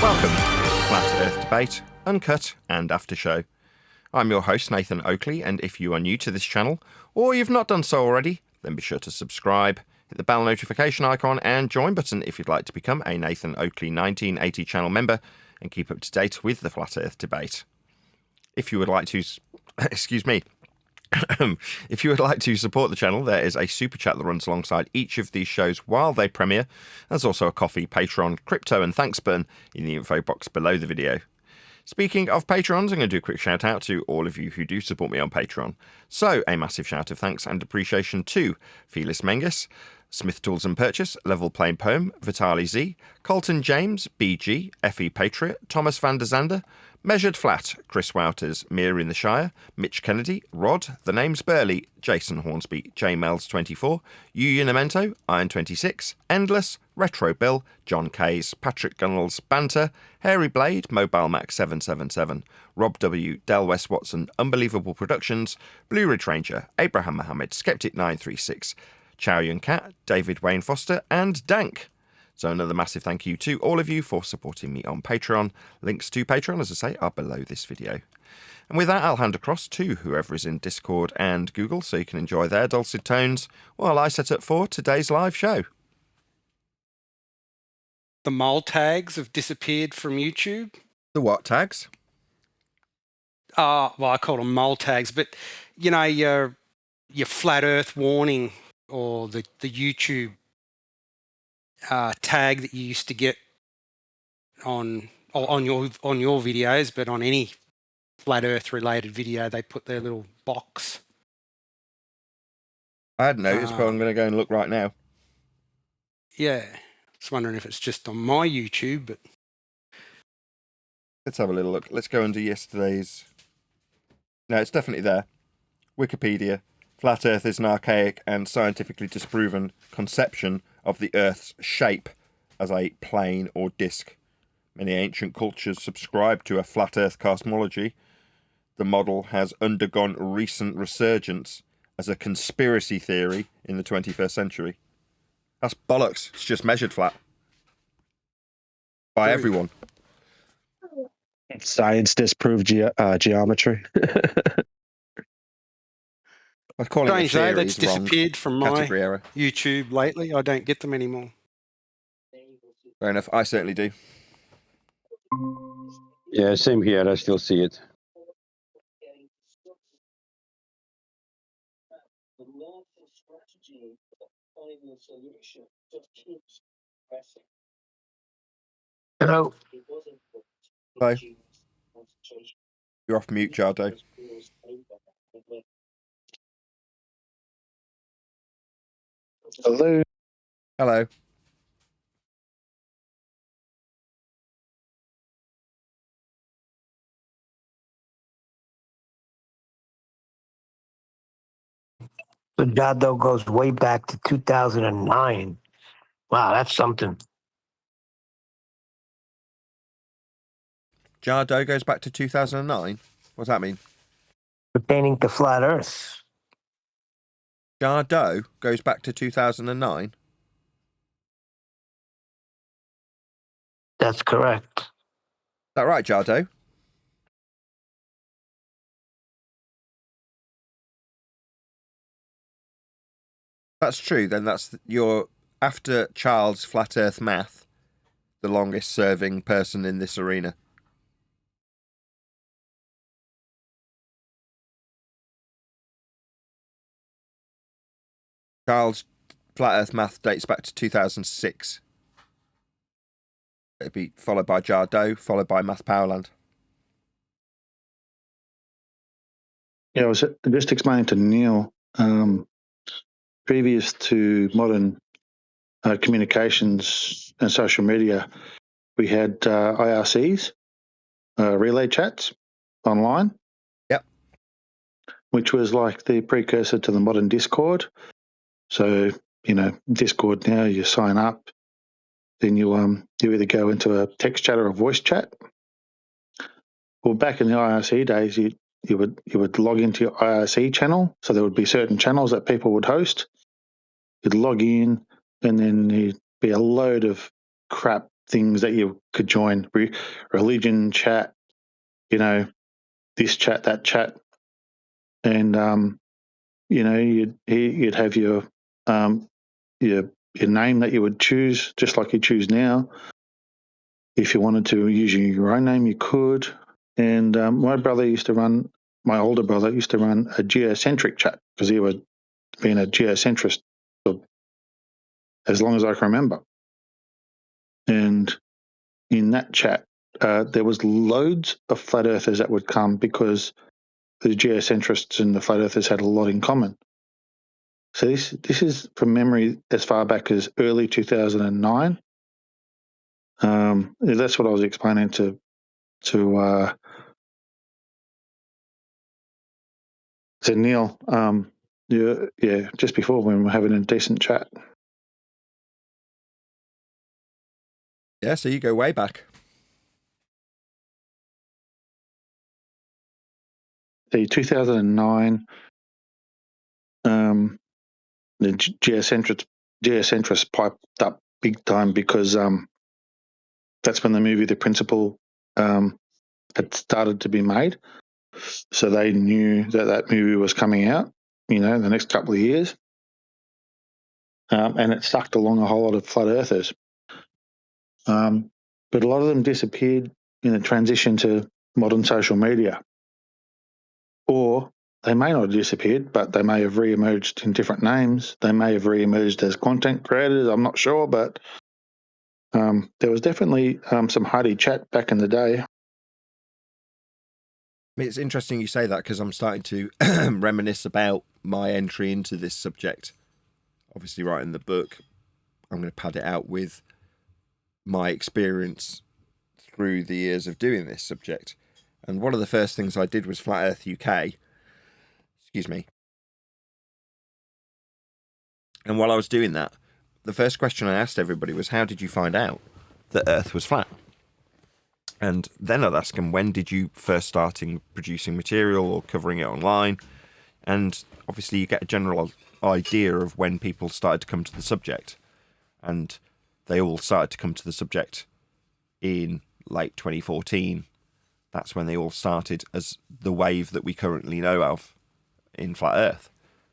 Welcome to Flat Earth Debate, Uncut and After Show. I'm your host, Nathan Oakley, and if you are new to this channel, or you've not done so already, then be sure to subscribe, hit the bell notification icon and join button if you'd like to become a Nathan Oakley 1980 channel member and keep up to date with the Flat Earth Debate. If you would like to... excuse me. If you would like to support the channel, there is a super chat that runs alongside each of these shows while they premiere. There's also a coffee, Patreon, crypto and thanks button in the info box below the video. Speaking of Patrons, I'm going to do a quick shout out to all of you who do support me on Patreon. So, a massive shout of thanks and appreciation to Felis Mengus, Smith Tools and Purchase, Level Plain Poem, Vitali Z, Colton James, BG, FE Patriot, Thomas van der Zander, Measured Flat, Chris Wouters, Mir in the Shire, Mitch Kennedy, Rod, The Name's Burley, Jason Hornsby, J Mel's 24, Yu Unamento, Iron26, Endless, Retro Bill, John Kays, Patrick Gunnells, Banter, Hairy Blade, Mobile Mac 777, Rob W, Del West Watson, Unbelievable Productions, Blue Ridge Ranger, Abraham Mohammed, Skeptic 936, Chow Yun Cat, David Wayne Foster, and Dank. So another massive thank you to all of you for supporting me on Patreon. Links to Patreon, as I say, are below this video. And with that, I'll hand across to whoever is in Discord and Google so you can enjoy their dulcet tones while I set up for today's live show. The mole tags have disappeared from YouTube. The what tags? Well, I call them mole tags, but you know, your flat Earth warning or the YouTube tag that you used to get on your videos, but on any flat Earth related video, they put their little box. I hadn't noticed, but I'm going to go and look right now. Yeah, I was wondering if it's just on my YouTube, but let's have a little look. Let's go under yesterday's. No, it's definitely there. Wikipedia. Flat Earth is an archaic and scientifically disproven conception of the Earth's shape as a plane or disc. Many ancient cultures subscribe to a flat Earth cosmology. The model has undergone recent resurgence as a conspiracy theory in the 21st century. That's bollocks. It's just measured flat. By everyone. Science disproved geometry. I was calling strange though, that's wrong. disappeared from my Category error. YouTube lately. I don't get them anymore. Fair enough. I certainly do. Yeah, same here. I still see it. Hello. Hello. You're off mute, Jardo. Hello. Hello. The Jado goes way back to 2009. Wow, that's something. Jardo goes back to 2009? What does that mean? Pertaining to flat Earth. Jardo goes back to 2009? That's correct. Is that right, Jardo? That's true, then that's your, after Charles Flat Earth Math, the longest serving person in this arena. Charles Flat Earth Math dates back to 2006. It'd be followed by Jardo, followed by Math Powerland. Yeah, I was just explaining to Neil, previous to modern communications and social media, we had IRCs, relay chats online. Yep. Which was like the precursor to the modern Discord. So, you know, Discord now, you sign up, then you either go into a text chat or a voice chat. Well, back in the IRC days, you would log into your IRC channel. So there would be certain channels that people would host. You'd log in, and then there'd be a load of crap things that you could join: religion chat, this chat, that chat, and you'd have your name that you would choose, just like you choose now. If you wanted to use your own name, you could. And my older brother used to run a geocentric chat, because he was being a geocentrist for as long as I can remember. And in that chat, there was loads of flat earthers that would come, because the geocentrists and the flat earthers had a lot in common. So this is from memory as far back as early 2009. That's what I was explaining to Neil. Just before, when we were having a decent chat. Yeah, so you go way back. The 2009, the geocentrists piped up big time, because that's when the movie The Principle had started to be made. So they knew that movie was coming out, the next couple of years. And it sucked along a whole lot of flat earthers. But a lot of them disappeared in the transition to modern social media. Or they may not have disappeared, but they may have re-emerged in different names. They may have re-emerged as content creators. I'm not sure, but there was definitely some hearty chat back in the day. It's interesting you say that, because I'm starting to reminisce about my entry into this subject. Obviously, writing the book, I'm going to pad it out with my experience through the years of doing this subject. And one of the first things I did was Flat Earth UK. Excuse me. And while I was doing that, the first question I asked everybody was, how did you find out that Earth was flat? And then I'd ask them, when did you first start producing material or covering it online? And obviously you get a general idea of when people started to come to the subject. And they all started to come to the subject in late 2014. That's when they all started as the wave that we currently know of in Flat Earth.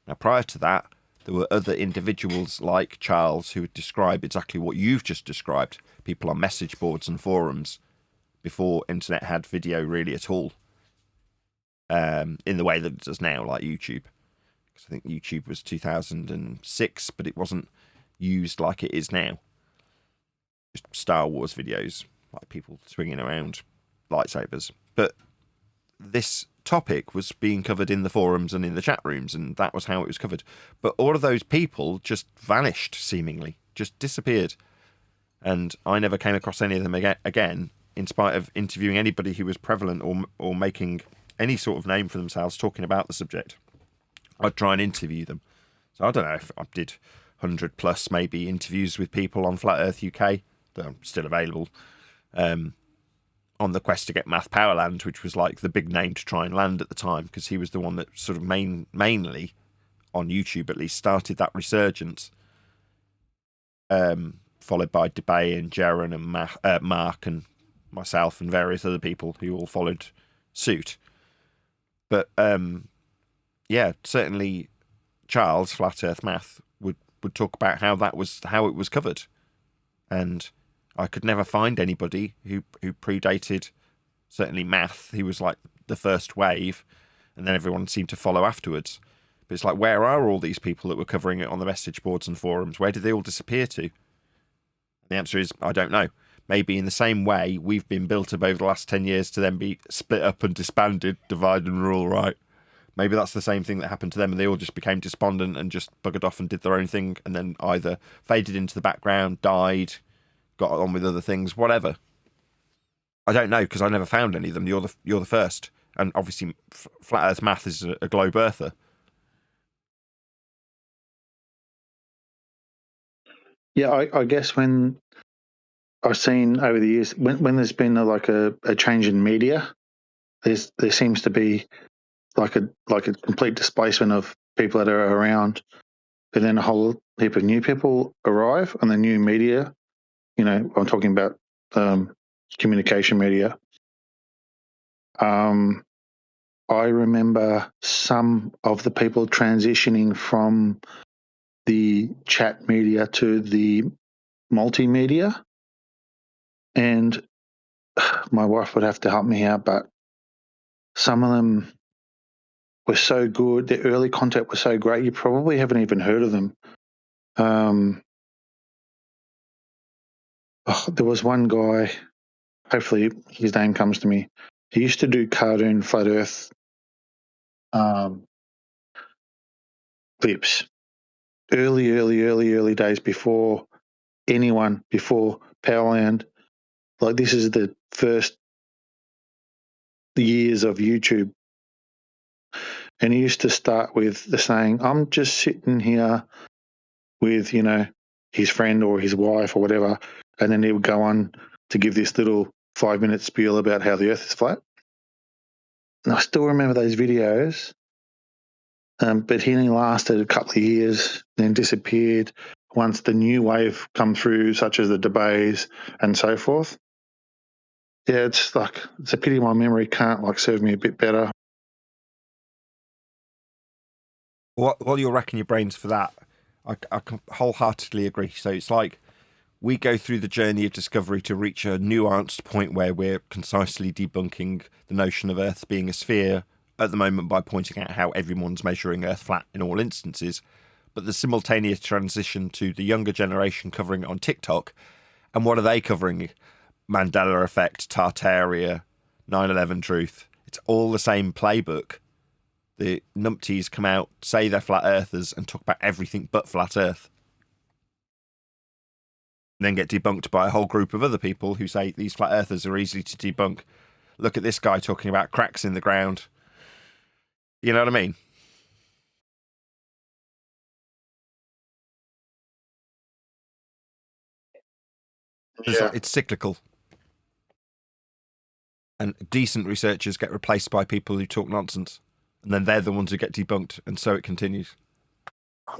Now, prior to that, there were other individuals like Charles who would describe exactly what you've just described. People on message boards and forums before internet had video really at all, in the way that it does now, like YouTube. Because I think YouTube was 2006, but it wasn't used like it is now. Just Star Wars videos, like people swinging around lightsabers. But this topic was being covered in the forums and in the chat rooms, and that was how it was covered. But all of those people just vanished, seemingly, just disappeared. And I never came across any of them again, in spite of interviewing anybody who was prevalent or making any sort of name for themselves talking about the subject. I'd try and interview them. So I don't know if I did 100 plus maybe interviews with people on Flat Earth UK that are still available, on the quest to get Math Powerland, which was like the big name to try and land at the time, because he was the one that sort of mainly on YouTube at least started that resurgence, followed by Debay and Jaron and Mark and myself and various other people who all followed suit. But yeah, certainly Charles, Flat Earth Math, would talk about how it was covered. And I could never find anybody who predated, certainly Math. He was like the first wave, and then everyone seemed to follow afterwards. But it's like, where are all these people that were covering it on the message boards and forums? Where did they all disappear to? And the answer is, I don't know. Maybe in the same way we've been built up over the last 10 years to then be split up and disbanded, divide and rule, right? Maybe that's the same thing that happened to them, and they all just became despondent and just buggered off and did their own thing, and then either faded into the background, died, got on with other things, whatever. I don't know, because I never found any of them. You're the first, and obviously Flat Earth Math is a globe earther. Yeah, I guess when I've seen over the years, when there's been a change in media, there seems to be like a complete displacement of people that are around, and then a whole heap of new people arrive, and the new media. I'm talking about communication media. I remember some of the people transitioning from the chat media to the multimedia, and my wife would have to help me out, but some of them were so good. The early content was so great, you probably haven't even heard of them. There was one guy, hopefully his name comes to me. He used to do cartoon flat Earth clips. Early days before Powerland. Like, this is the first years of YouTube. And he used to start with the saying, I'm just sitting here with, his friend or his wife or whatever. And then he would go on to give this little 5-minute spiel about how the earth is flat. And I still remember those videos. But he only lasted a couple of years, then disappeared once the new wave come through, such as the debates and so forth. Yeah, it's a pity my memory can't serve me a bit better. While you're racking your brains for that, I can wholeheartedly agree. So it's like we go through the journey of discovery to reach a nuanced point where we're concisely debunking the notion of Earth being a sphere at the moment by pointing out how everyone's measuring Earth flat in all instances. But the simultaneous transition to the younger generation covering it on TikTok, and what are they covering? Mandela Effect, Tartaria, 9/11 Truth. It's all the same playbook. The numpties come out, say they're flat earthers, and talk about everything but flat Earth. Then get debunked by a whole group of other people who say these flat earthers are easy to debunk. Look at this guy talking about cracks in the ground. You know what I mean? Yeah. It's cyclical. And decent researchers get replaced by people who talk nonsense. And then they're the ones who get debunked, and so it continues.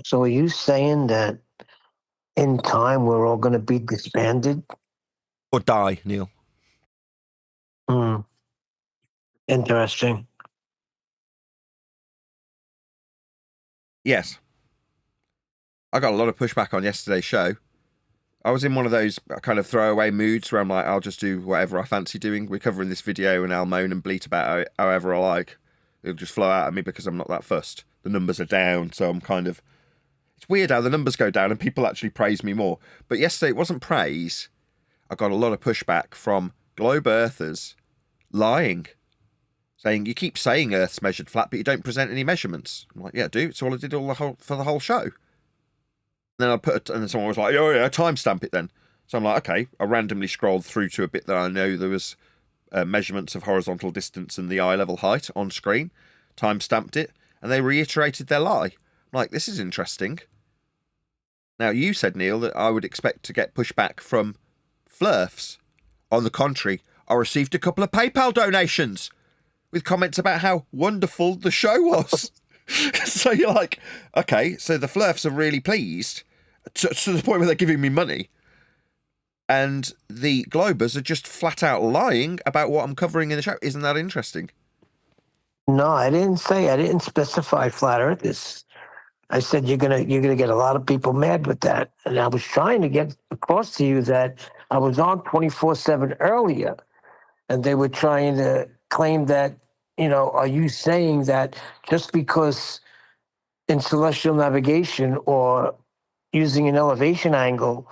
So are you saying that in time we're all going to be disbanded? Or die, Neil. Interesting. Yes. I got a lot of pushback on yesterday's show. I was in one of those kind of throwaway moods where I'm like, I'll just do whatever I fancy doing. We're covering this video and I'll moan and bleat about it however I like. It'll just flow out of me because I'm not that fussed. The numbers are down, so I'm kind of... It's weird how the numbers go down and people actually praise me more. But yesterday it wasn't praise. I got a lot of pushback from globe earthers lying. Saying, you keep saying Earth's measured flat, but you don't present any measurements. I'm like, yeah, dude, it's all I did for the whole show. And then and then someone was like, oh yeah, timestamp it then. So I'm like, okay. I randomly scrolled through to a bit that I know there was measurements of horizontal distance and the eye level height on screen. Timestamped it, and they reiterated their lie. I'm like, this is interesting. Now, you said, Neil, that I would expect to get pushback from flurfs. On the contrary, I received a couple of PayPal donations with comments about how wonderful the show was. So you're like, okay, so the flurfs are really pleased to the point where they're giving me money. And the globers are just flat out lying about what I'm covering in the show. Isn't that interesting? No, I didn't specify flat earthers. I said you're gonna get a lot of people mad with that. And I was trying to get across to you that I was on 24/7 earlier, and they were trying to claim that, are you saying that just because in celestial navigation or using an elevation angle,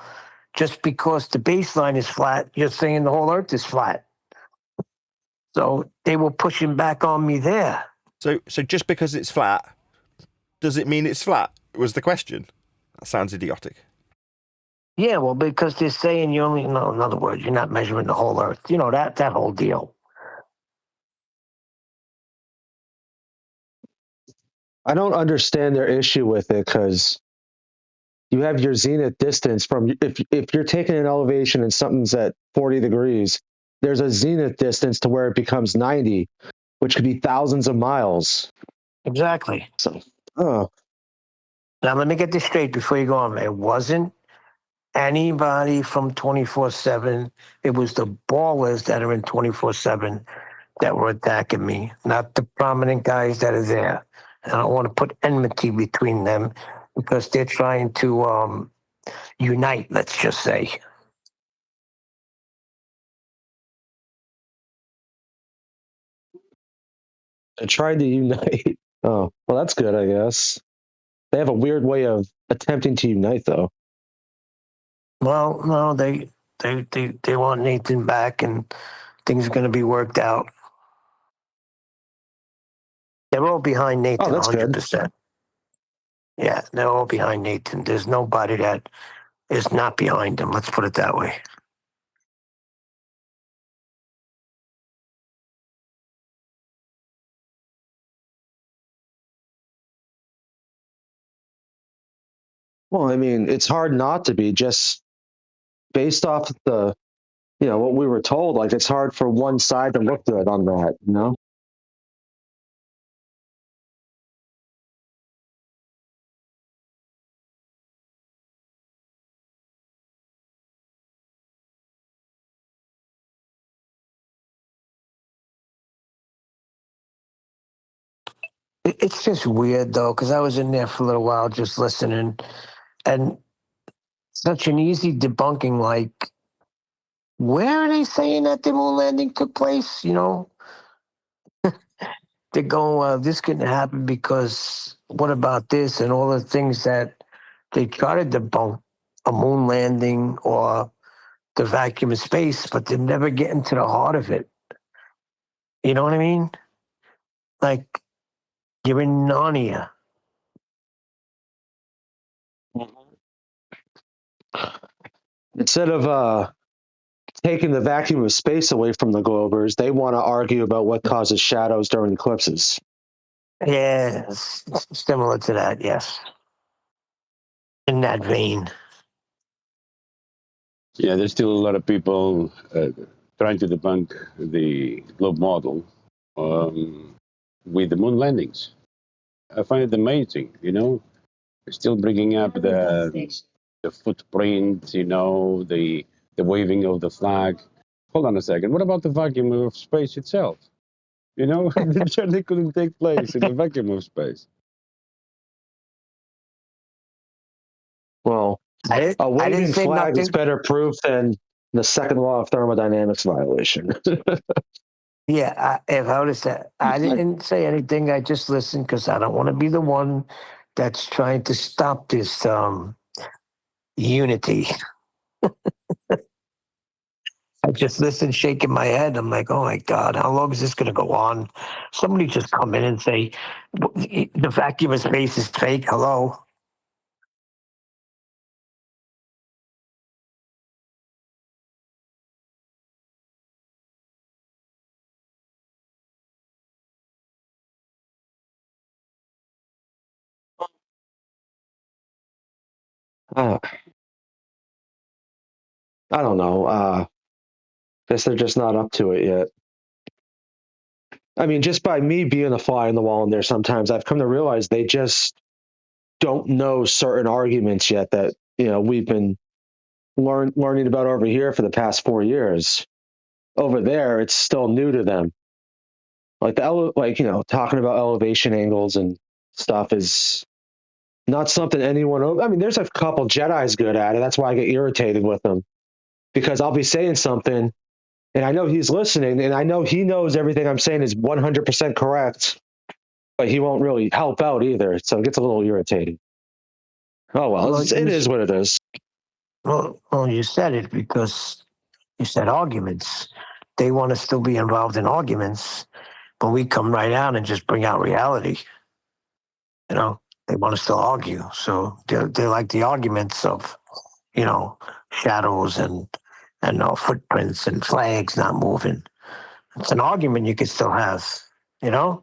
just because the baseline is flat, you're saying the whole Earth is flat? So they were pushing back on me there. So just because it's flat, does it mean it's flat? Was the question. That sounds idiotic. Yeah, well, because they're saying in other words, you're not measuring the whole Earth. That whole deal. I don't understand their issue with it because you have your zenith distance from if you're taking an elevation and something's at 40 degrees, there's a zenith distance to where it becomes 90, which could be thousands of miles. Exactly. So, Now, let me get this straight before you go on. It wasn't anybody from 24/7. It was the ballers that are in 24/7 that were attacking me, not the prominent guys that are there. And I don't want to put enmity between them because they're trying to unite, let's just say. I tried to unite. Oh, well, that's good, I guess. They have a weird way of attempting to unite, though. Well, no, they want Nathan back, and things are going to be worked out. They're all behind Nathan, that's good. 100%. Yeah, they're all behind Nathan. There's nobody that is not behind him. Let's put it that way. Well, I mean, it's hard not to be just based off the, what we were told. Like, it's hard for one side to look good on that, you know? It's just weird though, because I was in there for a little while just listening, and such an easy debunking. Like, where are they saying that the moon landing took place? They're going, well, this couldn't happen because what about this and all the things that they try to debunk a moon landing or the vacuum of space, but they never get into the heart of it. You know what I mean? Like, you're in Narnia. Instead of taking the vacuum of space away from the Globers, they want to argue about what causes shadows during eclipses. Yeah, similar to that, yes. In that vein. Yeah, there's still a lot of people trying to debunk the globe model with the moon landings. I find it amazing, still bringing up the footprint, the waving of the flag. Hold on a second. What about the vacuum of space itself? The journey couldn't take place in the vacuum of space. Well, I a didn't waving say flag is nothing. better proof than the second law of thermodynamics violation. Yeah, if I would have said, I didn't say anything. I just listened because I don't want to be the one that's trying to stop this unity. I just listened, shaking my head. I'm like, oh my God, how long is this going to go on? Somebody just come in and say, the vacuum of space is fake. Hello. uh, I don't know. Guess they're just not up to it yet. I mean, just by me being a fly on the wall in there sometimes, I've come to realize they just don't know certain arguments yet that, we've been learning about over here for the past 4 years. Over there, it's still new to them. Like talking about elevation angles and stuff is not something anyone. I mean, there's a couple Jedi's good at it. That's why I get irritated with them, because I'll be saying something and I know he's listening and I know he knows everything I'm saying is 100% correct, but he won't really help out either. So it gets a little irritating. Oh well, it is what it is. Well, you said it because you said arguments. They want to still be involved in arguments, but we come right out and just bring out reality. They want to still argue. So they like the arguments of, shadows and footprints and flags not moving. It's an argument you could still have, you know?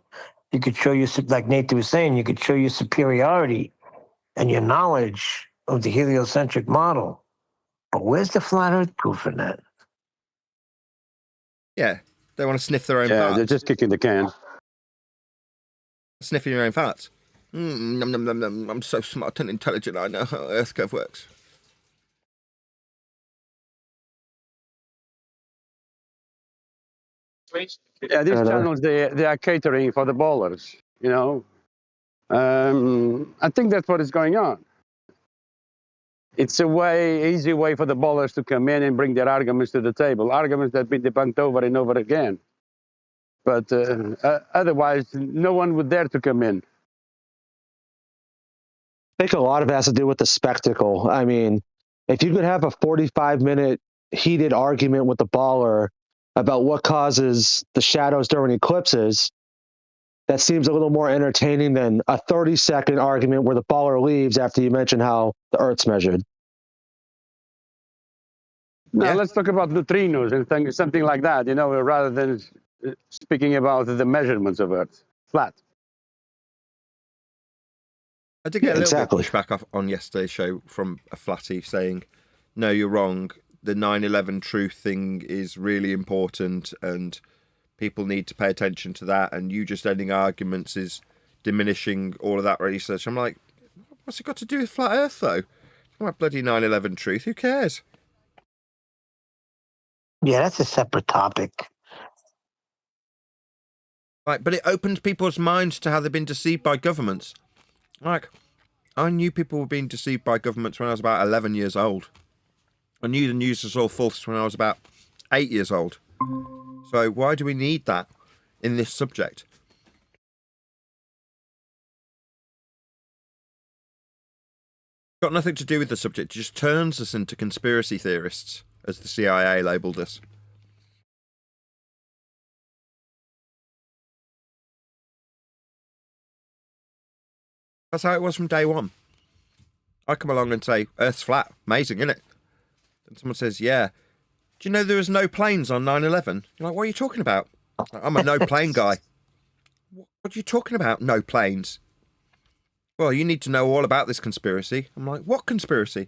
You could show you, like Nathan was saying, you could show your superiority and your knowledge of the heliocentric model. But where's the flat earth proof in that? Yeah, they want to sniff their own Yeah, farts. they're just kicking the can. Sniffing your own farts. Nom, nom, nom, nom. I'm so smart and intelligent, I know how Earth curve works. Yeah, these channels, they are catering for the ballers, you know. I think that's what is going on. It's a easy way for the ballers to come in and bring their arguments to the table, arguments that have been debunked over and over again. But otherwise, no one would dare to come in. I think a lot of it has to do with the spectacle. I mean, if you could have a 45-minute heated argument with the baller about what causes the shadows during eclipses, that seems a little more entertaining than a 30-second argument where the baller leaves after you mention how the Earth's measured. No, Yeah. let's talk about neutrinos and something like that, you know, rather than speaking about the measurements of Earth. Flat. I did get a little exactly. bit of pushback on yesterday's show from a flatty saying, no, you're wrong. The 9/11 truth thing is really important and people need to pay attention to that. And you just ending arguments is diminishing all of that research. I'm like, what's it got to do with flat Earth, though? About bloody 9/11 truth. Who cares? Yeah, that's a separate topic. Right, but it opened people's minds to how they've been deceived by governments. Like, I knew people were being deceived by governments when I was about 11 years old. I knew the news was all false when I was about 8 years old. So why do we need that in this subject? Got nothing to do with the subject. It just turns us into conspiracy theorists, as the CIA labelled us. That's how it was from day one. I come along and say, Earth's flat. Amazing, isn't it? And someone says, yeah. Do you know there was no planes on 9/11? You're like, what are you talking about? I'm a no plane guy. What are you talking about, no planes? Well, you need to know all about this conspiracy. I'm like, what conspiracy?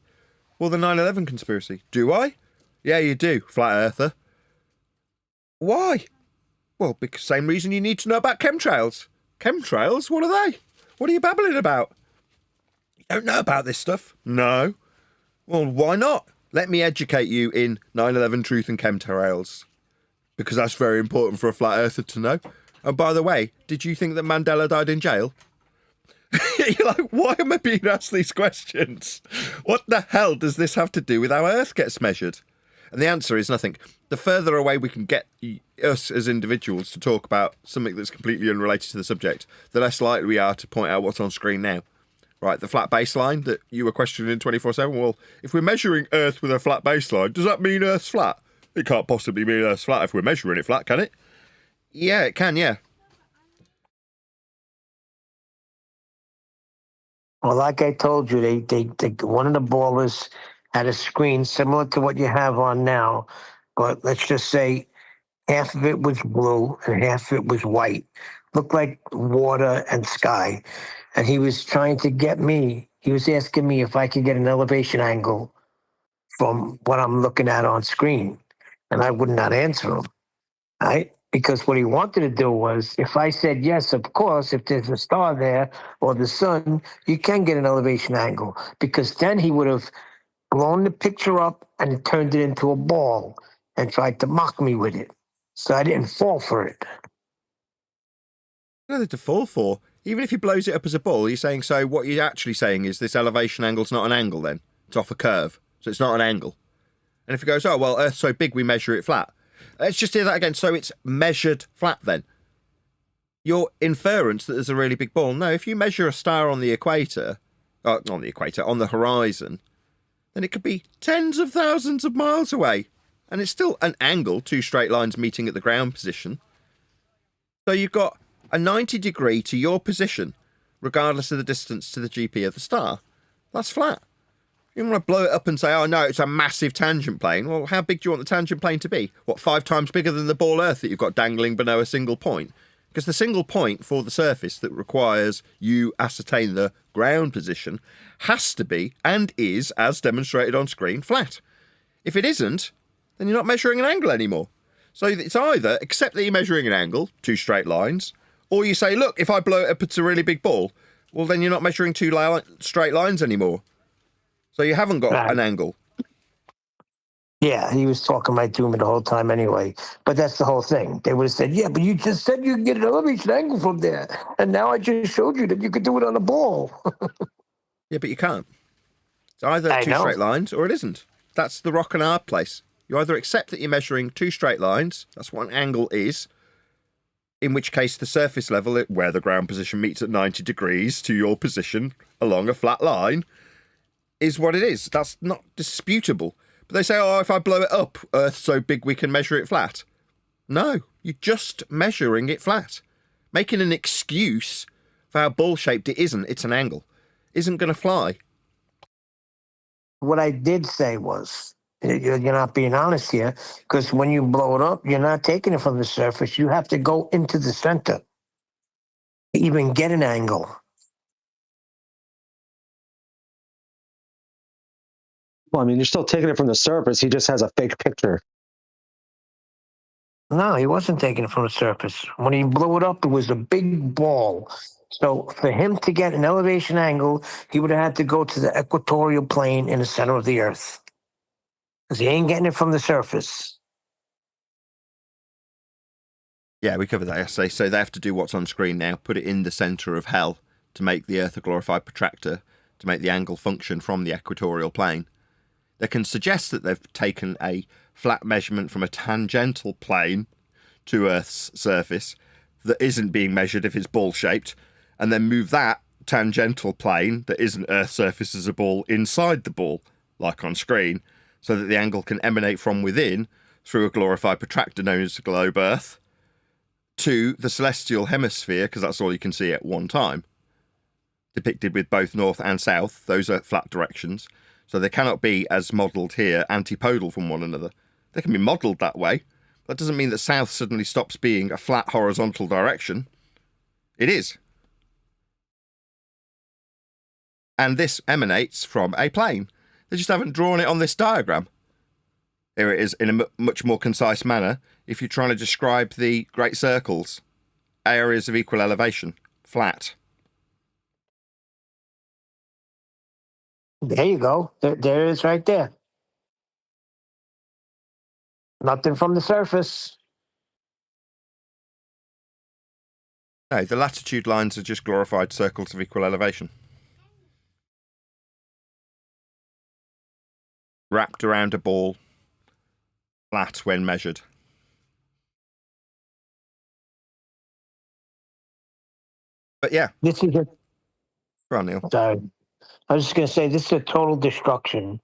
Well, the 9/11 conspiracy. Do I? Yeah, you do, flat earther. Why? Well, because same reason you need to know about chemtrails. Chemtrails? What are they? What are you babbling about? You don't know about this stuff? No. Well, why not? Let me educate you in 9/11 truth and chemtrails. Because that's very important for a flat earther to know. And by the way, did you think that Mandela died in jail? You're like, why am I being asked these questions? What the hell does this have to do with how Earth gets measured? And the answer is nothing. The further away we can get us as individuals to talk about something that's completely unrelated to the subject, the less likely we are to point out what's on screen now. Right, the flat baseline that you were questioning 24/7. Well, if we're measuring Earth with a flat baseline, does that mean Earth's flat? It can't possibly mean Earth's flat if we're measuring it flat, can it? Yeah, it can, yeah. Well, like I told you, they one of the ballers had a screen similar to what you have on now, but let's just say half of it was blue and half of it was white. Looked like water and sky. And he was trying to get me, he was asking me if I could get an elevation angle from what I'm looking at on screen. And I would not answer him, right? Because what he wanted to do was, if I said yes, of course, if there's a star there or the sun, you can get an elevation angle. Because then he would have blown the picture up and turned it into a ball and tried to mock me with it. So I didn't fall for it. Nothing to fall for. Even if he blows it up as a ball, you're saying, so what you're actually saying is this elevation angle's not an angle then? It's off a curve, so it's not an angle. And if he goes, oh, well, Earth's so big we measure it flat. Let's just hear that again. So it's measured flat then. Your inference that there's a really big ball. No, if you measure a star on the equator, on the horizon, then it could be tens of thousands of miles away. And it's still an angle, two straight lines meeting at the ground position. So you've got a 90 degree to your position, regardless of the distance to the GP of the star. That's flat. You want to blow it up and say, oh no, it's a massive tangent plane. Well, how big do you want the tangent plane to be? What, 5 times bigger than the ball Earth that you've got dangling below a single point? Because the single point for the surface that requires you ascertain the ground position has to be, and is, as demonstrated on screen, flat. If it isn't, then you're not measuring an angle anymore. So it's either accept that you're measuring an angle, 2 straight lines, or you say, look, if I blow it up, it's a really big ball. Well, then you're not measuring 2 straight lines anymore. So you haven't got an angle. Yeah, he was talking right through me the whole time anyway. But that's the whole thing. They would have said, yeah, but you just said you can get an elevation angle from there. And now I just showed you that you could do it on a ball. Yeah, but you can't. It's either I two know. straight lines or it isn't. That's the rock and hard place. You either accept that you're measuring two straight lines, that's what an angle is, in which case the surface level, where the ground position meets at 90 degrees to your position along a flat line, is what it is. That's not disputable. But they say, oh, if I blow it up, Earth's so big we can measure it flat. No, you're just measuring it flat. Making an excuse for how ball-shaped it isn't, it's an angle, isn't going to fly. What I did say was, you're not being honest here, because when you blow it up, you're not taking it from the surface. You have to go into the center to even get an angle. Well, I mean, you're still taking it from the surface. He just has a fake picture. No, he wasn't taking it from the surface. When he blew it up, it was a big ball. So for him to get an elevation angle, he would have had to go to the equatorial plane in the center of the Earth. Because he ain't getting it from the surface. Yeah, we covered that yesterday. So they have to do what's on screen now, put it in the centre of hell to make the Earth a glorified protractor, to make the angle function from the equatorial plane. They can suggest that they've taken a flat measurement from a tangential plane to Earth's surface that isn't being measured if it's ball-shaped, and then move that tangential plane that isn't Earth's surface as a ball inside the ball, like on screen, so that the angle can emanate from within through a glorified protractor known as the globe Earth to the celestial hemisphere, because that's all you can see at one time, depicted with both north and south. Those are flat directions. So they cannot be, as modelled here, antipodal from one another. They can be modelled that way. That doesn't mean that south suddenly stops being a flat horizontal direction. It is. And this emanates from a plane. They just haven't drawn it on this diagram. Here it is in a much more concise manner. If you're trying to describe the great circles, areas of equal elevation, flat. There you go. There it is right there. Nothing from the surface. No, the latitude lines are just glorified circles of equal elevation. Wrapped around a ball, flat when measured. But yeah, This is a. go on, Neil. Sorry. I was just going to say, this is a total destruction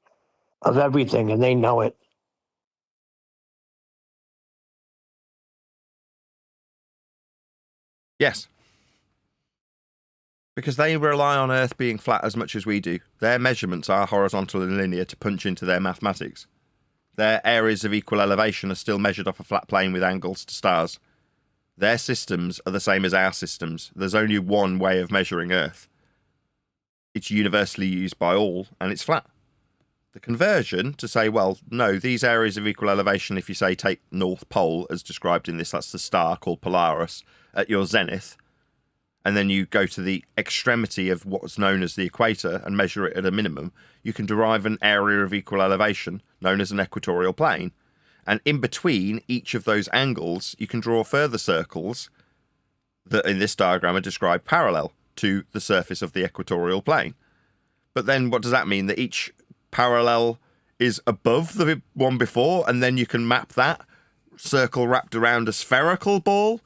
of everything, and they know it. Yes. Because they rely on Earth being flat as much as we do. Their measurements are horizontal and linear to punch into their mathematics. Their areas of equal elevation are still measured off a flat plane with angles to stars. Their systems are the same as our systems. There's only one way of measuring Earth. It's universally used by all, and it's flat. The conversion to say, well, no, these areas of equal elevation, if you say take North Pole as described in this, that's the star called Polaris, at your zenith, and then you go to the extremity of what's known as the equator and measure it at a minimum, you can derive an area of equal elevation known as an equatorial plane. And in between each of those angles, you can draw further circles that in this diagram are described parallel to the surface of the equatorial plane. But then what does that mean? That each parallel is above the one before, and then you can map that circle wrapped around a spherical ball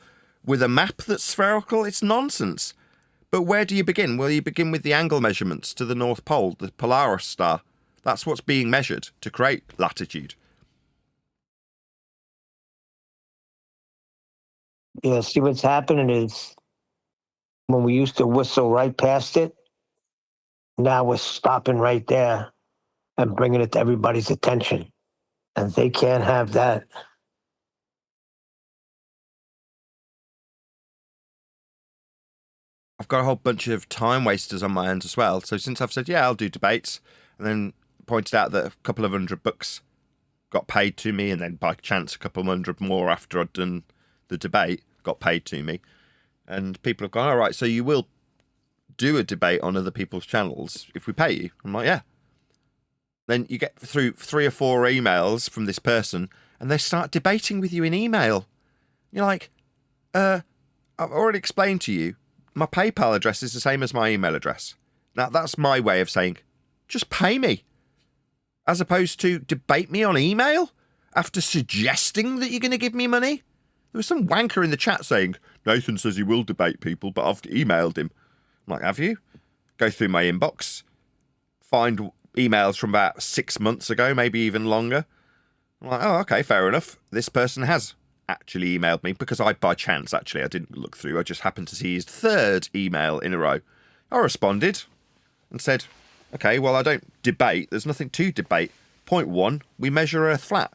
with a map that's spherical? It's nonsense. But where do you begin? Well, you begin with the angle measurements to the North Pole, the Polaris star. That's what's being measured to create latitude. Yeah, see what's happening is when we used to whistle right past it, now we're stopping right there and bringing it to everybody's attention. And they can't have that. I've got a whole bunch of time wasters on my hands as well. So since I've said, yeah, I'll do debates, and then pointed out that a couple of $100 got paid to me, and then by chance a couple of $100 more after I'd done the debate got paid to me. And people have gone, all right, so you will do a debate on other people's channels if we pay you? I'm like, yeah. Then you get through 3 or 4 emails from this person, and they start debating with you in email. You're like, I've already explained to you, my PayPal address is the same as my email address. Now, that's my way of saying, just pay me. As opposed to debate me on email after suggesting that you're going to give me money. There was some wanker in the chat saying, Nathan says he will debate people, but I've emailed him. I'm like, have you? Go through my inbox, find emails from about 6 months ago, maybe even longer. I'm like, oh, okay, fair enough. This person has actually emailed me because I didn't look through. I just happened to see his 3rd email in a row. I responded and said, okay, well, I don't debate. There's nothing to debate. Point 1, we measure Earth flat.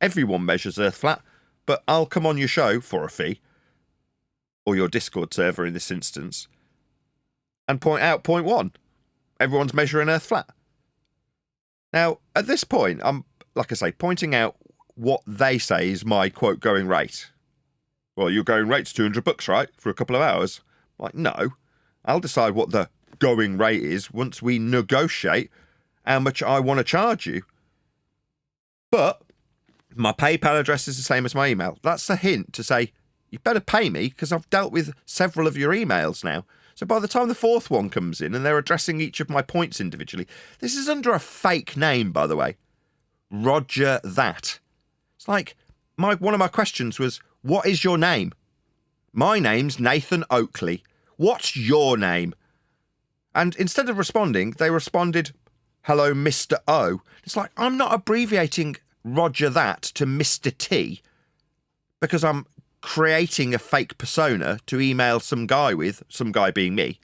Everyone measures Earth flat, but I'll come on your show for a fee, or your Discord server in this instance, and point out point 1. Everyone's measuring Earth flat. Now, at this point, I'm, like I say, pointing out what they say is my, quote, going rate. Well, your going rate's $200, right, for a couple of hours? Like, no. I'll decide what the going rate is once we negotiate how much I want to charge you. But my PayPal address is the same as my email. That's a hint to say, you better pay me because I've dealt with several of your emails now. So by the time the 4th one comes in and they're addressing each of my points individually, this is under a fake name, by the way. Roger that. It's like, one of my questions was, what is your name? My name's Nathan Oakley. What's your name? And instead of responding, they responded, hello, Mr. O. It's like, I'm not abbreviating Roger that to Mr. T because I'm creating a fake persona to email some guy with, some guy being me.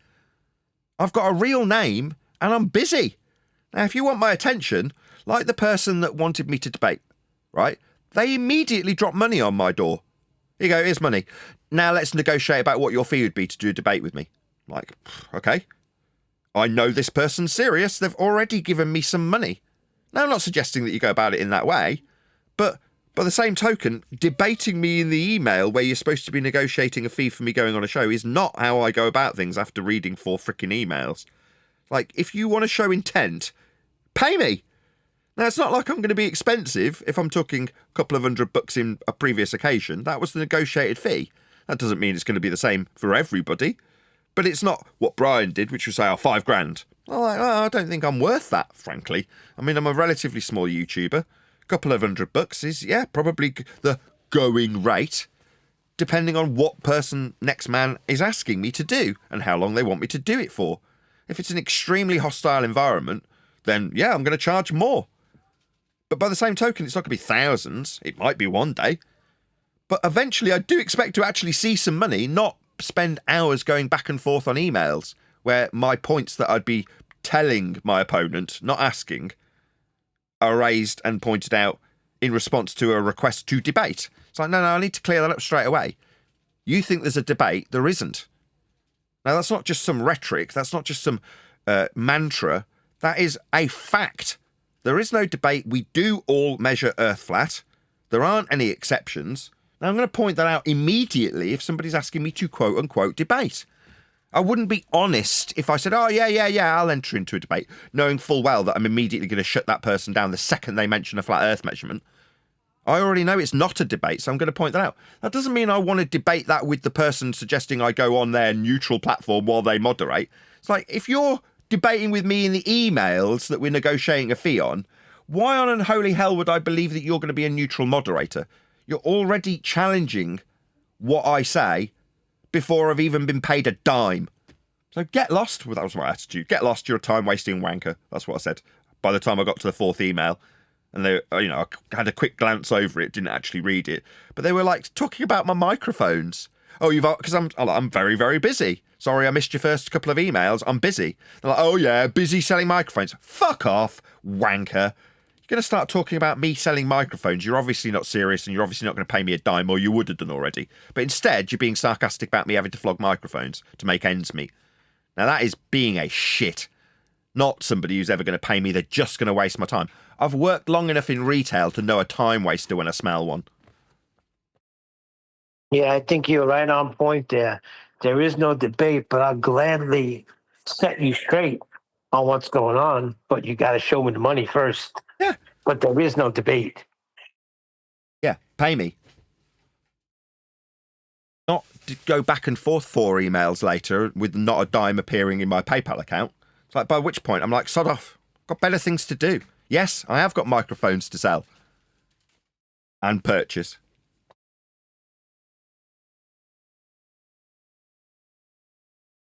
I've got a real name and I'm busy. Now, if you want my attention, like the person that wanted me to debate, right? They immediately dropped money on my door. Here you go, here's money. Now let's negotiate about what your fee would be to do a debate with me. Like, okay. I know this person's serious. They've already given me some money. Now, I'm not suggesting that you go about it in that way, but by the same token, debating me in the email where you're supposed to be negotiating a fee for me going on a show is not how I go about things after reading 4 frickin' emails. Like, if you want to show intent, pay me. Now, it's not like I'm going to be expensive if I'm talking a couple of $100 in a previous occasion. That was the negotiated fee. That doesn't mean it's going to be the same for everybody. But it's not what Brian did, which was say, oh, $5,000. I'm like, oh, I don't think I'm worth that, frankly. I mean, I'm a relatively small YouTuber. A couple of $100 is, yeah, probably the going rate, depending on what person next man is asking me to do and how long they want me to do it for. If it's an extremely hostile environment, then, yeah, I'm going to charge more. But by the same token, it's not going to be thousands. It might be one day. But eventually, I do expect to actually see some money, not spend hours going back and forth on emails where my points that I'd be telling my opponent, not asking, are raised and pointed out in response to a request to debate. It's like, no, I need to clear that up straight away. You think there's a debate, there isn't. Now, that's not just some rhetoric, that's not just some mantra, that is a fact. There is no debate. We do all measure Earth flat. There aren't any exceptions. Now, I'm going to point that out immediately if somebody's asking me to quote-unquote debate. I wouldn't be honest if I said, oh, yeah, I'll enter into a debate, knowing full well that I'm immediately going to shut that person down the second they mention a flat Earth measurement. I already know it's not a debate, so I'm going to point that out. That doesn't mean I want to debate that with the person suggesting I go on their neutral platform while they moderate. It's like, if you're debating with me in the emails that we're negotiating a fee on, why on unholy hell would I believe that you're going to be a neutral moderator? You're already challenging what I say before I've even been paid a dime. So get lost. Well, that was my attitude. Get lost. You're a time-wasting wanker. That's what I said. By the time I got to the 4th email, and they, I had a quick glance over it, didn't actually read it, but they were like talking about my microphones. Oh, because I'm very, very busy. Sorry, I missed your first couple of emails. I'm busy. They're like, oh yeah, busy selling microphones. Fuck off, wanker. You're going to start talking about me selling microphones. You're obviously not serious and you're obviously not going to pay me a dime, or you would have done already. But instead, you're being sarcastic about me having to flog microphones to make ends meet. Now, that is being a shit. Not somebody who's ever going to pay me. They're just going to waste my time. I've worked long enough in retail to know a time waster when I smell one. Yeah, I think you're right on point there. There is no debate, but I'll gladly set you straight on what's going on, but you got to show me the money first. Yeah. But there is no debate. Yeah, pay me. Not to go back and forth 4 emails later with not a dime appearing in my PayPal account. It's like, by which point I'm like, sod off. Got better things to do. Yes, I have got microphones to sell and purchase.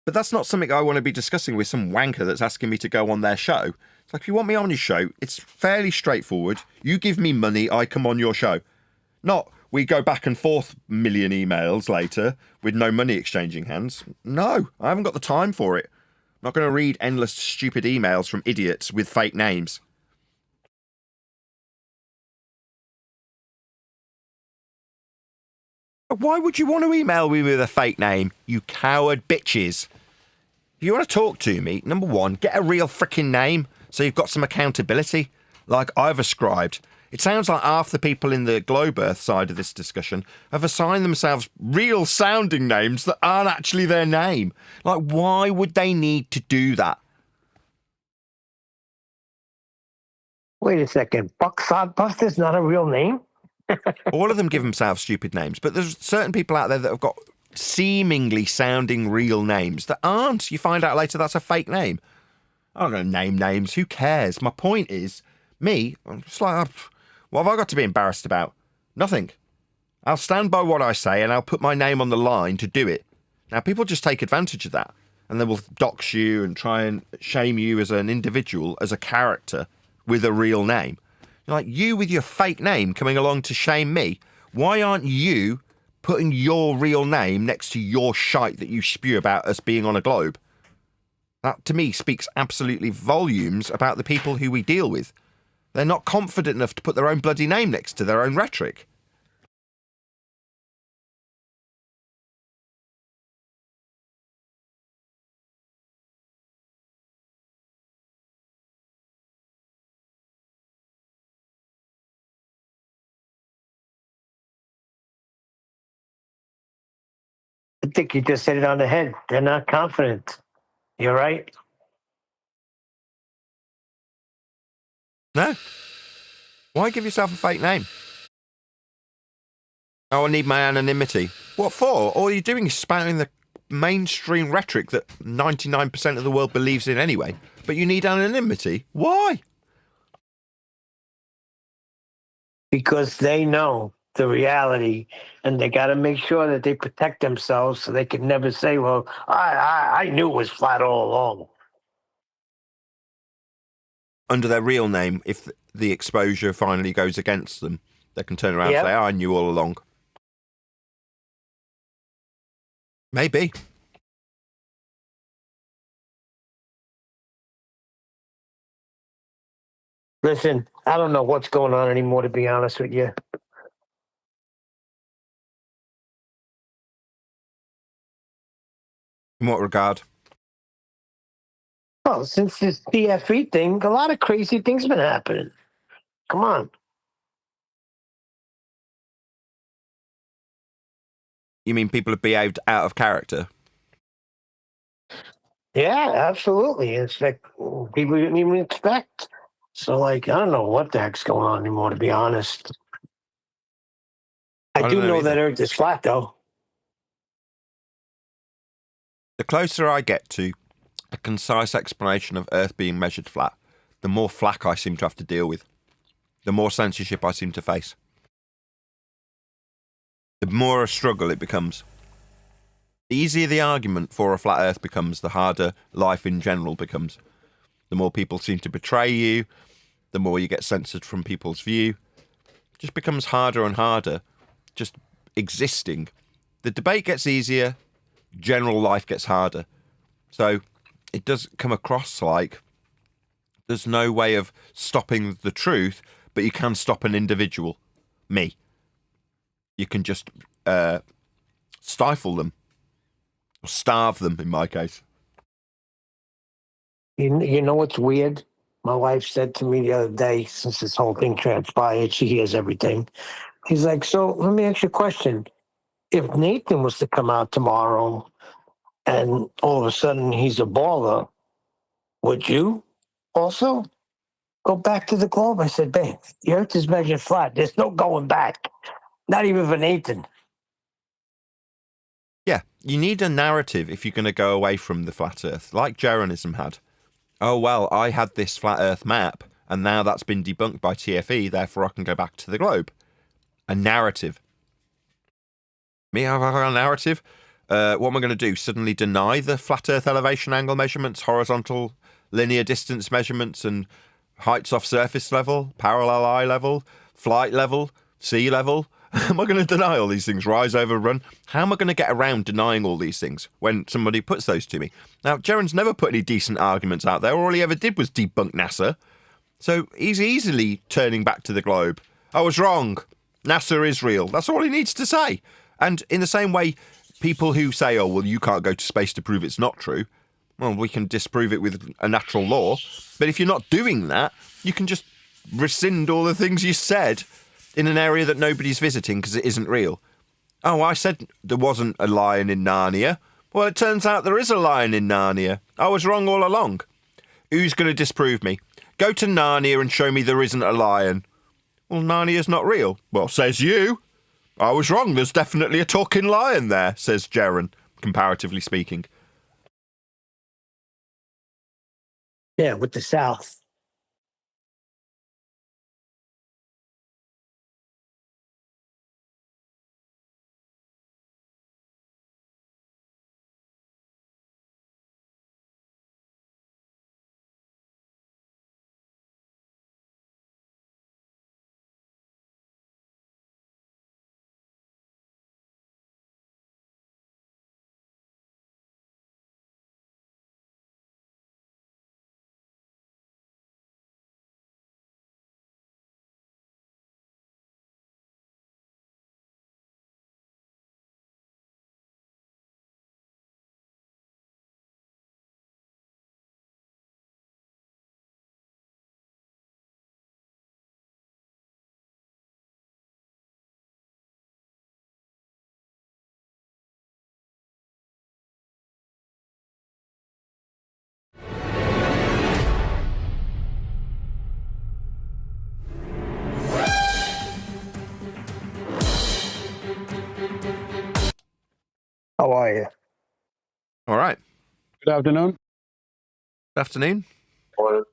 But that's not something I want to be discussing with some wanker that's asking me to go on their show. It's like, if you want me on your show, it's fairly straightforward. You give me money, I come on your show. Not, we go back and forth million emails later with no money exchanging hands. No, I haven't got the time for it. I'm not going to read endless stupid emails from idiots with fake names. Why would you want to email me with a fake name, you coward bitches? If you want to talk to me, number one, get a real freaking name so you've got some accountability, like I've ascribed. It sounds like half the people in the Globe Earth side of this discussion have assigned themselves real sounding names that aren't actually their name. Like, why would they need to do that? Wait a second. Buckshotbuster's not a real name? All of them give themselves stupid names, but there's certain people out there that have got seemingly sounding real names that aren't. You find out later that's a fake name. I'm not going to name names. Who cares? My point is, me, I'm just like, what have I got to be embarrassed about? Nothing. I'll stand by what I say and I'll put my name on the line to do it. Now, people just take advantage of that and they will dox you and try and shame you as an individual, as a character with a real name. Like, you with your fake name coming along to shame me, why aren't you putting your real name next to your shite that you spew about us being on a globe? That, to me, speaks absolutely volumes about the people who we deal with. They're not confident enough to put their own bloody name next to their own rhetoric. I think you just hit it on the head. They're not confident. You're right. No. Why give yourself a fake name? Oh, I need my anonymity. What for? All you're doing is spouting the mainstream rhetoric that 99% of the world believes in anyway. But you need anonymity? Why? Because they know the reality, and they got to make sure that they protect themselves so they can never say, well, I knew it was flat all along. Under their real name, if the exposure finally goes against them, they can turn around Yep. and say, oh, I knew all along. Maybe. Listen, I don't know what's going on anymore, to be honest with you. In what regard? Well, since this DFE thing, a lot of crazy things been happening. Come on. You mean people have behaved out of character? Yeah, absolutely. It's like people you didn't even expect. So, like, I don't know what the heck's going on anymore, to be honest. I don't do know know that either. Earth is flat, though. The closer I get to a concise explanation of Earth being measured flat, the more flack I seem to have to deal with. The more censorship I seem to face. The more a struggle it becomes. The easier the argument for a flat Earth becomes, the harder life in general becomes. The more people seem to betray you, the more you get censored from people's view. It just becomes harder and harder just existing. The debate gets easier, general life gets harder. So it does come across like there's no way of stopping the truth, but you can stop an individual. Me. You can just stifle them. Or starve them, in my case. You know what's weird? My wife said to me the other day, since this whole thing transpired, she hears everything. She's like, so let me ask you a question. If Nathan was to come out tomorrow and all of a sudden he's a baller, Would you also go back to the globe? I said, babe, the Earth is measured flat. There's no going back. Not even for Nathan. Yeah, you need a narrative if you're going to go away from the flat Earth, like Jeranism had. Oh, well, I had this flat Earth map, and now that's been debunked by TFE, therefore I can go back to the globe. A narrative. Me have a narrative? What am I going to do? Suddenly deny the flat Earth elevation angle measurements, horizontal linear distance measurements, and heights off surface level, parallel eye level, flight level, sea level? Am I going to deny all these things? Rise over run? How am I going to get around denying all these things when somebody puts those to me? Now, Jaron's never put any decent arguments out there. All he ever did was debunk NASA. So he's easily turning back to the globe. I was wrong. NASA is real. That's all he needs to say. And in the same way, people who say, oh, well, you can't go to space to prove it's not true, well, we can disprove it with a natural law. But if you're not doing that, you can just rescind all the things you said in an area that nobody's visiting because it isn't real. Oh, I said there wasn't a lion in Narnia. Well, it turns out there is a lion in Narnia. I was wrong all along. Who's going to disprove me? Go to Narnia and show me there isn't a lion. Well, Narnia's not real. Well, says you. I was wrong. There's definitely a talking lion there, says Jaron, comparatively speaking. Yeah, with the South. How are you? All right. Good afternoon. Good afternoon. Hello.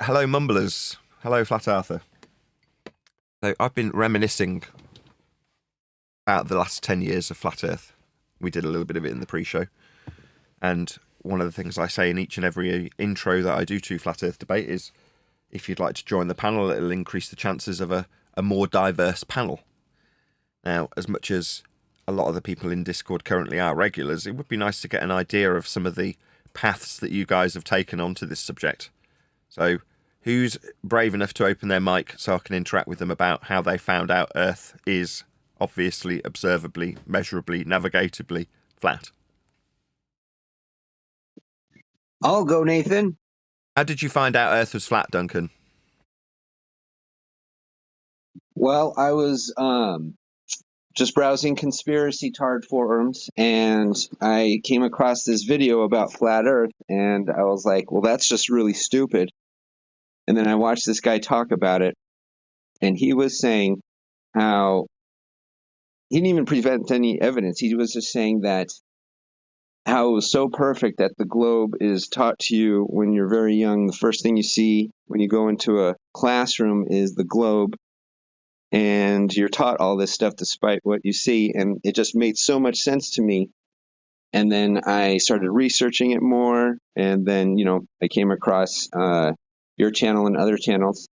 Hello, Mumblers. Hello, Flat Arthur. So I've been reminiscing about the last 10 years of Flat Earth. We did a little bit of it in the pre-show. And one of the things I say in each and every intro that I do to Flat Earth Debate is, if you'd like to join the panel, it'll increase the chances of a more diverse panel. Now, as much as a lot of the people in Discord currently are regulars, it would be nice to get an idea of some of the paths that you guys have taken onto this subject. So, who's brave enough to open their mic so I can interact with them about how they found out Earth is obviously, observably, measurably, navigatably flat? I'll go, Nathan. How did you find out Earth was flat, Duncan? Well, I was just browsing conspiracy tard forums, and I came across this video about flat Earth, and I was like, well, that's just really stupid. And then I watched this guy talk about it, and he was saying how he didn't even present any evidence. He was just saying that how it was so perfect that the globe is taught to you when you're very young. The first thing you see when you go into a classroom is the globe, and you're taught all this stuff despite what you see, and it just made so much sense to me. And then I started researching it more, and then I came across your channel and other channels,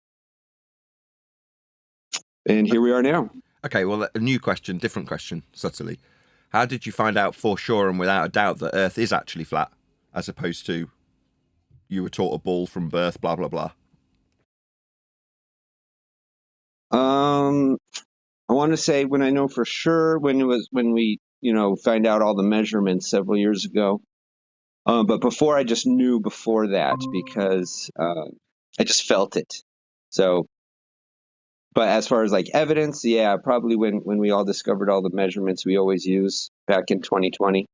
and here we are now. Okay, well, a new question, different question, subtly. How did you find out for sure and without a doubt that Earth is actually flat, as opposed to you were taught a ball from birth, blah, blah, blah? I want to say when I know for sure when we find out all the measurements several years ago. But before, I just knew before that because I just felt it. So, but as far as like evidence, yeah, probably when we all discovered all the measurements we always use back in 2020.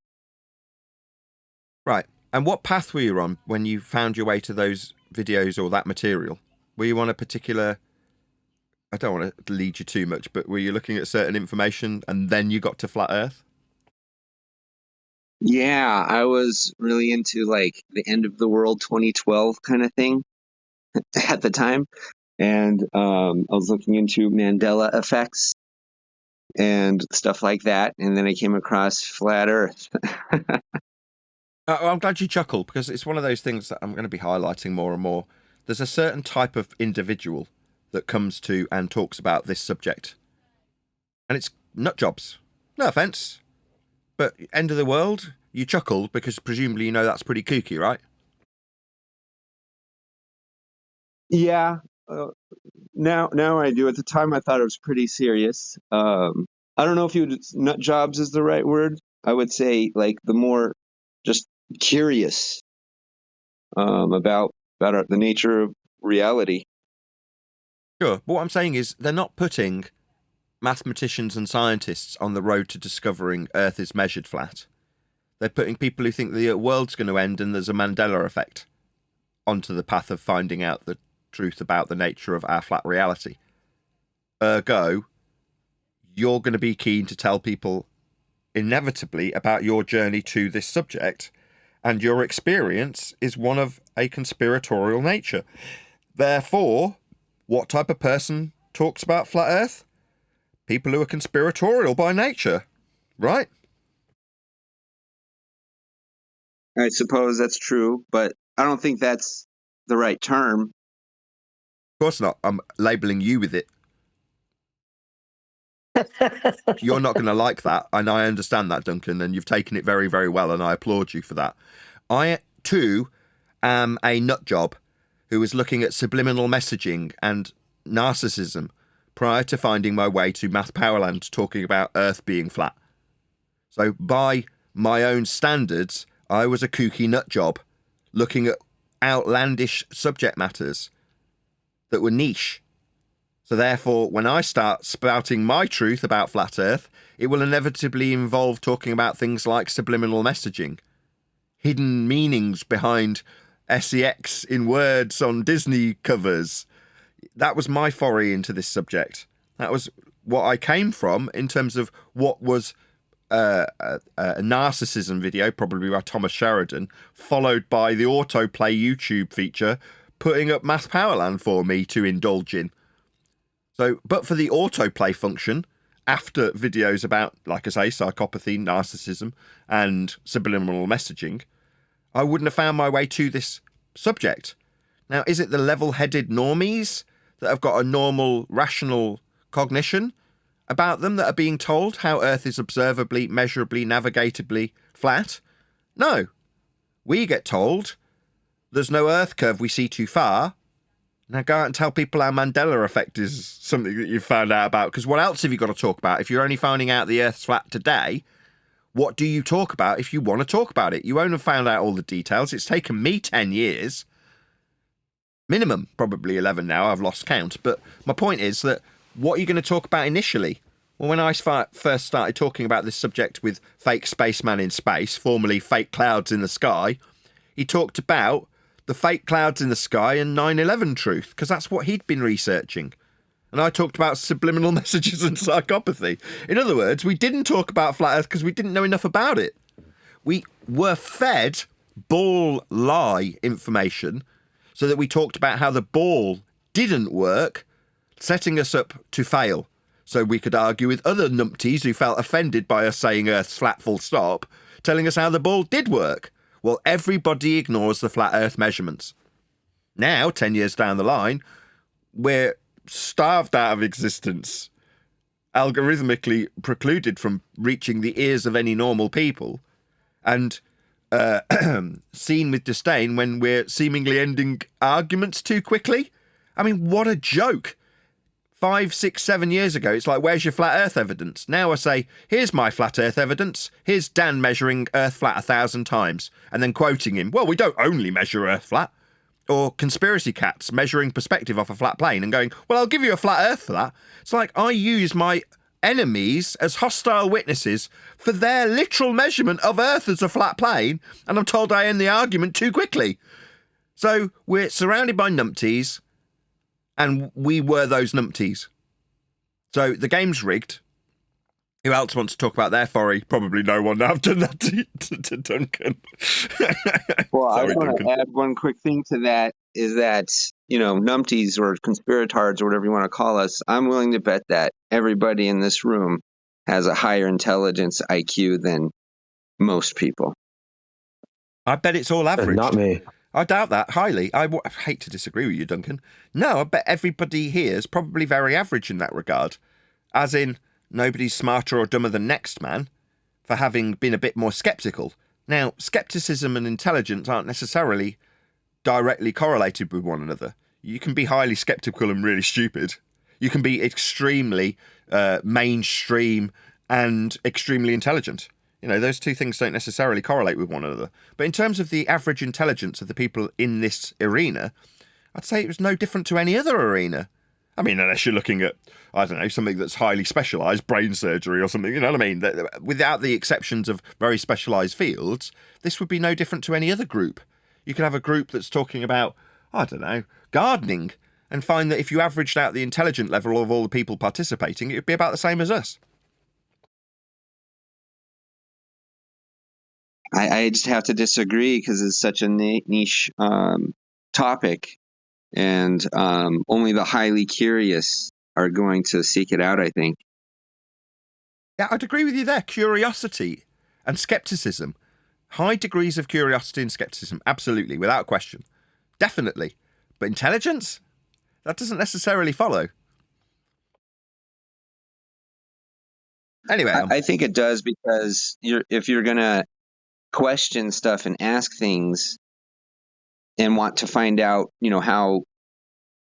Right. And what path were you on when you found your way to those videos or that material? Were you on a particular... I don't want to lead you too much, but were you looking at certain information and then you got to Flat Earth? Yeah, I was really into like the end of the world 2012 kind of thing at the time. And I was looking into Mandela effects and stuff like that. And then I came across Flat Earth. I'm glad you chuckled, because it's one of those things that I'm going to be highlighting more and more. There's a certain type of individual that comes to and talks about this subject. And it's nut jobs. No offence. But end of the world, you chuckled because presumably you know that's pretty kooky, right? Yeah. Now I do. At the time, I thought it was pretty serious. I don't know if nut jobs is the right word. I would say like the more just curious about the nature of reality. Sure. But what I'm saying is they're not putting mathematicians and scientists on the road to discovering Earth is measured flat. They're putting people who think the world's going to end and there's a Mandela effect onto the path of finding out the truth about the nature of our flat reality. Ergo, you're going to be keen to tell people inevitably about your journey to this subject, and your experience is one of a conspiratorial nature. Therefore, what type of person talks about Flat Earth? People who are conspiratorial by nature, right? I suppose that's true, but I don't think that's the right term. Of course not. I'm labelling you with it. You're not going to like that, and I understand that, Duncan, and you've taken it very, very well, and I applaud you for that. I, too, am a nut job who is looking at subliminal messaging and narcissism prior to finding my way to Math Powerland talking about Earth being flat. So by my own standards, I was a kooky nut job looking at outlandish subject matters that were niche. So therefore, when I start spouting my truth about Flat Earth, it will inevitably involve talking about things like subliminal messaging, hidden meanings behind sex in words on Disney covers. That was my foray into this subject. That was what I came from in terms of what was a narcissism video, probably by Thomas Sheridan, followed by the autoplay YouTube feature putting up Math Powerland for me to indulge in. So, but for the autoplay function, after videos about, like I say, psychopathy, narcissism, and subliminal messaging, I wouldn't have found my way to this subject. Now, is it the level-headed normies that have got a normal, rational cognition about them that are being told how Earth is observably, measurably, navigatably flat? No. We get told there's no Earth curve we see too far. Now go out and tell people how Mandela effect is something that you've found out about, because what else have you got to talk about? If you're only finding out the Earth's flat today, what do you talk about if you want to talk about it? You won't have found out all the details. It's taken me 10 years. Minimum, probably 11 now. I've lost count. But my point is that what are you going to talk about initially? Well, when I first started talking about this subject with Fake Spaceman in Space, formerly Fake Clouds in the Sky, he talked about the fake clouds in the sky and 9/11 truth, because that's what he'd been researching. And I talked about subliminal messages and psychopathy. In other words, we didn't talk about Flat Earth because we didn't know enough about it. We were fed ball lie information so that we talked about how the ball didn't work, setting us up to fail. So we could argue with other numpties who felt offended by us saying Earth's flat full stop, telling us how the ball did work. Well, everybody ignores the flat Earth measurements. Now, 10 years down the line, we're starved out of existence, algorithmically precluded from reaching the ears of any normal people, and seen with disdain when we're seemingly ending arguments too quickly. I mean, what a joke. 5, 6, 7 years ago, it's like, where's your flat Earth evidence? Now I say, here's my flat Earth evidence. Here's Dan measuring Earth flat 1,000 times, and then quoting him, well, we don't only measure Earth flat. Or conspiracy cats measuring perspective off a flat plane and going, well, I'll give you a flat Earth for that. It's like, I use my enemies as hostile witnesses for their literal measurement of Earth as a flat plane, and I'm told I end the argument too quickly. So we're surrounded by numpties, and we were those numpties. So the game's rigged. Who else wants to talk about their foray? Probably no one. I've done that to Duncan. Well, Sorry, I want Duncan. to add one quick thing to that is that, numpties or conspiratards or whatever you want to call us, I'm willing to bet that everybody in this room has a higher intelligence IQ than most people. I bet it's all average. Not me. I doubt that highly. I hate to disagree with you, Duncan. No, I bet everybody here is probably very average in that regard. As in, nobody's smarter or dumber than next man for having been a bit more sceptical. Now, skepticism and intelligence aren't necessarily directly correlated with one another. You can be highly skeptical and really stupid. You can be extremely mainstream and extremely intelligent. Those two things don't necessarily correlate with one another. But in terms of the average intelligence of the people in this arena, I'd say it was no different to any other arena. I mean, unless you're looking at, I don't know, something that's highly specialised, brain surgery or something, you know what I mean? Without the exceptions of very specialised fields, this would be no different to any other group. You could have a group that's talking about, I don't know, gardening, and find that if you averaged out the intelligent level of all the people participating, it would be about the same as us. I just have to disagree because it's such a niche topic, and only the highly curious are going to seek it out, I think. Yeah, I'd agree with you there. Curiosity and skepticism. High degrees of curiosity and skepticism, absolutely, without question. Definitely. But intelligence? That doesn't necessarily follow. Anyway. I think it does because if you're going to question stuff and ask things and want to find out, how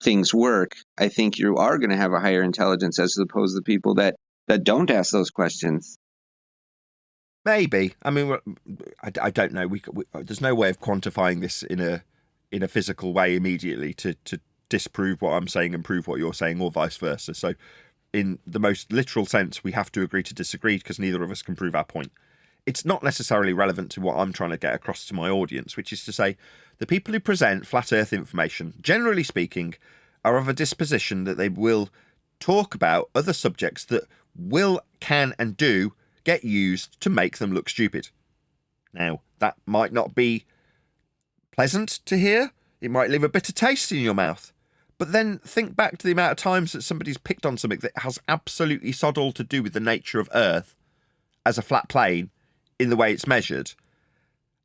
things work, I think you are going to have a higher intelligence as opposed to people that don't ask those questions. Maybe. I mean, I don't know. There's no way of quantifying this in a physical way immediately to disprove what I'm saying and prove what you're saying, or vice versa. So, in the most literal sense, we have to agree to disagree because neither of us can prove our point. It's not necessarily relevant to what I'm trying to get across to my audience, which is to say, the people who present flat Earth information, generally speaking, are of a disposition that they will talk about other subjects that will, can, and do get used to make them look stupid. Now, that might not be pleasant to hear. It might leave a bitter taste in your mouth. But then think back to the amount of times that somebody's picked on something that has absolutely sod all to do with the nature of Earth as a flat plane in the way it's measured,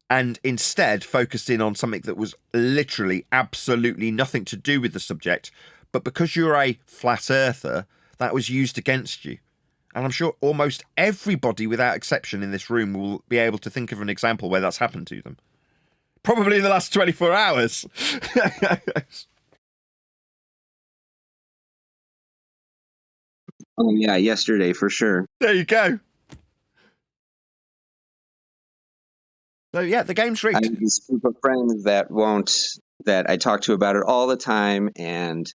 and instead focused in on something that was literally absolutely nothing to do with the subject, but because you're a flat earther, that was used against you. And I'm sure almost everybody without exception in this room will be able to think of an example where that's happened to them. Probably in the last 24 hours. Oh yeah, yesterday for sure. There you go. So yeah, the game's rigged. I have this group of friends that I talk to about it all the time, and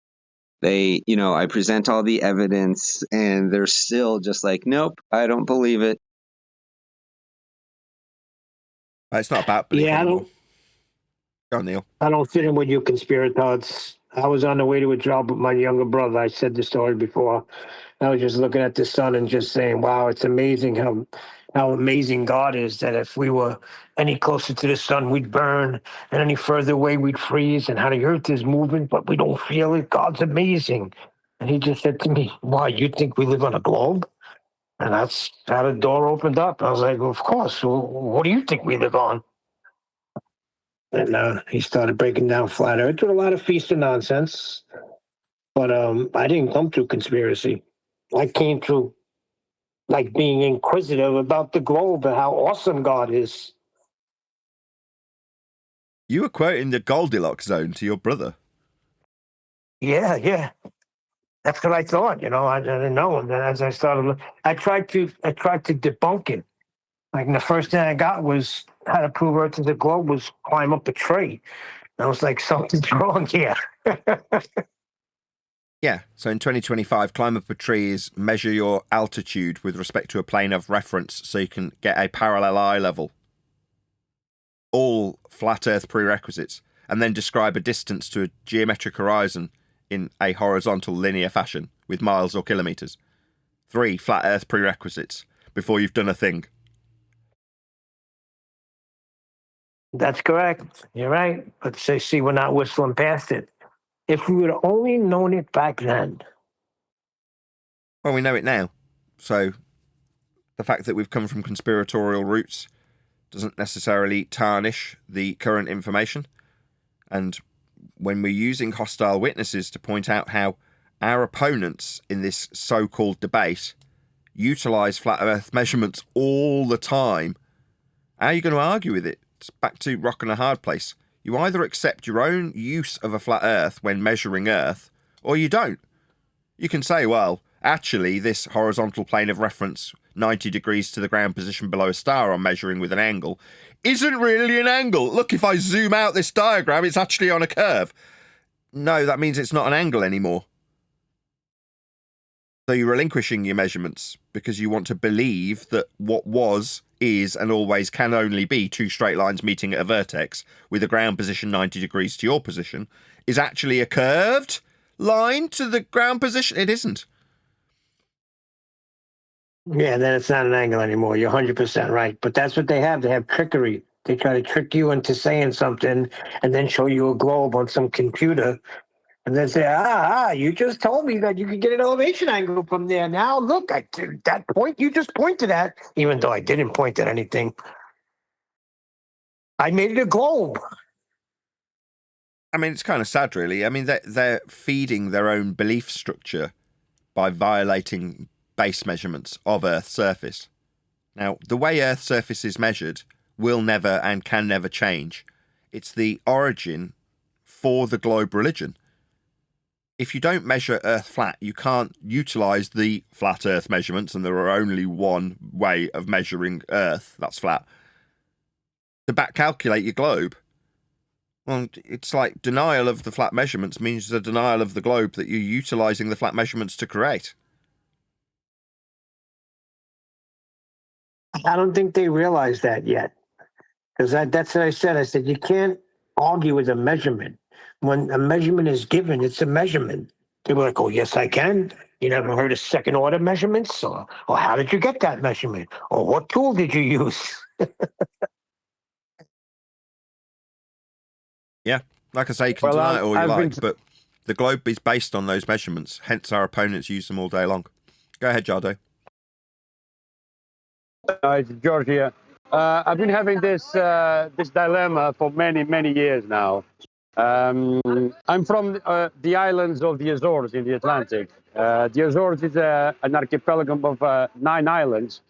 they, I present all the evidence, and they're still just like, nope, I don't believe it. It's not about belief anymore. Go on, Neil. I don't fit in with you conspirators. I was on the way to a job with my younger brother. I said the story before. I was just looking at the sun and just saying, wow, it's amazing how amazing God is, that if we were any closer to the sun, we'd burn, and any further away, we'd freeze, and how the earth is moving, but we don't feel it. God's amazing. And he just said to me, why, you think we live on a globe? And that's how the door opened up. I was like, well, of course. Well, what do you think we live on? And he started breaking down flat earth with a lot of feast and nonsense. But I didn't come through conspiracy. I came through like being inquisitive about the globe and how awesome God is. You were quoting the Goldilocks zone to your brother. Yeah. That's what I thought, I didn't know. And then as I started, I tried to debunk it. Like the first thing I got was how to prove Earth is a globe was climb up a tree. I was like, something's wrong here. Yeah, so in 2025, climb up a tree is measure your altitude with respect to a plane of reference so you can get a parallel eye level. All flat Earth prerequisites, and then describe a distance to a geometric horizon in a horizontal linear fashion with miles or kilometres. 3 flat Earth prerequisites before you've done a thing. That's correct. You're right. But see, we're not whistling past it. If we would have only known it back then. Well, we know it now. So the fact that we've come from conspiratorial roots doesn't necessarily tarnish the current information. And when we're using hostile witnesses to point out how our opponents in this so-called debate utilise flat Earth measurements all the time, how are you going to argue with it? It's back to rock and a hard place. You either accept your own use of a flat Earth when measuring Earth, or you don't. You can say, well, actually, this horizontal plane of reference, 90 degrees to the ground position below a star I'm measuring with an angle, isn't really an angle. Look, if I zoom out this diagram, it's actually on a curve. No, that means it's not an angle anymore. So you're relinquishing your measurements because you want to believe that what was, is, and always can only be 2 straight lines meeting at a vertex with a ground position 90 degrees to your position is actually a curved line to the ground position. It isn't. Yeah, then it's not an angle anymore. You're 100% right. But that's what they have. They have trickery. They try to trick you into saying something and then show you a globe on some computer and then say, you just told me that you could get an elevation angle from there. Now, look, that point you just pointed at, even though I didn't point at anything, I made it a globe. I mean, it's kind of sad, really. I mean, they're feeding their own belief structure by violating base measurements of Earth's surface. Now, the way Earth's surface is measured will never and can never change. It's the origin for the globe religion. If you don't measure Earth flat, you can't utilise the flat Earth measurements, and there are only one way of measuring Earth, that's flat, to back calculate your globe. Well, it's like denial of the flat measurements means the denial of the globe that you're utilising the flat measurements to create. I don't think they realize that yet. Because that's what I said. I said, you can't argue with a measurement. When a measurement is given, it's a measurement. They were like, oh, yes, I can. You never heard of second order measurements? Or how did you get that measurement? Or what tool did you use? Yeah, like I say, you can deny it all you like, but the globe is based on those measurements. Hence, our opponents use them all day long. Go ahead, Jardo. It's Georgia. I've been having this dilemma for many years now. I'm from the islands of the Azores in the Atlantic. The Azores is an archipelago of 9 islands,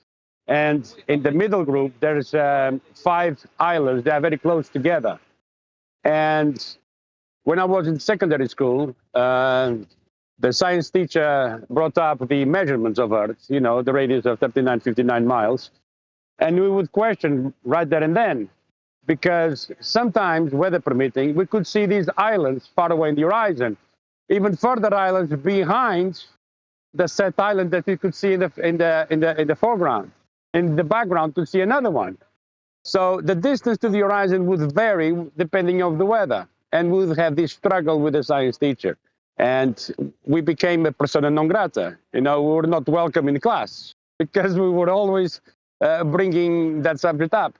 and in the middle group there's 5 islands that are very close together. And when I was in secondary school, the science teacher brought up the measurements of Earth, you know, the radius of 3959 miles. And we would question right there and then, because sometimes, weather permitting, we could see these islands far away in the horizon, even further islands behind the set island that you could see in the foreground. In the background, to see another one. So the distance to the horizon would vary depending on the weather, and we would have this struggle with the science teacher. And we became a persona non grata. You know, we were not welcome in class because we were always bringing that subject up.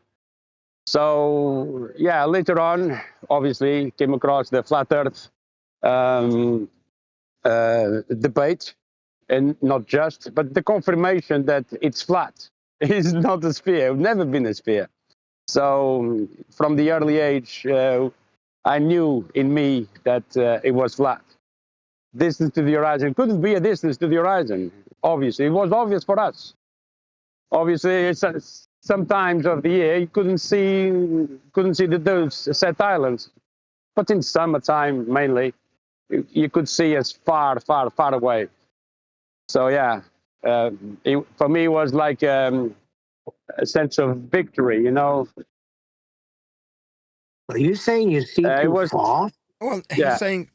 So yeah, later on, obviously, came across the flat Earth debate, and not just, but the confirmation that it's flat. It's not a sphere. It's never been a sphere. So from the early age, I knew in me that it was flat. Distance to the horizon couldn't be a distance to the horizon. Obviously, it was obvious for us. Obviously, it's sometimes of the year you couldn't see those set islands, but in summertime mainly, you could see us far away. So yeah, for me it was like a sense of victory, you know. Are you saying you see too far? Well, Yeah. he's saying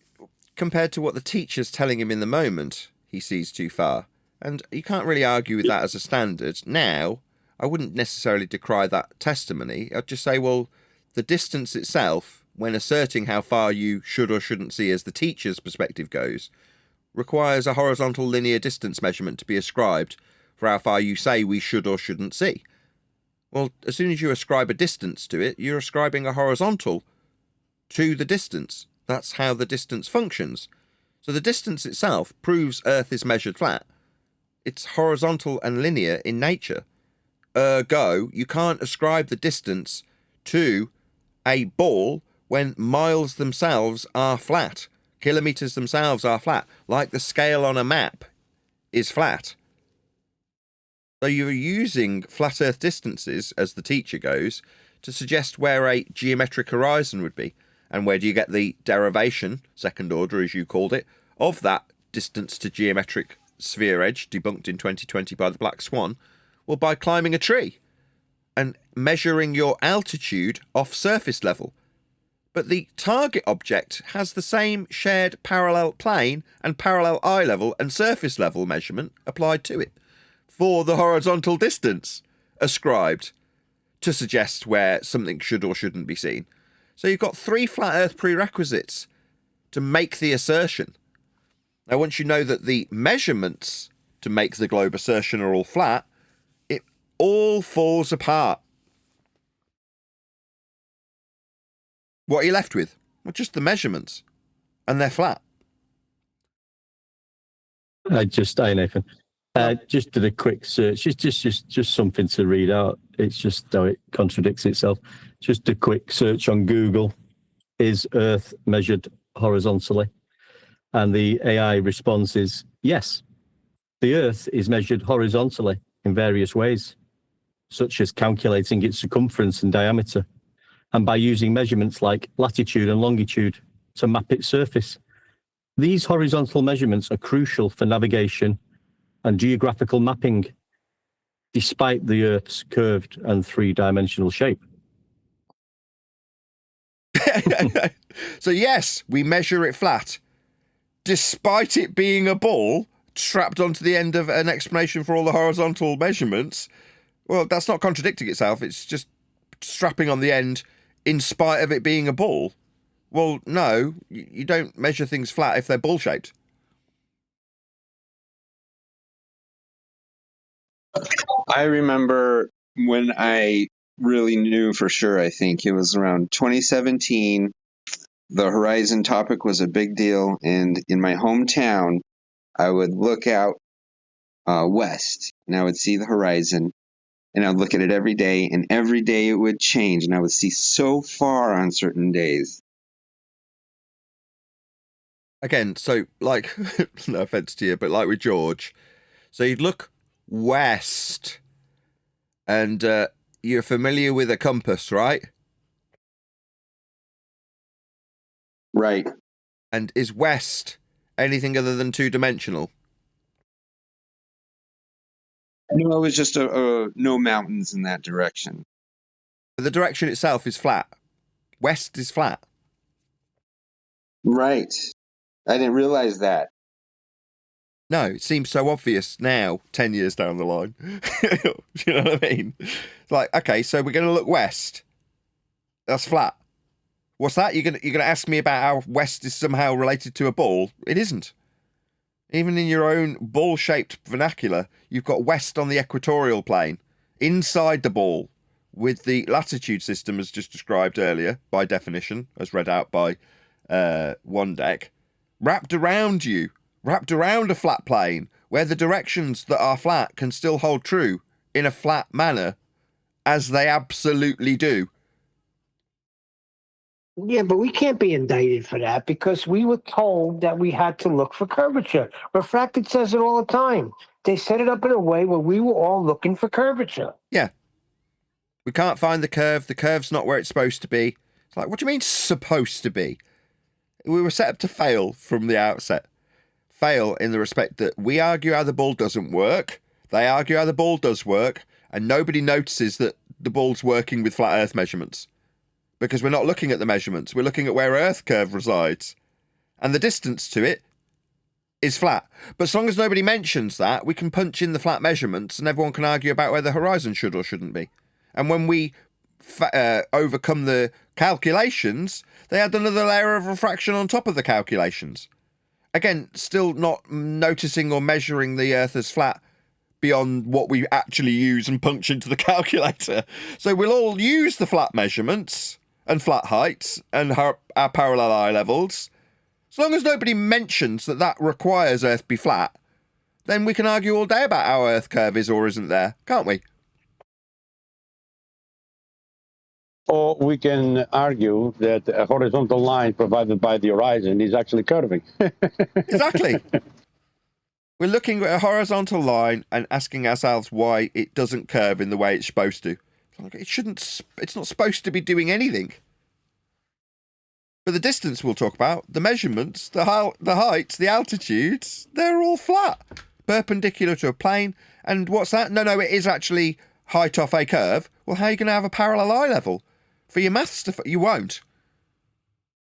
compared to what the teacher's telling him in the moment, he sees too far. And you can't really argue with that as a standard. Now, I wouldn't necessarily decry that testimony. I'd just say, well, the distance itself, when asserting how far you should or shouldn't see as the teacher's perspective goes, requires a horizontal linear distance measurement to be ascribed for how far you say we should or shouldn't see. Well, as soon as you ascribe a distance to it, you're ascribing a horizontal to the distance. That's how the distance functions. So the distance itself proves Earth is measured flat. It's horizontal and linear in nature. Ergo, you can't ascribe the distance to a ball when miles themselves are flat. Kilometres themselves are flat, like the scale on a map is flat. So you're using flat Earth distances, as the teacher goes, to suggest where a geometric horizon would be. And where do you get the derivation, second order as you called it, of that distance to geometric sphere edge, debunked in 2020 by the Black Swan? Well, by climbing a tree and measuring your altitude off surface level. But the target object has the same shared parallel plane and parallel eye level and surface level measurement applied to it for the horizontal distance ascribed to suggest where something should or shouldn't be seen. So you've got 3 flat Earth prerequisites to make the assertion. Now, once you know that the measurements to make the globe assertion are all flat, it all falls apart. What are you left with? Well, just the measurements. And they're flat. Hi, Nathan. Just did a quick search. It's just something to read out. It's just how it contradicts itself. Just a quick search on Google. Is Earth measured horizontally? And the AI response is yes. The Earth is measured horizontally in various ways, such as calculating its circumference and diameter, and by using measurements like latitude and longitude to map its surface. These horizontal measurements are crucial for navigation and geographical mapping, despite the Earth's curved and 3-dimensional shape. So yes, we measure it flat, despite it being a ball strapped onto the end of an explanation for all the horizontal measurements. Well, that's not contradicting itself. It's just strapping on the end in spite of it being a ball. Well, no, you don't measure things flat if they're ball-shaped. I remember when I really knew for sure, I think it was around 2017, the horizon topic was a big deal. And in my hometown, I would look out west and I would see the horizon and I would look at it every day, and every day it would change and I would see so far on certain days. Again, so like, no offense to you, but like with George, so you'd look west and you're familiar with a compass, right? Right. And is west anything other than 2-dimensional? No, it was just no mountains in that direction. The direction itself is flat. West is flat. Right. I didn't realize that. No, it seems so obvious now, 10 years down the line. You know what I mean? It's like, okay, so we're going to look west. That's flat. What's that? You're gonna ask me about how west is somehow related to a ball? It isn't. Even in your own ball-shaped vernacular, you've got west on the equatorial plane, inside the ball, with the latitude system as just described earlier, by definition, as read out by one deck, wrapped around you, wrapped around a flat plane, where the directions that are flat can still hold true in a flat manner, as they absolutely do. Yeah, but we can't be indicted for that because we were told that we had to look for curvature. Refracted says it all the time. They set it up in a way where we were all looking for curvature. Yeah. We can't find the curve. The curve's not where it's supposed to be. It's like, what do you mean supposed to be? We were set up to fail from the outset. Fail in the respect that we argue how the ball doesn't work, they argue how the ball does work, and nobody notices that the ball's working with flat Earth measurements. Because we're not looking at the measurements, we're looking at where Earth curve resides. and the distance to it is flat. But as long as nobody mentions that, we can punch in the flat measurements and everyone can argue about where the horizon should or shouldn't be. And when we overcome the calculations, they add another layer of refraction on top of the calculations. Again, still not noticing or measuring the Earth as flat beyond what we actually use and punch into the calculator. So we'll all use the flat measurements and flat heights and our parallel eye levels. As long as nobody mentions that that requires Earth be flat, then we can argue all day about how Earth curve is or isn't there, can't we? Or we can argue that a horizontal line provided by the horizon is actually curving. Exactly. We're looking at a horizontal line and asking ourselves why it doesn't curve in the way it's supposed to. It's not supposed to be doing anything. But the distance we'll talk about, the measurements, the heights, the altitudes, they're all flat, perpendicular to a plane. And what's that? No, it is actually height off a curve. Well, how are you going to have a parallel eye level? For your maths, you won't.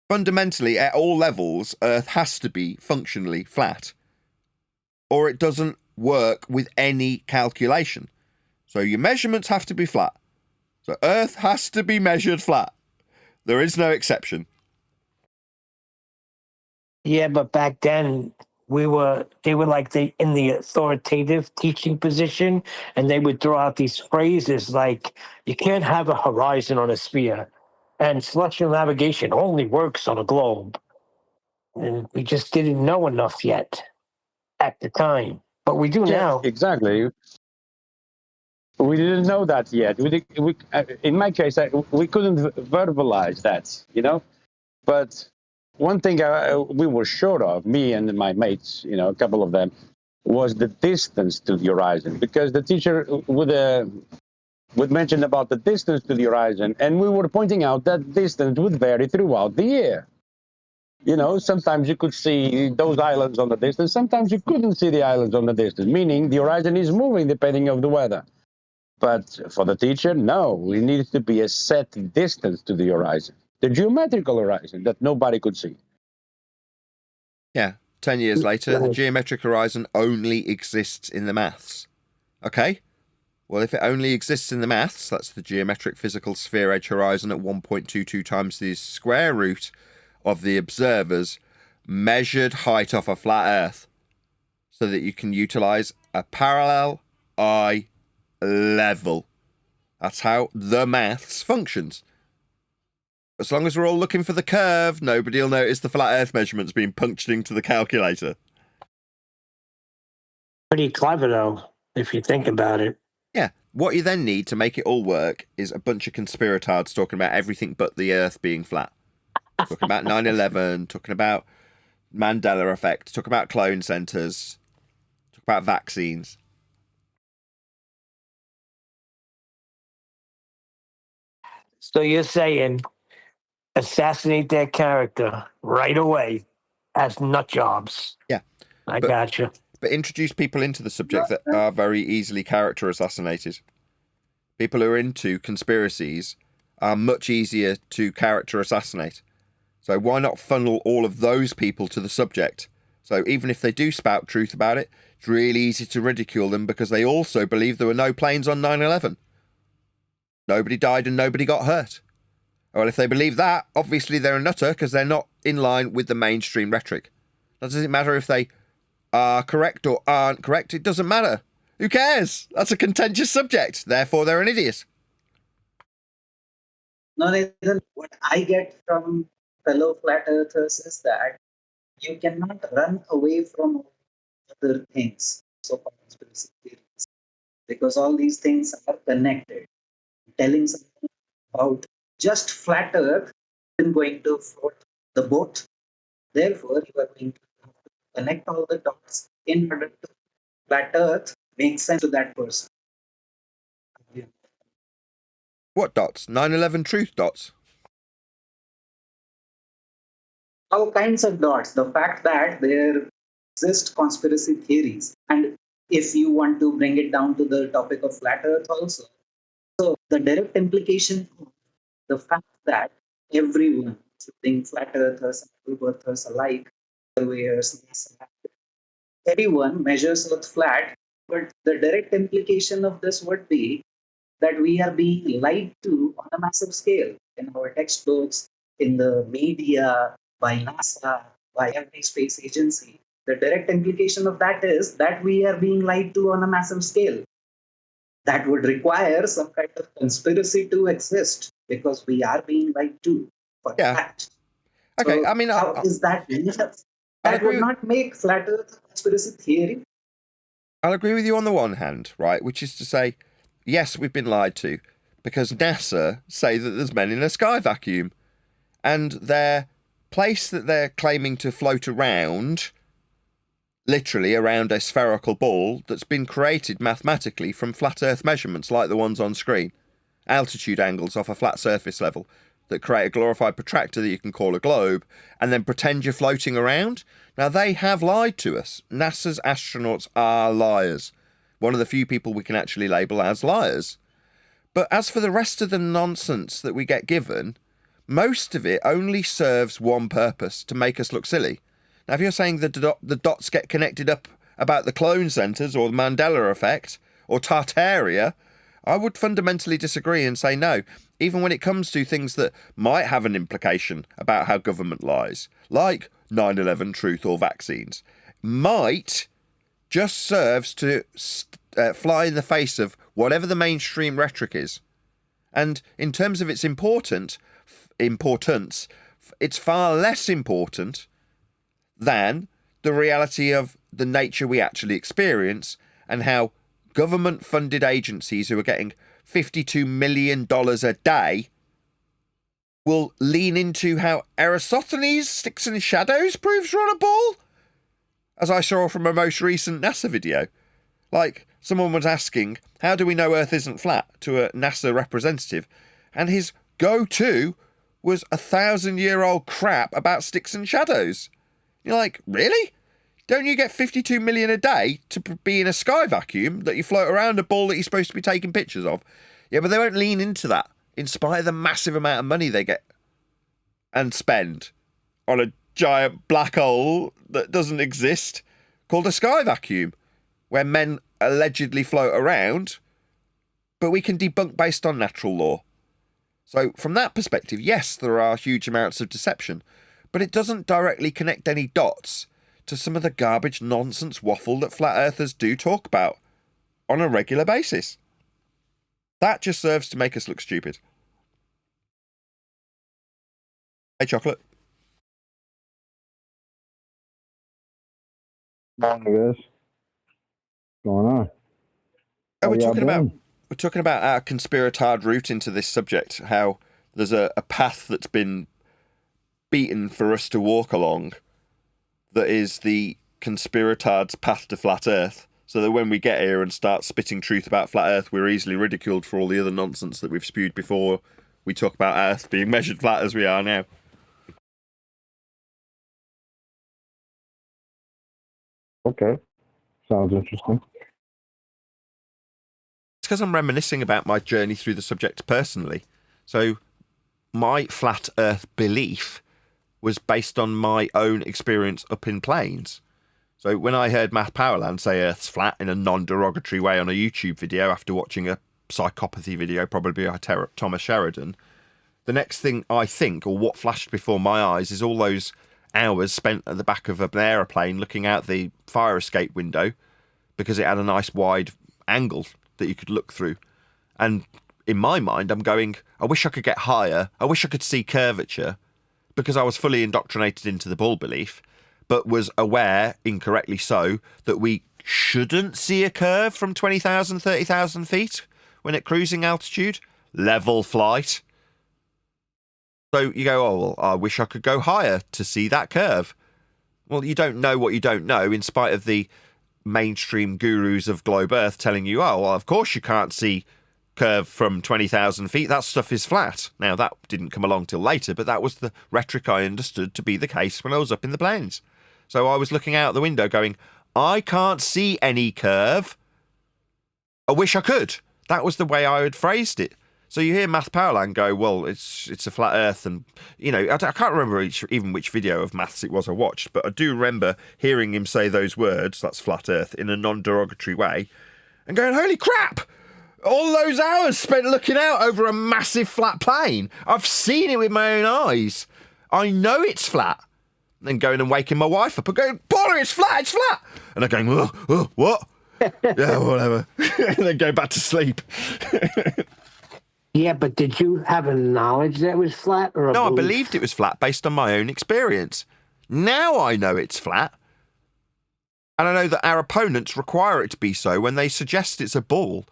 Fundamentally, at all levels, Earth has to be functionally flat, or it doesn't work with any calculation. So your measurements have to be flat. So Earth has to be measured flat. There is no exception. Yeah, but back then they were like in the authoritative teaching position, and they would throw out these phrases like, you can't have a horizon on a sphere, and celestial navigation only works on a globe. And we just didn't know enough yet at the time. But we do now. Exactly. We didn't know that yet. In my case, we couldn't verbalize that, But one thing we were sure of, me and my mates, a couple of them, was the distance to the horizon, because the teacher would mention about the distance to the horizon, and we were pointing out that distance would vary throughout the year. Sometimes you could see those islands on the distance, sometimes you couldn't see the islands on the distance, meaning the horizon is moving depending on the weather. But for the teacher, no, it needs to be a set distance to the horizon, the geometrical horizon that nobody could see. Yeah, 10 years later, the geometric horizon only exists in the maths. Okay? Well, if it only exists in the maths, that's the geometric physical sphere edge horizon at 1.22 times the square root of the observer's measured height off a flat Earth, so that you can utilize a parallel eye level. That's how the maths functions. As long as we're all looking for the curve, nobody will notice the flat Earth measurements being punched into the calculator. Pretty clever, though, if you think about it. Yeah. What you then need to make it all work is a bunch of conspiratards talking about everything but the Earth being flat. Talking about 9/11, talking about Mandela effect, talking about clone centers, talking about vaccines. So you're saying assassinate their character right away as nut jobs. Yeah. I gotcha. But introduce people into the subject that are very easily character assassinated. People who are into conspiracies are much easier to character assassinate. So why not funnel all of those people to the subject? So even if they do spout truth about it, it's really easy to ridicule them because they also believe there were no planes on 9/11. Nobody died and nobody got hurt. Well, if they believe that, obviously they're a nutter because they're not in line with the mainstream rhetoric. That doesn't matter if they are correct or aren't correct. It doesn't matter. Who cares? That's a contentious subject. Therefore, they're an idiot. No, Nathan, what I get from fellow flat earthers is that you cannot run away from other things, so-called conspiracy theories, because all these things are connected. Telling something about just flat earth isn't going to float the boat. Therefore, you are going to have to connect all the dots in order to flat earth make sense to that person. What dots? 9/11 truth dots? All kinds of dots. The fact that there exist conspiracy theories, and if you want to bring it down to the topic of flat earth also, so the direct implication of the fact that everyone, including flat earthers and true earthers alike, surveyors, NASA, everyone measures Earth flat, but the direct implication of this would be that we are being lied to on a massive scale in our textbooks, in the media, by NASA, by every space agency. The direct implication of that is that we are being lied to on a massive scale. That would require some kind of conspiracy to exist because we are being lied to for Yeah. that. Okay, So I mean, how is that? That would not make flat Earth a conspiracy theory. I'll agree with you on the one hand, right, which is to say, yes, we've been lied to, because NASA say that there's men in a sky vacuum, and their place that they're claiming to float around, literally around a spherical ball that's been created mathematically from flat Earth measurements like the ones on screen, altitude angles off a flat surface level that create a glorified protractor that you can call a globe, and then pretend you're floating around. Now, they have lied to us. NASA's astronauts are liars. One of the few people we can actually label as liars. But as for the rest of the nonsense that we get given, most of it only serves one purpose, to make us look silly. Now, if you're saying that the dots get connected up about the clone centres or the Mandela effect or Tartaria, I would fundamentally disagree and say no, even when it comes to things that might have an implication about how government lies, like 9/11 truth or vaccines, might just serves to fly in the face of whatever the mainstream rhetoric is. And in terms of its importance, it's far less important than the reality of the nature we actually experience and how government-funded agencies who are getting $52 million a day will lean into how Aristophanes' Sticks and Shadows proves we're on a ball, as I saw from a most recent NASA video. Like, someone was asking, how do we know Earth isn't flat, to a NASA representative, and his go-to was 1,000-year-old crap about sticks and shadows. You're like, really? Don't you get 52 million a day to be in a sky vacuum that you float around a ball that you're supposed to be taking pictures of? Yeah, but they won't lean into that, in spite of the massive amount of money they get and spend on a giant black hole that doesn't exist called a sky vacuum, where men allegedly float around, but we can debunk based on natural law. So from that perspective, yes, there are huge amounts of deception, but it doesn't directly connect any dots to some of the garbage nonsense waffle that flat earthers do talk about on a regular basis. That just serves to make us look stupid. Hey, Chocolate. Morning, guys. What's going on? Oh, How y'all been? we're talking about our conspiratard route into this subject, how there's a path that's been beaten for us to walk along that is the conspiratard's path to flat earth, so that when we get here and start spitting truth about flat earth, we're easily ridiculed for all the other nonsense that we've spewed before we talk about earth being measured flat as we are now. Okay. Sounds interesting. It's because I'm reminiscing about my journey through the subject personally. So my flat earth belief was based on my own experience up in planes. So when I heard Matt Powerland say Earth's flat in a non-derogatory way on a YouTube video after watching a psychopathy video, probably by Thomas Sheridan, the next thing I think, or what flashed before my eyes, is all those hours spent at the back of an aeroplane looking out the fire escape window because it had a nice wide angle that you could look through. And in my mind, I'm going, I wish I could get higher. I wish I could see curvature, because I was fully indoctrinated into the bull belief, but was aware, incorrectly so, that we shouldn't see a curve from 20,000, 30,000 feet when at cruising altitude. Level flight. So you go, oh, well, I wish I could go higher to see that curve. Well, you don't know what you don't know, in spite of the mainstream gurus of Globe Earth telling you, oh, well, of course you can't see curve from 20,000 feet. That stuff is flat. Now, that didn't come along till later, but that was the rhetoric I understood to be the case when I was up in the planes. So I was looking out the window going, I can't see any curve. I wish I could. That was the way I had phrased it. So you hear Math Powerland go, well, it's a flat Earth, and I can't remember even which video of maths it was I watched, but I do remember hearing him say those words, that's flat Earth, in a non-derogatory way, and going, holy crap! All those hours spent looking out over a massive flat plane. I've seen it with my own eyes. I know it's flat. And then going and waking my wife up and going, Paula, it's flat. And I'm going, what? Yeah, whatever. And then go back to sleep. Yeah, but did you have a knowledge that it was flat or a No, I belief? believed it was flat based on my own experience. Now I know it's flat. And I know that our opponents require it to be so when they suggest it's a ball.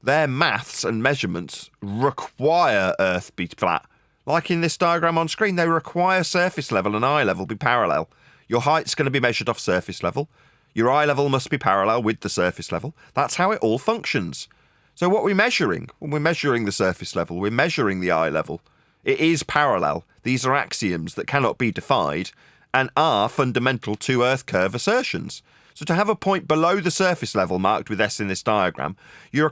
Their maths and measurements require Earth be flat. Like in this diagram on screen, they require surface level and eye level be parallel. Your height's going to be measured off surface level. Your eye level must be parallel with the surface level. That's how it all functions. So what we're measuring, when we're measuring the surface level, we're measuring the eye level. It is parallel. These are axioms that cannot be defied and are fundamental to Earth curve assertions. So to have a point below the surface level marked with S in this diagram, you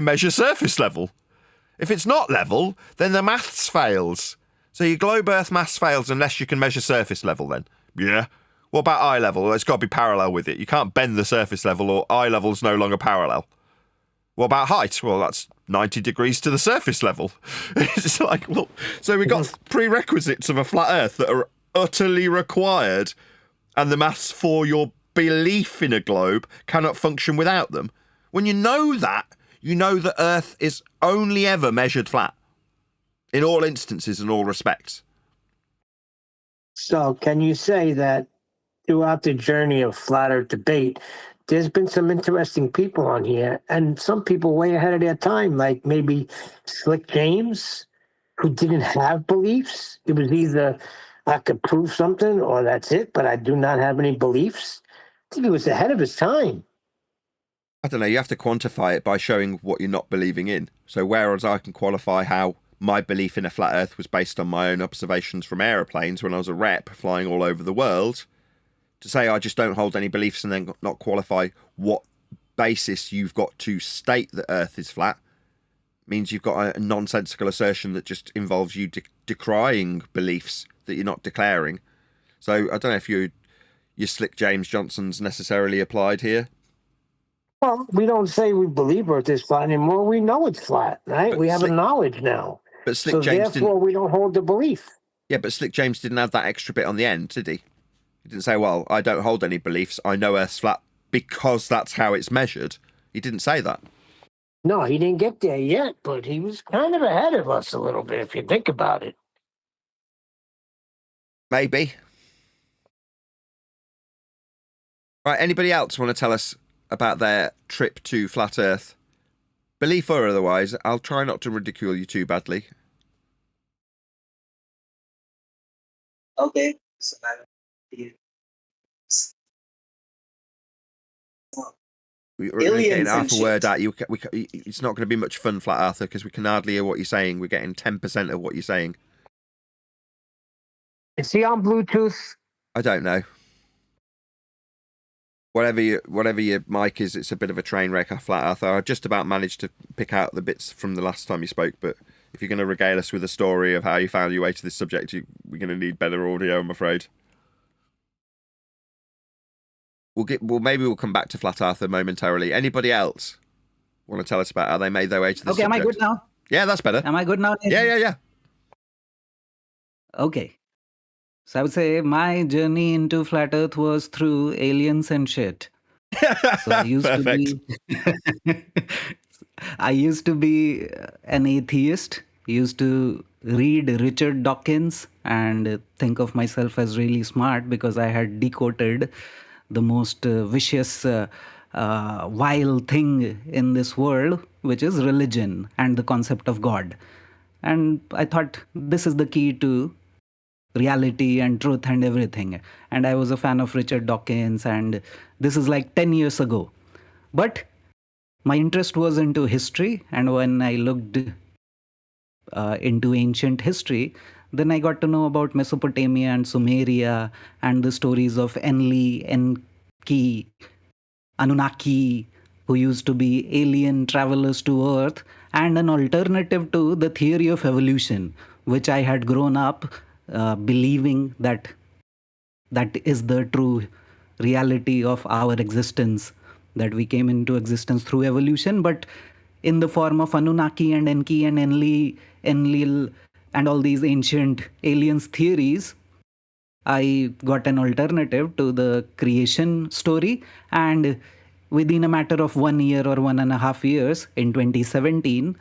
measure surface level. If it's not level, then the maths fails. So your globe Earth maths fails unless you can measure surface level then. Yeah. What about eye level? Well, it's got to be parallel with it. You can't bend the surface level or eye level's no longer parallel. What about height? Well, that's 90 degrees to the surface level. It's like, well, so we've got prerequisites of a flat Earth that are utterly required, and the maths for your belief in a globe cannot function without them. When you know that Earth is only ever measured flat in all instances and all respects. So can you say that throughout the journey of flat Earth debate, there's been some interesting people on here, and some people way ahead of their time, like maybe Slick James, who didn't have beliefs. It was either I could prove something or that's it, but I do not have any beliefs. I think he was ahead of his time. I don't know, you have to quantify it by showing what you're not believing in. So whereas I can qualify how my belief in a flat Earth was based on my own observations from aeroplanes when I was a rep flying all over the world, to say I just don't hold any beliefs and then not qualify what basis you've got to state that Earth is flat means you've got a nonsensical assertion that just involves you decrying beliefs that you're not declaring. So I don't know if your Slick James Johnson's necessarily applied here. Well, we don't say we believe Earth is flat anymore. We know it's flat, right? But We have a knowledge now. But Slick so James therefore, we don't hold the belief. Yeah, but Slick James didn't have that extra bit on the end, did he? He didn't say, well, I don't hold any beliefs. I know Earth's flat because that's how it's measured. He didn't say that. No, he didn't get there yet, but he was kind of ahead of us a little bit, if you think about it. Maybe. Right, anybody else want to tell us about their trip to Flat Earth? Belief or otherwise, I'll try not to ridicule you too badly. Okay. So We're only getting aliens and half a word shit. out. It's not going to be much fun, Flat Earther, because we can hardly hear what you're saying. We're getting 10% of what you're saying. Is he on Bluetooth? I don't know. Whatever your mic is, it's a bit of a train wreck, Flat Earther. I just about managed to pick out the bits from the last time you spoke, but if you're going to regale us with a story of how you found your way to this subject, we're going to need better audio, I'm afraid. Maybe we'll come back to Flat Earther momentarily. Anybody else want to tell us about how they made their way to this subject? Am I good now? Yeah, that's better. Am I good now? Yeah. Okay. So I would say my journey into Flat Earth was through aliens and shit. So I used to be an atheist. Used to read Richard Dawkins and think of myself as really smart because I had decoded the most vicious, vile thing in this world, which is religion and the concept of God. And I thought this is the key to reality and truth and everything. And I was a fan of Richard Dawkins, and this is like 10 years ago. But my interest was into history, and when I looked into ancient history, then I got to know about Mesopotamia and Sumeria and the stories of Enli, Enki, Anunnaki, who used to be alien travelers to Earth, and an alternative to the theory of evolution, which I had grown up believing that that is the true reality of our existence, that we came into existence through evolution, but in the form of Anunnaki and Enki and Enlil and all these ancient aliens theories. I got an alternative to the creation story, and within a matter of 1 year or 1.5 years, in 2017,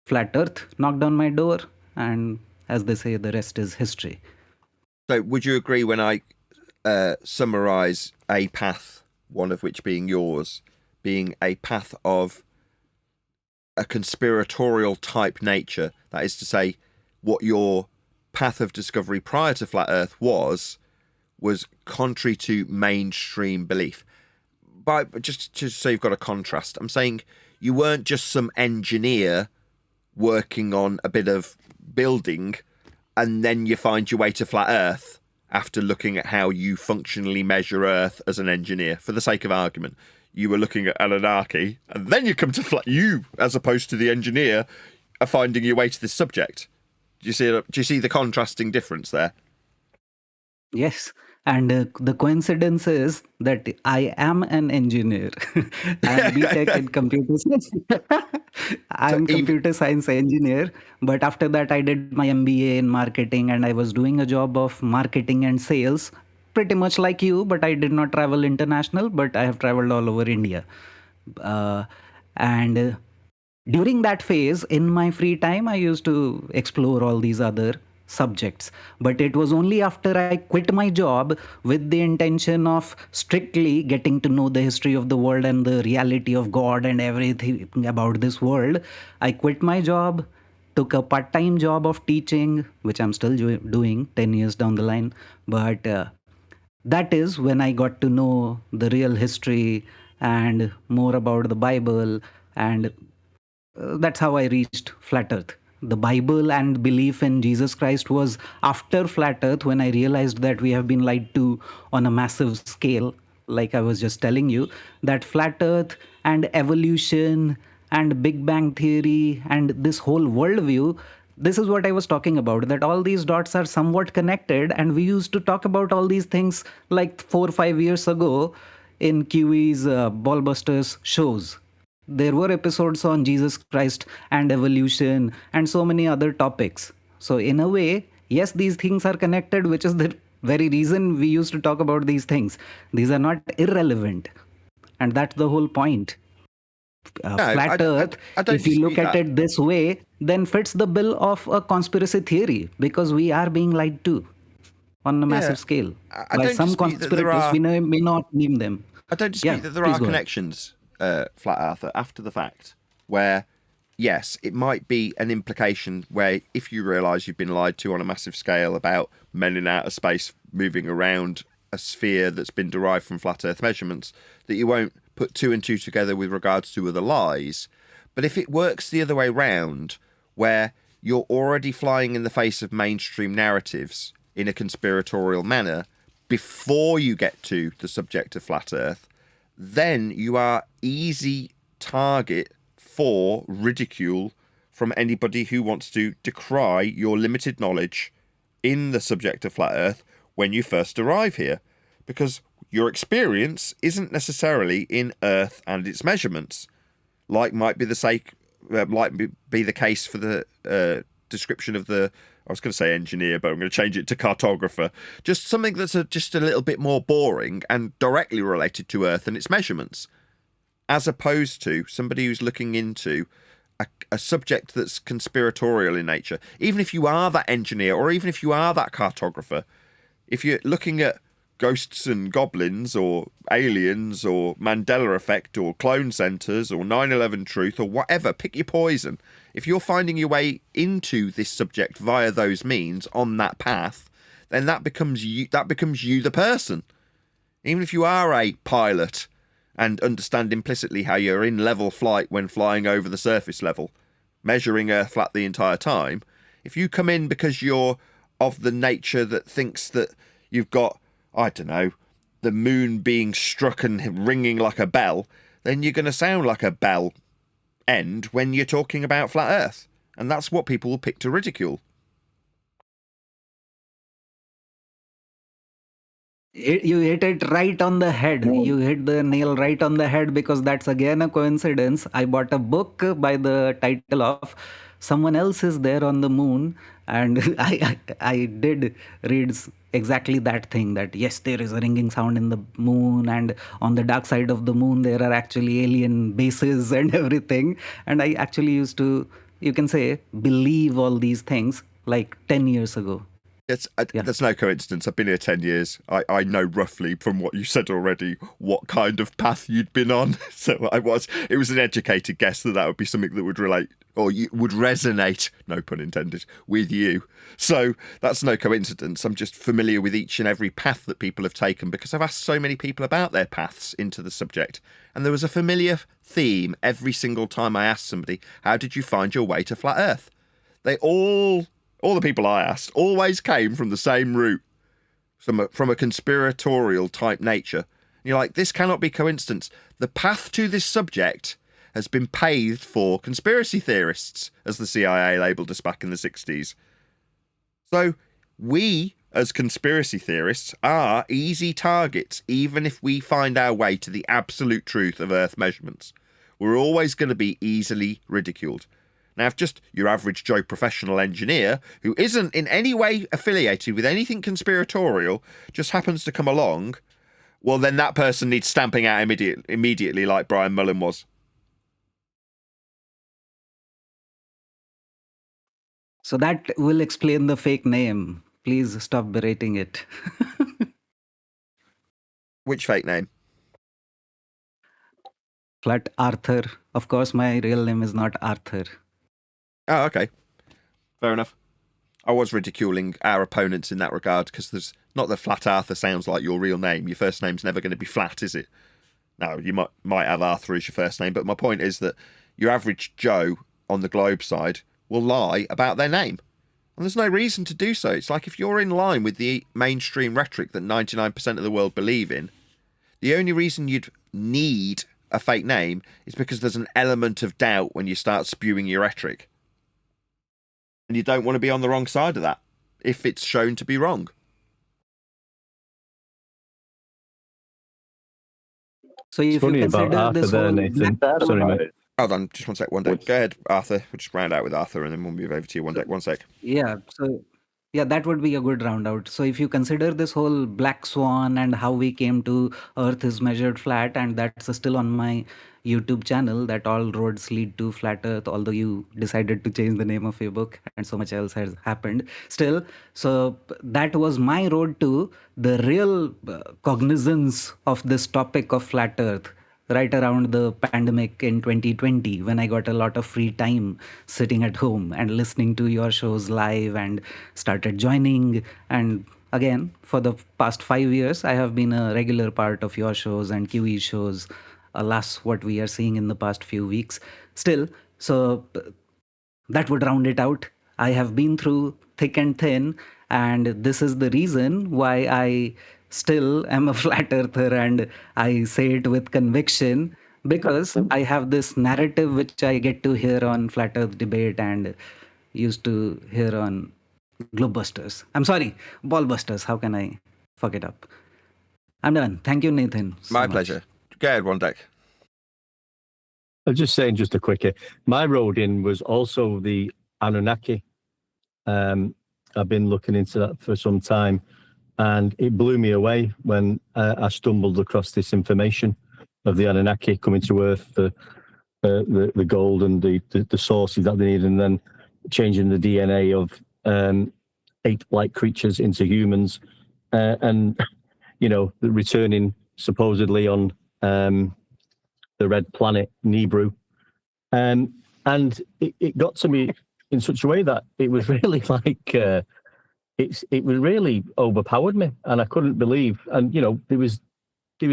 Flat Earth knocked on my door, and as they say, the rest is history. So would you agree when I summarize a path, one of which being yours, being a path of a conspiratorial type nature, that is to say, what your path of discovery prior to Flat Earth was contrary to mainstream belief? But just so you've got a contrast, I'm saying you weren't just some engineer working on a bit of building and then you find your way to Flat Earth after looking at how you functionally measure Earth as an engineer. For the sake of argument, you were looking at Anunnaki and then you come to Flat. You, as opposed to the engineer, are finding your way to this subject. Do you see the contrasting difference there? Yes. And the coincidence is that I am an engineer. I'm BTech in computer science. I'm computer science engineer. But after that, I did my MBA in marketing, and I was doing a job of marketing and sales, pretty much like you. But I did not travel international, but I have traveled all over India. And during that phase, in my free time, I used to explore all these other subjects. But it was only after I quit my job with the intention of strictly getting to know the history of the world and the reality of God and everything about this world. I quit my job, took a part-time job of teaching, which I'm still doing 10 years down the line. But that is when I got to know the real history and more about the Bible, and that's how I reached Flat Earth. The Bible and belief in Jesus Christ was after Flat Earth, when I realized that we have been lied to on a massive scale. Like I was just telling you, that Flat Earth and evolution and Big Bang Theory and this whole worldview, this is what I was talking about, that all these dots are somewhat connected. And we used to talk about all these things like 4 or 5 years ago in QE's Ballbusters shows. There were episodes on Jesus Christ and evolution and so many other topics. So in a way, yes, these things are connected, which is the very reason we used to talk about these things. These are not irrelevant. And that's the whole point. Flat Earth, if you look at it this way, then fits the bill of a conspiracy theory, because we are being lied to on a massive scale by some conspirators. We may not name them. I don't dispute that there are connections, Flat Earther, after the fact, where, yes, it might be an implication where if you realise you've been lied to on a massive scale about men in outer space moving around a sphere that's been derived from flat Earth measurements, that you won't put 2 and 2 together with regards to other lies. But if it works the other way round, where you're already flying in the face of mainstream narratives in a conspiratorial manner before you get to the subject of flat Earth, then you are easy target for ridicule from anybody who wants to decry your limited knowledge in the subject of flat Earth when you first arrive here, because your experience isn't necessarily in Earth and its measurements, like might be the case for the description of the, I was going to say engineer, but I'm going to change it to cartographer. Just something that's just a little bit more boring and directly related to Earth and its measurements, as opposed to somebody who's looking into a subject that's conspiratorial in nature. Even if you are that engineer, or even if you are that cartographer, if you're looking at ghosts and goblins or aliens or Mandela effect or clone centers or 9/11 truth or whatever, pick your poison. If you're finding your way into this subject via those means on that path, then that becomes you the person. Even if you are a pilot and understand implicitly how you're in level flight when flying over the surface level, measuring Earth flat the entire time, if you come in because you're of the nature that thinks that you've got, I don't know, the moon being struck and ringing like a bell, then you're going to sound like a bell end when you're talking about flat Earth. And that's what people will pick to ridicule. You hit it right on the head. You hit the nail right on the head, because that's again a coincidence. I bought a book by the title of Someone Else Is There on the Moon, and I did read exactly that thing, that yes, there is a ringing sound in the moon, and on the dark side of the moon there are actually alien bases and everything. And I actually used to, you can say, believe all these things like 10 years ago. That's no coincidence. I've been here 10 years. I know roughly from what you said already what kind of path you'd been on. So it was an educated guess that would be something that would relate, or would resonate, no pun intended, with you. So that's no coincidence. I'm just familiar with each and every path that people have taken, because I've asked so many people about their paths into the subject. And there was a familiar theme every single time I asked somebody, how did you find your way to flat Earth? All the people I asked always came from the same route, from a conspiratorial type nature. And you're like, this cannot be coincidence. The path to this subject has been paved for conspiracy theorists, as the CIA labelled us back in the 60s. So we, as conspiracy theorists, are easy targets, even if we find our way to the absolute truth of Earth measurements. We're always going to be easily ridiculed. Now, if just your average Joe professional engineer, who isn't in any way affiliated with anything conspiratorial, just happens to come along, well, then that person needs stamping out immediately like Brian Mullen was. So that will explain the fake name. Please stop berating it. Which fake name? Flat Arthur. Of course, my real name is not Arthur. Oh, okay. Fair enough. I was ridiculing our opponents in that regard, because there's not that Flat Arthur sounds like your real name. Your first name's never going to be Flat, is it? No, you might have Arthur as your first name, but my point is that your average Joe on the globe side will lie about their name. And there's no reason to do so. It's like, if you're in line with the mainstream rhetoric that 99% of the world believe in, the only reason you'd need a fake name is because there's an element of doubt when you start spewing your rhetoric. And you don't want to be on the wrong side of that, if it's shown to be wrong. So if funny you about consider Arthur this there, whole Nathan. Sorry, mate. Hold on, just one sec, one day. Go ahead, Arthur. We'll just round out with Arthur, and then we'll move over to you one sec. Yeah, so yeah, that would be a good round out. So if you consider this whole black swan and how we came to Earth is measured flat, and that's still on my YouTube channel, that all roads lead to flat Earth, although you decided to change the name of your book and so much else has happened still. So that was my road to the real cognizance of this topic of flat Earth, right around the pandemic in 2020, when I got a lot of free time sitting at home and listening to your shows live, and started joining. And again, for the past 5 years, I have been a regular part of your shows and QE shows. Alas, what we are seeing in the past few weeks still. So that would round it out. I have been through thick and thin, and this is the reason why I still am a flat earther, and I say it with conviction, because I have this narrative which I get to hear on Flat Earth Debate and used to hear on Globebusters. I'm sorry, Ballbusters. How can I fuck it up? I'm done. Thank you, Nathan. My pleasure. Go ahead, one deck. I'm just saying, just a quickie. My road in was also the Anunnaki. I've been looking into that for some time, and it blew me away when I stumbled across this information of the Anunnaki coming to Earth, the gold and the sources that they need, and then changing the DNA of ape-like creatures into humans, and returning supposedly on the red planet Nibiru, and it got to me in such a way that it was really like it was really overpowered me, and I couldn't believe. And there was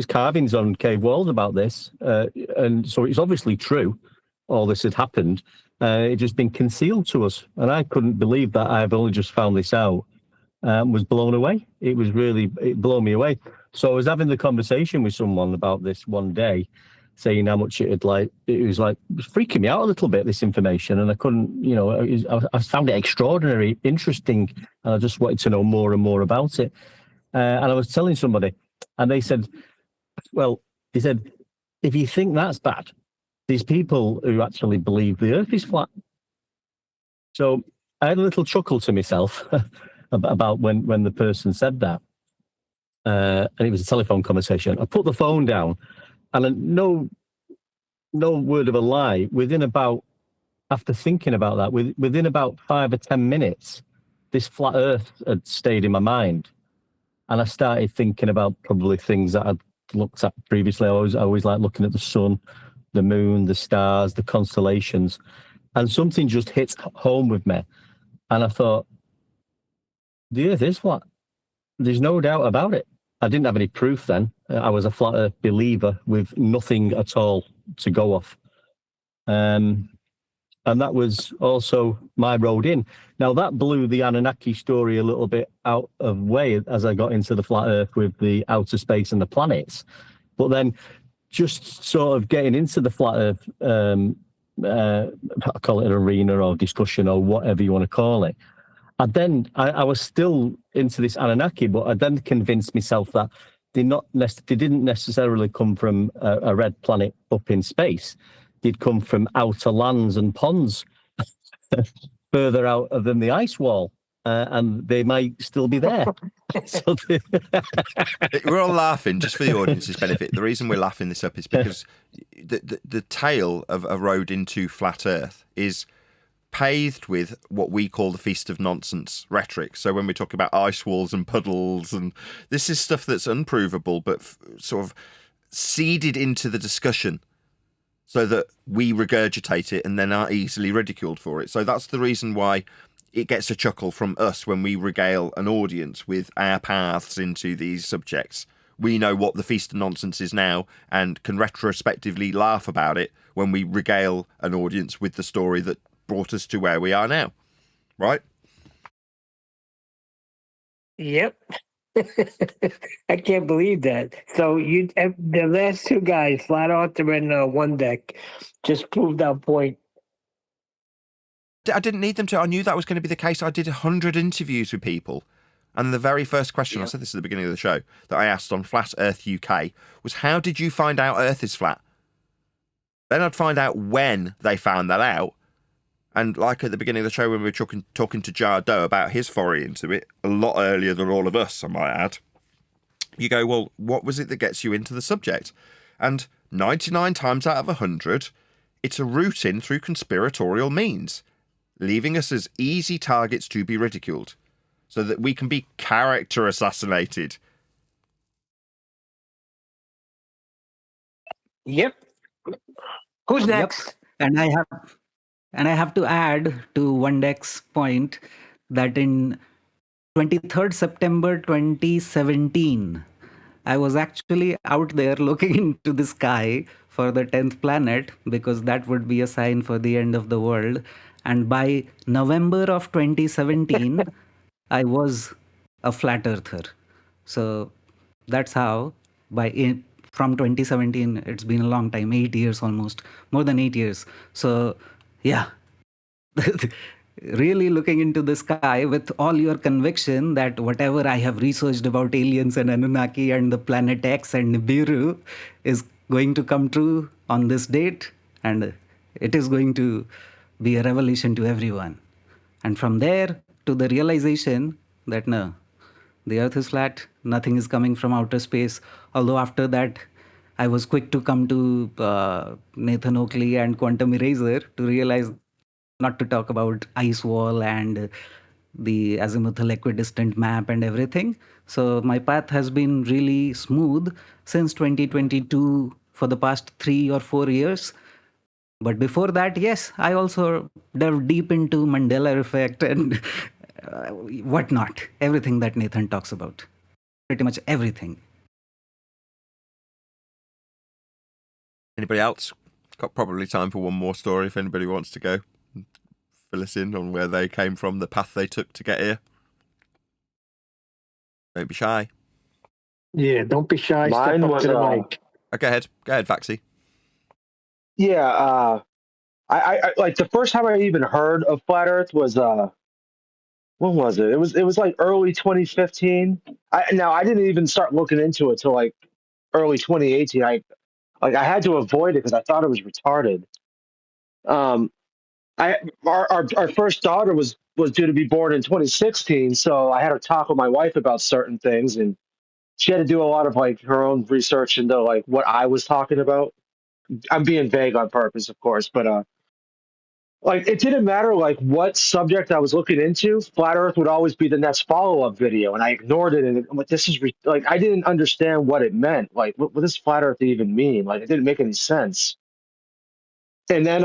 carvings on cave walls about this, and so it's obviously true. All this had happened. It just been concealed to us, and I couldn't believe that I've only just found this out. Was blown away. It blew me away. So I was having the conversation with someone about this one day, saying how much it was freaking me out a little bit, this information, and I couldn't, I found it extraordinary, interesting, and I just wanted to know more and more about it. And I was telling somebody, and they said, if you think that's bad, there's people who actually believe the Earth is flat. So I had a little chuckle to myself about when the person said that. And it was a telephone conversation. I put the phone down, and no word of a lie, after thinking about that, within about 5 or 10 minutes, this flat Earth had stayed in my mind. And I started thinking about probably things that I'd looked at previously. I always like looking at the sun, the moon, the stars, the constellations. And something just hit home with me. And I thought, the Earth is flat. There's no doubt about it. I didn't have any proof then. I was a flat Earth believer with nothing at all to go off. And that was also my road in. Now, that blew the Anunnaki story a little bit out of way as I got into the flat Earth with the outer space and the planets. But then just sort of getting into the flat Earth, I call it an arena or discussion or whatever you want to call it. I was still into this Anunnaki, but I then convinced myself that they didn't necessarily come from a red planet up in space. They'd come from outer lands and ponds further out than the ice wall, and they might still be there. We're all laughing just for the audience's benefit. The reason we're laughing this up is because the tale of a road into flat Earth is paved with what we call the Feast of Nonsense rhetoric. So when we talk about ice walls and puddles, and this is stuff that's unprovable, but sort of seeded into the discussion so that we regurgitate it and then are easily ridiculed for it. So that's the reason why it gets a chuckle from us when we regale an audience with our paths into these subjects. We know what the Feast of Nonsense is now and can retrospectively laugh about it when we regale an audience with the story that brought us to where we are now, right? Yep. I can't believe that. So the last two guys, Flat Earther and One Deck, just proved our point. I didn't need them to. I knew that was going to be the case. I did 100 interviews with people. And the very first question, I said this at the beginning of the show, that I asked on Flat Earth UK was, how did you find out Earth is flat? Then I'd find out when they found that out. And like at the beginning of the show when we were talking to Jardo about his foray into it, a lot earlier than all of us, I might add, you go, well, what was it that gets you into the subject? And 99 times out of 100, it's a route in through conspiratorial means, leaving us as easy targets to be ridiculed, so that we can be character assassinated. Yep. Who's next? Yep. And I have to add to One Deck's point that in 23rd September 2017, I was actually out there looking into the sky for the 10th planet, because that would be a sign for the end of the world. And by November of 2017, I was a flat earther. So that's how from 2017, it's been a long time, 8 years almost, more than 8 years. So yeah, really looking into the sky with all your conviction that whatever I have researched about aliens and Anunnaki and the planet X and Nibiru is going to come true on this date, and it is going to be a revelation to everyone. And from there to the realization that no, the Earth is flat, nothing is coming from outer space. Although after that, I was quick to come to Nathan Oakley and Quantum Eraser to realize not to talk about ice wall and the azimuthal equidistant map and everything. So my path has been really smooth since 2022 for the past 3 or 4 years. But before that, yes, I also delved deep into Mandela effect and whatnot, everything that Nathan talks about, pretty much everything. Anybody else? Got probably time for one more story if anybody wants to go. Fill us in on where they came from, the path they took to get here. Don't be shy. Yeah, don't be shy. Mine Step up was, to the mic. Go ahead, Faxi. Yeah, I like the first time I even heard of flat Earth was when was it? It was like early 2015. I didn't even start looking into it till like early 2018. I had to avoid it because I thought it was retarded. Um, our first daughter was due to be born in 2016, so I had to talk with my wife about certain things, and she had to do a lot of like her own research into like what I was talking about. I'm being vague on purpose, of course, but like it didn't matter like what subject I was looking into. Flat Earth would always be the next follow up video, and I ignored it. And I'm like, this is like I didn't understand what it meant. Like, what does flat Earth even mean? Like, it didn't make any sense. And then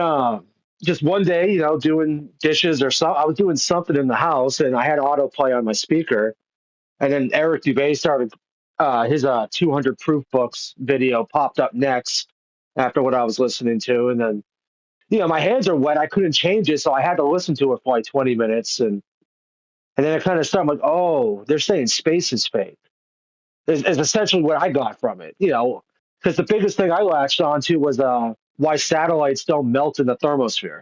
just one day, doing dishes or something, I was doing something in the house, and I had autoplay on my speaker. And then Eric Dubay started his 200 proof books video popped up next after what I was listening to, and then my hands are wet. I couldn't change it, so I had to listen to it for like 20 minutes, and then it kind of started. I'm like, oh, they're saying space is fake. Is essentially what I got from it. Because the biggest thing I latched onto was why satellites don't melt in the thermosphere.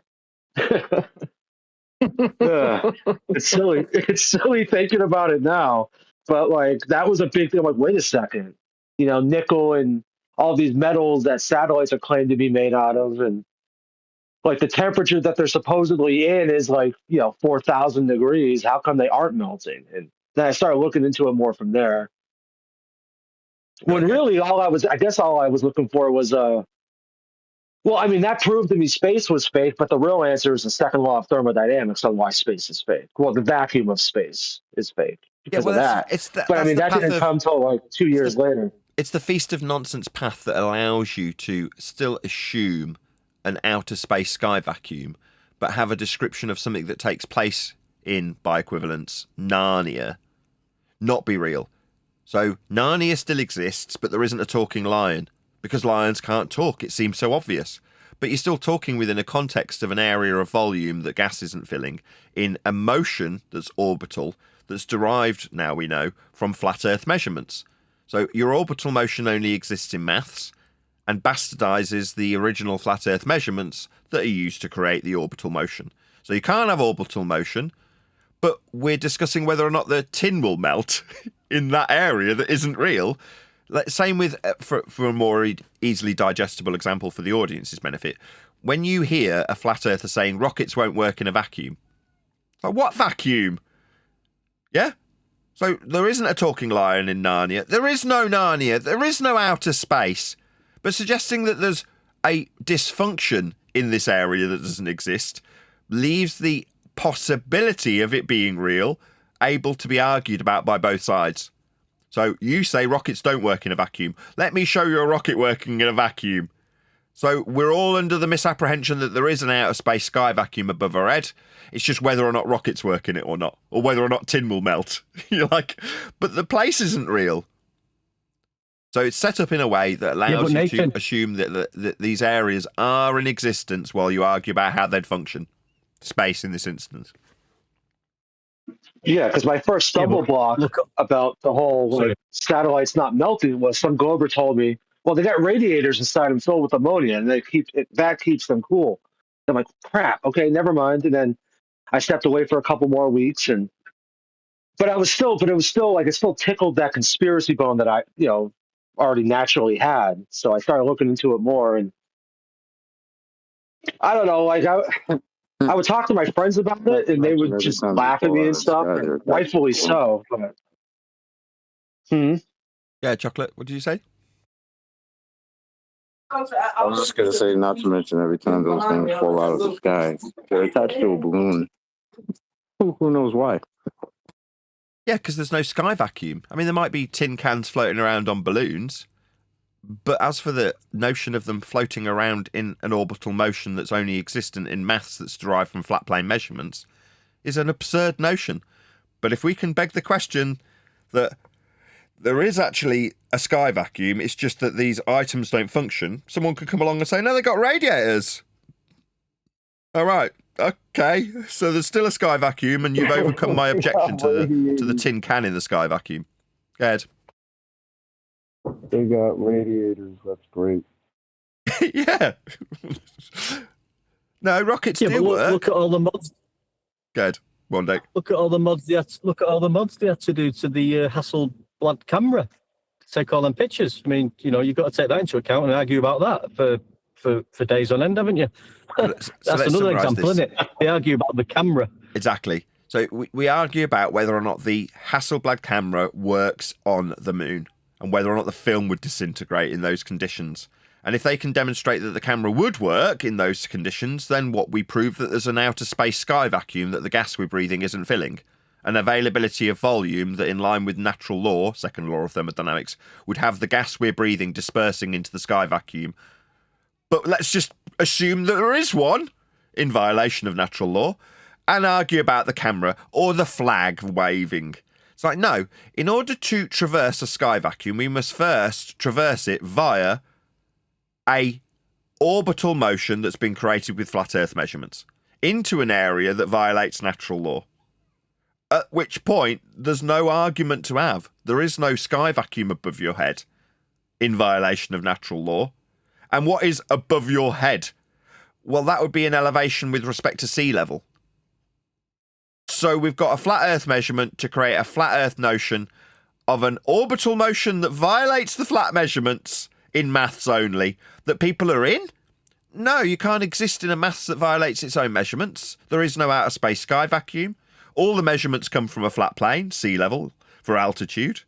It's silly. It's silly thinking about it now, but like that was a big thing. I'm like, wait a second, nickel and all these metals that satellites are claimed to be made out of, and like the temperature that they're supposedly in is like 4,000 degrees. How come they aren't melting? And then I started looking into it more from there. When Okay. really all I was looking for was well, I mean that proved to me space was fake, but the real answer is the second law of thermodynamics on why space is fake. Well, the vacuum of space is fake Yeah, because well, of that. But I that's mean the that path didn't of come till like 2 years later. it's the feast of nonsense path that allows you to still assume an outer space sky vacuum, but have a description of something that takes place in, by equivalence, Narnia, not be real. So Narnia still exists, but there isn't a talking lion because lions can't talk. It seems so obvious. But you're still talking within a context of an area of volume that gas isn't filling, in a motion that's orbital, that's derived, now we know, from flat Earth measurements. So your orbital motion only exists in maths and bastardizes the original flat Earth measurements that are used to create the orbital motion. So you can't have orbital motion, but we're discussing whether or not the tin will melt in that area that isn't real. Same with, for a more easily digestible example for the audience's benefit, when you hear a flat earther saying rockets won't work in a vacuum, like, what vacuum? Yeah? So there isn't a talking lion in Narnia. There is no Narnia. There is no outer space. But suggesting that there's a dysfunction in this area that doesn't exist leaves the possibility of it being real able to be argued about by both sides. So you say rockets don't work in a vacuum. Let me show you a rocket working in a vacuum. So we're all under the misapprehension that there is an outer space sky vacuum above our head. It's just whether or not rockets work in it or not, or whether or not tin will melt. You're like, but the place isn't real. So it's set up in a way that allows you to assume that these areas are in existence while you argue about how they'd function. Space in this instance. Yeah, because my first stumble block about the whole like satellites not melting was some Glober told me, well, they got radiators inside them filled with ammonia, and that keeps them cool. I'm like, crap. Okay, never mind. And then I stepped away for a couple more weeks, but it was still like it still tickled that conspiracy bone that I already naturally had. So I started looking into it more, and I don't know, like I would talk to my friends about it, and they would just laugh at me and stuff, and rightfully so. But yeah, Chocolate. What did you say? I was just gonna say, not to mention every time those things fall out of the sky, they're attached to a balloon. Who knows why? Yeah, because there's no sky vacuum. I mean, there might be tin cans floating around on balloons, but as for the notion of them floating around in an orbital motion that's only existent in maths that's derived from flat plane measurements is an absurd notion. But if we can beg the question that there is actually a sky vacuum, it's just that these items don't function, someone could come along and say, no, they got radiators. All right. Okay. So there's still a sky vacuum, and you've overcome my objection to the tin can in the sky vacuum. Go ahead. They got radiators. That's great. Yeah. No, rockets do work. Look at all the mods. Good. One day. Look at all the mods. They had to do to the Hasselblad camera to take all them pictures. I mean, you've got to take that into account and argue about that for days on end, haven't you? So That's another example, isn't it? They argue about the camera. Exactly. So we argue about whether or not the Hasselblad camera works on the moon and whether or not the film would disintegrate in those conditions. And if they can demonstrate that the camera would work in those conditions, then we prove that there's an outer space sky vacuum that the gas we're breathing isn't filling. An availability of volume that, in line with natural law, second law of thermodynamics, would have the gas we're breathing dispersing into the sky vacuum. But let's just assume that there is one, in violation of natural law, and argue about the camera or the flag waving. It's like, no, in order to traverse a sky vacuum, we must first traverse it via a orbital motion that's been created with flat Earth measurements into an area that violates natural law. At which point, there's no argument to have. There is no sky vacuum above your head in violation of natural law. And what is above your head? Well, that would be an elevation with respect to sea level. So we've got a flat Earth measurement to create a flat Earth notion of an orbital motion that violates the flat measurements in maths only, that people are in? No, you can't exist in a maths that violates its own measurements. There is no outer space sky vacuum. All the measurements come from a flat plane, sea level, for altitude.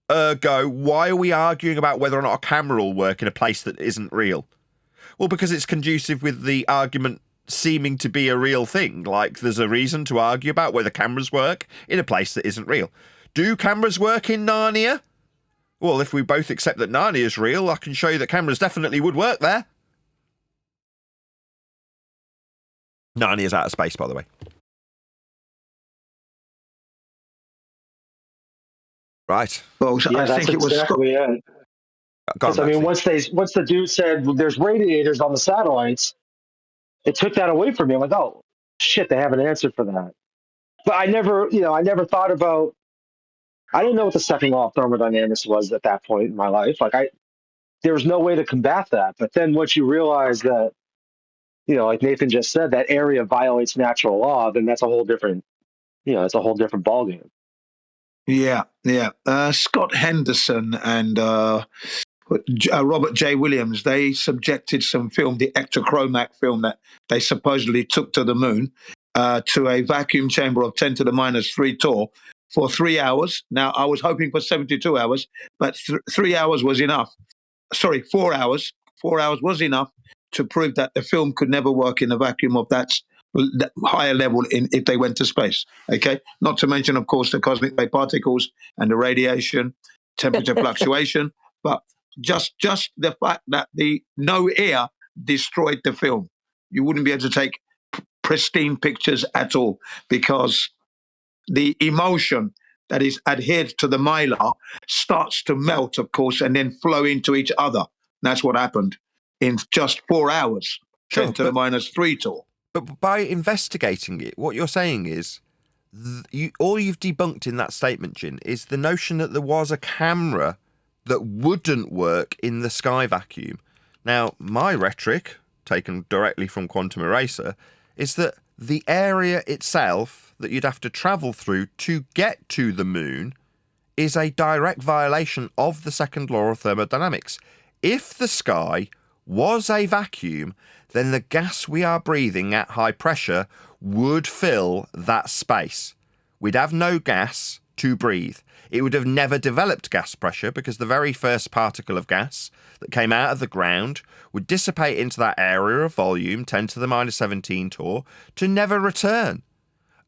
Ergo, why are we arguing about whether or not a camera will work in a place that isn't real? Well, because it's conducive with the argument seeming to be a real thing. Like, there's a reason to argue about whether cameras work in a place that isn't real. Do cameras work in Narnia? Well, if we both accept that Narnia is real, I can show you that cameras definitely would work there. Narnia's out of space, by the way. Right. Well, Yeah, I that's think it was exactly it. Go on, I mean, Maxie. once the dude said there's radiators on the satellites, it took that away from me. I'm like, oh shit, they have an answer for that. But I never thought about. I didn't know what the second law of thermodynamics was at that point in my life. Like there was no way to combat that. But then once you realize that, like Nathan just said, that area violates natural law, then that's a whole different, it's a whole different ballgame. Yeah. Scott Henderson and Robert J. Williams, they subjected some film, the ectochromac film that they supposedly took to the moon, to a vacuum chamber of 10 to the minus 3 torr for 3 hours. Now, I was hoping for 72 hours, but 3 hours was enough. Sorry, 4 hours. 4 hours was enough to prove that the film could never work in a vacuum of that higher level if they went to space. Okay, not to mention, of course, the cosmic ray particles and the radiation, temperature fluctuation, but just the fact that the no air destroyed the film. You wouldn't be able to take pristine pictures at all because the emulsion that is adhered to the mylar starts to melt, of course, and then flow into each other. That's what happened in just 4 hours, 10 to the minus 3 torr. But by investigating it, what you're saying is, all you've debunked in that statement, Jin, is the notion that there was a camera that wouldn't work in the sky vacuum. Now, my rhetoric, taken directly from Quantum Eraser, is that the area itself that you'd have to travel through to get to the moon is a direct violation of the second law of thermodynamics. If the sky was a vacuum, then the gas we are breathing at high pressure would fill that space. We'd have no gas to breathe. It would have never developed gas pressure because the very first particle of gas that came out of the ground would dissipate into that area of volume, 10 to the minus 17 torr, to never return.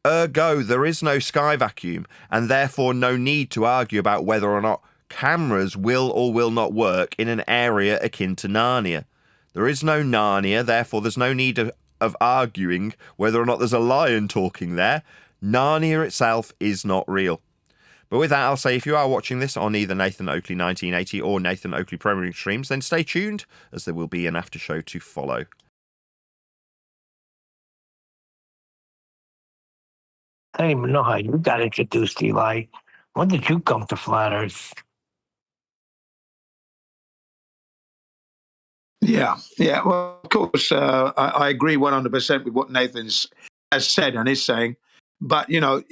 Ergo, there is no sky vacuum, and therefore no need to argue about whether or not cameras will or will not work in an area akin to Narnia. There is no Narnia, therefore there's no need of arguing whether or not there's a lion talking there. Narnia itself is not real. But with that, I'll say if you are watching this on either Nathan Oakley 1980 or Nathan Oakley Premiering Streams, then stay tuned, as there will be an after show to follow. I don't even know how you got introduced, Eli. When did you come to Flat Earth? Yeah, yeah. Well, of course, I agree 100% with what Nathan has said and is saying. But who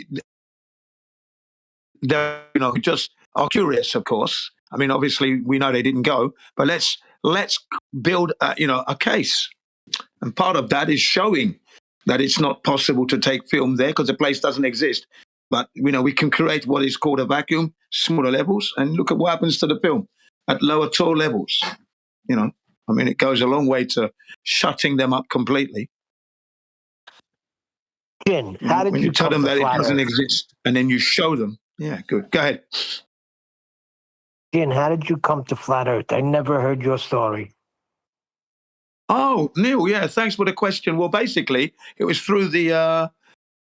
just are curious, of course. I mean, obviously, we know they didn't go, but let's build, a case, and part of that is showing that it's not possible to take film there because the place doesn't exist. But we can create what is called a vacuum, smaller levels, and look at what happens to the film at lower tall levels. I mean, it goes a long way to shutting them up completely. Jin, how did When you you tell come them to that it Flat doesn't Earth? exist and then you show them. Yeah, good. Go ahead. Jin, how did you come to Flat Earth? I never heard your story. Oh, Neil, yeah, thanks for the question. Well, basically, it was through the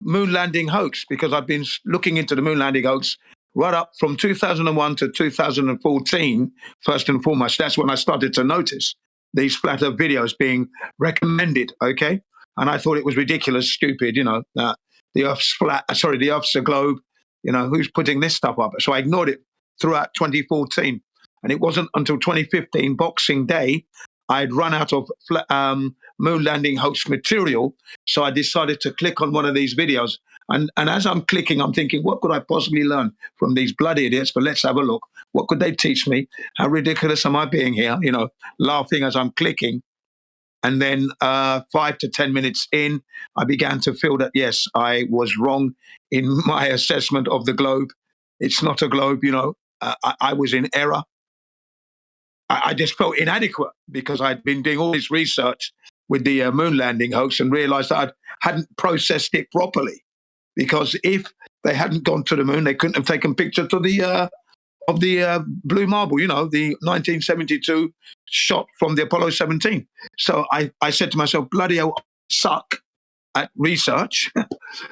moon landing hoax because I've been looking into the moon landing hoax right up from 2001 to 2014, first and foremost. That's when I started to notice these flat earth videos being recommended, okay? And I thought it was ridiculous, stupid, the earth's flat, the earth's a globe, who's putting this stuff up? So I ignored it throughout 2014. And it wasn't until 2015, Boxing Day, I'd run out of moon landing hoax material. So I decided to click on one of these videos. And as I'm clicking, I'm thinking, what could I possibly learn from these bloody idiots? But let's have a look. What could they teach me? How ridiculous am I being here? Laughing as I'm clicking. And then 5 to 10 minutes in, I began to feel that, yes, I was wrong in my assessment of the globe. It's not a globe, I was in error. I just felt inadequate because I'd been doing all this research with the moon landing hoax and realized that I hadn't processed it properly. Because if they hadn't gone to the moon, they couldn't have taken pictures of the blue marble, the 1972 shot from the Apollo 17. So I said to myself, bloody hell, I suck at research.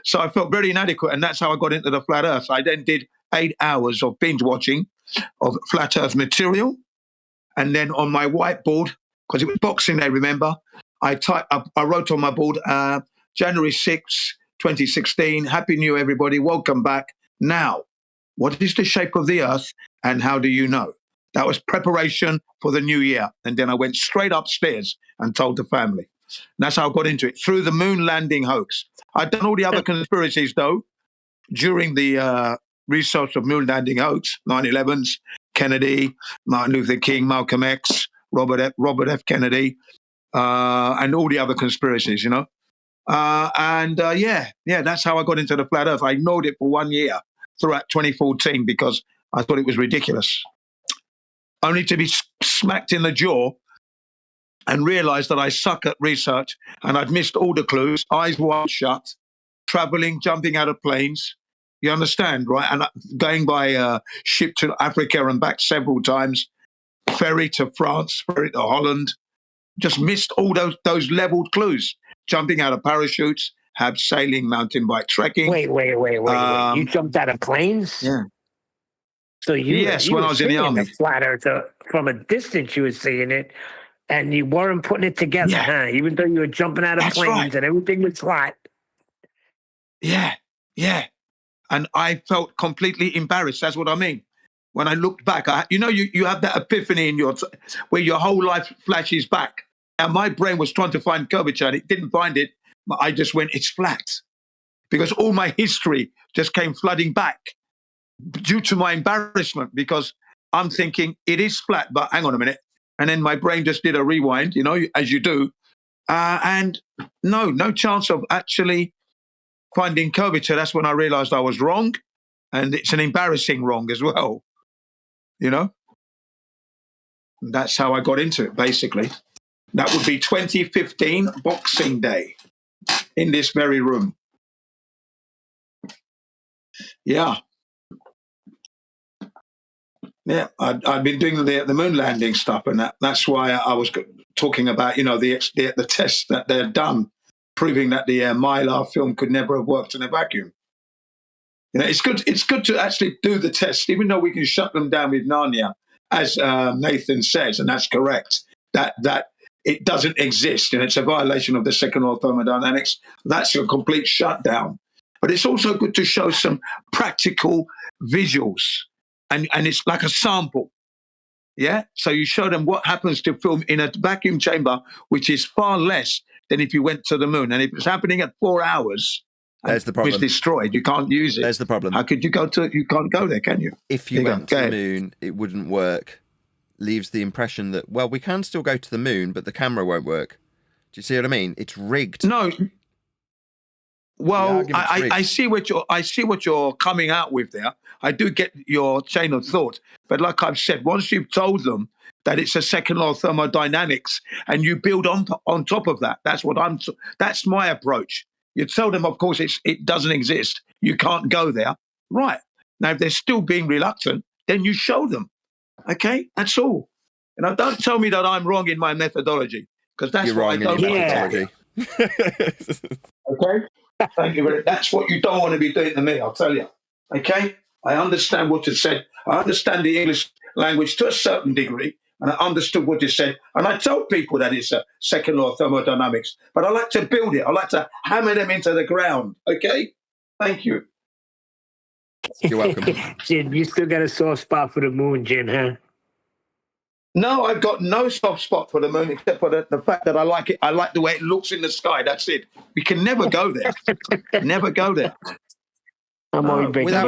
So I felt very inadequate, and that's how I got into the flat Earth. I then did 8 hours of binge watching of flat Earth material. And then on my whiteboard, because it was Boxing Day, remember, I wrote on my board, January 6th, 2016, Happy New Year, everybody, welcome back. Now, what is the shape of the Earth and how do you know? That was preparation for the new year. And then I went straight upstairs and told the family. And that's how I got into it, through the moon landing hoax. I'd done all the other conspiracies, though, during the research of moon landing hoax, 9/11s, Kennedy, Martin Luther King, Malcolm X, Robert F. Kennedy, and all the other conspiracies, that's how I got into the flat Earth. I ignored it for 1 year throughout 2014 because I thought it was ridiculous. Only to be smacked in the jaw and realize that I suck at research and I'd missed all the clues, eyes wide shut, traveling, jumping out of planes. You understand, right? And going by ship to Africa and back several times, ferry to France, ferry to Holland. Just missed all those leveled clues. Jumping out of parachutes, have sailing, mountain bike, trekking. Wait. You jumped out of planes? Yeah. So Yes, you when were I was in the seeing army. the flat Earth from a distance. You were seeing it, and you weren't putting it together, huh? Even though you were jumping out of That's planes right. and everything was flat. Yeah. And I felt completely embarrassed. That's what I mean. When I looked back, you have that epiphany in where your whole life flashes back. And my brain was trying to find curvature and it didn't find it. I just went, it's flat. Because all my history just came flooding back due to my embarrassment, because I'm thinking it is flat, but hang on a minute. And then my brain just did a rewind, as you do. And no chance of actually finding curvature. That's when I realized I was wrong. And it's an embarrassing wrong as well. That's how I got into it, basically. That would be 2015 Boxing Day in this very room. Yeah. Yeah, I'd been doing the moon landing stuff, and that's why I was talking about, the tests that they're done, proving that the Mylar film could never have worked in a vacuum. It's good to actually do the tests, even though we can shut them down with Narnia, as Nathan says, and that's correct. That it doesn't exist, and it's a violation of the second law of thermodynamics. That's a complete shutdown. But it's also good to show some practical visuals, and it's like a sample. Yeah. So you show them what happens to film in a vacuum chamber, which is far less than if you went to the moon. And if it's happening at 4 hours, there's the problem. It's destroyed. You can't use it. There's the problem. How could you go to it? You can't go there, can you? If you went to the moon, it wouldn't work. Leaves the impression that, well, we can still go to the moon, but the camera won't work. Do you see what I mean? It's rigged. No. Well, I see what you're coming out with there. I do get your chain of thought, but like I've said, once you've told them that it's a second law of thermodynamics, and you build on top of that, that's my approach. You tell them, of course, it doesn't exist. You can't go there, right? Now, if they're still being reluctant, then you show them. Okay, that's all. And don't tell me that I'm wrong in my methodology, because that's You're what wrong I don't in your methodology. methodology. Okay. Thank you. That's what you don't want to be doing to me, I'll tell you. Okay? I understand what you said. I understand the English language to a certain degree, and I understood what you said. And I tell people that it's a second law of thermodynamics, but I like to build it. I like to hammer them into the ground. Okay? Thank you. You're welcome. Jin, you still got a soft spot for the moon, Jin, huh? No, I've got no soft spot for the moon except for the fact that I like it. I like the way it looks in the sky. That's it. We can never go there. Never go there. We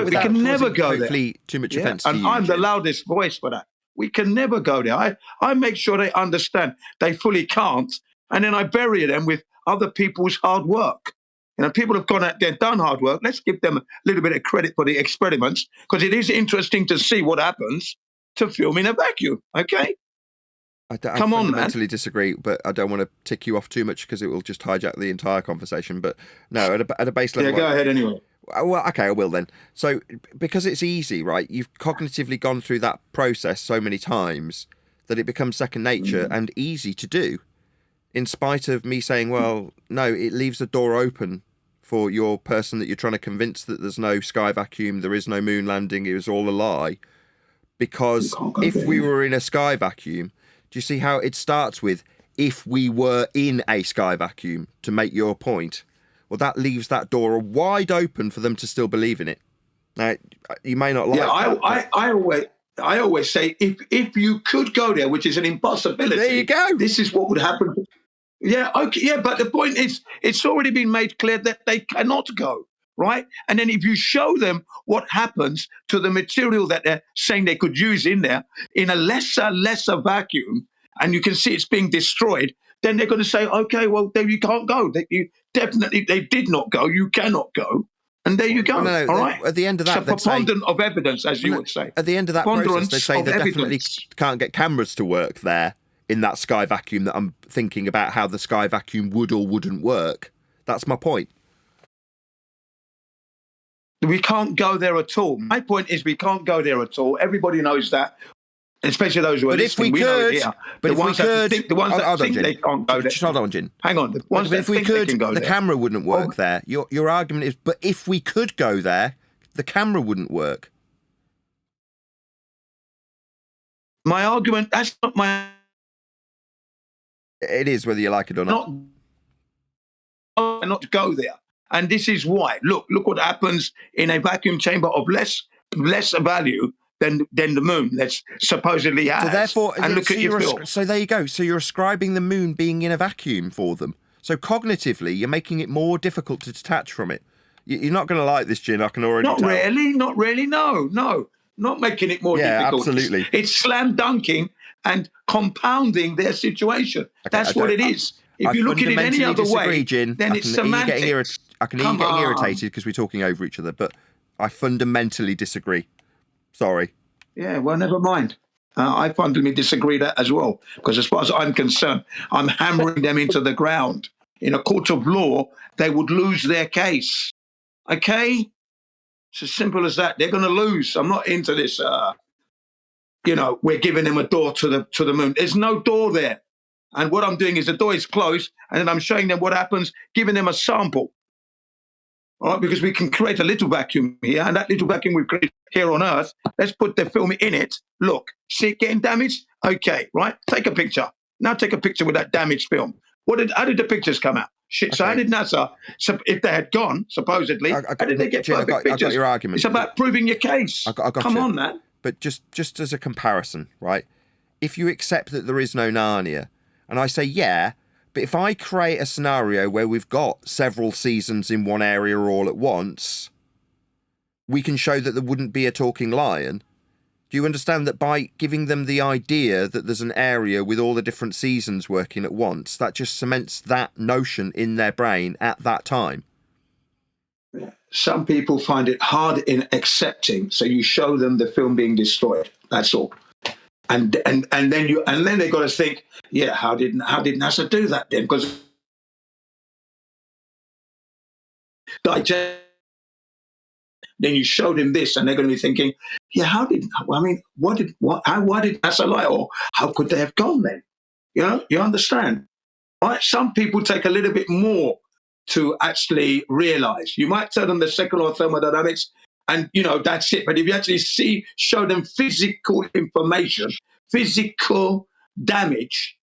can never go there. Too much offense to and you, I'm the Jin. loudest voice for that. We can never go there. I make sure they understand they fully can't, and then I bury them with other people's hard work. You know, people have gone out there and done hard work. Let's give them a little bit of credit for the experiments, because it is interesting to see what happens to film in a vacuum. Okay? I Come on, man. fundamentally disagree, but I don't want to tick you off too much because it will just hijack the entire conversation. But no, at a base level... Yeah, go ahead anyway. Well, okay, I will then. So, because it's easy, right? You've cognitively gone through that process so many times that it becomes second nature and easy to do. In spite of me saying, well, no, it leaves the door open for your person that you're trying to convince that there's no sky vacuum, there is no moon landing, it was all a lie. Because if we were in a sky vacuum, do you see how it starts with, if we were in a sky vacuum, to make your point? Well, that leaves that door wide open for them to still believe in it. Now, you may not like that. I always say, if you could go there, which is an impossibility. There you go. This is what would happen. Yeah, okay, yeah, but the point is, it's already been made clear that they cannot go, right? And then if you show them what happens to the material that they're saying they could use in there, in a lesser vacuum, and you can see it's being destroyed, then they're going to say, okay, well, then you can't go. They did not go. You cannot go. And there you go. All right. At the end of that, it's a preponderance of evidence, as you would say. At the end of that process, they say they definitely can't get cameras to work there in that sky vacuum that I'm thinking about how the sky vacuum would or wouldn't work. That's my point. We can't go there at all. My point is we can't go there at all. Everybody knows that. Especially those who are listening. But if we could, the ones that think they can't go there. Just hold on, Jin. Hang on. The ones that think they can go there. The camera wouldn't work there. Your argument is, but if we could go there, the camera wouldn't work. My argument, that's not my... It is, whether you like it or not. Not go there. And this is why. Look what happens in a vacuum chamber of less value than the moon that's supposedly has. So therefore, and look at your film. So there you go. So you're ascribing the moon being in a vacuum for them. So cognitively, you're making it more difficult to detach from it. You're not going to like this, Jin. I can already tell. Not really. No. Not making it more difficult. Absolutely. It's slam dunking and compounding their situation. Okay, that's what it is. If you look at it any other way, Jin, then it's semantics. I can hear you getting irritated because we're talking over each other, but I fundamentally disagree. Sorry. Yeah, well, never mind. I fundamentally disagree that as well, because as far as I'm concerned, I'm hammering them into the ground. In a court of law, they would lose their case. Okay? It's as simple as that. They're going to lose. I'm not into this, we're giving them a door to the moon. There's no door there. And what I'm doing is the door is closed, and then I'm showing them what happens, giving them a sample. All right, because we can create a little vacuum here, and that little vacuum we've created here on Earth, let's put the film in it. Look, see it getting damaged? Okay, right? Take a picture. Now take a picture with that damaged film. How did the pictures come out? Shit, okay. So how did NASA, if they had gone, supposedly, how did they get perfect pictures? I got your argument. It's about proving your case. I got Come on, man. But just as a comparison, right? if you accept that there is no Narnia, and I say, yeah, but if I create a scenario where we've got several seasons in one area all at once, we can show that there wouldn't be a talking lion. Do you understand that by giving them the idea that there's an area with all the different seasons working at once, that just cements that notion in their brain at that time? Some people find it hard in accepting, so you show them the film being destroyed. That's all. And then they got to think, yeah, how did NASA do that then? Because then you showed him this, and they're going to be thinking, yeah, why did NASA lie, or how could they have gone then? You understand? Right? Some people take a little bit more to actually realize. You might tell them the second law of thermodynamics, and that's it. But if you actually show them physical information, physical damage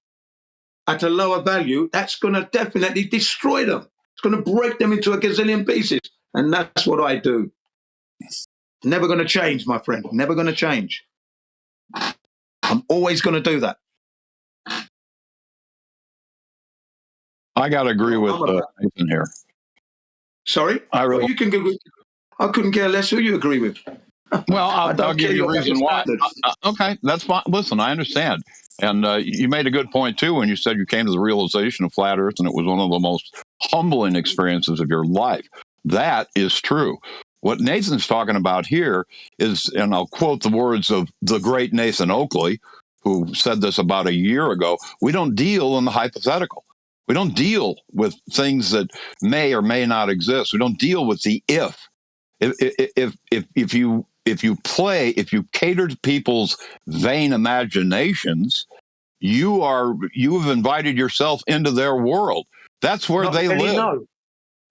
at a lower value, that's going to definitely destroy them. It's going to break them into a gazillion pieces, and that's what I do. Never going to change, my friend. Never going to change. I'm always going to do that. I got to agree with Nathan here. Sorry? You can go with. I couldn't care less who you agree with. Well, I'll give you a reason why. Okay, that's fine. Listen, I understand. And you made a good point, too, when you said you came to the realization of flat Earth, and it was one of the most humbling experiences of your life. That is true. What Nathan's talking about here is, and I'll quote the words of the great Nathan Oakley, who said this about a year ago, we don't deal in the hypothetical. We don't deal with things that may or may not exist. We don't deal with the if. If you cater to people's vain imaginations, you've invited yourself into their world. That's where they live. No.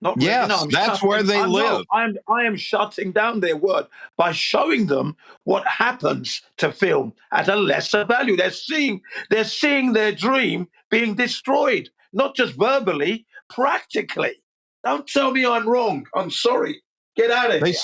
Not really, yes, no, that's where they live. I am shutting down their word by showing them what happens to film at a lesser value. They're seeing their dream being destroyed, not just verbally, practically. Don't tell me I'm wrong. I'm sorry. Get out of here.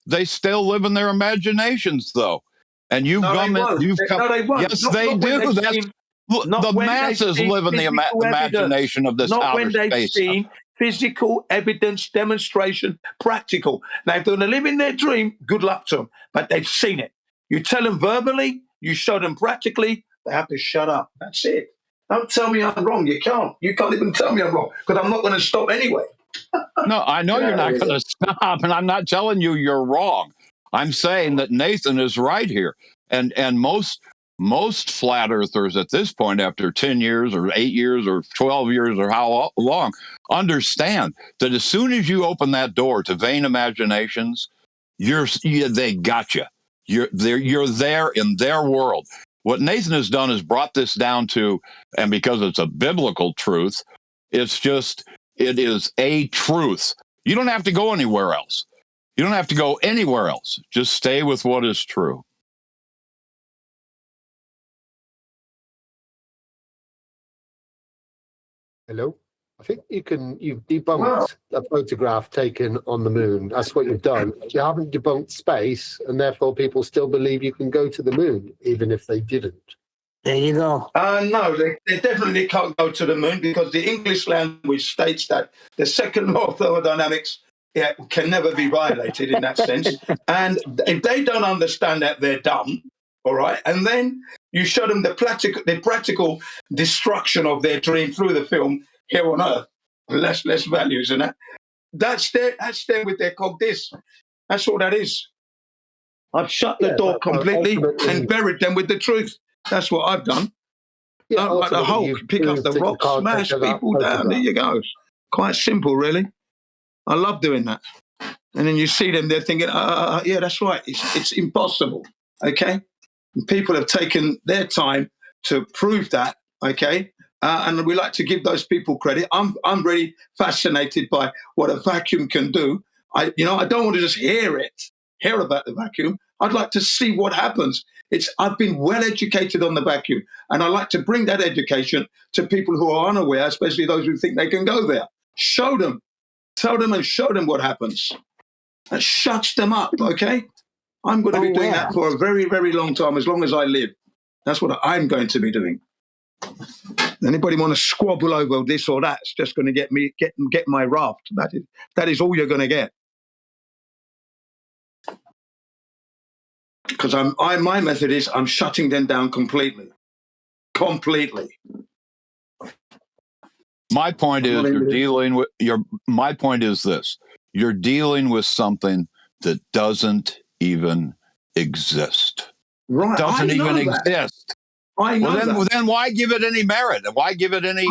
They still live in their imaginations, though. And you've come. No, they won't. Yes, they do. The masses live in the imagination of this outer space. Not when they've seen physical evidence, demonstration, practical. Now, if they're going to live in their dream, good luck to them. But they've seen it. You tell them verbally, you show them practically, they have to shut up. That's it. Don't tell me I'm wrong. You can't. You can't even tell me I'm wrong, because I'm not going to stop anyway. No, I know you're not going to stop, and I'm not telling you you're wrong. I'm saying that Nathan is right here. And most flat earthers at this point, after 10 years or 8 years or 12 years or how long, understand that as soon as you open that door to vain imaginations, they got you. You're there in their world. What Nathan has done is brought this down to, and because it's a biblical truth, it is a truth. You don't have to go anywhere else. You don't have to go anywhere else. Just stay with what is true. Hello? I think you've debunked a photograph taken on the moon. That's what you've done. You haven't debunked space, and therefore people still believe you can go to the moon, even if they didn't. There you go. No, they definitely can't go to the moon, because the English language states that the second law of thermodynamics can never be violated in that sense. And if they don't understand that, they're dumb. All right. And then you show them the practical destruction of their dream through the film here on Earth. Less values and that. That's there with their cogdiz. That's all that is. I've shut the door completely and buried them with the truth. That's what I've done. Like the Hulk, pick up the rock, smash people down. There you go. Quite simple, really. I love doing that. And then you see them, they're thinking, yeah, that's right. It's impossible. Okay. And people have taken their time to prove that. Okay. And we like to give those people credit. I'm really fascinated by what a vacuum can do. I don't want to just hear about the vacuum. I'd like to see what happens. I've been well educated on the vacuum, and I like to bring that education to people who are unaware, especially those who think they can go there. Show them, tell them, and show them what happens. That shuts them up. Okay, I'm going to be doing that for a very, very long time, as long as I live. That's what I'm going to be doing. Anybody want to squabble over this or that? It's just going to get my raft. That is all you're going to get. Because my method is I'm shutting them down completely. My point is my point is this. You're dealing with something that doesn't even exist. Right. Doesn't even exist. I know well, then why give it any merit? Why give it any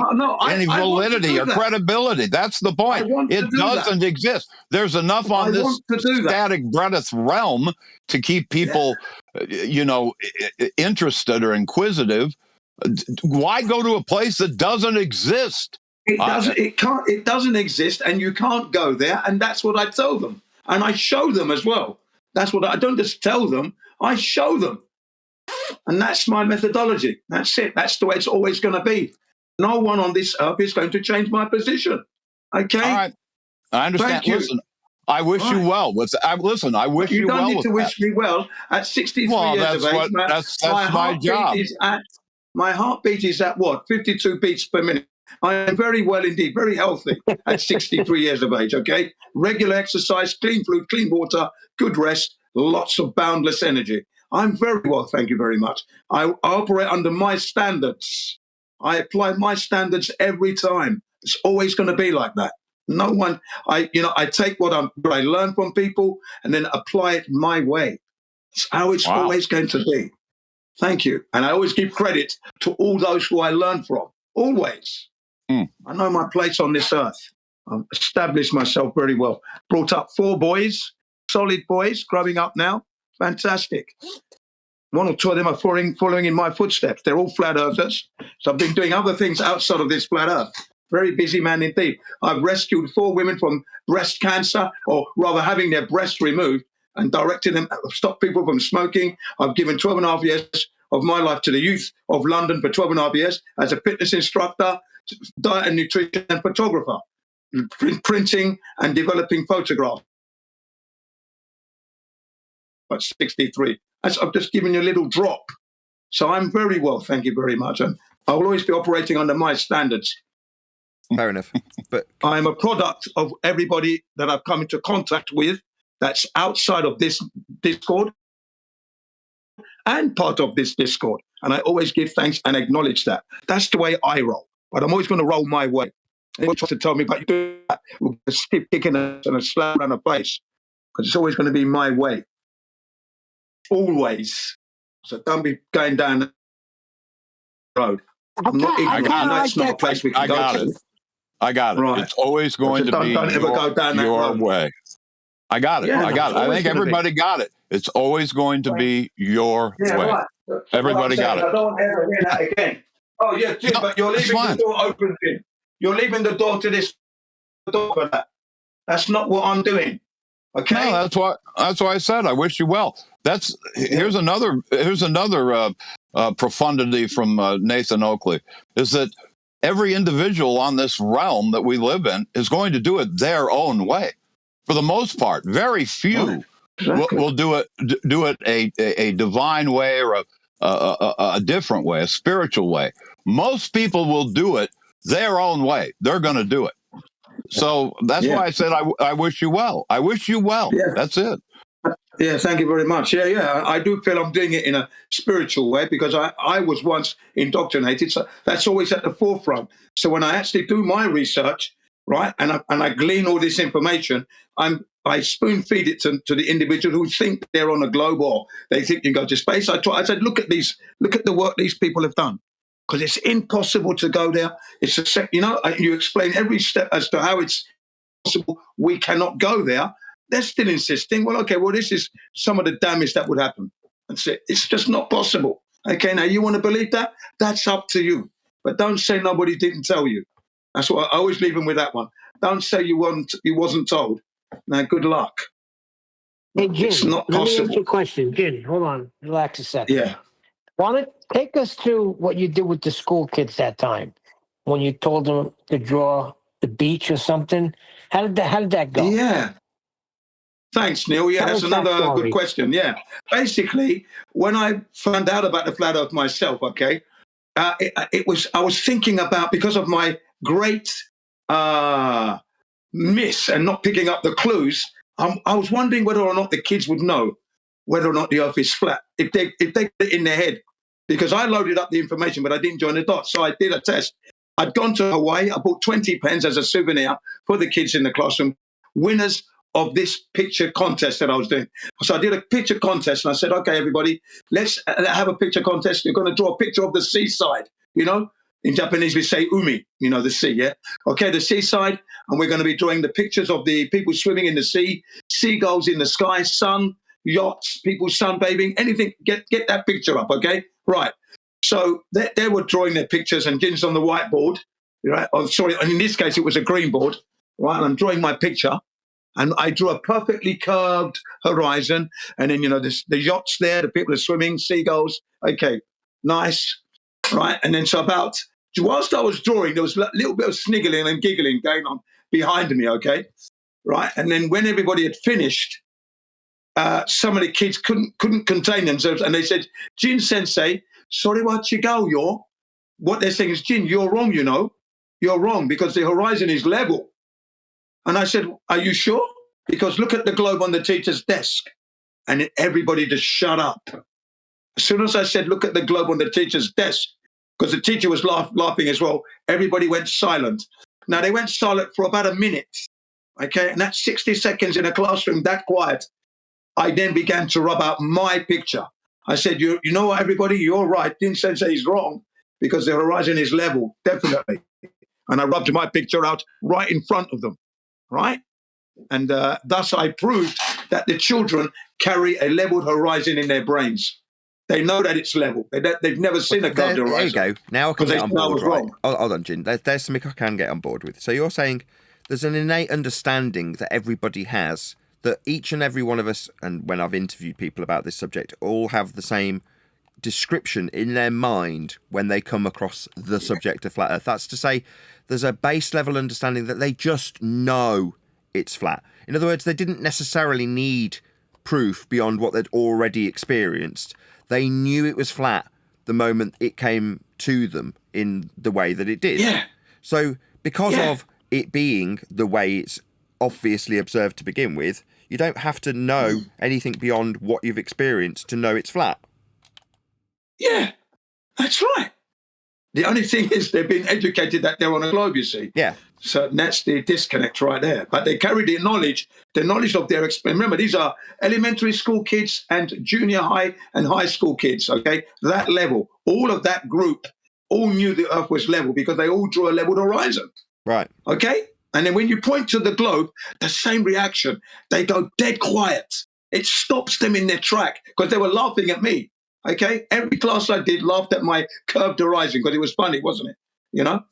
validity or credibility? That's the point. It doesn't exist. There's enough on this static breadth realm to keep people, interested or inquisitive. Why go to a place that doesn't exist? It doesn't exist, and you can't go there. And that's what I tell them, and I show them as well. That's what I don't just tell them; I show them. And that's my methodology. That's it. That's the way it's always going to be. No one on this earth is going to change my position. Okay? All right. I understand. Thank you. Listen, I wish you well. I wish you well. You don't need to wish me well. At 63 years of age, that's my job. My heartbeat is at what? 52 beats per minute. I am very well indeed, very healthy at 63 years of age, okay? Regular exercise, clean food, clean water, good rest, lots of boundless energy. I'm very well, thank you very much. I operate under my standards. I apply my standards every time. It's always going to be like that. No one, I take what I learn from people and then apply it my way. It's how it's always going to be. Thank you. And I always give credit to all those who I learn from. Always. I know my place on this earth. I've established myself very well. Brought up 4 boys, solid boys, growing up now. Fantastic. 1 or 2 of them are following in my footsteps. They're all flat earthers. So I've been doing other things outside of this flat earth. Very busy man indeed. I've rescued 4 women from breast cancer, or rather having their breasts removed, and directed them, stopped people from smoking. I've given 12 and a half years of my life to the youth of London for 12 and a half years as a fitness instructor, diet and nutrition and photographer, printing and developing photographs. At 63. I've just given you a little drop. So I'm very well, thank you very much. And I will always be operating under my standards. Fair enough. But I'm a product of everybody that I've come into contact with that's outside of this Discord and part of this Discord. And I always give thanks and acknowledge that. That's the way I roll. But I'm always going to roll my way. Anyone tries to tell me, but you do that, we'll just keep kicking and a slap around the face. Because it's always going to be my way. Always. So don't be going down the road. I'm not ignorant. That's not a place we can go to. I got it. Right. It's always going to be your way. I got it. Yeah, I got it. I think everybody got it. It's always going to be your way. Right. Everybody got it. I don't ever hear that again. Oh, yeah, Jim, but you're leaving the door open, Jim. You're leaving the door to this door for that. That's not what I'm doing. Okay. No, that's why I said I wish you well. Here's another profundity from Nathan Oakley, is that every individual on this realm that we live in is going to do it their own way. For the most part, very few will do it a divine way or a different way, a spiritual way. Most people will do it their own way. They're going to do it. So that's why I said I wish you well. I wish you well. Yeah. That's it. Yeah, thank you very much. Yeah. I do feel I'm doing it in a spiritual way because I was once indoctrinated. So that's always at the forefront. So when I actually do my research, right, and I glean all this information, I spoon feed it to the individual who think they're on a globe or they think you can go to space. I said, look at the work these people have done. Because it's impossible to go there. It's you explain every step as to how it's possible we cannot go there. They're still insisting, this is some of the damage that would happen. That's it. It's just not possible. Okay, now you want to believe that? That's up to you. But don't say nobody didn't tell you. That's what I always leave them with, that one. Don't say you wasn't told. Now, good luck. Hey, Jim, it's not let possible. me ask you a question. Jim, hold on. Relax a second. Yeah. Want to take us to what you did with the school kids that time when you told them to draw the beach or something? How did that go? Yeah. Thanks, Neil. Yeah, Tell that's us that another good story. question. Yeah. Basically, when I found out about the flat earth myself, okay, I was thinking about, because of my great miss and not picking up the clues, I was wondering whether or not the kids would know whether or not the earth is flat, if they get it in their head. Because I loaded up the information, but I didn't join the dots. So I did a test. I'd gone to Hawaii. I bought 20 pens as a souvenir for the kids in the classroom, winners of this picture contest that I was doing. So I did a picture contest, and I said, okay, everybody, let's have a picture contest. You're going to draw a picture of the seaside, you know? In Japanese, we say umi, you know, the sea, yeah? Okay, the seaside, and we're going to be drawing the pictures of the people swimming in the sea, seagulls in the sky, sun, yachts, people sunbathing, anything. Get that picture up, okay? Right. So they were drawing their pictures, and Jin's on the whiteboard, right? Oh, sorry, and in this case, it was a green board, right? And I'm drawing my picture, and I drew a perfectly curved horizon, and then, you know, the yachts there, the people are swimming, seagulls. Okay, nice, right? And then whilst I was drawing, there was a little bit of sniggling and giggling going on behind me, okay? Right? And then when everybody had finished, some of the kids couldn't contain themselves, and they said, Jin Sensei, sorry what you go, yo. What they're saying is, Jin, you're wrong, you know. You're wrong because the horizon is level. And I said, are you sure? Because look at the globe on the teacher's desk. And everybody just shut up. As soon as I said, look at the globe on the teacher's desk, because the teacher was laughing as well, everybody went silent. Now, they went silent for about a minute, okay? And that's 60 seconds in a classroom, that quiet. I then began to rub out my picture. I said, you know what, everybody, you're right. Jin Sensei is wrong because the horizon is level, definitely. And I rubbed my picture out right in front of them, right? And thus I proved that the children carry a leveled horizon in their brains. They know that it's level. They've never seen a curved horizon. There you go. Now I can get on board, right? Wrong. Hold on, Jin. There's something I can get on board with. So you're saying there's an innate understanding that everybody has, that each and every one of us, and when I've interviewed people about this subject, all have the same description in their mind when they come across the subject of flat Earth. That's to say, there's a base level understanding that they just know it's flat. In other words, they didn't necessarily need proof beyond what they'd already experienced. They knew it was flat the moment it came to them in the way that it did. Yeah. So because of it being the way it's obviously observed to begin with, you don't have to know anything beyond what you've experienced to know it's flat. Yeah, that's right. The only thing is they've been educated that they're on a globe, you see. Yeah. So that's the disconnect right there. But they carry the knowledge of their experience. Remember, these are elementary school kids and junior high and high school kids, okay? That level. All of that group all knew the Earth was level because they all drew a leveled horizon. Right. Okay? And then when you point to the globe, the same reaction. They go dead quiet. It stops them in their track because they were laughing at me. Okay? Every class I did laughed at my curved horizon because it was funny, wasn't it? You know?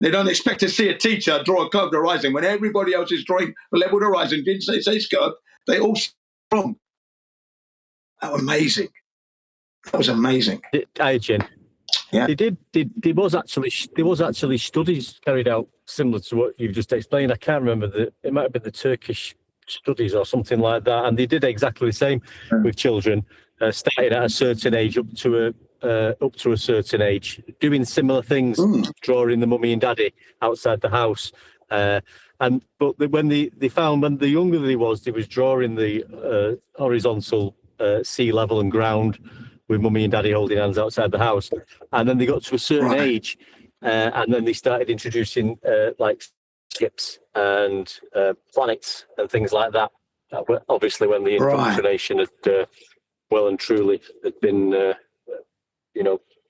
They don't expect to see a teacher draw a curved horizon when everybody else is drawing a leveled horizon. Didn't say it's curved. They all wrong. That was amazing. That was amazing. Hi, Jen. Yeah. There was actually studies carried out similar to what you've just explained. I can't remember it might have been the Turkish studies or something like that, and they did exactly the same with children, starting at a certain age up to a certain age, doing similar things, drawing the mummy and daddy outside the house. But when they found when the younger he was drawing the horizontal sea level and ground with mummy and daddy holding hands outside the house, and then they got to a certain age, and then they started introducing like ships and planets and things like that. Obviously, when the indoctrination had well and truly had been,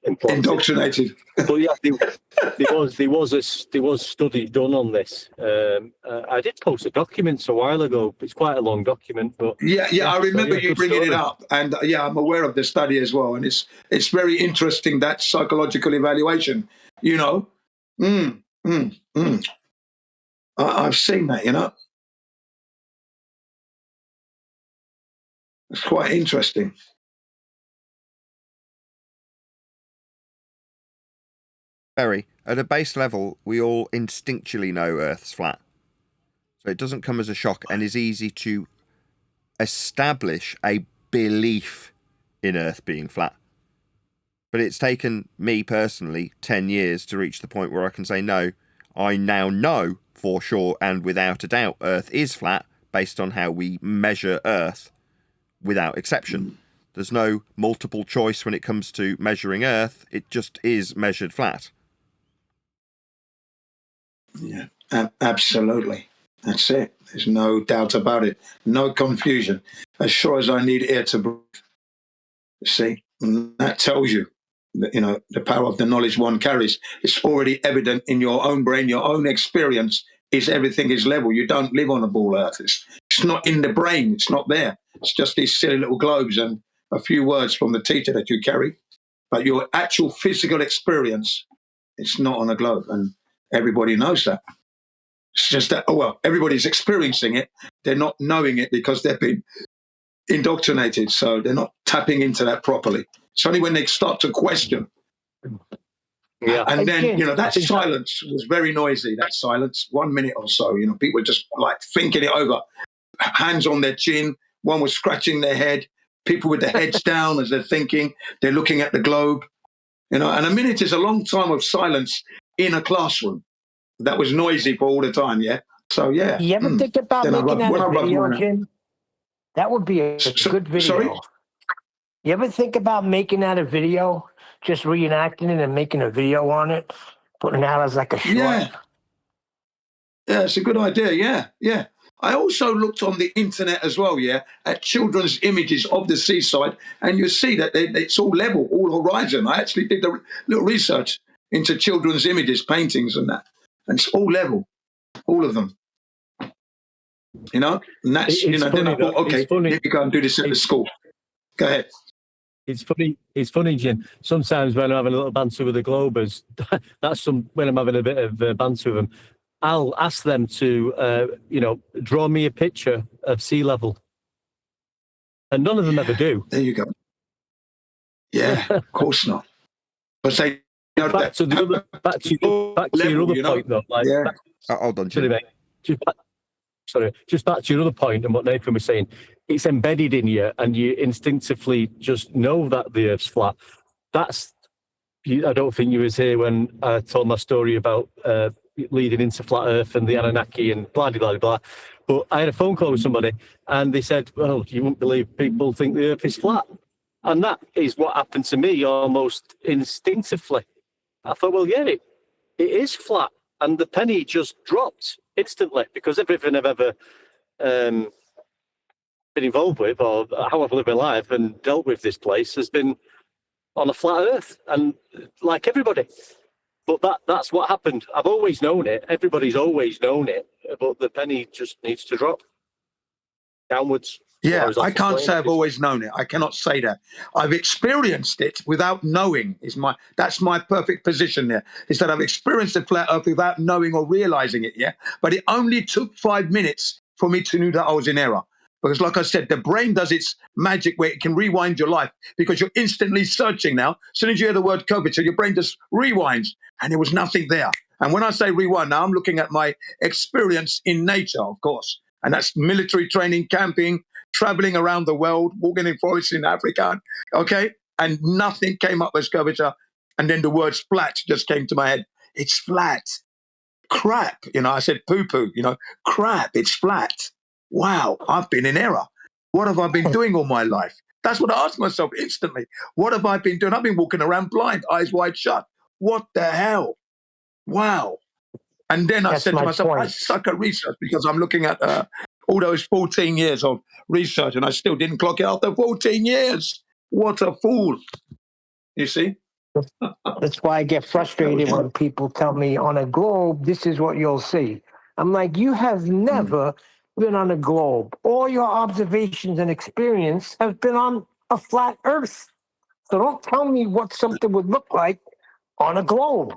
implanted. Indoctrinated. But yeah, there was studies done on this. I did post a document a while ago. It's quite a long document, but I remember you bringing it up, and I'm aware of the study as well. And it's very interesting, that psychological evaluation. You know, I've seen that. You know, it's quite interesting. Very. At a base level, we all instinctually know Earth's flat. So it doesn't come as a shock and is easy to establish a belief in Earth being flat. But it's taken me personally 10 years to reach the point where I can say, no, I now know for sure and without a doubt Earth is flat based on how we measure Earth without exception. There's no multiple choice when it comes to measuring Earth. It just is measured flat. Yeah, absolutely. That's it. There's no doubt about it. No confusion. As sure as I need air to breathe. See, and that tells you that, you know, the power of the knowledge one carries. It's already evident in your own brain, your own experience is everything is level. You don't live on a ball Earth. It's not in the brain. It's not there. It's just these silly little globes and a few words from the teacher that you carry. But your actual physical experience, it's not on a globe. And everybody knows that. It's just that, oh, well, everybody's experiencing it. They're not knowing it because they've been indoctrinated. So they're not tapping into that properly. It's only when they start to question. Yeah. And then, you know, that silence was very noisy, that silence, 1 minute or so. You know, people were just like thinking it over, hands on their chin. One was scratching their head, people with their heads down as they're thinking. They're looking at the globe, you know, and a minute is a long time of silence in a classroom. That was noisy for all the time, yeah? So, yeah. You ever think about Then making that a video, mine out. Jim? That would be a good video. Sorry? You ever think about making that a video? Just reenacting it and making a video on it? Putting it out as like a short? Yeah. Yeah, it's a good idea, yeah, yeah. I also looked on the internet as well, yeah, at children's images of the seaside, and you see that it's all level, all horizon. I actually did a little research into children's images, paintings and that, and it's all level, all of them. You know, and that's, you know, then I thought, okay, let me go and do this at the school. Go ahead. It's funny, Jim. Sometimes when I'm having a little banter with the Globers, when I'm having a bit of banter with them, I'll ask them to, draw me a picture of sea level, and none of them ever do. There you go. Yeah, of course not. But say, back to your other point, though. Like, yeah. Hold on, Jim. Just back to your other point and what Nathan was saying. It's embedded in you, and you instinctively just know that the Earth's flat. I don't think you was here when I told my story about leading into flat Earth and the Anunnaki and blah, blah, blah, blah. But I had a phone call with somebody, and they said, well, you wouldn't believe people think the Earth is flat. And that is what happened to me almost instinctively. I thought, well, yeah, it is flat. And the penny just dropped instantly, because everything I've ever been involved with, or how I've lived my life and dealt with this place, has been on a flat Earth, and like everybody. But that's what happened. I've always known it. Everybody's always known it. But the penny just needs to drop downwards. Yeah, I can't say I've always known it. I cannot say that. I've experienced it without knowing. That's my perfect position there. Is that I've experienced the flat Earth without knowing or realizing it. Yeah, but it only took 5 minutes for me to know that I was in error. Because, like I said, the brain does its magic where it can rewind your life, because you're instantly searching now. As soon as you hear the word COVID, so your brain just rewinds, and there was nothing there. And when I say rewind, now I'm looking at my experience in nature, of course, and that's military training, camping, traveling around the world, walking in forests in Africa, okay? And nothing came up as curvature. And then the word flat just came to my head. It's flat. Crap. You know, I said poo-poo, crap, it's flat. Wow, I've been in error. What have I been doing all my life? That's what I asked myself instantly. What have I been doing? I've been walking around blind, eyes wide shut. What the hell? Wow. And then I said to myself, I suck at research, because I'm looking at all those 14 years of research, and I still didn't clock it after 14 years. What a fool. You see? That's why I get frustrated when people tell me on a globe, this is what you'll see. I'm like, you have never been on a globe. All your observations and experience have been on a flat Earth. So don't tell me what something would look like on a globe.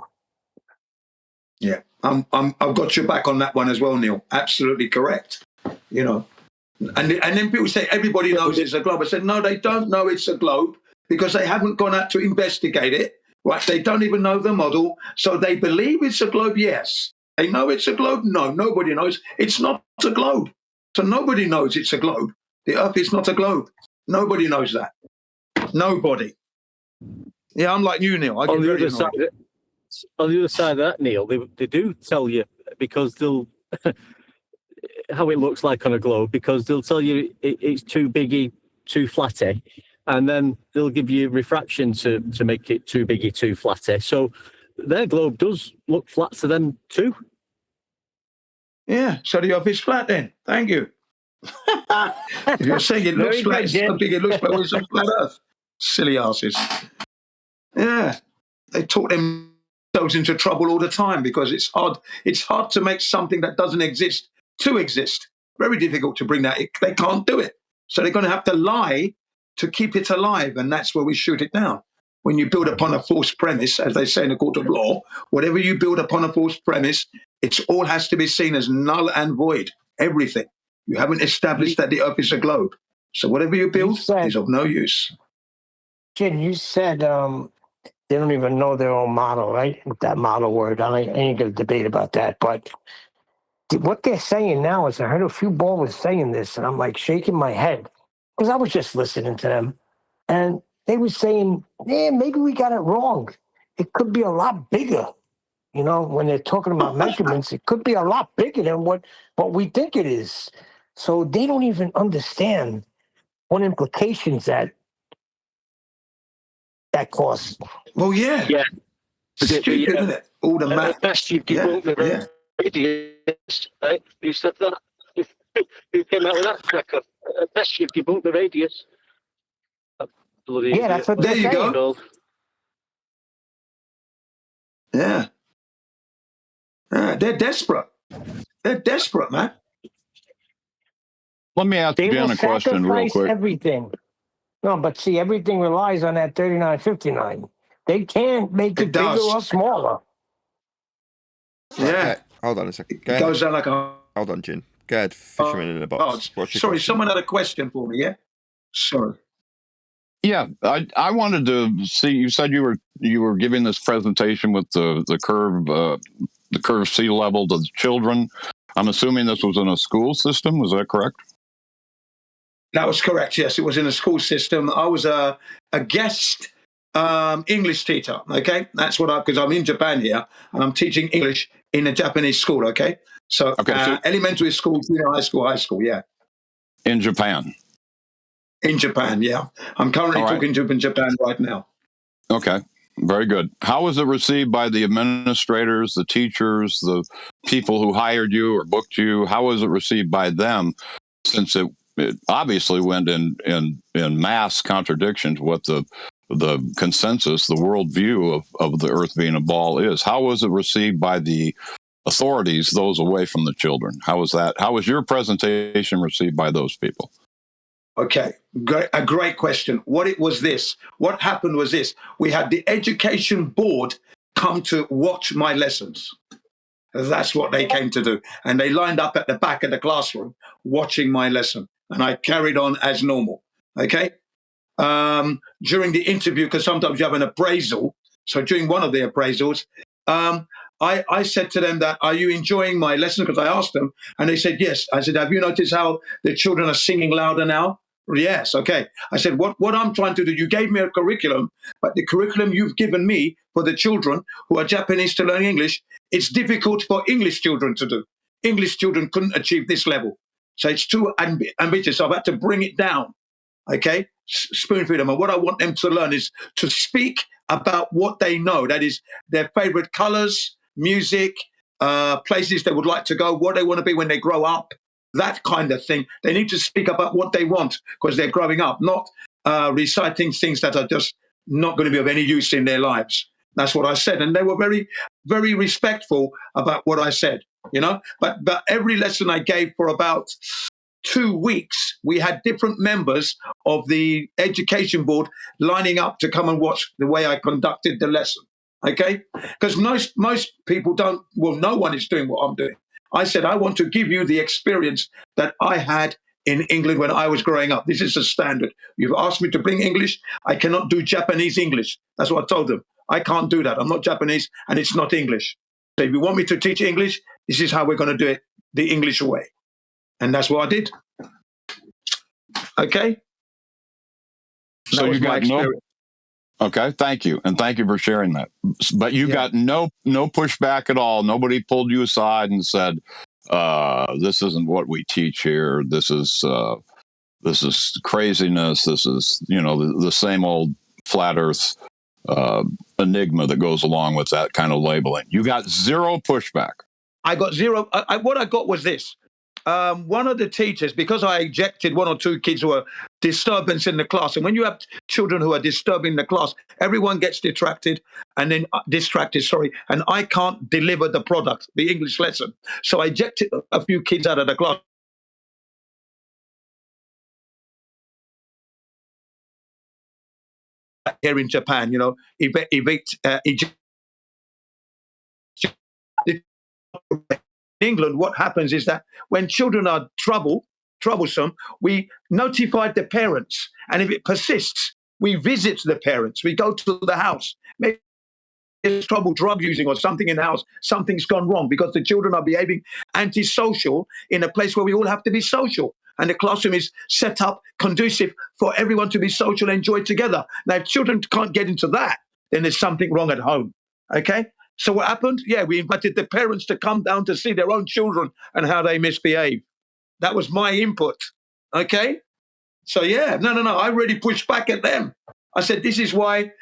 Yeah, I've got your back on that one as well, Neil. Absolutely correct. And then people say everybody knows it's a globe. I said, no, they don't know it's a globe, because they haven't gone out to investigate it. Right? They don't even know the model. So they believe it's a globe, yes. They know it's a globe? No, nobody knows. It's not a globe. So nobody knows it's a globe. The Earth is not a globe. Nobody knows that. Nobody. Yeah, I'm like you, Neil. I get On the very other side, annoyed. on the other side of that, Neil, they do tell you, because they'll how it looks like on a globe, because they'll tell you it's too biggy, too flatty, and then they'll give you refraction to make it too biggy, too flatty. So their globe does look flat to them too. Yeah, so the Earth is flat then. Thank you. If you're saying it looks Very flat, good, it's so Jen. big it looks like it's a flat Earth. Silly asses. Yeah, they talk themselves into trouble all the time because it's hard. It's hard to make something that doesn't exist to exist. Very difficult to bring that. They can't do it. So they're going to have to lie to keep it alive, and that's where we shoot it down. When you build upon a false premise, as they say in the court of law, whatever you build upon a false premise, it all has to be seen as null and void. Everything. You haven't established that the Earth is a globe. So whatever you build is of no use. Jen, you said they don't even know their own model, right? With that model word. I ain't going to debate about that. But what they're saying now is, I heard a few ballers saying this, and I'm like shaking my head because I was just listening to them. And they were saying, yeah, maybe we got it wrong. It could be a lot bigger. You know, when they're talking about measurements, it could be a lot bigger than what we think it is. So they don't even understand what implications that causes. Well, yeah. Yeah. Stupid, isn't it? All the math. Best you debunked the radius, right? You said that. Who came out with that cracker? Best you debunked the radius. Yeah, that's what they're saying. Go. Yeah. They're desperate. They're desperate, man. Let me ask Jen a question real quick. Everything. No, but see, everything relies on that 3959. They can't make it bigger or smaller. Yeah. Hold on a second. It goes down like a... Hold on, Jin. Go ahead, fisherman in a box. Sorry, someone had a question for me, yeah? Sorry. Yeah, I wanted to see. You said you were giving this presentation with the curved sea level to the children. I'm assuming this was in a school system. Was that correct? That was correct. Yes, it was in a school system. I was a guest English teacher. Okay, that's what because I'm in Japan here and I'm teaching English in a Japanese school. Okay, so elementary school, junior high school. Yeah, in Japan. In Japan, yeah. I'm currently talking to in Japan right now. Okay, very good. How was it received by the administrators, the teachers, the people who hired you or booked you? How was it received by them? Since it obviously went in mass contradiction to what the consensus, the worldview of the Earth being a ball is. How was it received by the authorities, those away from the children? How was that? How was your presentation received by those people? Okay, a great question. What happened was this. We had the education board come to watch my lessons. That's what they came to do. And they lined up at the back of the classroom watching my lesson. And I carried on as normal. Okay. During the interview, because sometimes you have an appraisal. So during one of the appraisals, I said to them that, are you enjoying my lesson? Because I asked them and they said, yes. I said, have you noticed how the children are singing louder now? Yes. Okay. I said, what I'm trying to do, you gave me a curriculum, but the curriculum you've given me for the children who are Japanese to learn English, it's difficult for English children to do. English children couldn't achieve this level. So it's too ambitious. I've had to bring it down. Okay. Spoon feed them. And what I want them to learn is to speak about what they know. That is their favorite colors, music, places they would like to go, what they want to be when they grow up. That kind of thing. They need to speak about what they want because they're growing up, not reciting things that are just not going to be of any use in their lives. That's what I said. And they were very, very respectful about what I said, you know. But every lesson I gave for about 2 weeks, we had different members of the education board lining up to come and watch the way I conducted the lesson. Okay? Because most people don't, well, no one is doing what I'm doing. I said, I want to give you the experience that I had in England when I was growing up. This is the standard. You've asked me to bring English. I cannot do Japanese English. That's what I told them. I can't do that. I'm not Japanese and it's not English. So if you want me to teach English, this is how we're going to do it the English way. And that's what I did. Okay. So you got no. Okay, thank you, and thank you for sharing that. But you got no pushback at all. Nobody pulled you aside and said, "This isn't what we teach here. This is craziness. This is the same old flat Earth enigma that goes along with that kind of labeling." You got zero pushback. I got zero. What I got was this. One of the teachers, because I ejected one or two kids who were disturbance in the class, and when you have children who are disturbing the class, everyone gets distracted, and I can't deliver the product, the English lesson. So I ejected a few kids out of the class. Here in Japan, in England, what happens is that when children are troublesome, we notify the parents, and if it persists, we visit the parents. We go to the house. Maybe there's trouble drug using or something in the house. Something's gone wrong because the children are behaving antisocial in a place where we all have to be social. And the classroom is set up conducive for everyone to be social and enjoy together. Now, if children can't get into that, then there's something wrong at home. Okay? So what happened? Yeah, we invited the parents to come down to see their own children and how they misbehave. That was my input. Okay? So yeah, no. I really pushed back at them. I said, this is why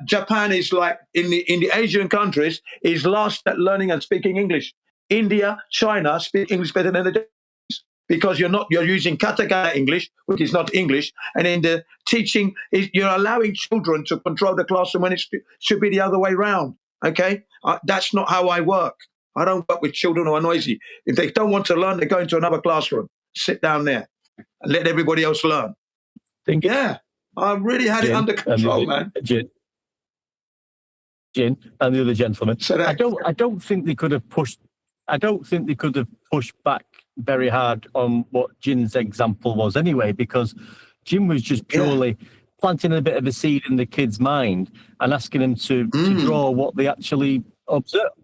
Japan is like in the Asian countries is last at learning and speaking English. India, China speak English better than the Japanese because you're using katakana English, which is not English, and in the teaching you're allowing children to control the classroom when it should be the other way around. Okay, that's not how I work. I don't work with children who are noisy. If they don't want to learn, they go into another classroom, sit down there, and let everybody else learn. Yeah, I really had it under control, man. Jin and the other gentleman. I don't think they could have pushed. I don't think they could have pushed back very hard on what Jin's example was anyway, because Jin was just purely planting a bit of a seed in the kid's mind and asking them to draw what they actually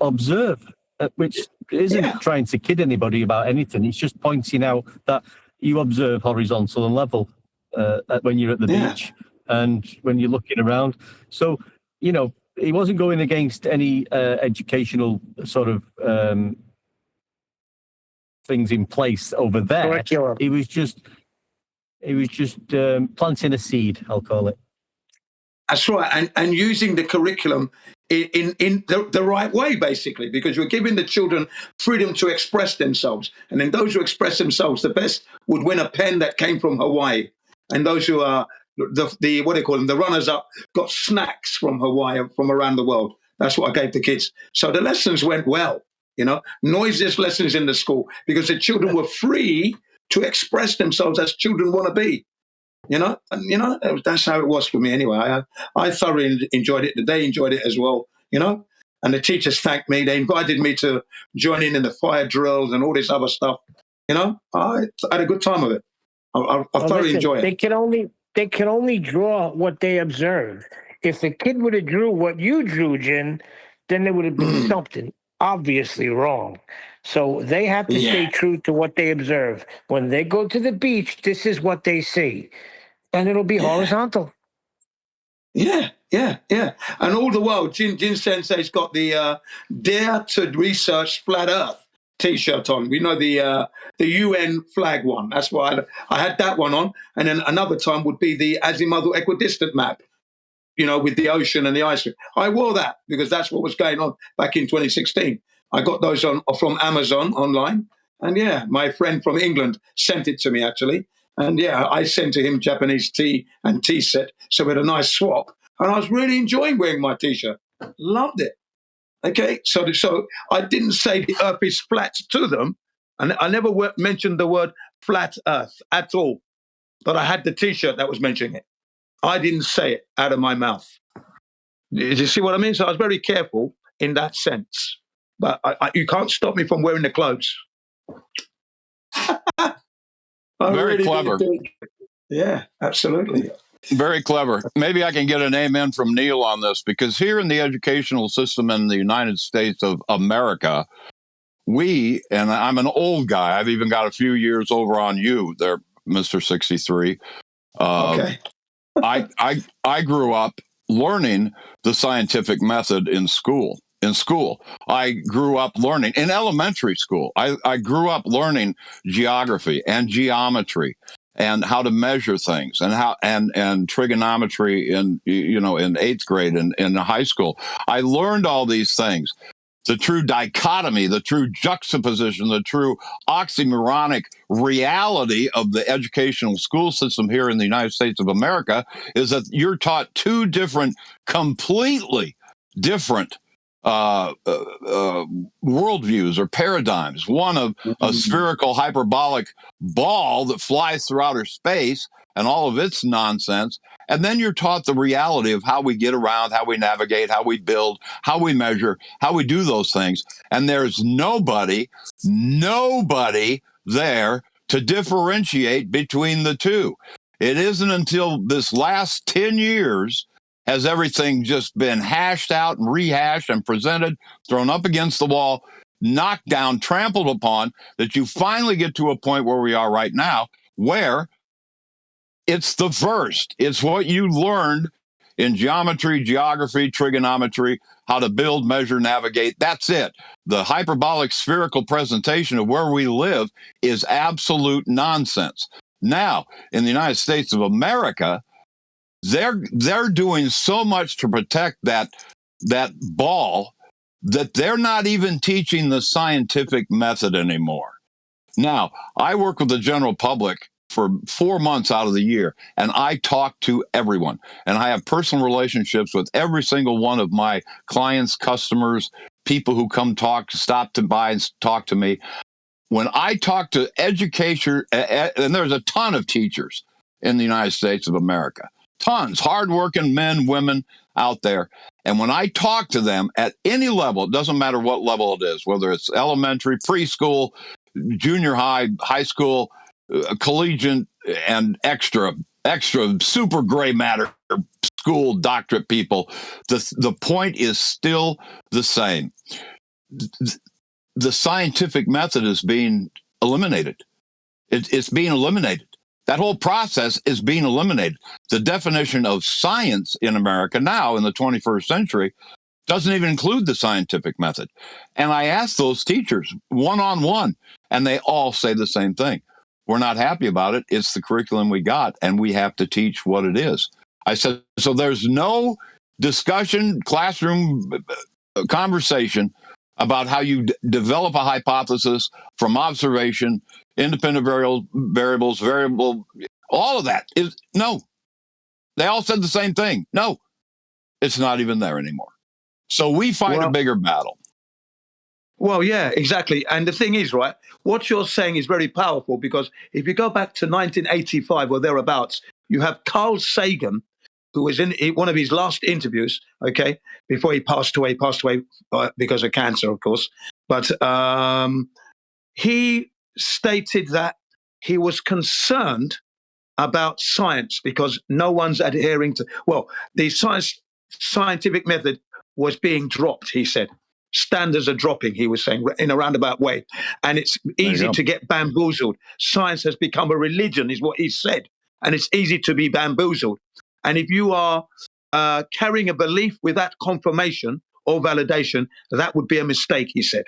observe, which isn't trying to kid anybody about anything. It's just pointing out that you observe horizontal and level when you're at the beach and when you're looking around. So, he wasn't going against any educational sort of things in place over there. Curriculum. He was just planting a seed, I'll call it. That's right, and using the curriculum in the right way, basically, because you're giving the children freedom to express themselves, and then those who express themselves the best would win a pen that came from Hawaii, and those who are the what do you call them, the runners-up, got snacks from Hawaii, from around the world. That's what I gave the kids. So the lessons went well, noiseless lessons in the school because the children were free to express themselves as children want to be. That's how it was for me anyway. I thoroughly enjoyed it. They enjoyed it as well, and the teachers thanked me. They invited me to join in the fire drills and all this other stuff. I had a good time with it. I thoroughly enjoy it. They can only draw what they observe. If the kid would have drew what you drew, Jin, then there would have been something obviously wrong. So they have to stay true to what they observe. When they go to the beach, this is what they see. And it'll be horizontal. Yeah. And all the while, Jin Sensei's got the Dare to Research Flat Earth T-shirt on. We know the UN flag one. That's why I had that one on. And then another time would be the azimuthal equidistant map, with the ocean and the ice. I wore that because that's what was going on back in 2016. I got those from Amazon online. And my friend from England sent it to me, actually. And I sent to him Japanese tea and tea set. So we had a nice swap. And I was really enjoying wearing my T-shirt. Loved it. Okay, so I didn't say the Earth is flat to them, and I never mentioned the word flat Earth at all. But I had the T-shirt that was mentioning it. I didn't say it out of my mouth. Did you see what I mean? So I was very careful in that sense. But you can't stop me from wearing the clothes. Very clever. Yeah, absolutely. Very clever. Maybe I can get an amen from Neil on this, because here in the educational system in the United States of America, and I'm an old guy, I've even got a few years over on you there, Mr. 63. Okay. I grew up learning the scientific method in school. I grew up learning in elementary school. I grew up learning geography and geometry and how to measure things and trigonometry in eighth grade and in high school. I learned all these things. The true dichotomy, the true juxtaposition, the true oxymoronic reality of the educational school system here in the United States of America is that you're taught two completely different worldviews or paradigms. One of a spherical hyperbolic ball that flies through outer space and all of its nonsense. And then you're taught the reality of how we get around, how we navigate, how we build, how we measure, how we do those things. And there's nobody there to differentiate between the two. It isn't until this last 10 years has everything just been hashed out and rehashed and presented, thrown up against the wall, knocked down, trampled upon, that you finally get to a point where we are right now, where it's the first. It's what you learned in geometry, geography, trigonometry, how to build, measure, navigate. That's it. The hyperbolic spherical presentation of where we live is absolute nonsense. Now, in the United States of America, they're doing so much to protect that ball that they're not even teaching the scientific method anymore. Now, I work with the general public for 4 months out of the year, and I talk to everyone. And I have personal relationships with every single one of my clients, customers, people who come stop to buy and talk to me. When I talk to education, and there's a ton of teachers in the United States of America, tons, hardworking men, women out there. And when I talk to them at any level, it doesn't matter what level it is, whether it's elementary, preschool, junior high, high school, collegiate, and extra super gray matter school doctorate people, the point is still the same. The scientific method is being eliminated. It's being eliminated. That whole process is being eliminated. The definition of science in America now in the 21st century doesn't even include the scientific method. And I asked those teachers one-on-one, and they all say the same thing. We're not happy about it. It's the curriculum we got, and we have to teach what it is. I said, so there's no discussion, classroom conversation about how you develop a hypothesis from observation, independent variables, all of that is no. They all said the same thing. No, it's not even there anymore. So we fight a bigger battle. Well, yeah, exactly. And the thing is, right, what you're saying is very powerful, because if you go back to 1985 or thereabouts, you have Carl Sagan, who was in one of his last interviews, okay, before he passed away because of cancer, of course. But he stated that he was concerned about science because no one's adhering to, the scientific method was being dropped, he said. Standards are dropping, he was saying, in a roundabout way. And it's easy to get bamboozled. Science has become a religion, is what he said. And it's easy to be bamboozled. And if you are carrying a belief without confirmation or validation, that would be a mistake, he said.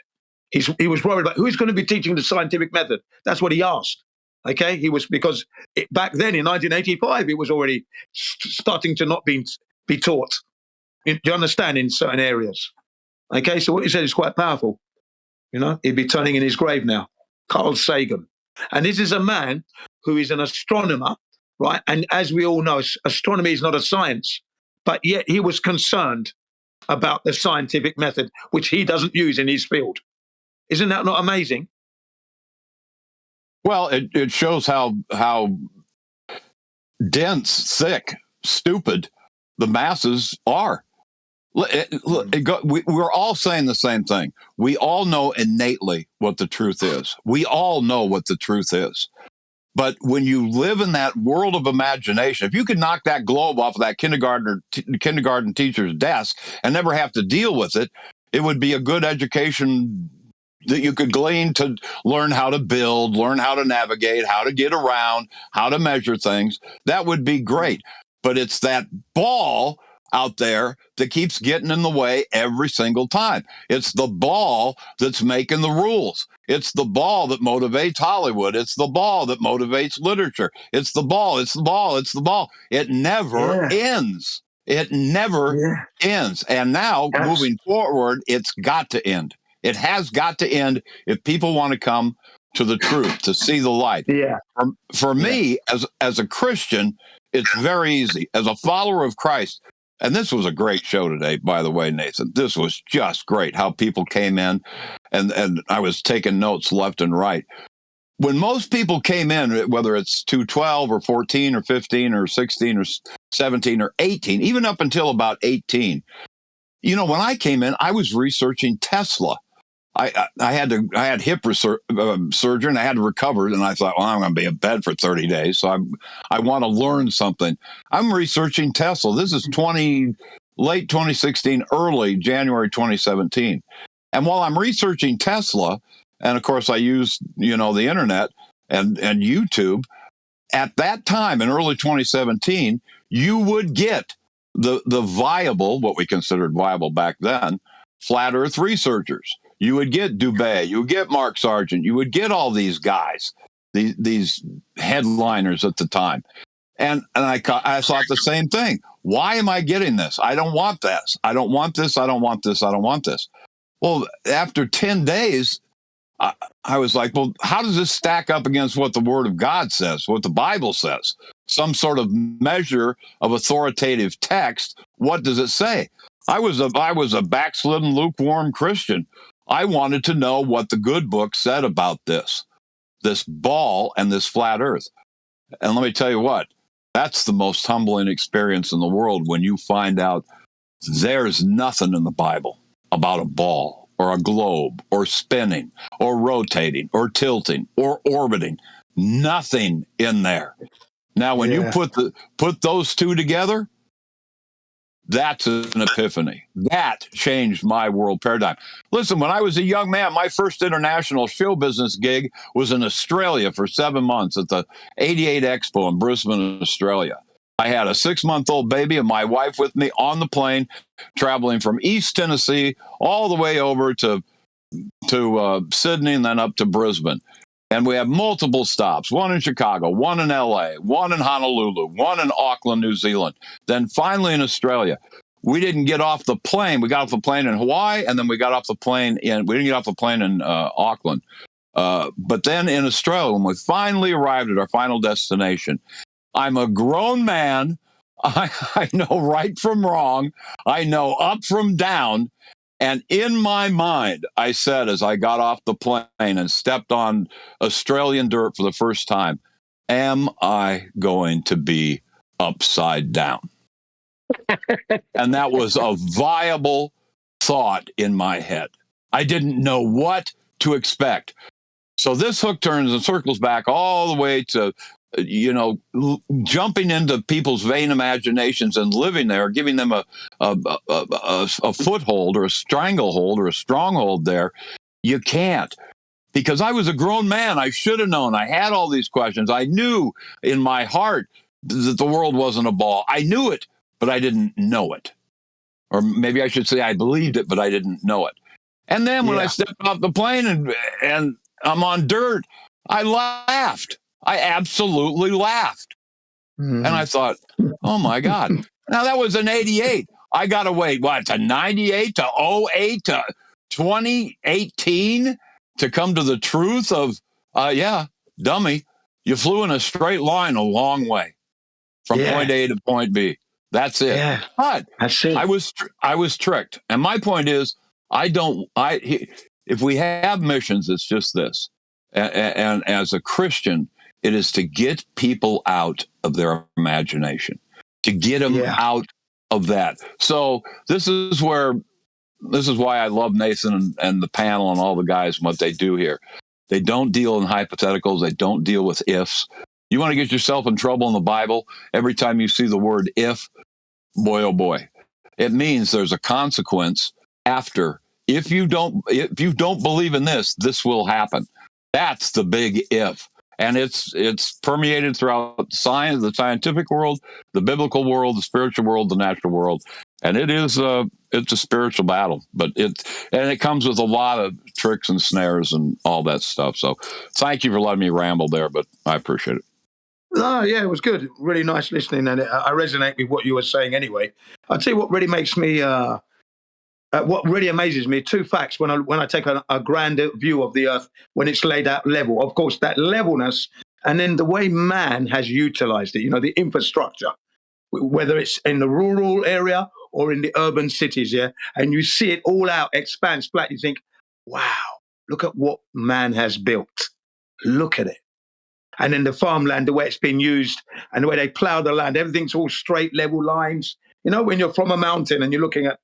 He was worried about who's going to be teaching the scientific method. That's what he asked. Okay, because back then in 1985, it was already starting to not be taught. Do you understand? In certain areas. Okay, so what he said is quite powerful. You know, he'd be turning in his grave now. Carl Sagan. And this is a man who is an astronomer, right? And as we all know, astronomy is not a science, but yet he was concerned about the scientific method, which he doesn't use in his field. Isn't that not amazing? Well, it shows how dense, thick, stupid the masses are. We're all saying the same thing. We all know innately what the truth is. We all know what the truth is. But when you live in that world of imagination, if you could knock that globe off of that kindergarten teacher's desk and never have to deal with it, it would be a good education that you could glean to learn how to build, learn how to navigate, how to get around, how to measure things, that would be great. But it's that ball out there that keeps getting in the way every single time. It's the ball that's making the rules. It's the ball that motivates Hollywood. It's the ball that motivates literature. It's the ball. It's the ball. It's the ball. It never ends. It never ends. And now, moving forward, it's got to end. It has got to end if people want to come to the truth, to see the light. Yeah. For me, as a Christian, it's very easy. As a follower of Christ, and this was a great show today, by the way, Nathan. This was just great how people came in, and I was taking notes left and right. When most people came in, whether it's 212 or 14 or 15 or 16 or 17 or 18, even up until about 18, you know, when I came in, I was researching Tesla. I had hip surgery and I had to recover, and I thought, well, I'm going to be in bed for 30 days, so I want to learn something. I'm researching Tesla. This is late 2016, early January 2017, and while I'm researching Tesla, and of course I used the internet and YouTube. At that time in early 2017, you would get the viable, what we considered viable back then, flat Earth researchers. You would get Dubé, you would get Mark Sargent, you would get all these guys, these headliners at the time. And I thought the same thing. Why am I getting this? I don't want this. I don't want this. I don't want this. I don't want this. Well, after 10 days, I was like, well, how does this stack up against what the Word of God says, what the Bible says? Some sort of measure of authoritative text. What does it say? I was a backslidden, lukewarm Christian. I wanted to know what the good book said about this ball and this flat earth. And let me tell you what, that's the most humbling experience in the world when you find out there's nothing in the Bible about a ball or a globe or spinning or rotating or tilting or orbiting. Nothing in there. Now, when you put those two together, that's an epiphany. That changed my world paradigm. Listen, when I was a young man, my first international show business gig was in Australia for 7 months at the 88 Expo in Brisbane, Australia. I had a 6-month-old baby and my wife with me on the plane, traveling from East Tennessee all the way over to Sydney and then up to Brisbane. And we have multiple stops, one in Chicago, one in LA, one in Honolulu, one in Auckland, New Zealand, then finally in Australia. We didn't get off the plane. We got off the plane in Hawaii, and then we didn't get off the plane in Auckland. But then in Australia, when we finally arrived at our final destination, I'm a grown man. I know right from wrong. I know up from down. And in my mind, I said, as I got off the plane and stepped on Australian dirt for the first time, am I going to be upside down? And that was a viable thought in my head. I didn't know what to expect. So this hook turns and circles back all the way to, jumping into people's vain imaginations and living there, giving them a foothold or a stranglehold or a stronghold there. You can't. Because I was a grown man. I should have known. I had all these questions. I knew in my heart that the world wasn't a ball. I knew it, but I didn't know it. Or maybe I should say I believed it, but I didn't know it. And then when I stepped off the plane and I'm on dirt, I laughed. I absolutely laughed. And I thought, oh my God. Now that was in 88. I got to wait, to 98, to 08, to 2018 to come to the truth of, dummy, you flew in a straight line a long way from point A to point B. That's it. Yeah. But I was tricked. And my point is, if we have missions, it's just this. And as a Christian, it is to get people out of their imagination, to get them out of that. So this is why I love Nathan and the panel and all the guys and what they do here. They don't deal in hypotheticals. They don't deal with ifs. You want to get yourself in trouble in the Bible, every time you see the word if, boy, oh boy, it means there's a consequence after if you don't believe in this, this will happen. That's the big if. And it's permeated throughout science, the scientific world, the biblical world, the spiritual world, the natural world. And it's a spiritual battle, but it comes with a lot of tricks and snares and all that stuff. So thank you for letting me ramble there, but I appreciate it. Oh, yeah, it was good. Really nice listening. And I resonate with what you were saying anyway. I'll tell you what really makes me, what really amazes me, two facts when I take a grander view of the earth when it's laid out level. Of course, that levelness, and then the way man has utilized it, the infrastructure, whether it's in the rural area or in the urban cities, yeah, and you see it all out, expands flat. You think, wow, look at what man has built. Look at it. And then the farmland, the way it's been used and the way they plow the land, everything's all straight, level lines. When you're from a mountain and you're looking at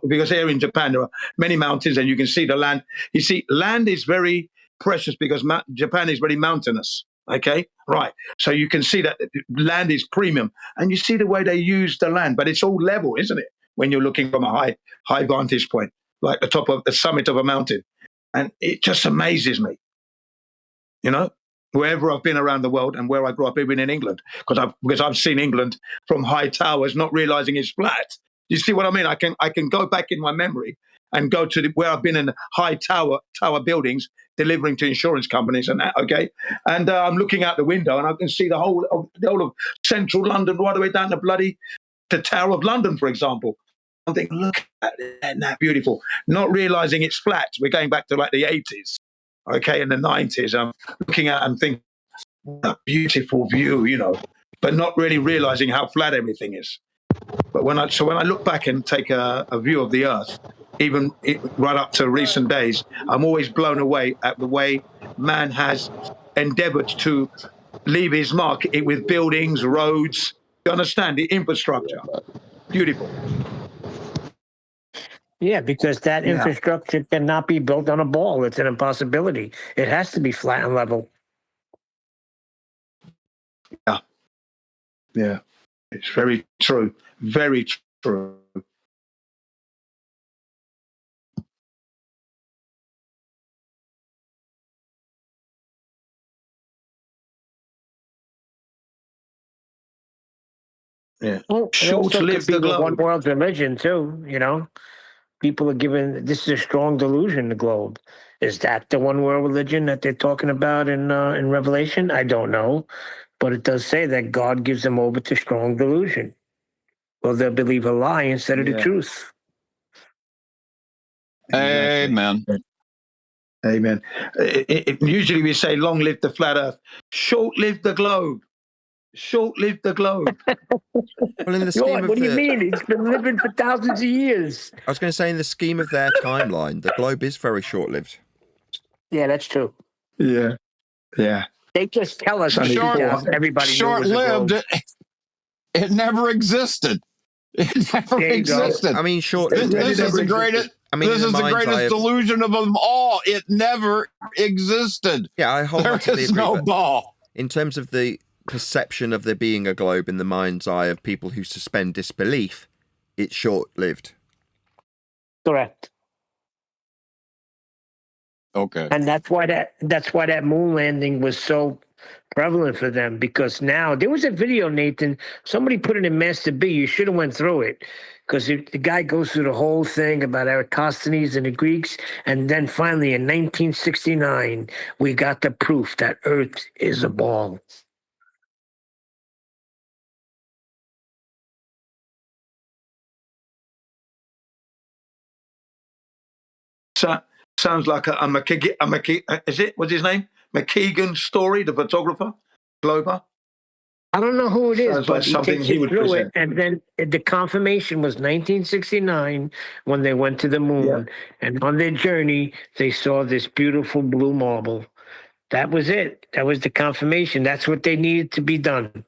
because here in Japan, there are many mountains and you can see the land. You see, land is very precious because Japan is very mountainous. Okay, right. So you can see that land is premium and you see the way they use the land, but it's all level, isn't it? When you're looking from a high vantage point, like the top of the summit of a mountain. And it just amazes me, wherever I've been around the world and where I grew up, even in England, because I've seen England from high towers, not realizing it's flat. You see what I mean? I can go back in my memory and go to where I've been in high tower buildings, delivering to insurance companies and that. Okay, and I'm looking out the window and I can see the whole of central London, right the way down to the Tower of London, for example. I'm thinking, look at that, beautiful. Not realizing it's flat. We're going back to like the 80s. Okay, in the 90s, I'm looking at and thinking, what a beautiful view, but not really realizing how flat everything is. But when I look back and take a view of the earth, even right up to recent days, I'm always blown away at the way man has endeavored to leave his mark with buildings, roads. You understand the infrastructure? Beautiful. Yeah, because that infrastructure cannot be built on a ball. It's an impossibility. It has to be flat and level. Yeah. It's very true. Very true. Yeah. Well, it Short also live could be the the one globe. world religion too. People are given this is a strong delusion. The globe is that the one world religion that they're talking about in Revelation. I don't know, but it does say that God gives them over to strong delusion. Well, they'll believe a lie instead of the truth. Exactly. Amen. Amen. Usually we say, long live the flat earth. Short live the globe. Short live the globe. Well, in the scheme of what do you mean? It's been living for thousands of years. I was going to say, in the scheme of their timeline, the globe is very short-lived. Yeah, that's true. Yeah. Yeah. They just tell us everybody short-lived. It never existed. It never existed. I mean, short-lived. This is the greatest. This is the greatest delusion of them all. It never existed. Yeah, I wholeheartedly agree. No ball. In terms of the perception of there being a globe in the mind's eye of people who suspend disbelief, it's short-lived. Correct. Okay. And that's why that moon landing was so prevalent for them, because now there was a video, Nathan, somebody put it in Master B. You should have went through it, because the guy goes through the whole thing about Eratosthenes and the Greeks, and then finally in 1969 we got the proof that Earth is a ball. Sounds like a is it? What's his name? McKeegan story, the photographer, Glober. I don't know who it is, Sounds but like he something takes he you would through present. it, and then the confirmation was 1969 when they went to the moon, and on their journey they saw this beautiful blue marble. That was it. That was the confirmation. That's what they needed to be done.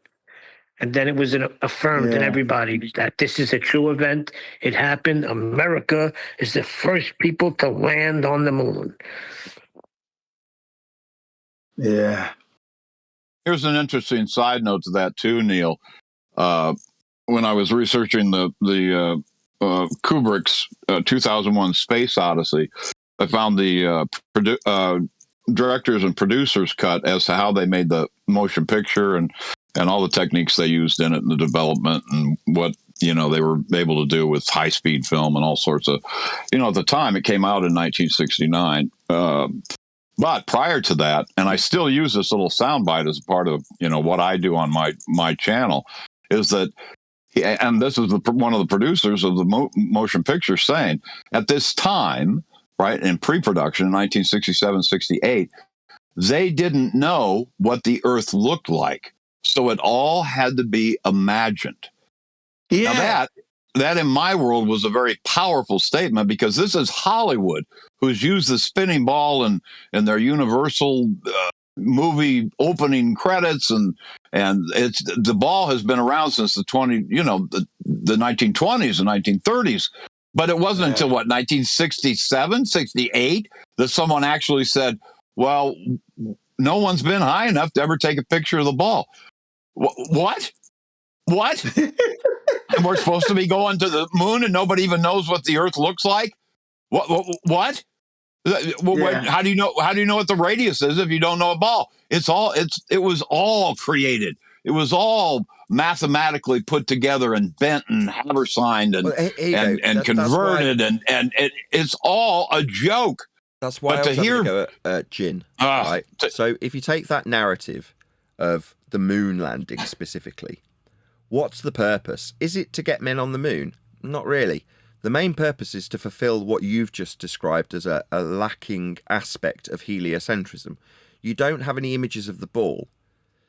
And then it was affirmed in everybody that this is a true event. It happened. America is the first people to land on the moon. Yeah. Here's an interesting side note to that too, Neil. When I was researching the Kubrick's 2001 Space Odyssey, I found the directors and producers cut as to how they made the motion picture and all the techniques they used in it in the development and what they were able to do with high speed film and all sorts of, at the time it came out in 1969. But prior to that, and I still use this little soundbite as part of what I do on my channel, is that, and this is one of the producers of the motion picture saying, at this time, right, in pre-production in 1967, 68, they didn't know what the Earth looked like. So it all had to be imagined. Yeah. Now that in my world was a very powerful statement, because this is Hollywood, who's used the spinning ball in their Universal movie opening credits, and the ball has been around since the 1920s and 1930s. But it wasn't until 1967, 68 that someone actually said, well, no one's been high enough to ever take a picture of the ball. What? And we're supposed to be going to the moon and nobody even knows what the Earth looks like? What? How do you know what the radius is if you don't know a ball? It was all created. It was all mathematically put together and bent and haversigned and converted, and it's all a joke. That's why I was having to go at Jin. Right? So if you take that narrative of the moon landing specifically, what's the purpose? Is it to get men on the moon? Not really. The main purpose is to fulfill what you've just described as a lacking aspect of heliocentrism. You don't have any images of the ball.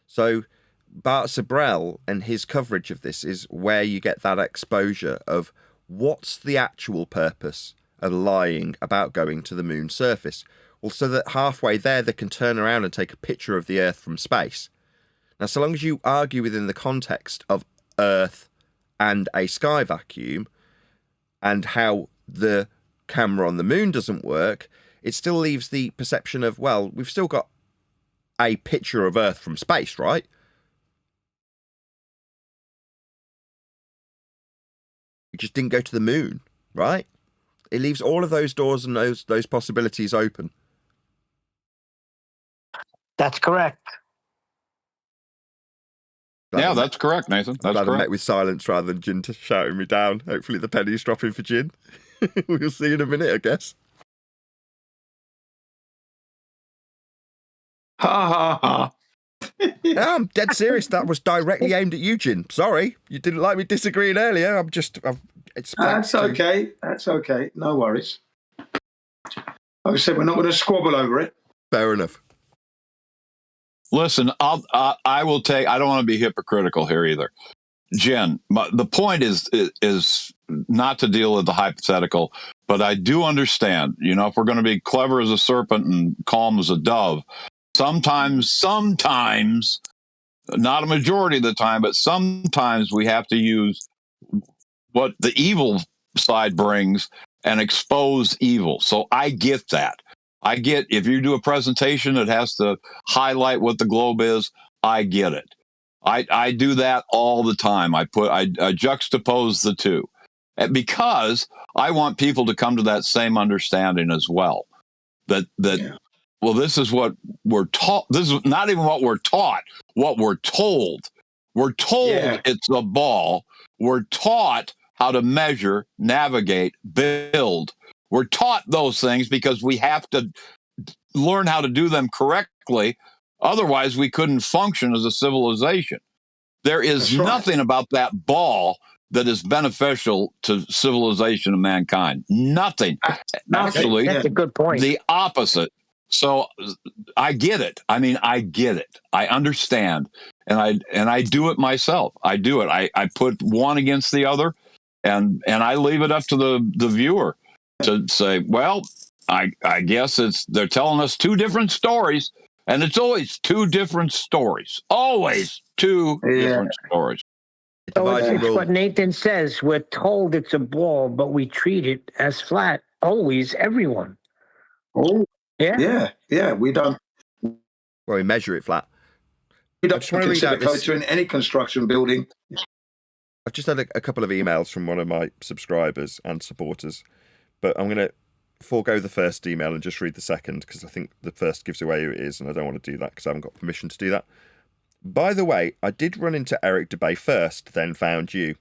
So Bart Sabrell and his coverage of this is where you get that exposure of what's the actual purpose of lying about going to the moon's surface. Well, so that halfway there they can turn around and take a picture of the Earth from space. Now, so long as you argue within the context of Earth and a sky vacuum, and how the camera on the moon doesn't work, it still leaves the perception of, well, we've still got a picture of Earth from space, right? We just didn't go to the moon, right? It leaves all of those doors and those possibilities open. That's correct. That's correct, Nathan. That's correct. I met with silence rather than Jin shouting me down. Hopefully the penny's dropping for Jin. We'll see in a minute, I guess. Ha ha ha. No, I'm dead serious. That was directly aimed at you, Jin. Sorry, you didn't like me disagreeing earlier. That's okay. That's okay. No worries. Like I said, we're not going to squabble over it. Fair enough. Listen, I will take. I don't want to be hypocritical here either, Jen. The point is not to deal with the hypothetical, but I do understand. If we're going to be clever as a serpent and calm as a dove, sometimes, not a majority of the time, but sometimes we have to use what the evil side brings and expose evil. So I get that. I get if you do a presentation that has to highlight what the globe is, I get it. I do that all the time. I juxtapose the two because I want people to come to that same understanding as well. Well, this is what we're taught. This is not even what we're taught, what we're told. We're told it's a ball. We're taught how to measure, navigate, build. We're taught those things because we have to learn how to do them correctly. Otherwise, we couldn't function as a civilization. There is nothing about that ball that is beneficial to civilization of mankind. Nothing. Actually, that's a good point. The opposite. So I get it. I get it. I understand. And I do it myself. I do it. I put one against the other, and I leave it up to the viewer to say, well, I guess they're telling us two different stories, and it's always two different stories. Always two different stories. So it's what Nathan says. We're told it's a ball, but we treat it as flat. Always, everyone. Oh, yeah. We don't. Well, we measure it flat. We don't consider code in any construction building. I've just had a couple of emails from one of my subscribers and supporters, but I'm going to forego the first email and just read the second, because I think the first gives away who it is, and I don't want to do that because I haven't got permission to do that. By the way, I did run into Eric DeBay first, then found you.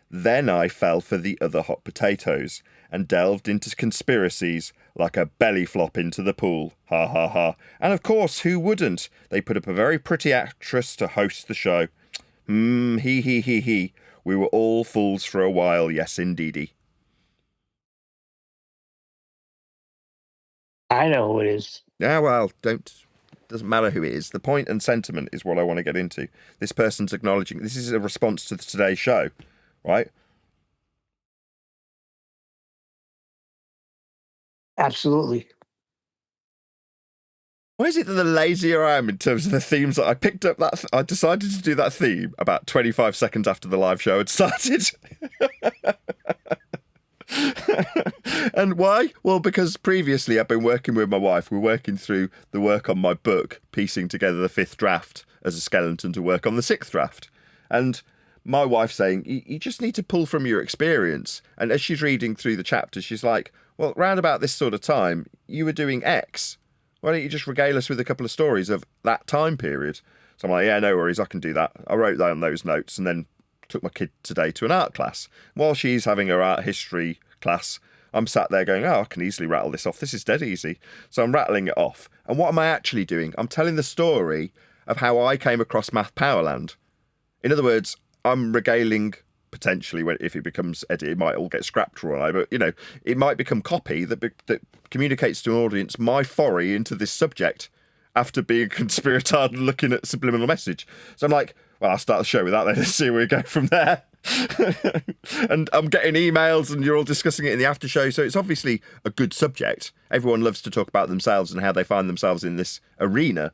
Then I fell for the other hot potatoes and delved into conspiracies like a belly flop into the pool. Ha ha ha. And of course, who wouldn't? They put up a very pretty actress to host the show. He. We were all fools for a while, yes indeedy. I know who it is. Yeah, well, doesn't matter who it is. The point and sentiment is what I want to get into. This person's acknowledging, this is a response to today's show, right? Absolutely. Why is it that the lazier I am in terms of the themes that I picked up, I decided to do that theme about 25 seconds after the live show had started. And why? Well, because previously I've been working with my wife. We're working through the work on my book, piecing together the 5th draft as a skeleton to work on the 6th draft. And my wife saying, you just need to pull from your experience. And as she's reading through the chapter, she's like, well, round about this sort of time, you were doing X. Why don't you just regale us with a couple of stories of that time period? So I'm like, yeah, no worries, I can do that. I wrote down those notes and then took my kid today to an art class. While she's having her art history class, I'm sat there going, I can easily rattle this off. This is dead easy. So I'm rattling it off. And what am I actually doing? I'm telling the story of how I came across Math Powerland. In other words, I'm regaling, potentially, if it becomes edit, it might all get scrapped or all, but, it might become copy that communicates to an audience my foray into this subject after being a conspiratard and looking at subliminal message. So I'm like, well, I'll start the show with that then. Let's see where we go from there. And I'm getting emails and you're all discussing it in the after show. So it's obviously a good subject. Everyone loves to talk about themselves and how they find themselves in this arena.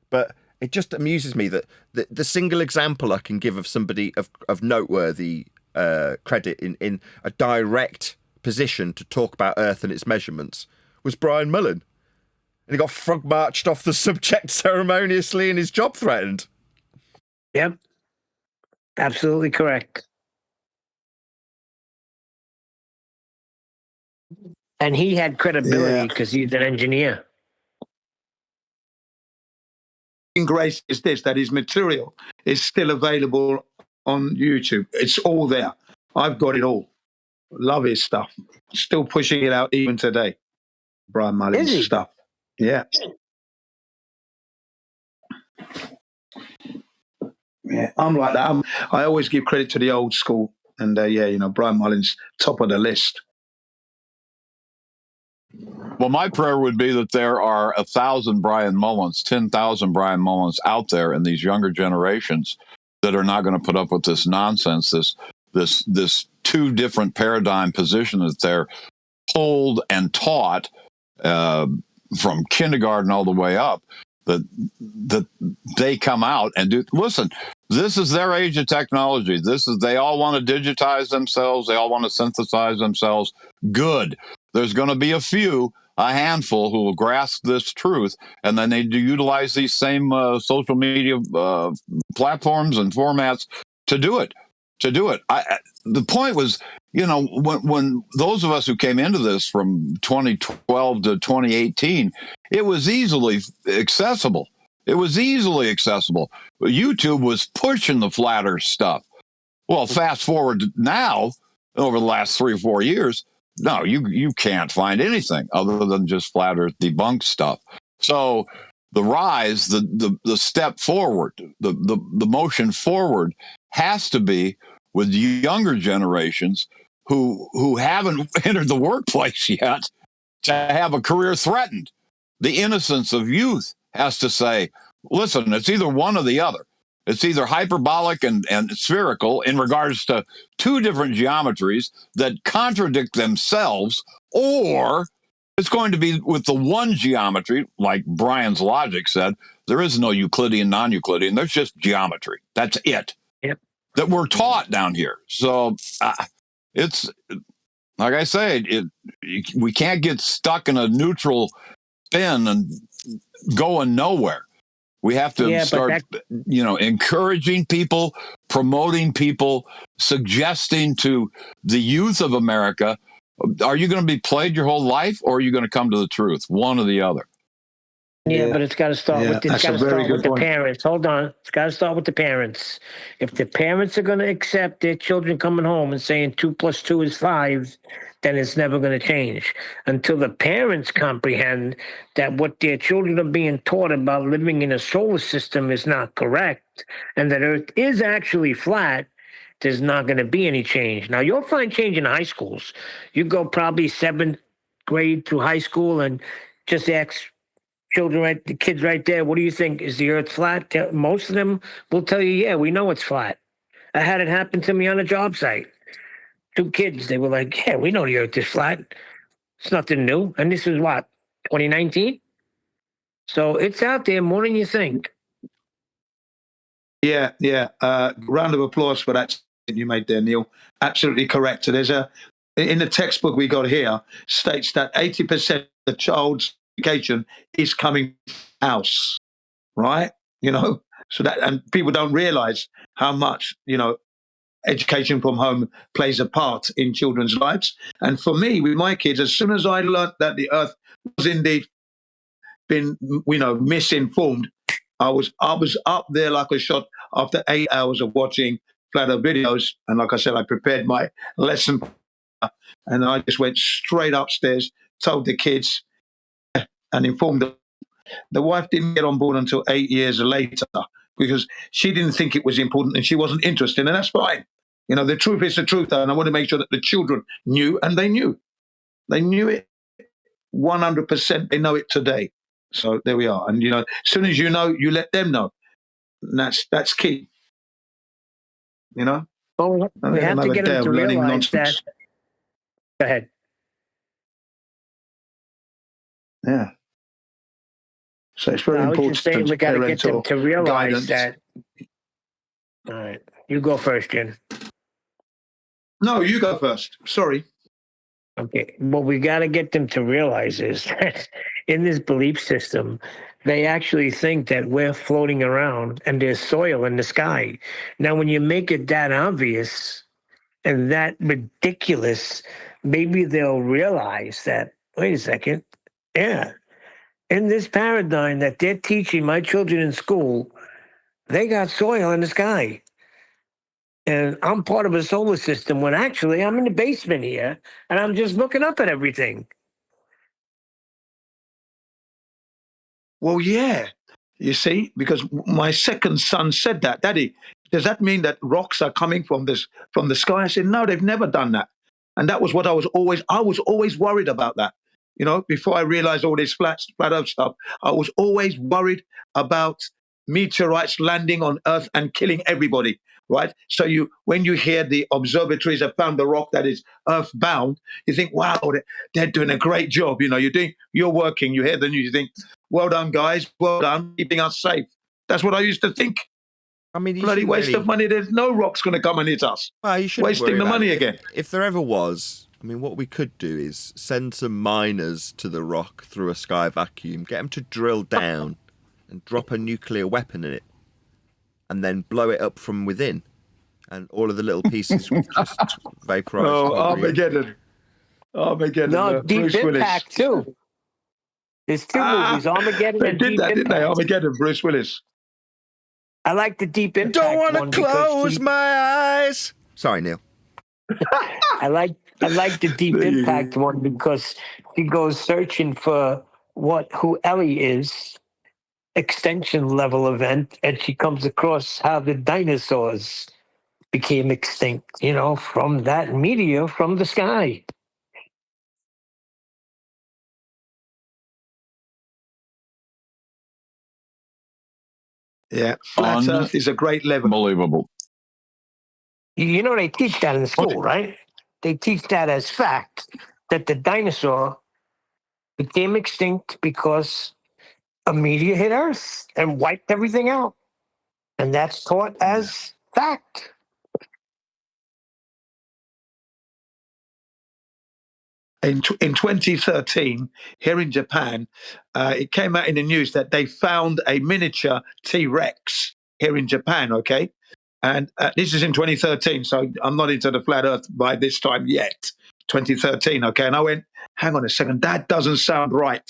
But it just amuses me that the single example I can give of somebody of noteworthy credit in a direct position to talk about Earth and its measurements was Brian Mullen. And he got frog marched off the subject ceremoniously and his job threatened. Yep. Absolutely correct. And he had credibility because he's an engineer. Grace is this, that his material is still available on YouTube. It's all there. I've got it all. Love his stuff. Still pushing it out even today. Brian Mullen's stuff. Yeah. Yeah, I'm like that. I always give credit to the old school. And Brian Mullen's top of the list. Well, my prayer would be that there are 1,000 Brian Mullins, 10,000 Brian Mullins out there in these younger generations that are not going to put up with this nonsense, this two different paradigm position that they're told and taught from kindergarten all the way up, that they come out and do. Listen, this is their age of technology. They all want to digitize themselves. They all want to synthesize themselves. Good. There's going to be a handful who will grasp this truth, and then they do utilize these same social media platforms and formats to do it. The point was, when those of us who came into this from 2012 to 2018, it was easily accessible. YouTube was pushing the flat earth stuff. Well, fast forward now, over the last 3 or 4 years, no, you can't find anything other than just flat earth debunked stuff. So the rise, the step forward, the motion forward has to be with younger generations who haven't entered the workplace yet to have a career threatened. The innocence of youth has to say, listen, it's either one or the other. It's either hyperbolic and spherical in regards to two different geometries that contradict themselves, or it's going to be with the one geometry, like Brian's logic said, there is no Euclidean, non-Euclidean, there's just geometry. That's it. Yep. That we're taught down here. So it's, like I say, we can't get stuck in a neutral spin and going nowhere. We have to start, encouraging people, promoting people, suggesting to the youth of America, are you going to be played your whole life, or are you going to come to the truth? One or the other. Yeah, but it's got to start with the parents. Hold on, it's got to start with the parents. If the parents are going to accept their children coming home and saying 2 + 2 is 5, then it's never going to change until the parents comprehend that what their children are being taught about living in a solar system is not correct, and that Earth is actually flat. There's not going to be any change. Now you'll find change in high schools. You go probably 7th grade through high school and just ask the kids right there, what do you think? Is the Earth flat? Most of them will tell you, yeah, we know it's flat. I had it happen to me on a job site. 2 kids, they were like, yeah, we know the Earth is flat. It's nothing new. And this is what, 2019? So it's out there more than you think. Yeah. Round of applause for that statement you made there, Neil. Absolutely correct. So there's in the textbook we got here, states that 80% of the child's education is coming from the house, right? So that, and people don't realize how much, education from home plays a part in children's lives. And for me, with my kids, as soon as I learned that the earth was indeed been, misinformed, I was up there like a shot after 8 hours of watching flat earth videos. And like I said, I prepared my lesson and I just went straight upstairs, told the kids and informed them. The wife didn't get on board until 8 years later because she didn't think it was important and she wasn't interested, and that's fine. The truth is the truth, and I want to make sure that the children knew, and they knew. They knew it 100%. They know it today. So there we are. And, as soon as you know, you let them know. And that's key. Well, we have to get them to realize that. Go ahead. Yeah. So it's very important. I was just saying we got to get them to realize that. All right. You go first, Jen. No, you go first. Sorry. Okay. What we got to get them to realize is that in this belief system, they actually think that we're floating around and there's soil in the sky. Now, when you make it that obvious and that ridiculous, maybe they'll realize that, wait a second. Yeah. In this paradigm that they're teaching my children in school, they got soil in the sky. And I'm part of a solar system when actually I'm in the basement here and I'm just looking up at everything. Well, yeah. You see, because my second son said that, Daddy, does that mean that rocks are coming from the sky? I said, no, they've never done that. And that was what I was always worried about that. Before I realized all this flat earth stuff, I was always worried about meteorites landing on Earth and killing everybody, right? So when you hear the observatories have found a rock that is earthbound, you think, wow, they're doing a great job. You're working, you hear the news, you think, well done, guys, well done, keeping us safe. That's what I used to think. I mean, bloody waste of money. There's no rock's going to come and hit us. Well, you shouldn't wasting the money again. If there ever was, I mean, what we could do is send some miners to the rock through a sky vacuum, get them to drill down and drop a nuclear weapon in it, and then blow it up from within, and all of the little pieces would just vaporize. Oh, Armageddon. No, Deep Impact too. There's 2 movies, Armageddon they and did Deep that, Impact. didn't they? Armageddon, Bruce Willis. I like the Deep Impact. Don't want to close my eyes. Sorry, Neil. I like the Deep Impact one because he goes searching for who Ellie is, extension level event, and she comes across how the dinosaurs became extinct, from that meteor from the sky. Yeah, flat Earth is a great level. Unbelievable. They teach that in school, right? They teach that as fact, that the dinosaur became extinct because a meteor hit Earth and wiped everything out. And that's taught as fact. in 2013, here in Japan, it came out in the news that they found a miniature T-Rex here in Japan, okay? And this is in 2013, so I'm not into the flat earth by this time yet. 2013, okay? And I went, hang on a second, that doesn't sound right.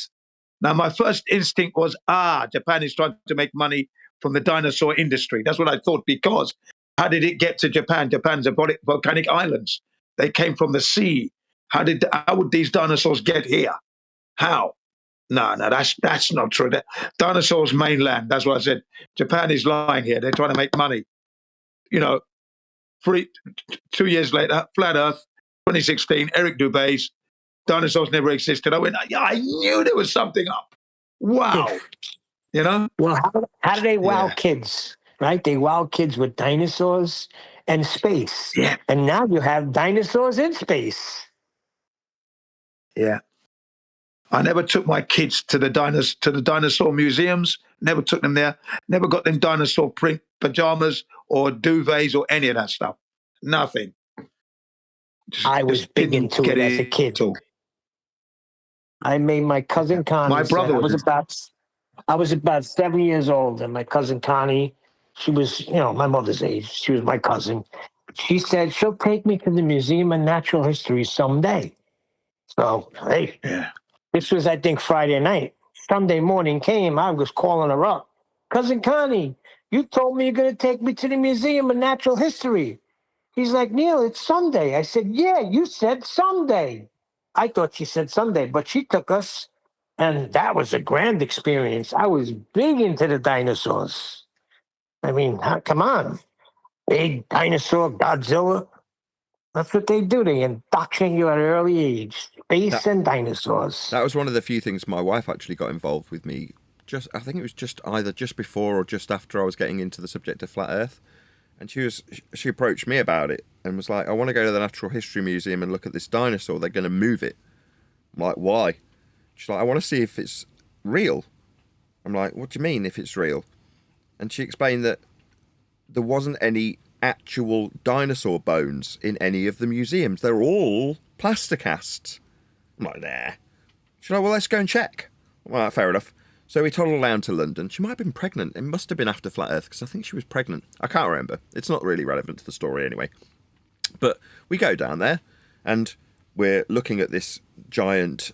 Now, my first instinct was, Japan is trying to make money from the dinosaur industry. That's what I thought, because how did it get to Japan? Japan's a volcanic islands. They came from the sea. How would these dinosaurs get here? How? No, that's not true. Dinosaurs mainland. That's what I said. Japan is lying here. They're trying to make money. 2 years later, flat Earth, 2016, Eric Dubé's dinosaurs never existed. I went, yeah, I knew there was something up. Wow. Well, how do they wow kids, right? They wow kids with dinosaurs and space. Yeah. And now you have dinosaurs in space. Yeah. I never took my kids to the dinosaur museums. Never took them there. Never got them dinosaur print pajamas or duvets or any of that stuff. Nothing. I was big into it as a kid. I made my cousin Connie. My brother I was about 7 years old, and my cousin Connie, she was, my mother's age. She was my cousin. She said she'll take me to the Museum of Natural History someday. So, hey, this was, I think, Friday night. Sunday morning came, I was calling her up. Cousin Connie, you told me you're going to take me to the Museum of Natural History. He's like, Neil, it's Sunday. I said, yeah, you said Sunday. I thought she said Sunday, but she took us, and that was a grand experience. I was big into the dinosaurs. I mean, come on. Big dinosaur, Godzilla. That's what they do. They indoctrinate you at an early age. Space and dinosaurs. That was one of the few things my wife actually got involved with me. I think it was either just before or just after I was getting into the subject of flat Earth. And she approached me about it and was like, I want to go to the Natural History Museum and look at this dinosaur. They're going to move it. I'm like, why? She's like, I want to see if it's real. I'm like, what do you mean if it's real? And she explained that there wasn't any actual dinosaur bones in any of the museums. They're all plaster casts. I'm like, nah. She's like, well, let's go and check. Well, fair enough. So we toddled down to London. She might have been pregnant. It must have been after Flat Earth, because I think she was pregnant. I can't remember. It's not really relevant to the story anyway. But we go down there, and we're looking at this giant,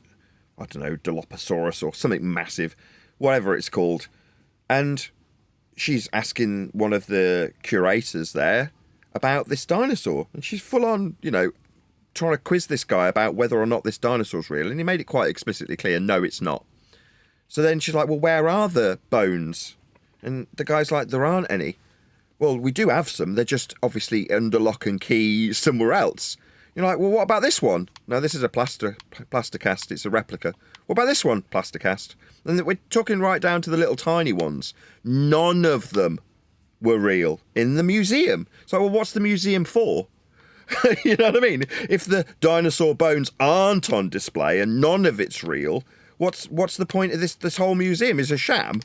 I don't know, Dilophosaurus or something massive, whatever it's called. And she's asking one of the curators there about this dinosaur. And she's full on, trying to quiz this guy about whether or not this dinosaur's real. And he made it quite explicitly clear, no, it's not. So then she's like, well, where are the bones? And the guy's like, there aren't any. Well, we do have some. They're just obviously under lock and key somewhere else. You're like, well, what about this one? No, this is a plaster cast. It's a replica. What about this one? Plaster cast. And we're talking right down to the little tiny ones. None of them were real in the museum. So, well, what's the museum for? You know what I mean? If the dinosaur bones aren't on display and none of it's real, what's the point of this whole museum? Is a sham?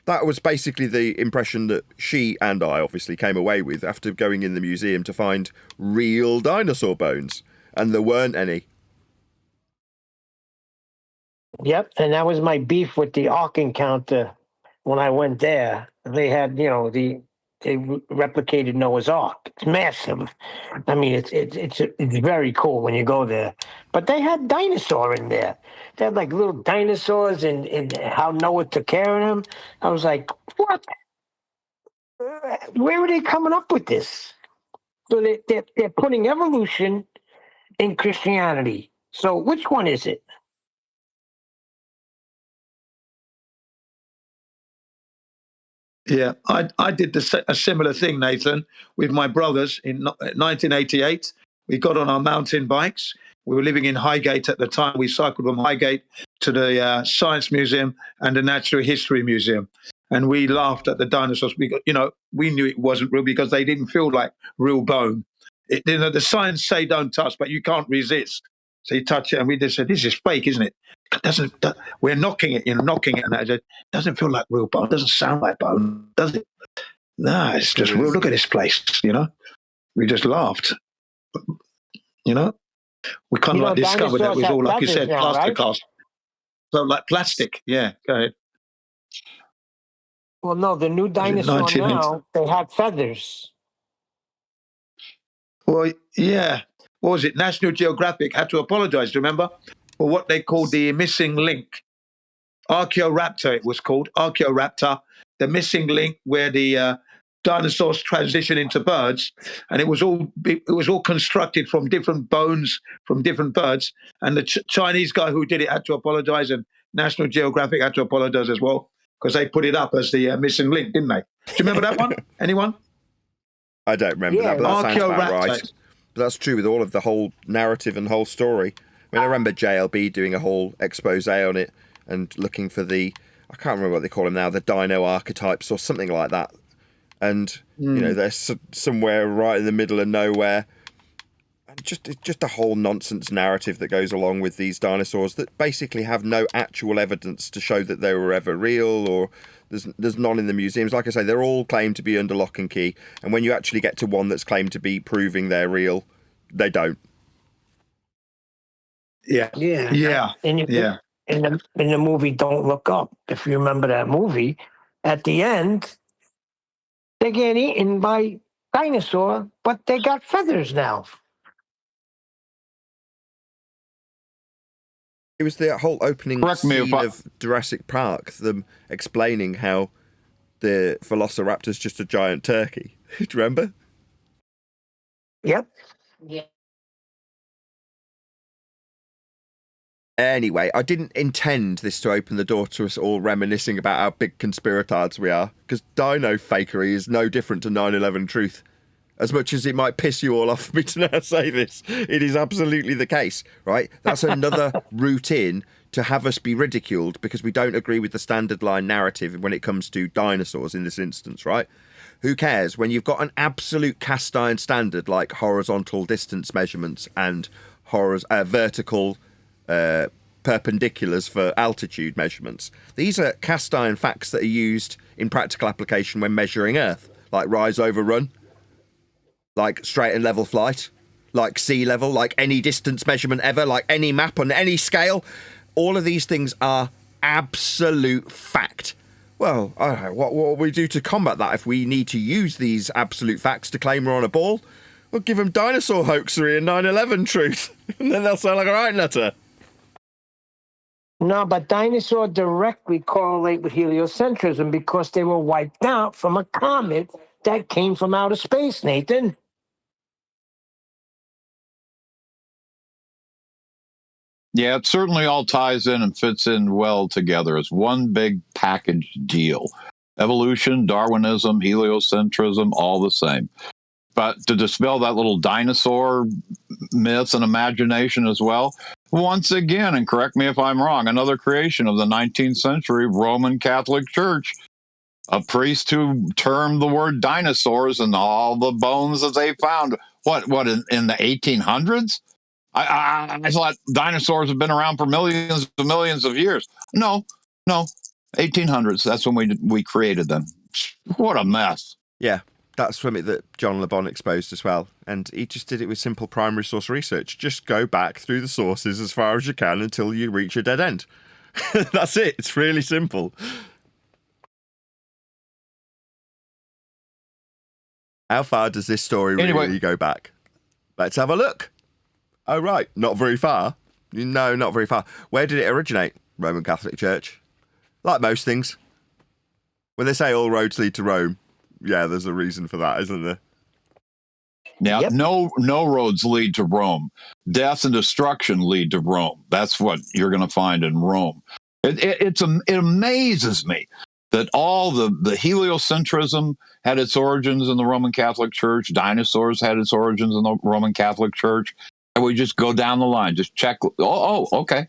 That was basically the impression that she and I obviously came away with after going in the museum to find real dinosaur bones. And there weren't any. Yep, and that was my beef with the Ark Encounter when I went there. They had, they replicated Noah's Ark. It's massive. I mean, it's very cool when you go there. But they had dinosaur in there. They had like little dinosaurs and how Noah took care of them. I was like, what? Where are they coming up with this? So they're putting evolution in Christianity. So which one is it? Yeah, I did a similar thing, Nathan, with my brothers in 1988. We got on our mountain bikes. We were living in Highgate at the time. We cycled from Highgate to the Science Museum and the Natural History Museum. And we laughed at the dinosaurs. We knew it wasn't real because they didn't feel like real bone. The signs say don't touch, but you can't resist. So you touch it, and we just said, this is fake, isn't it? We're knocking it, and I said, doesn't feel like real bone. Doesn't sound like bone, does it? No, it's just real. Look at this place, We just laughed, We kind of like discovered that it was all, like you said, now, plaster right? cast. So like plastic. Yeah, go ahead. Well, no, the new dinosaur now, they have feathers. Well, yeah. What was it? National Geographic had to apologize, remember? For what they called the missing link. Archaeoraptor, it was called. Archaeoraptor, the missing link where the dinosaurs transition into birds. And it was all constructed from different bones from different birds. And the Chinese guy who did it had to apologize, and National Geographic had to apologize as well, because they put it up as the missing link, didn't they? Do you remember that one? Anyone? I don't remember that, but that sounds about right. But that's true with all of the whole narrative and whole story. I mean, I remember JLB doing a whole expose on it and looking for I can't remember what they call them now, the dino archetypes or something like that. And, you know, they're somewhere right in the middle of nowhere. And it's just a whole nonsense narrative that goes along with these dinosaurs that basically have no actual evidence to show that they were ever real, or there's none in the museums. Like I say, they're all claimed to be under lock and key. And when you actually get to one that's claimed to be proving they're real, they don't. Yeah. In the movie Don't Look Up, if you remember that movie, at the end, they get eaten by dinosaur, but they got feathers now. It was the whole opening scene of Jurassic Park, them explaining how the Velociraptor's just a giant turkey. Do you remember? Yep. Yeah. Anyway, I didn't intend this to open the door to us all reminiscing about how big conspiratards we are, because dino fakery is no different to 9/11 truth. As much as it might piss you all off for me to now say this, it is absolutely the case, right? That's another route in to have us be ridiculed because we don't agree with the standard line narrative when it comes to dinosaurs in this instance, right? Who cares? When you've got an absolute cast iron standard like horizontal distance measurements and vertical perpendiculars for altitude measurements. These are cast iron facts that are used in practical application when measuring Earth, like rise over run, like straight and level flight, like sea level, like any distance measurement ever, like any map on any scale. All of these things are absolute fact. Well, I don't know, what will we do to combat that if we need to use these absolute facts to claim we're on a ball? We'll give them dinosaur hoaxery and 9/11 truth, and then they'll sound like a right nutter. No, but dinosaurs directly correlate with heliocentrism because they were wiped out from a comet that came from outer space, Nathan. Yeah, it certainly all ties in and fits in well together. It's one big package deal. Evolution, Darwinism, heliocentrism, all the same. But to dispel that little dinosaur myth and imagination as well, once again, and correct me if I'm wrong, another creation of the 19th century Roman Catholic Church, a priest who termed the word dinosaurs and all the bones that they found. What in the 1800s? I thought dinosaurs have been around for millions of years. No, 1800s. That's when we created them. What a mess. Yeah, that's something that John Le Bon exposed as well. And he just did it with simple primary source research. Just go back through the sources as far as you can until you reach a dead end. That's it. It's really simple. How far does this story really go back? Let's have a look. Oh, right. Not very far. No, not very far. Where did it originate? Roman Catholic Church. Like most things. When they say all roads lead to Rome, yeah, there's a reason for that, isn't there? Now, no roads lead to Rome. Death and destruction lead to Rome. That's what you're going to find in Rome. It amazes me that all the heliocentrism had its origins in the Roman Catholic Church. Dinosaurs had its origins in the Roman Catholic Church. And we just go down the line, just check. Okay.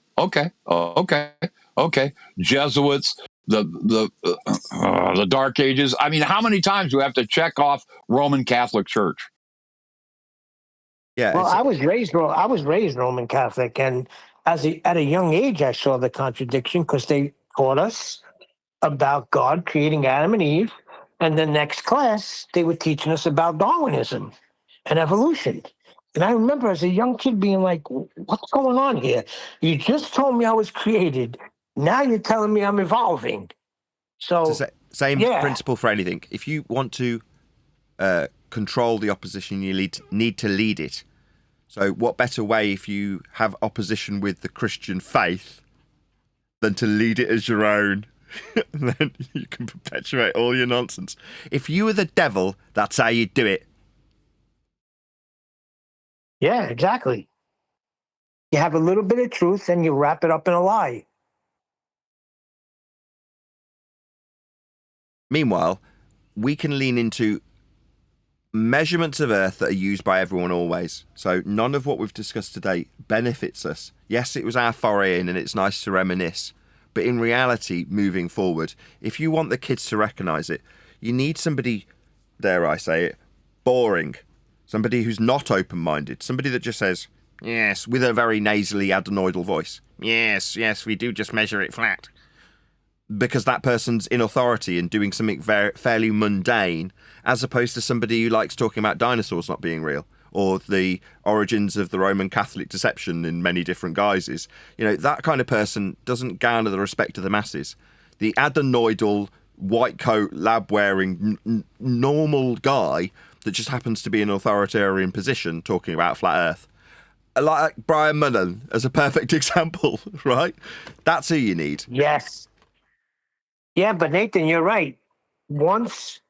Jesuits, the Dark Ages. I mean, how many times do we have to check off Roman Catholic Church? Yeah. Well, I was raised Roman Catholic, and at a young age, I saw the contradiction because they taught us about God creating Adam and Eve, and the next class they were teaching us about Darwinism and evolution. And I remember as a young kid being like, what's going on here? You just told me I was created. Now you're telling me I'm evolving. So, same principle for anything. If you want to control the opposition, you need to lead it. So what better way if you have opposition with the Christian faith than to lead it as your own? And then you can perpetuate all your nonsense. If you were the devil, that's how you do it. Yeah, exactly. You have a little bit of truth and you wrap it up in a lie. Meanwhile, we can lean into measurements of Earth that are used by everyone always. So none of what we've discussed today benefits us. Yes, it was our foray in and it's nice to reminisce. But in reality, moving forward, if you want the kids to recognise it, you need somebody, dare I say it, boring. Somebody who's not open-minded. Somebody that just says, yes, with a very nasally adenoidal voice. Yes, we do just measure it flat. Because that person's in authority and doing something fairly mundane, as opposed to somebody who likes talking about dinosaurs not being real, or the origins of the Roman Catholic deception in many different guises. You know, that kind of person doesn't garner the respect of the masses. The adenoidal, white coat, lab-wearing, normal guy that just happens to be in an authoritarian position talking about flat Earth. Like Brian Mullen as a perfect example, right? That's who you need. Yes. Yeah, but Nathan, you're right. Once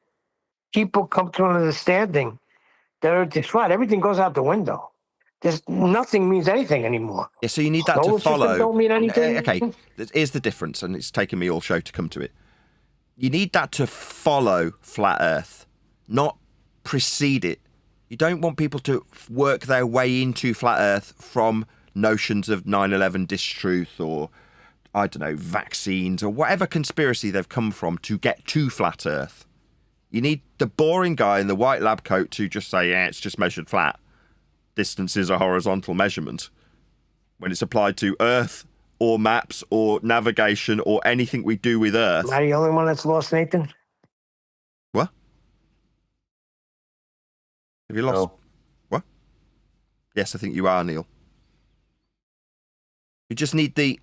people come to an understanding that Earth is flat, everything goes out the window. Nothing means anything anymore. Yeah, so you need that Solar to follow. systems don't mean anything. Okay, here's the difference, and it's taken me all show to come to it. You need that to follow flat Earth, not precede it. You don't want people to work their way into flat Earth from notions of 9/11 distruth or, I don't know, vaccines or whatever conspiracy they've come from to get to flat Earth. You need the boring guy in the white lab coat to just say, yeah, it's just measured flat. Distance is a horizontal measurement. When it's applied to Earth or maps or navigation or anything we do with Earth. Am I the only one that's lost, Nathan? What? Have you lost? No. What? Yes, I think you are, Neil. You just need the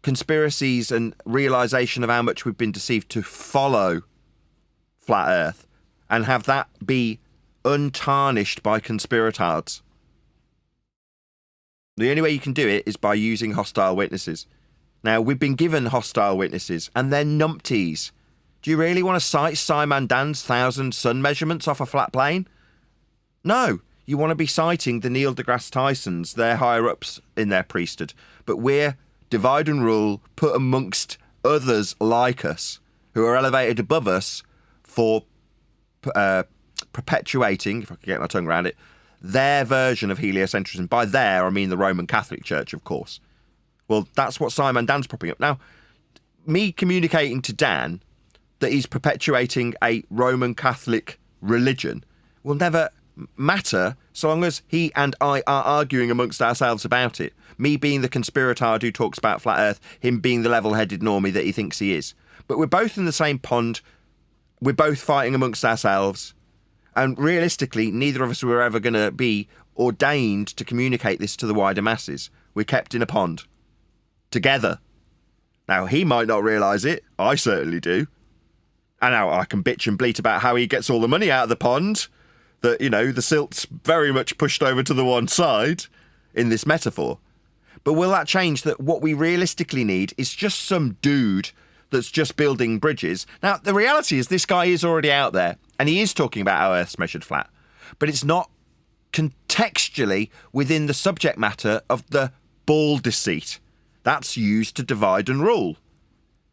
conspiracies and realization of how much we've been deceived to follow flat Earth and have that be untarnished by conspiratards. The only way you can do it is by using hostile witnesses. Now, we've been given hostile witnesses, and they're numpties. Do you really want to cite Simon Dan's 1,000 sun measurements off a flat plane? No, you want to be citing the Neil deGrasse Tysons, their higher-ups in their priesthood. But we're divide and rule, put amongst others like us, who are elevated above us for perpetuating, if I can get my tongue around it, their version of heliocentrism. By their, I mean the Roman Catholic Church, of course. Well, that's what Simon Dan's propping up. Now, me communicating to Dan that he's perpetuating a Roman Catholic religion will never matter so long as he and I are arguing amongst ourselves about it. Me being the conspiratard who talks about flat Earth, him being the level-headed normie that he thinks he is. But we're both in the same pond. We're both fighting amongst ourselves. And realistically, neither of us were ever going to be ordained to communicate this to the wider masses. We're kept in a pond. Together. Now, he might not realise it. I certainly do. And now I can bitch and bleat about how he gets all the money out of the pond. That, you know, the silt's very much pushed over to the one side in this metaphor. But will that change that what we realistically need is just some dude that's just building bridges? Now, the reality is this guy is already out there, and he is talking about how Earth's measured flat. But it's not contextually within the subject matter of the ball deceit. That's used to divide and rule.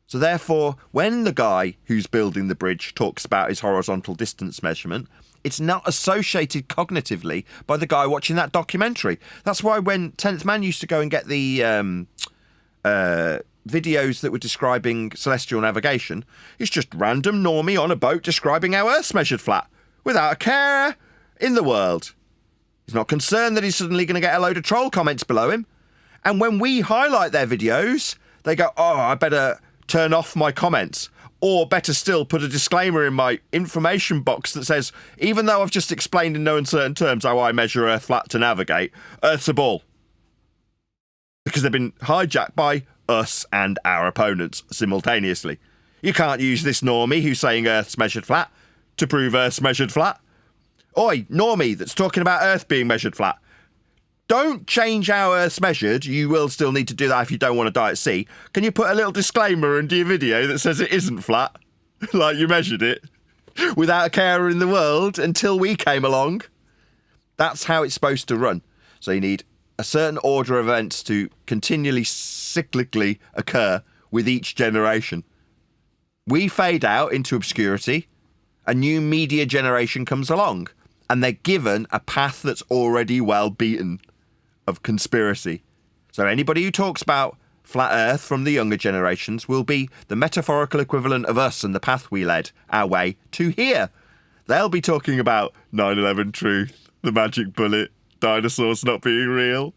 So therefore, when the guy who's building the bridge talks about his horizontal distance measurement, it's not associated cognitively by the guy watching that documentary. That's why when 10th Man used to go and get the videos that were describing celestial navigation, it's just random normie on a boat describing how Earth's measured flat, without a care in the world. He's not concerned that he's suddenly going to get a load of troll comments below him. And when we highlight their videos, they go, oh, I better turn off my comments. Or better still, put a disclaimer in my information box that says, even though I've just explained in no uncertain terms how I measure Earth flat to navigate, Earth's a ball. Because they've been hijacked by us and our opponents simultaneously. You can't use this normie who's saying Earth's measured flat to prove Earth's measured flat. Oi, normie that's talking about Earth being measured flat. Don't change how Earth's measured. You will still need to do that if you don't want to die at sea. Can you put a little disclaimer into your video that says it isn't flat? Like you measured it? Without a care in the world until we came along? That's how it's supposed to run. So you need a certain order of events to continually cyclically occur with each generation. We fade out into obscurity. A new media generation comes along. And they're given a path that's already well beaten of conspiracy. So anybody who talks about flat Earth from the younger generations will be the metaphorical equivalent of us and the path we led our way to here. They'll be talking about 9/11 truth, the magic bullet, dinosaurs not being real,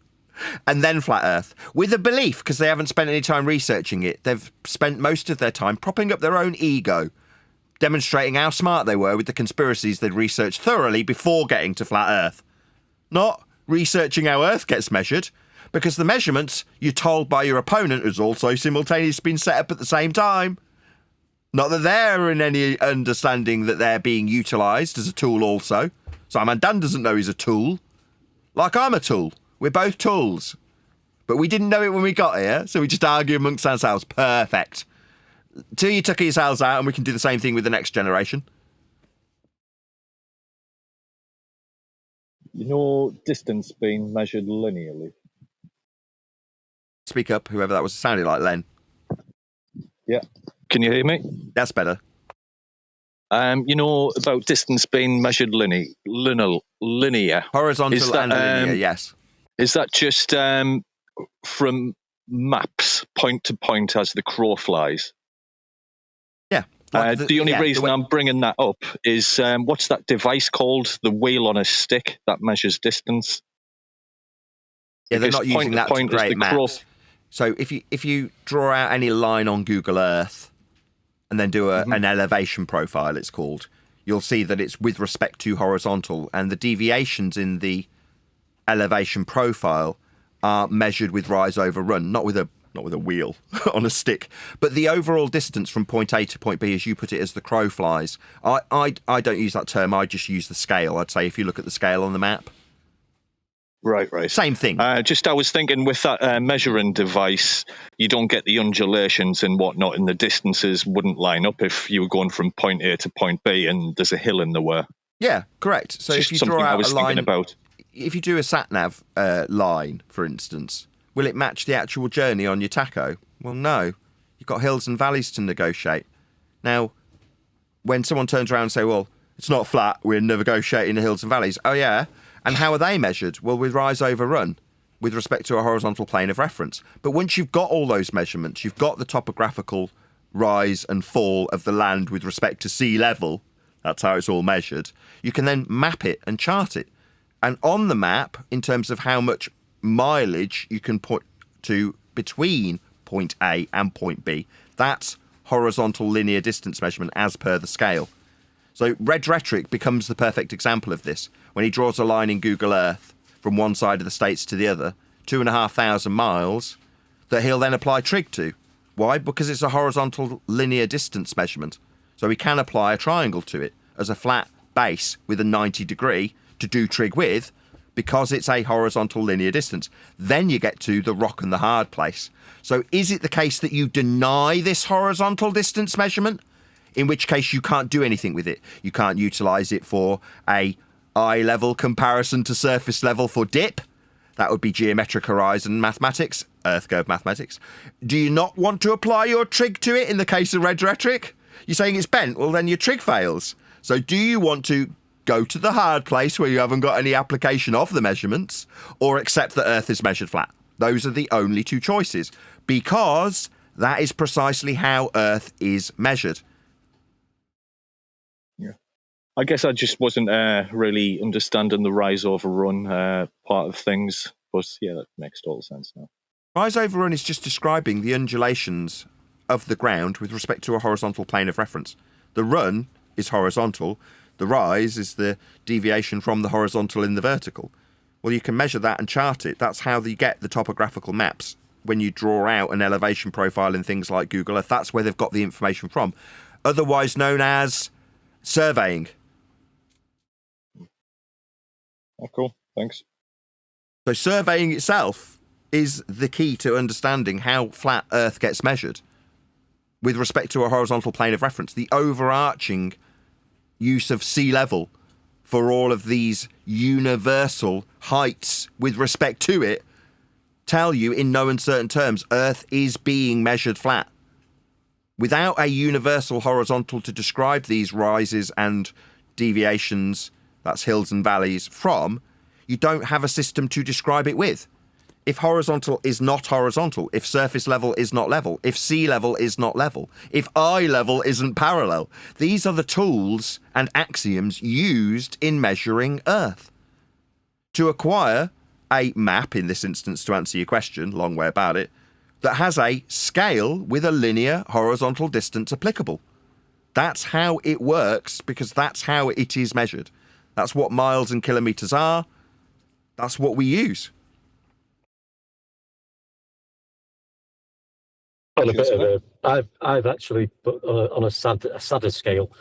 and then flat Earth, with a belief, because they haven't spent any time researching it. They've spent most of their time propping up their own ego, demonstrating how smart they were with the conspiracies they'd researched thoroughly before getting to flat Earth. Not researching how Earth gets measured, because the measurements you're told by your opponent has also simultaneously been set up at the same time. Not that they're in any understanding that they're being utilised as a tool also. Simon Dan doesn't know he's a tool. Like I'm a tool. We're both tools. But we didn't know it when we got here, so we just argue amongst ourselves. Perfect. Till you tuck yourselves out and we can do the same thing with the next generation. You know, distance being measured linearly. Speak up, whoever that was. It sounded like Len. Yeah. Can you hear me? That's better. You know about distance being measured linear. Horizontal and linear, yes. Is that just from maps, point to point as the crow flies? Yeah. The only reason I'm bringing that up is what's that device called? The wheel on a stick that measures distance. Yeah, they're not using that to create maps. So if you draw out any line on Google Earth and then do an elevation profile, it's called, you'll see that it's with respect to horizontal, and the deviations in the elevation profile are measured with rise over run, not with a wheel on a stick, but the overall distance from point A to point B, as you put it, as the crow flies. I don't use that term. I just use the scale. I'd say if you look at the scale on the map. Right. Same thing. I was thinking with that measuring device, you don't get the undulations and whatnot, and the distances wouldn't line up if you were going from point A to point B and there's a hill in the way. Yeah, correct. So just if you draw out a line, about. If you do a sat-nav line, for instance, will it match the actual journey on your tacho? Well, no. You've got hills and valleys to negotiate. Now, when someone turns around and say, well, it's not flat, we're negotiating the hills and valleys. Oh, yeah? And how are they measured? Well, with rise over run, with respect to a horizontal plane of reference. But once you've got all those measurements, you've got the topographical rise and fall of the land with respect to sea level, that's how it's all measured, you can then map it and chart it. And on the map, in terms of how much mileage you can put to between point A and point B, that's horizontal linear distance measurement as per the scale. So Red Rhetoric becomes the perfect example of this. When he draws a line in Google Earth from one side of the states to the other, 2,500 miles, that he'll then apply trig to. Why? Because it's a horizontal linear distance measurement. So he can apply a triangle to it as a flat base with a 90 degree to do trig with, because it's a horizontal linear distance. Then you get to the rock and the hard place. So is it the case that you deny this horizontal distance measurement? In which case you can't do anything with it. You can't utilise it for a eye level comparison to surface level for dip. That would be geometric horizon mathematics, Earth curve mathematics. Do you not want to apply your trig to it in the case of Red Rhetoric? You're saying it's bent, well then your trig fails. So do you want to go to the hard place where you haven't got any application of the measurements, or accept that Earth is measured flat? Those are the only two choices, because that is precisely how Earth is measured. I guess I just wasn't really understanding the rise over run part of things, but yeah, that makes total sense now. Rise over run is just describing the undulations of the ground with respect to a horizontal plane of reference. The run is horizontal. The rise is the deviation from the horizontal in the vertical. Well, you can measure that and chart it. That's how you get the topographical maps. When you draw out an elevation profile in things like Google Earth, that's where they've got the information from. Otherwise known as surveying. Oh, cool. Thanks. So surveying itself is the key to understanding how flat Earth gets measured with respect to a horizontal plane of reference. The overarching use of sea level for all of these universal heights with respect to it tell you in no uncertain terms Earth is being measured flat. Without a universal horizontal to describe these rises and deviations, that's hills and valleys, from, you don't have a system to describe it with. If horizontal is not horizontal, if surface level is not level, if sea level is not level, if eye level isn't parallel, these are the tools and axioms used in measuring Earth. To acquire a map, in this instance to answer your question, long way about it, that has a scale with a linear horizontal distance applicable. That's how it works, because that's how it is measured. That's what miles and kilometres are. That's what we use. On a bit of a, I've actually put on a sadder scale.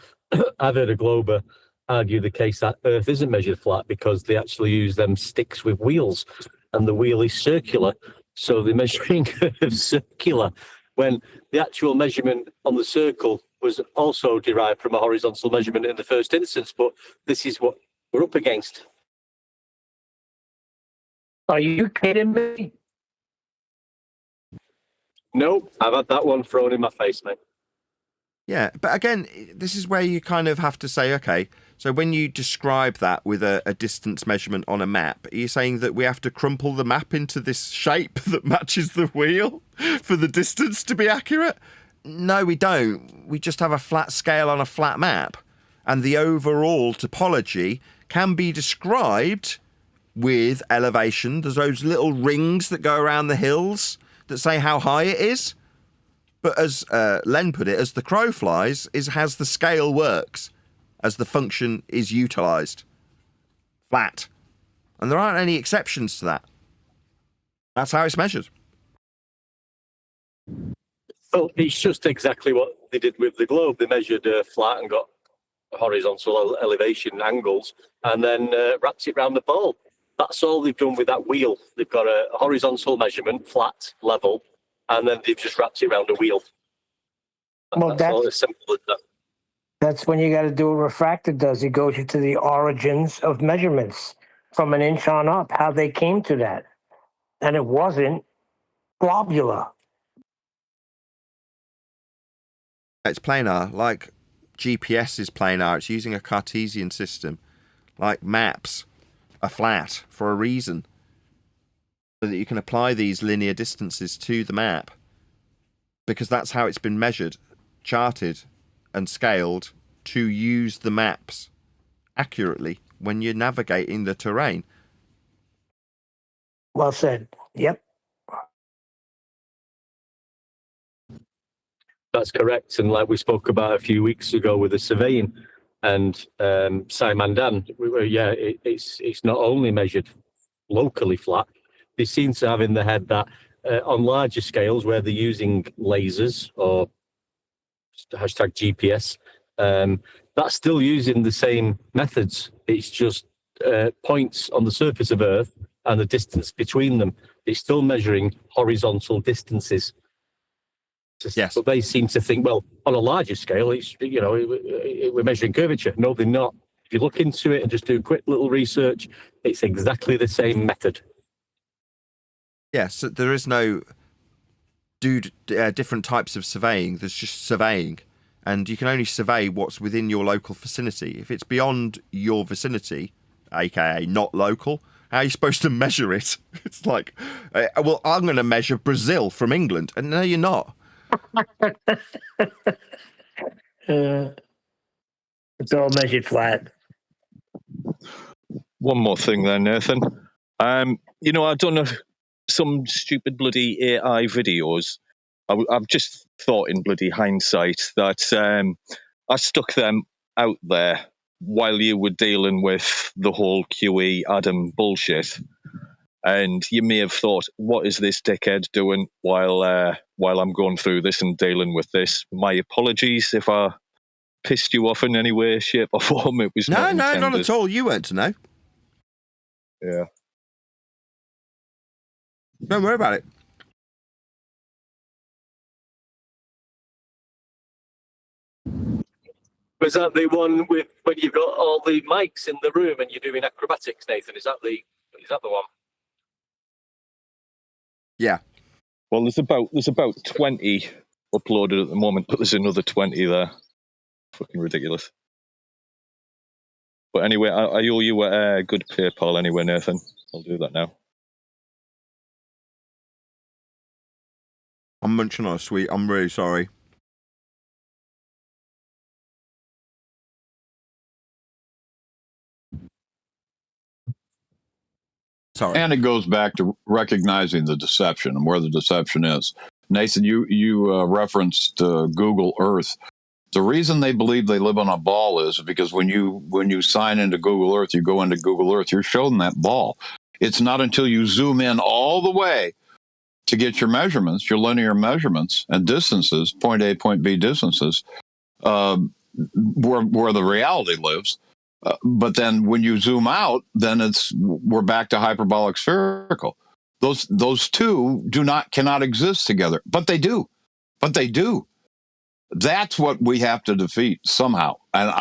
I've heard a glober argue the case that Earth isn't measured flat because they actually use them sticks with wheels, and the wheel is circular, so they're measuring Earth circular when the actual measurement on the circle was also derived from a horizontal measurement in the first instance. But this is what we're up against. Are you kidding me? Nope, I've had that one thrown in my face, mate. Yeah, but again, this is where you kind of have to say, okay, so when you describe that with a distance measurement on a map, are you saying that we have to crumple the map into this shape that matches the wheel for the distance to be accurate? No, we don't. We just have a flat scale on a flat map, and the overall topology can be described with elevation. There's those little rings that go around the hills that say how high it is. But as Len put it, as the crow flies, is as the scale works, as the function is utilised. Flat. And there aren't any exceptions to that. That's how it's measured. Well, it's just exactly what they did with the globe. They measured flat and got horizontal elevation angles, and then wrapped it around the pole. That's all they've done with that wheel. They've got a horizontal measurement, flat, level, and then they've just wrapped it around a wheel. Well, that's all as simple as that. That's when you got to do what refractor does. It goes into the origins of measurements from an inch on up, how they came to that. And it wasn't globular. It's planar, like GPS is planar. It's using a Cartesian system. Like maps are flat for a reason, so that you can apply these linear distances to the map, because that's how it's been measured, charted, and scaled to use the maps accurately when you're navigating the terrain. Well said. Yep. That's correct. And like we spoke about a few weeks ago with the surveying and Simon Dan, it's not only measured locally flat. They seem to have in their head that on larger scales where they're using lasers or hashtag GPS, that's still using the same methods. It's just points on the surface of Earth and the distance between them. It's still measuring horizontal distances. Yes. But they seem to think, well, on a larger scale, it's we're measuring curvature. No, they're not. If you look into it and just do quick little research, it's exactly the same method. Yes, so there is no different types of surveying. There's just surveying, and you can only survey what's within your local vicinity. If it's beyond your vicinity, aka not local, how are you supposed to measure it? It's like, well, I'm going to measure Brazil from England, and no, you're not. It's all measured flat. One more thing there, Nathan. I've done some stupid bloody AI videos. I've just thought in bloody hindsight that I stuck them out there while you were dealing with the whole QE Adam bullshit. And you may have thought, what is this dickhead doing while I'm going through this and dealing with this? My apologies if I pissed you off in any way, shape or form. It was not intended. No, not at all. You weren't to know. Yeah. Don't worry about it. Was that the one with when you've got all the mics in the room and you're doing acrobatics, Nathan? Is that the one? Yeah. Well, there's about 20 uploaded at the moment, but there's another 20 there. Fucking ridiculous. But anyway, I owe you a good PayPal anyway, Nathan. I'll do that now. I'm munching on a sweet. I'm really sorry. Sorry. And it goes back to recognizing the deception and where the deception is. Nathan, you referenced Google Earth. The reason they believe they live on a ball is because when you sign into Google Earth, you go into Google Earth, you're shown that ball. It's not until you zoom in all the way to get your measurements, your linear measurements and distances, point A, point B distances, where the reality lives. But then when you zoom out, then we're back to hyperbolic spherical. Those two cannot exist together, but they do. That's what we have to defeat somehow, and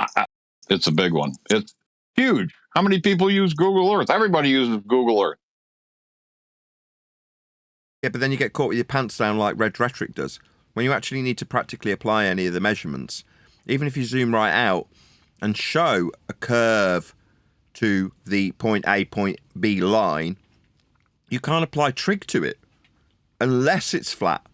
it's a big one. It's huge. How many people use Google Earth? Everybody uses Google Earth. Yeah, but then you get caught with your pants down like Red Rhetoric does. When you actually need to practically apply any of the measurements, even if you zoom right out and show a curve to the point A, point B line, you can't apply trig to it unless it's flat.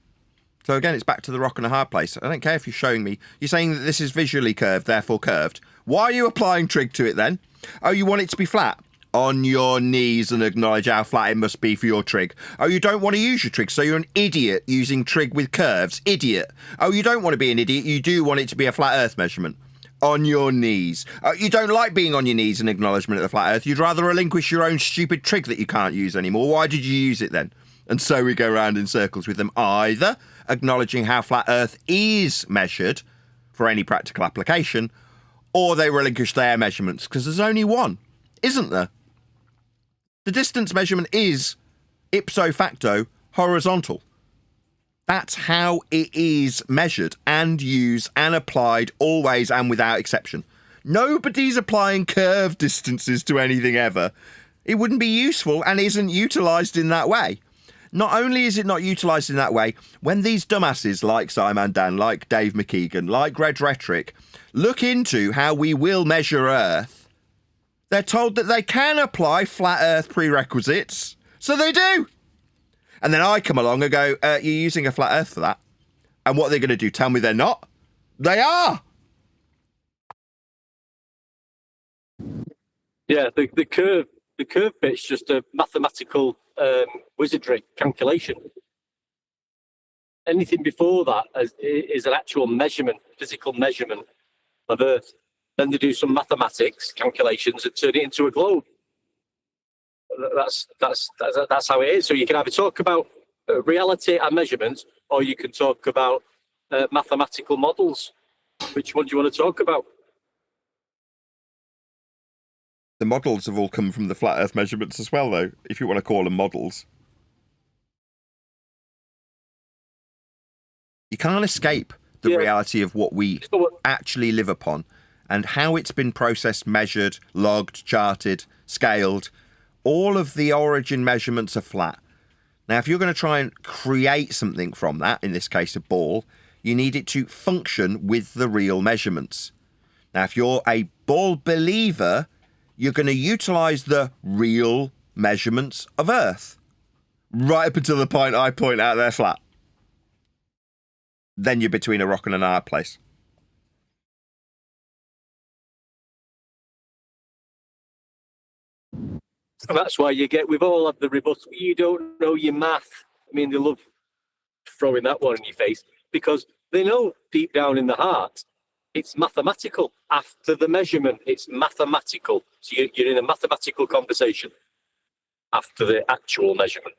So again, it's back to the rock and a hard place. I don't care if you're showing me. You're saying that this is visually curved, therefore curved. Why are you applying trig to it then? Oh, you want it to be flat? On your knees and acknowledge how flat it must be for your trig. Oh, you don't want to use your trig, so you're an idiot using trig with curves. Idiot. Oh, you don't want to be an idiot. You do want it to be a flat earth measurement. On your knees. You don't like being on your knees in acknowledgement of the flat earth. You'd rather relinquish your own stupid trig that you can't use anymore. Why did you use it then? And so we go round in circles with them, either acknowledging how flat earth is measured for any practical application, or they relinquish their measurements, because there's only one, isn't there? The distance measurement is, ipso facto, horizontal. That's how it is measured and used and applied always and without exception. Nobody's applying curved distances to anything ever. It wouldn't be useful and isn't utilised in that way. Not only is it not utilised in that way, when these dumbasses like Simon Dan, like Dave McKeegan, like Red Rhetoric, look into how we will measure Earth, they're told that they can apply flat Earth prerequisites, so they do. And then I come along and go, you're using a flat Earth for that. And what are they going to do? Tell me they're not? They are! Yeah, the curve bit's just a mathematical wizardry calculation. Anything before that is an actual measurement, physical measurement of Earth. Then they do some mathematics calculations and turn it into a globe. That's how it is. So you can either talk about reality and measurements, or you can talk about mathematical models. Which one do you want to talk about? The models have all come from the flat Earth measurements as well, though, if you want to call them models. You can't escape the reality of what we actually live upon and how it's been processed, measured, logged, charted, scaled. All of the origin measurements are flat. Now, if you're going to try and create something from that, in this case a ball, you need it to function with the real measurements. Now, if you're a ball believer, you're going to utilise the real measurements of Earth. Right up until the point I point out they're flat. Then you're between a rock and an hard place. And that's why we've all had the rebuttal. You don't know your math. I mean, they love throwing that one in your face because They know deep down in the heart, it's mathematical. After the measurement, it's mathematical. So you're in a mathematical conversation after the actual measurement.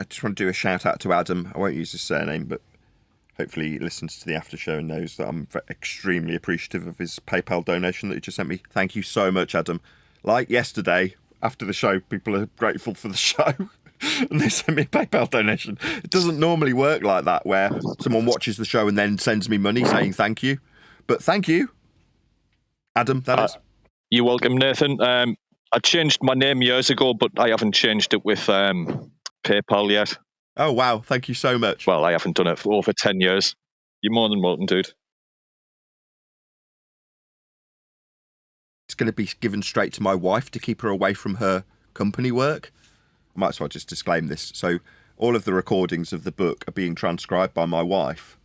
I just want to do a shout out to Adam. I won't use his surname, but hopefully he listens to the after show and knows that I'm extremely appreciative of his PayPal donation that he just sent me. Thank you so much, Adam. Like yesterday, after the show, people are grateful for the show and they send me a PayPal donation. It doesn't normally work like that, where someone watches the show and then sends me money saying thank you. But thank you, Adam, that is. You're welcome, Nathan. I changed my name years ago, but I haven't changed it with PayPal yet. Oh, wow. Thank you so much. Well, I haven't done it for over 10 years. You're more than welcome, dude. It's going to be given straight to my wife to keep her away from her company work. I might as well just disclaim this. So all of the recordings of the book are being transcribed by my wife,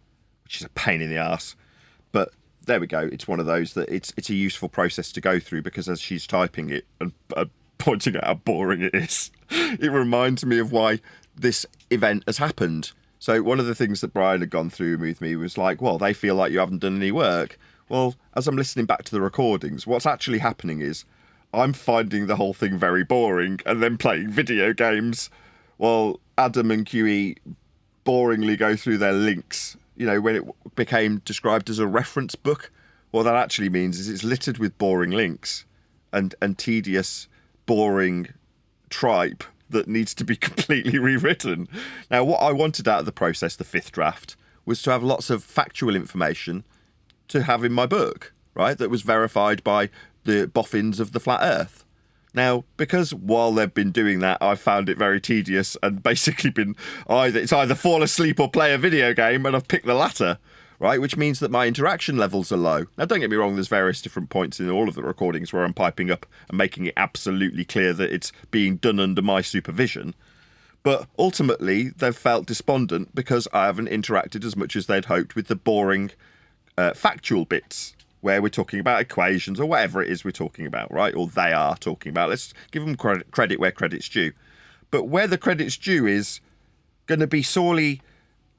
which is a pain in the ass. But there we go. It's one of those that it's a useful process to go through, because as she's typing it and pointing out how boring it is, it reminds me of why this event has happened. So one of the things that Brian had gone through with me was like, well, they feel like you haven't done any work. Well, as I'm listening back to the recordings, what's actually happening is I'm finding the whole thing very boring and then playing video games while Adam and QE boringly go through their links. You know, when it became described as a reference book, what that actually means is it's littered with boring links and tedious, boring tripe that needs to be completely rewritten. Now, what I wanted out of the process, the fifth draft, was to have lots of factual information to have in my book, right, that was verified by the boffins of the flat earth. Now, because while they've been doing that, I've found it very tedious and basically been either fall asleep or play a video game, and I've picked the latter, right, which means that my interaction levels are low. Now, don't get me wrong, there's various different points in all of the recordings where I'm piping up and making it absolutely clear that it's being done under my supervision. But ultimately, they've felt despondent because I haven't interacted as much as they'd hoped with the boring factual bits where we're talking about equations or whatever it is we're talking about, right? Or they are talking about. Let's give them credit where credit's due. But where the credit's due is going to be sorely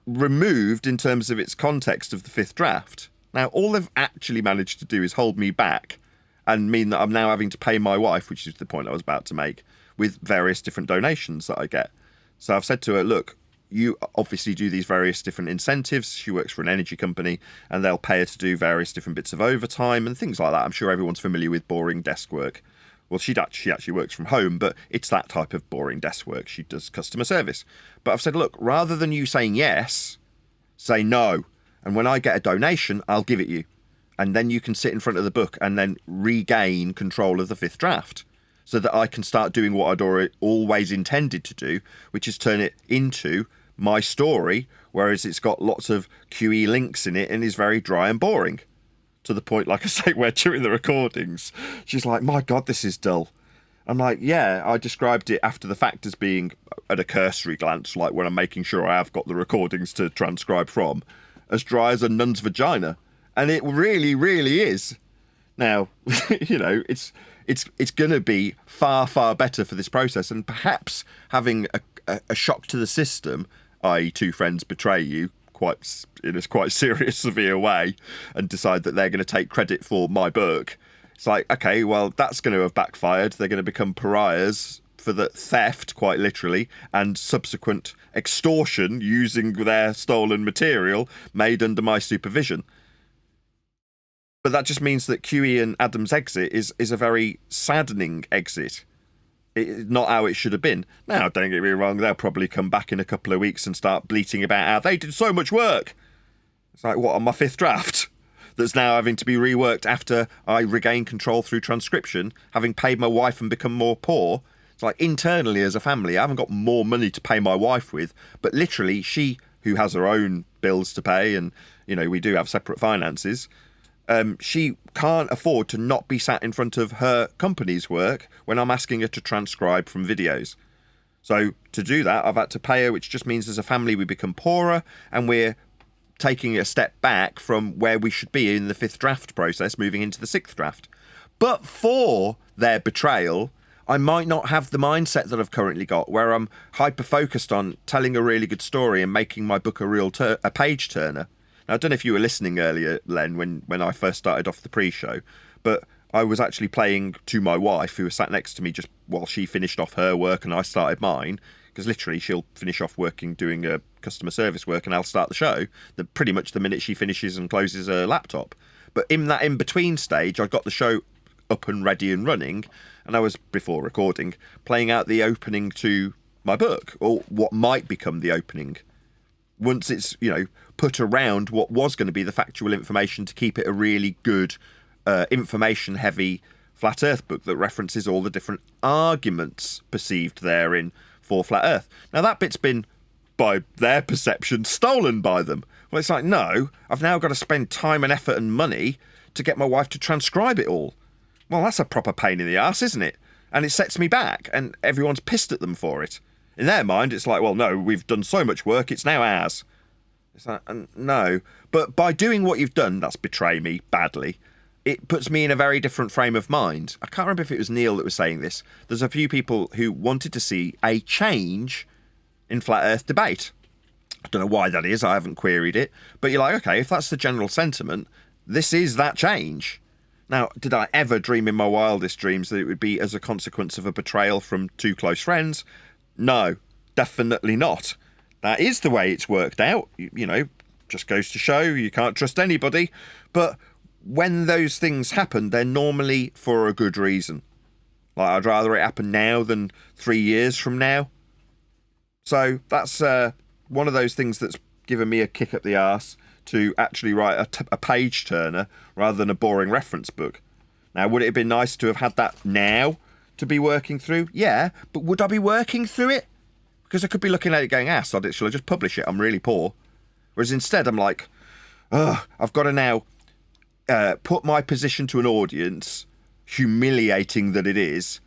removed in terms of its context of the fifth draft. Now, all they've actually managed to do is hold me back and mean that I'm now having to pay my wife, which is the point I was about to make, with various different donations that I get. So I've said to her, look, you obviously do these various different incentives. She works for an energy company and they'll pay her to do various different bits of overtime and things like that. I'm sure everyone's familiar with boring desk work. Well, she actually works from home, but it's that type of boring desk work. She does customer service. But I've said, look, rather than you saying yes, say no. And when I get a donation, I'll give it you. And then you can sit in front of the book and then regain control of the fifth draft, so that I can start doing what I'd always intended to do, which is turn it into my story, whereas it's got lots of QE links in it and is very dry and boring. To the point, like I say, where during the recordings, she's like, my God, this is dull. I'm like, yeah, I described it after the fact as being, at a cursory glance, like when I'm making sure I have got the recordings to transcribe from, as dry as a nun's vagina. And it really, really is. Now, you know, it's going to be far, far better for this process, and perhaps having a shock to the system, i.e. two friends betray you in a quite serious, severe way, and decide that they're going to take credit for my book. It's like, okay, well, that's going to have backfired. They're going to become pariahs for the theft, quite literally, and subsequent extortion using their stolen material made under my supervision. But that just means that QE and Adam's exit is a very saddening exit. It's not how it should have been. Now, don't get me wrong, they'll probably come back in a couple of weeks and start bleating about how they did so much work. It's like, what, on my fifth draft? That's now having to be reworked after I regain control through transcription, having paid my wife and become more poor. It's like, internally as a family, I haven't got more money to pay my wife with, but literally she, who has her own bills to pay, and, you know, we do have separate finances, she can't afford to not be sat in front of her company's work when I'm asking her to transcribe from videos. So to do that, I've had to pay her, which just means as a family we become poorer, and we're taking a step back from where we should be in the fifth draft process, moving into the sixth draft. But for their betrayal, I might not have the mindset that I've currently got, where I'm hyper-focused on telling a really good story and making my book a page-turner. Now, I don't know if you were listening earlier, Len, when I first started off the pre-show, but I was actually playing to my wife, who was sat next to me just while she finished off her work and I started mine, because literally she'll finish off working doing customer service work and I'll start the show pretty much the minute she finishes and closes her laptop. But in that in-between stage, I got the show up and ready and running, and I was, before recording, playing out the opening to my book, or what might become the opening, once it's, put around what was going to be the factual information to keep it a really good, information-heavy Flat Earth book that references all the different arguments perceived therein for Flat Earth. Now, that bit's been, by their perception, stolen by them. Well, it's like, no, I've now got to spend time and effort and money to get my wife to transcribe it all. Well, that's a proper pain in the arse, isn't it? And it sets me back, and everyone's pissed at them for it. In their mind, it's like, well, no, we've done so much work, it's now ours. It's like, no. But by doing what you've done, that's betray me badly, it puts me in a very different frame of mind. I can't remember if it was Neil that was saying this. There's a few people who wanted to see a change in Flat Earth debate. I don't know why that is, I haven't queried it. But you're like, okay, if that's the general sentiment, this is that change. Now, did I ever dream in my wildest dreams that it would be as a consequence of a betrayal from two close friends? No, definitely not. That is the way it's worked out. Just goes to show you can't trust anybody. But when those things happen, they're normally for a good reason. Like, I'd rather it happen now than 3 years from now. So that's one of those things that's given me a kick up the arse to actually write a page-turner rather than a boring reference book. Now, would it have been nice to have had that now to be working through? Yeah, but would I be working through it? Because I could be looking at it going, shall I just publish it? I'm really poor. Whereas instead, I'm like, I've got to now put my position to an audience, humiliating that it is.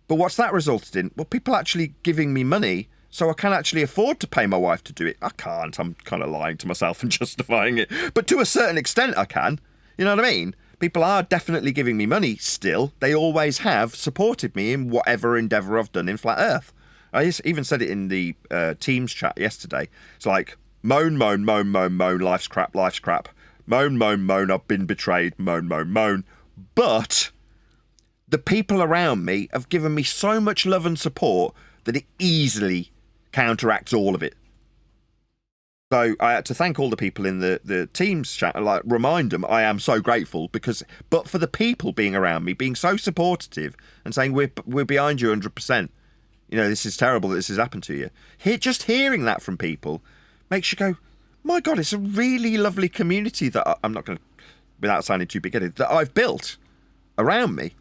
But what's that resulted in? Well, people actually giving me money, so I can actually afford to pay my wife to do it. I can't. I'm kind of lying to myself and justifying it. But to a certain extent, I can. You know what I mean? People are definitely giving me money still. They always have supported me in whatever endeavour I've done in Flat Earth. I even said it in the Teams chat yesterday. It's like, moan, moan, moan, moan, moan, life's crap, life's crap. Moan, moan, moan, I've been betrayed, moan, moan, moan. But the people around me have given me so much love and support that it easily counteracts all of it. So I had to thank all the people in the Teams chat and remind them I am so grateful, but for the people being around me, being so supportive and saying we're behind you 100%. This is terrible that this has happened to you. Just hearing that from people makes you go, my God, it's a really lovely community that I'm not going to, without sounding too big-headed, that I've built around me.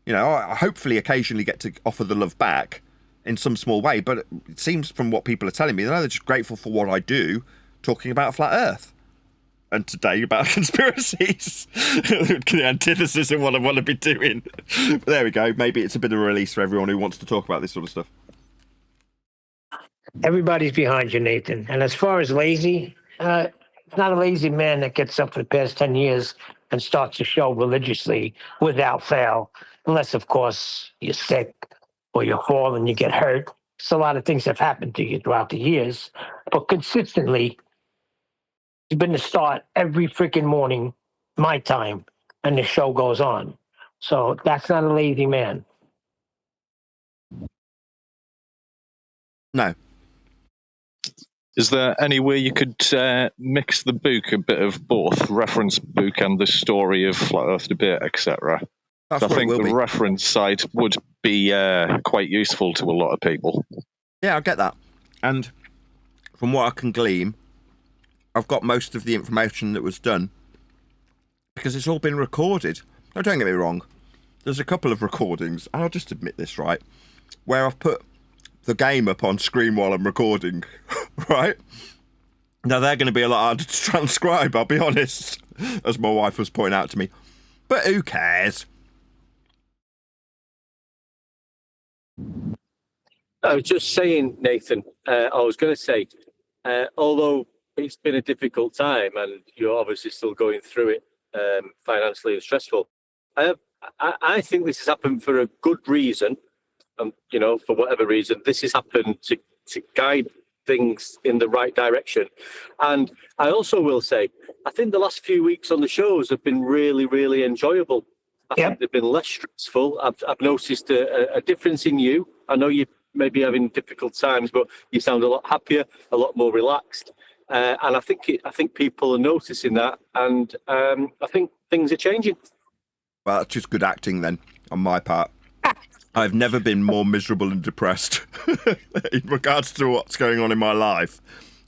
I hopefully occasionally get to offer the love back in some small way, but it seems from what people are telling me, they're just grateful for what I do, talking about Flat Earth. And today about conspiracies. The antithesis of what I want to be doing. But there we go. Maybe it's a bit of a release for everyone who wants to talk about this sort of stuff. Everybody's behind you, Nathan. And as far as lazy, it's not a lazy man that gets up for the past 10 years and starts a show religiously without fail, unless, of course, you're sick or you fall and you get hurt. So a lot of things have happened to you throughout the years. But consistently, it's been to start every freaking morning, my time, and the show goes on. So that's not a lazy man. No. Is there any way you could mix the book, a bit of both, reference book and the story of Flat Earth debate, etc.? I think the reference side would be quite useful to a lot of people. Yeah, I get that. And from what I can glean, I've got most of the information that was done because it's all been recorded. Now, don't get me wrong. There's a couple of recordings, and I'll just admit this, right, where I've put the game up on screen while I'm recording, right? Now, they're going to be a lot harder to transcribe, I'll be honest, as my wife was pointing out to me. But who cares? I was just saying, Nathan, I was going to say, although it's been a difficult time and you're obviously still going through it financially and stressful, I think this has happened for a good reason, for whatever reason, this has happened to guide things in the right direction. And I also will say, I think the last few weeks on the shows have been really, really enjoyable. I think they've been less stressful. I've noticed a difference in you. I know you may be having difficult times, but you sound a lot happier, a lot more relaxed. And I think people are noticing that, and I think things are changing. Well, that's just good acting then, on my part. I've never been more miserable and depressed in regards to what's going on in my life.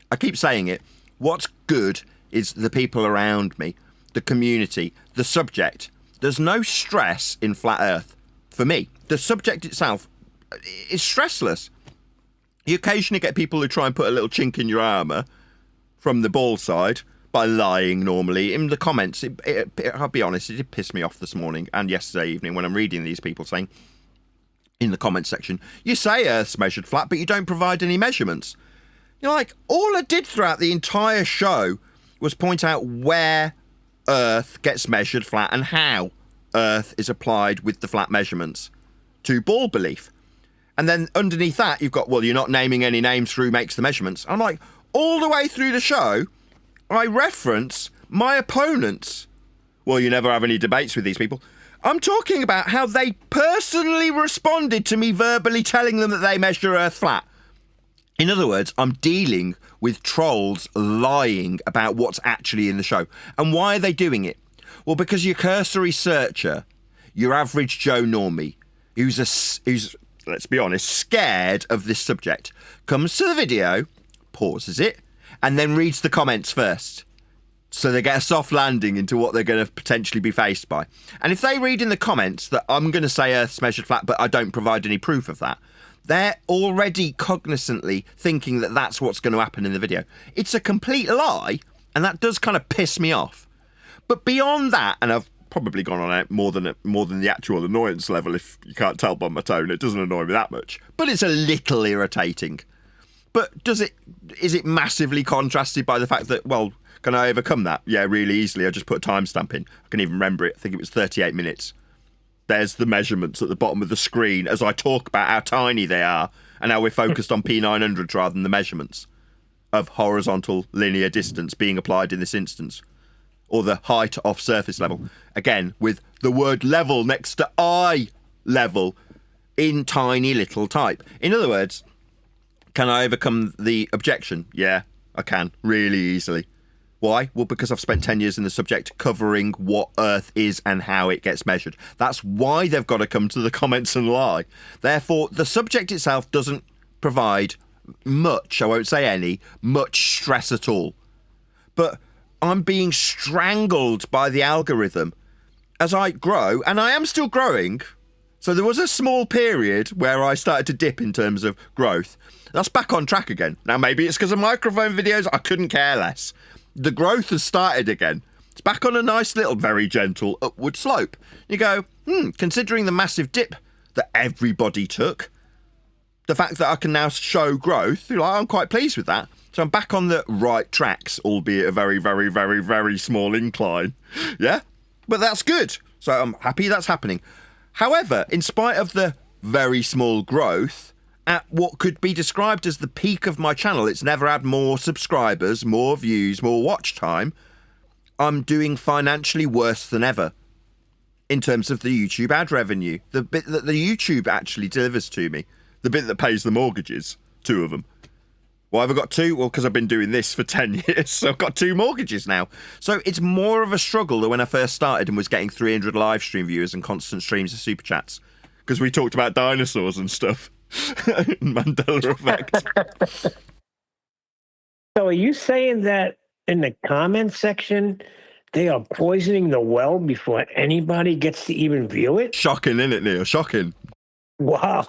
I keep saying it. What's good is the people around me, the community, the subject. There's no stress in Flat Earth for me. The subject itself is stressless. You occasionally get people who try and put a little chink in your armour from the ball side by lying normally. In the comments, I'll be honest, it did piss me off this morning and yesterday evening when I'm reading these people saying, in the comment section, you say Earth's measured flat, but you don't provide any measurements. You're like, all I did throughout the entire show was point out where Earth gets measured flat and how Earth is applied with the flat measurements to ball belief. And then underneath that, you've got, well, you're not naming any names through makes the measurements. I'm like, all the way through the show, I reference my opponents. Well, you never have any debates with these people. I'm talking about how they personally responded to me verbally telling them that they measure Earth flat. In other words, I'm dealing with trolls lying about what's actually in the show. And why are they doing it? Well, because your cursory searcher, your average Joe normie, who's let's be honest, scared of this subject, comes to the video, pauses it, and then reads the comments first. So they get a soft landing into what they're going to potentially be faced by. And if they read in the comments that I'm going to say Earth's measured flat, but I don't provide any proof of that, they're already cognizantly thinking that that's what's going to happen in the video. It's a complete lie, and that does kind of piss me off. But beyond that, and I've probably gone on out more than the actual annoyance level, if you can't tell by my tone, it doesn't annoy me that much. But it's a little irritating. But is it massively contrasted by the fact that, well, can I overcome that? Yeah, really easily. I just put a timestamp in. I can even remember it. I think it was 38 minutes. There's the measurements at the bottom of the screen as I talk about how tiny they are and how we're focused on P900 rather than the measurements of horizontal linear distance being applied in this instance, or the height off surface level. Again, with the word level next to eye level in tiny little type. In other words, can I overcome the objection? Yeah, I can, really easily. Why? Well, because I've spent 10 years in the subject covering what Earth is and how it gets measured. That's why they've got to come to the comments and lie. Therefore, the subject itself doesn't provide much, I won't say any, much stress at all. But I'm being strangled by the algorithm as I grow, and I am still growing. So there was a small period where I started to dip in terms of growth. That's back on track again. Now, maybe it's because of microphone videos. I couldn't care less. The growth has started again. It's back on a nice little, very gentle upward slope. You go, considering the massive dip that everybody took, the fact that I can now show growth, I'm quite pleased with that. So I'm back on the right tracks, albeit a very, very, very, very small incline. Yeah? But that's good. So I'm happy that's happening. However, in spite of the very small growth, at what could be described as the peak of my channel, it's never had more subscribers, more views, more watch time, I'm doing financially worse than ever in terms of the YouTube ad revenue. The bit that the YouTube actually delivers to me, the bit that pays the mortgages, 2 of them. Why have I got 2? Well, because I've been doing this for 10 years, so I've got 2 mortgages now. So it's more of a struggle than when I first started and was getting 300 live stream viewers and constant streams of super chats, because we talked about dinosaurs and stuff. Mandela effect. So are you saying that in the comment section they are poisoning the well before anybody gets to even view it? Shocking, isn't it, Neil? Shocking. Wow.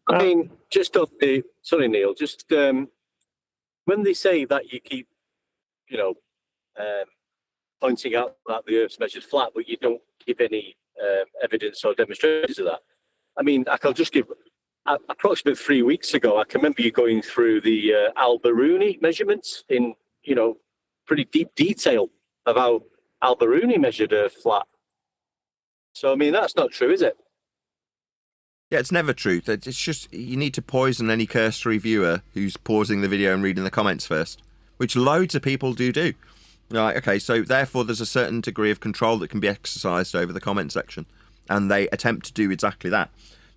I mean, just on the, sorry, Neil, just when they say that you keep, pointing out that the Earth's measured flat, but you don't give any evidence or demonstrations of that. I mean, I can just give approximately 3 weeks ago, I can remember you going through the Al-Biruni measurements in, pretty deep detail of how Al-Biruni measured Earth flat. So, I mean, that's not true, is it? Yeah, it's never truth. It's just you need to poison any cursory viewer who's pausing the video and reading the comments first, which loads of people do. Right, okay, so therefore there's a certain degree of control that can be exercised over the comment section, and they attempt to do exactly that.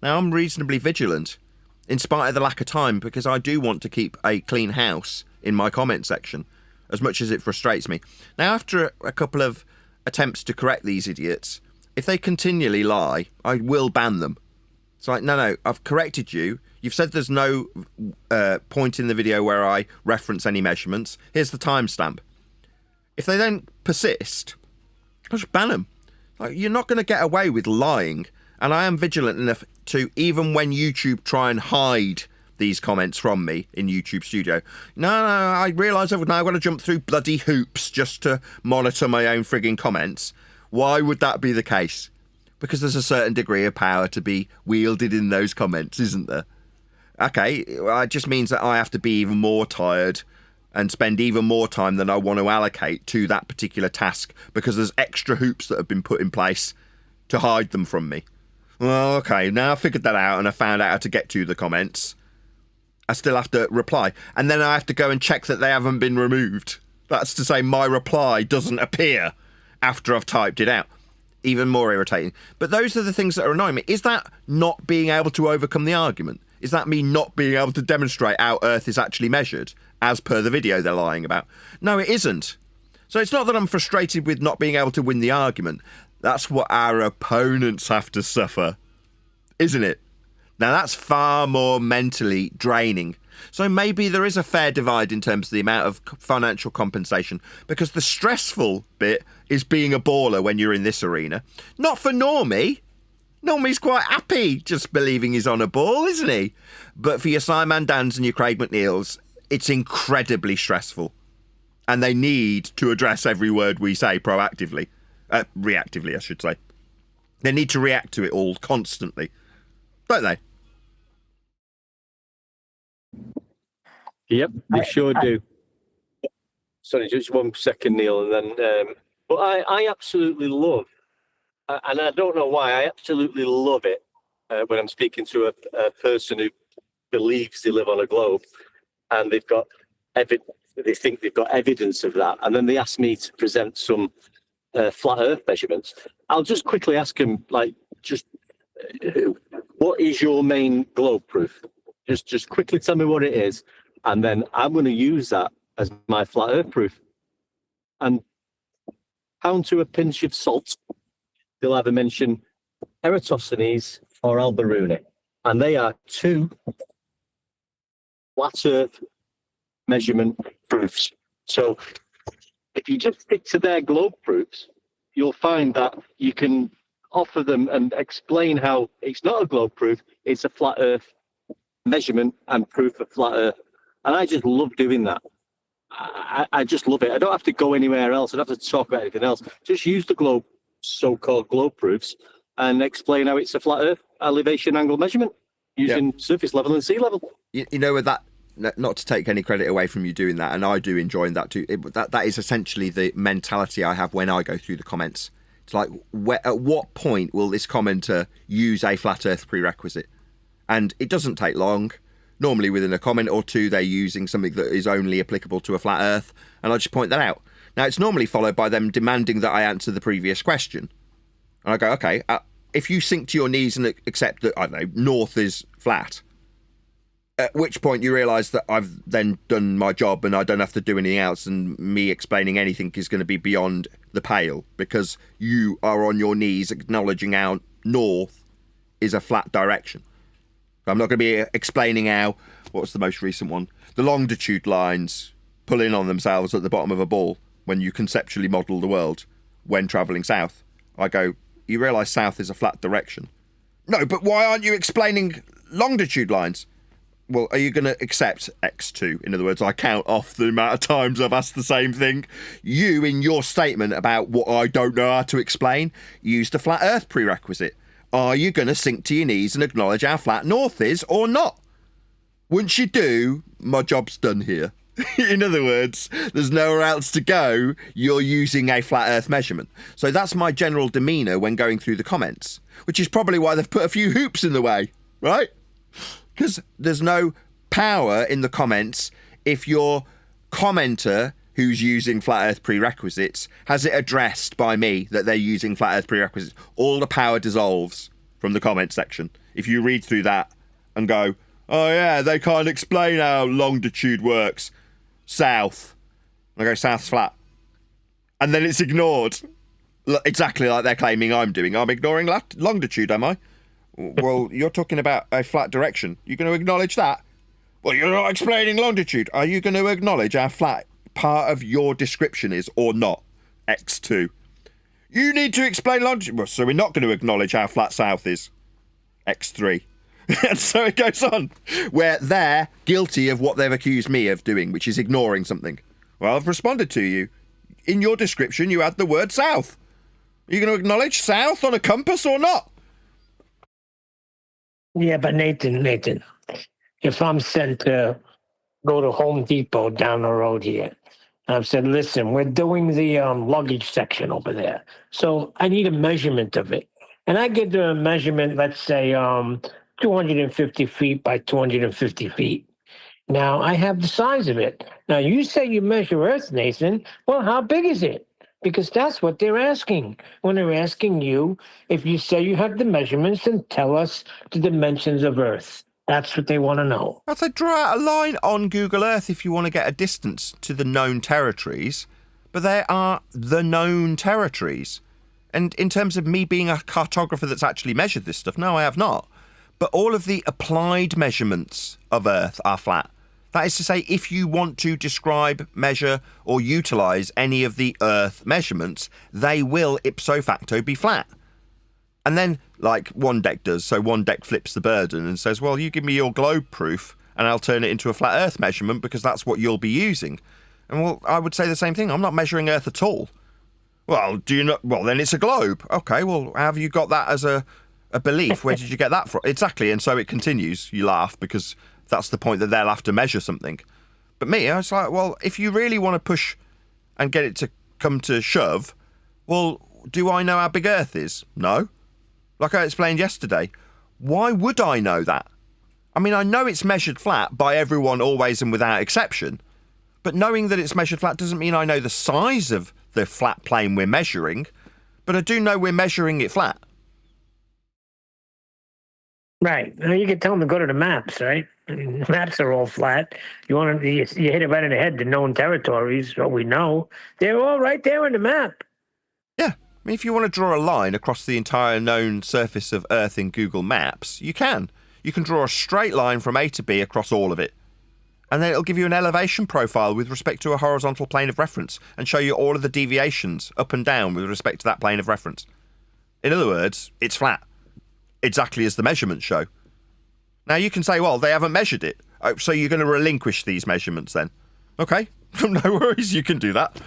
Now, I'm reasonably vigilant, in spite of the lack of time, because I do want to keep a clean house in my comment section, as much as it frustrates me. Now, after a couple of attempts to correct these idiots, if they continually lie, I will ban them. It's like, no, I've corrected you. You've said there's no point in the video where I reference any measurements. Here's the timestamp. If they then persist, I'll just ban them. Like, you're not going to get away with lying. And I am vigilant enough to, even when YouTube try and hide these comments from me in YouTube Studio, no, I realise I've now got to jump through bloody hoops just to monitor my own frigging comments. Why would that be the case? Because there's a certain degree of power to be wielded in those comments, isn't there? Okay, well, it just means that I have to be even more tired and spend even more time than I want to allocate to that particular task, because there's extra hoops that have been put in place to hide them from me. Well, okay, now I figured that out and I found out how to get to the comments. I still have to reply, and then I have to go and check that they haven't been removed. That's to say, my reply doesn't appear after I've typed it out. Even more irritating. But those are the things that are annoying me. Is that not being able to overcome the argument? Is that me not being able to demonstrate how Earth is actually measured, as per the video they're lying about? No, it isn't. So it's not that I'm frustrated with not being able to win the argument. That's what our opponents have to suffer, isn't it? Now, that's far more mentally draining. So maybe there is a fair divide in terms of the amount of financial compensation, because the stressful bit is being a baller when you're in this arena. Not for Normie. Normie's quite happy just believing he's on a ball, isn't he? But for your Simon Dans and your Craig McNeils, it's incredibly stressful. And they need to address every word we say proactively. Reactively, I should say. They need to react to it all constantly. Don't they? Yep, they sure do. Sorry, just 1 second, Neil, and then. But I absolutely love, and I don't know why, I absolutely love it when I'm speaking to a person who believes they live on a globe, and they've got they think they've got evidence of that, and then they ask me to present some flat Earth measurements. I'll just quickly ask them, like, what is your main globe proof? Just quickly tell me what it is, and then I'm going to use that as my flat Earth proof. And pound to a pinch of salt, they'll either mention Eratosthenes or Al-Biruni, and they are two flat Earth measurement proofs. So if you just stick to their globe proofs, you'll find that you can offer them and explain how it's not a globe proof, it's a flat Earth measurement and proof of flat Earth. And I just love doing that. I just love it. I don't have to go anywhere else. I don't have to talk about anything else. Just use the globe, so-called globe proofs, and explain how it's a flat Earth elevation angle measurement using surface level and sea level. You know, with that, not to take any credit away from you doing that, and I do enjoy that too. That is essentially the mentality I have when I go through the comments. It's like, at what point will this commenter use a flat Earth prerequisite? And it doesn't take long. Normally within a comment or two, they're using something that is only applicable to a flat Earth, and I just point that out. Now, it's normally followed by them demanding that I answer the previous question. And I go, okay, if you sink to your knees and accept that, I don't know, North is flat, at which point you realise that I've then done my job and I don't have to do anything else, and me explaining anything is going to be beyond the pale, because you are on your knees acknowledging how North is a flat direction. I'm not going to be explaining how, what's the most recent one? The longitude lines pull in on themselves at the bottom of a ball when you conceptually model the world when travelling south. I go, you realise south is a flat direction. No, but why aren't you explaining longitude lines? Well, are you going to accept X2? In other words, I count off the amount of times I've asked the same thing. You, in your statement about what I don't know how to explain, used a flat Earth prerequisite. Are you going to sink to your knees and acknowledge how flat North is or not? Once you do, my job's done here. In other words, there's nowhere else to go. You're using a flat Earth measurement. So that's my general demeanour when going through the comments, which is probably why they've put a few hoops in the way. right? Because there's no power in the comments if your commenter who's using flat earth prerequisites has it addressed by me that they're using flat earth prerequisites. All the power dissolves from the comment section. If you read through that and go, oh yeah, they can't explain how longitude works. South. And I go, south's flat. And then it's ignored. Exactly like they're claiming I'm doing. I'm ignoring longitude, am I? Well, you're talking about a flat direction. You're going to acknowledge that? Well, you're not explaining longitude. Are you going to acknowledge how flat part of your description is or not? X2. You need to explain longitude. Well, so we're not going to acknowledge how flat south is. X3. And so it goes on, where they're guilty of what they've accused me of doing, which is ignoring something. Well, I've responded to you. In your description, you add the word south. Are you going to acknowledge south on a compass or not? Yeah, but Nathan, if I'm sent to go to Home Depot down the road here, and I've said, listen, we're doing the luggage section over there, so I need a measurement of it. And I get the measurement, let's say 250 feet by 250 feet. Now, I have the size of it. Now, you say you measure Earth, Nathan. Well, how big is it? Because that's what they're asking. When they're asking you, if you say you have the measurements, then tell us the dimensions of Earth. That's what they want to know. I'd say draw out a line on Google Earth if you want to get a distance to the known territories. But they are the known territories. And in terms of me being a cartographer that's actually measured this stuff, no, I have not. But all of the applied measurements of Earth are flat. That is to say, if you want to describe, measure, or utilise any of the Earth measurements, they will ipso facto be flat. And then, like one deck does, so one deck flips the burden and says, well, you give me your globe proof and I'll turn it into a flat Earth measurement because that's what you'll be using. And well, I would say the same thing. I'm not measuring Earth at all. Well, do you not? Well, then it's a globe. Okay, well, have you got that as a belief? Where did you get that from? Exactly. And so it continues. You laugh because that's the point that they'll have to measure something. But me, I was like, well, if you really want to push and get it to come to shove, well, do I know how big Earth is? No. Like I explained yesterday, why would I know that? I mean, I know it's measured flat by everyone always and without exception, but knowing that it's measured flat doesn't mean I know the size of the flat plane we're measuring, but I do know we're measuring it flat. Right. Now you can tell them to go to the maps, right? The maps are all flat. You hit it right in the head, the known territories, what we know. They're all right there in the map. Yeah. I mean, if you want to draw a line across the entire known surface of Earth in Google Maps, you can. You can draw a straight line from A to B across all of it. And then it'll give you an elevation profile with respect to a horizontal plane of reference and show you all of the deviations up and down with respect to that plane of reference. In other words, it's flat. Exactly as the measurements show. Now you can say, well, they haven't measured it, so you're going to relinquish these measurements then. Okay, no worries, you can do that.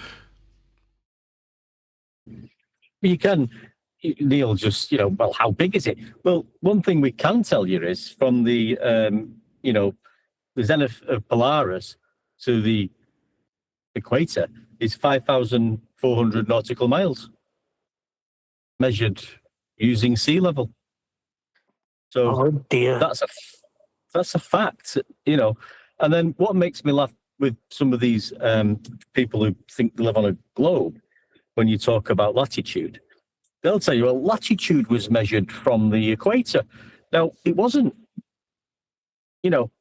You can, Neil, just, well, how big is it? Well, one thing we can tell you is from the, the zenith of Polaris to the equator is 5,400 nautical miles, measured using sea level. So that's a fact, And then what makes me laugh with some of these people who think they live on a globe, when you talk about latitude, they'll tell you, well, latitude was measured from the equator. Now, it wasn't.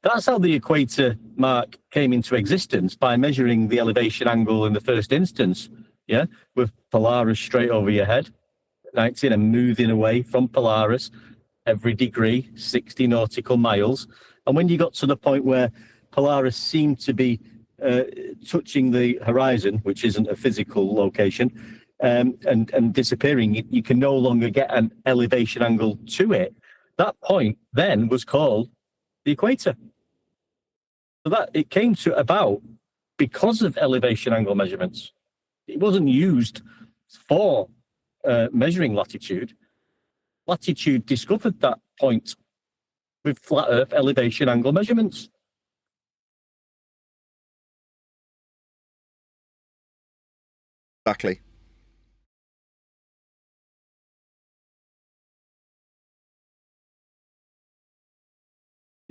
That's how the equator mark came into existence, by measuring the elevation angle in the first instance, with Polaris straight over your head, 19, and moving away from Polaris every degree, 60 nautical miles. And when you got to the point where Polaris seemed to be touching the horizon, which isn't a physical location, and disappearing, you can no longer get an elevation angle to it. That point then was called the equator. So that it came to about because of elevation angle measurements. It wasn't used for measuring latitude. Latitude discovered that point with flat Earth elevation angle measurements. Exactly.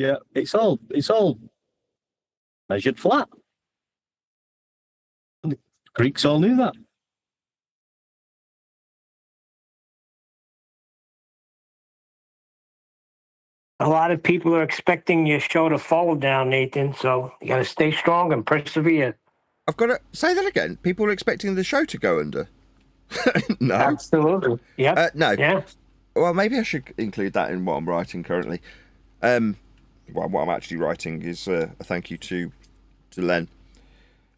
Yeah, it's all measured flat. And the Greeks all knew that. A lot of people are expecting your show to fall down, Nathan. So you got to stay strong and persevere. I've got to say that again. People are expecting the show to go under. No. Absolutely. Yeah. No. Yeah. Well, maybe I should include that in what I'm writing currently. Well, what I'm actually writing is a thank you to Len.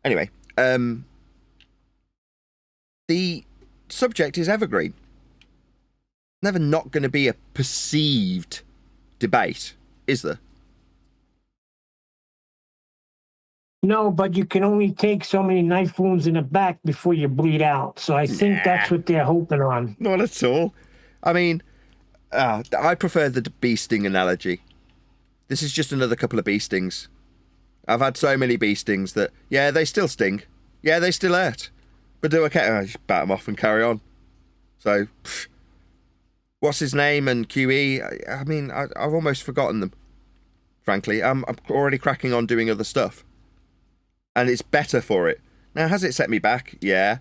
Anyway, the subject is evergreen. Never not going to be a perceived debate, is there? No, but you can only take so many knife wounds in the back before you bleed out. So I think that's what they're hoping on. Not at all. I mean, I prefer the bee sting analogy. This is just another couple of bee stings. I've had so many bee stings that, yeah, they still sting. Yeah, they still hurt. But do I care? I just bat them off and carry on. So, what's his name and QE? I mean, I've almost forgotten them. Frankly, I'm already cracking on doing other stuff. And it's better for it. Now, has it set me back? Yeah.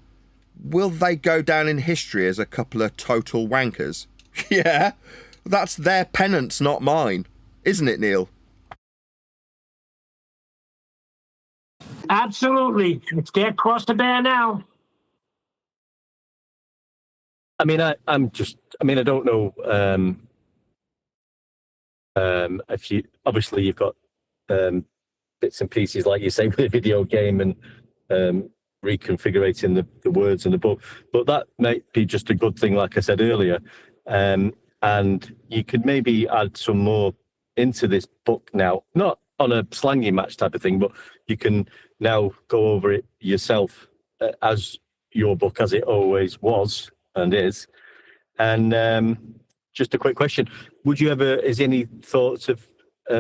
Will they go down in history as a couple of total wankers? Yeah. That's their penance, not mine. Isn't it, Neil? Absolutely. It's their cross to bear now. I mean, I don't know if you, obviously you've got bits and pieces, like you say, with the video game and reconfiguring the words in the book, but that might be just a good thing, like I said earlier. And you could maybe add some more into this book now, not on a slangy match type of thing, but you can now go over it yourself as your book, as it always was and is. And just a quick question: would you ever, is any thoughts of,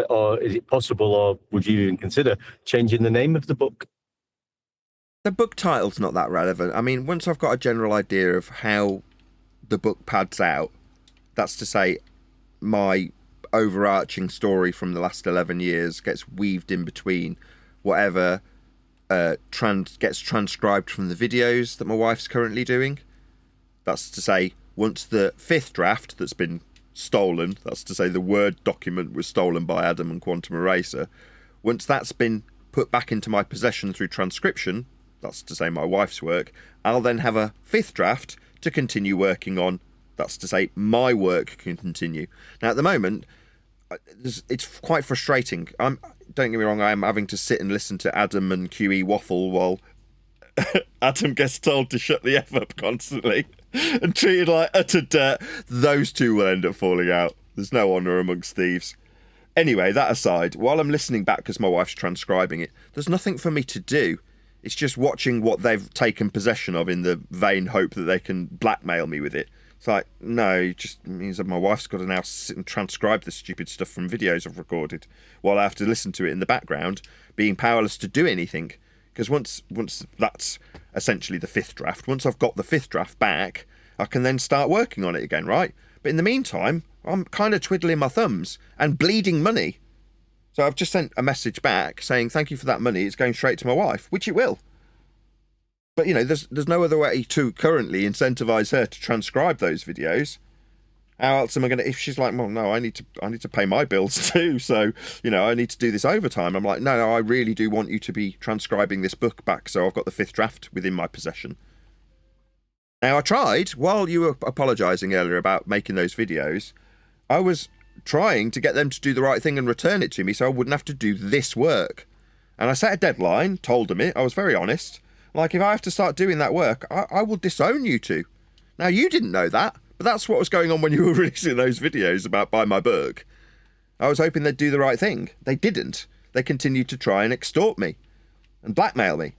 or is it possible, or would you even consider changing the name of the book? The book title's not that relevant. I mean, once I've got a general idea of how the book pads out, that's to say, my overarching story from the last 11 years gets weaved in between whatever gets transcribed from the videos that my wife's currently doing. That's to say, once the 5th draft that's been stolen, that's to say the Word document was stolen by Adam and Quantum Eraser, once that's been put back into my possession through transcription, that's to say my wife's work, I'll then have a 5th draft to continue working on. That's to say my work can continue. Now at the moment, it's quite frustrating. Don't get me wrong, I am having to sit and listen to Adam and QE waffle while Adam gets told to shut the F up constantly and treated like utter dirt. Those two will end up falling out. There's no honour amongst thieves. Anyway, that aside, while I'm listening back because my wife's transcribing it, there's nothing for me to do. It's just watching what they've taken possession of in the vain hope that they can blackmail me with it. It's like, no, it just means that my wife's got to now sit and transcribe the stupid stuff from videos I've recorded while I have to listen to it in the background, being powerless to do anything. Because once that's essentially the 5th draft, once I've got the 5th draft back, I can then start working on it again, right? But in the meantime, I'm kind of twiddling my thumbs and bleeding money. So I've just sent a message back saying, thank you for that money, it's going straight to my wife, which it will. But, you know, there's no other way to currently incentivise her to transcribe those videos. How else am I going to, if she's like, well, no, I need to pay my bills too, so, you know, I need to do this overtime. I'm like, no, I really do want you to be transcribing this book back, so I've got the 5th draft within my possession. Now, I tried, while you were apologising earlier about making those videos, I was trying to get them to do the right thing and return it to me so I wouldn't have to do this work. And I set a deadline, told them it, I was very honest. Like, if I have to start doing that work, I will disown you two. Now, you didn't know that, but that's what was going on when you were releasing those videos about buy my book. I was hoping they'd do the right thing. They didn't. They continued to try and extort me and blackmail me. And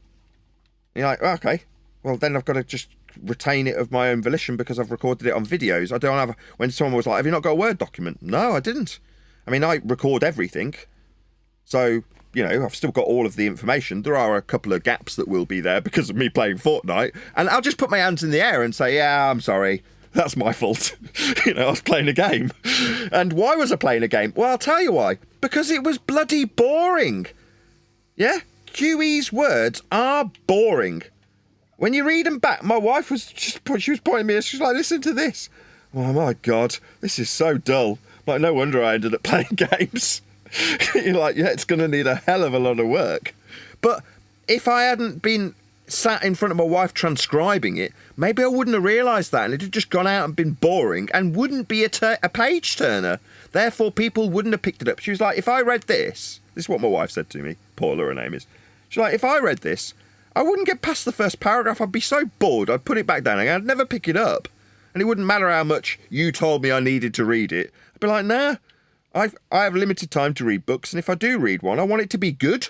you're like, okay, well, then I've got to just retain it of my own volition because I've recorded it on videos. I don't have... When someone was like, have you not got a Word document? No, I didn't. I mean, I record everything. So... you know, I've still got all of the information. There are a couple of gaps that will be there because of me playing Fortnite. And I'll just put my hands in the air and say, yeah, I'm sorry. That's my fault. You know, I was playing a game. And why was I playing a game? Well, I'll tell you why. because it was bloody boring. Yeah? QE's words are boring. When you read them back, my wife was she was pointing me, she's like, listen to this. Oh my God, this is so dull. Like, no wonder I ended up playing games. You're like, yeah, it's going to need a hell of a lot of work. But if I hadn't been sat in front of my wife transcribing it, maybe I wouldn't have realised that, and it had just gone out and been boring and wouldn't be a page turner. Therefore, people wouldn't have picked it up. She was like, if I read this is what my wife said to me, Paula, her name is. She's like, if I read this, I wouldn't get past the first paragraph. I'd be so bored, I'd put it back down and I'd never pick it up. And it wouldn't matter how much you told me I needed to read it. I'd be like, nah, I have limited time to read books, and if I do read one, I want it to be good.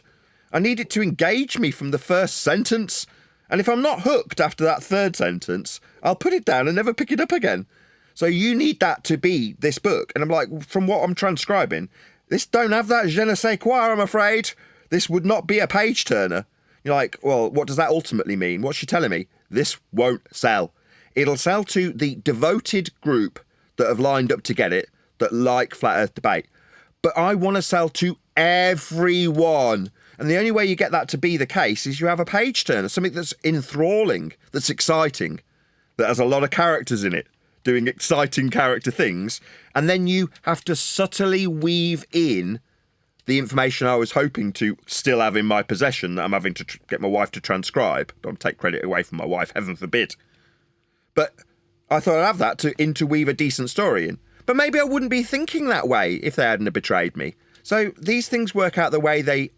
I need it to engage me from the first sentence. And if I'm not hooked after that third sentence, I'll put it down and never pick it up again. So you need that to be this book. And I'm like, from what I'm transcribing, this don't have that je ne sais quoi, I'm afraid. This would not be a page turner. You're like, well, what does that ultimately mean? What's she telling me? This won't sell. It'll sell to the devoted group that have lined up to get it, that like Flat Earth Debate. But I want to sell to everyone. And the only way you get that to be the case is you have a page turner, something that's enthralling, that's exciting, that has a lot of characters in it, doing exciting character things. And then you have to subtly weave in the information I was hoping to still have in my possession that I'm having to get my wife to transcribe. Don't take credit away from my wife, heaven forbid. But I thought I'd have that to interweave a decent story in. But maybe I wouldn't be thinking that way if they hadn't betrayed me. So these things work out the way they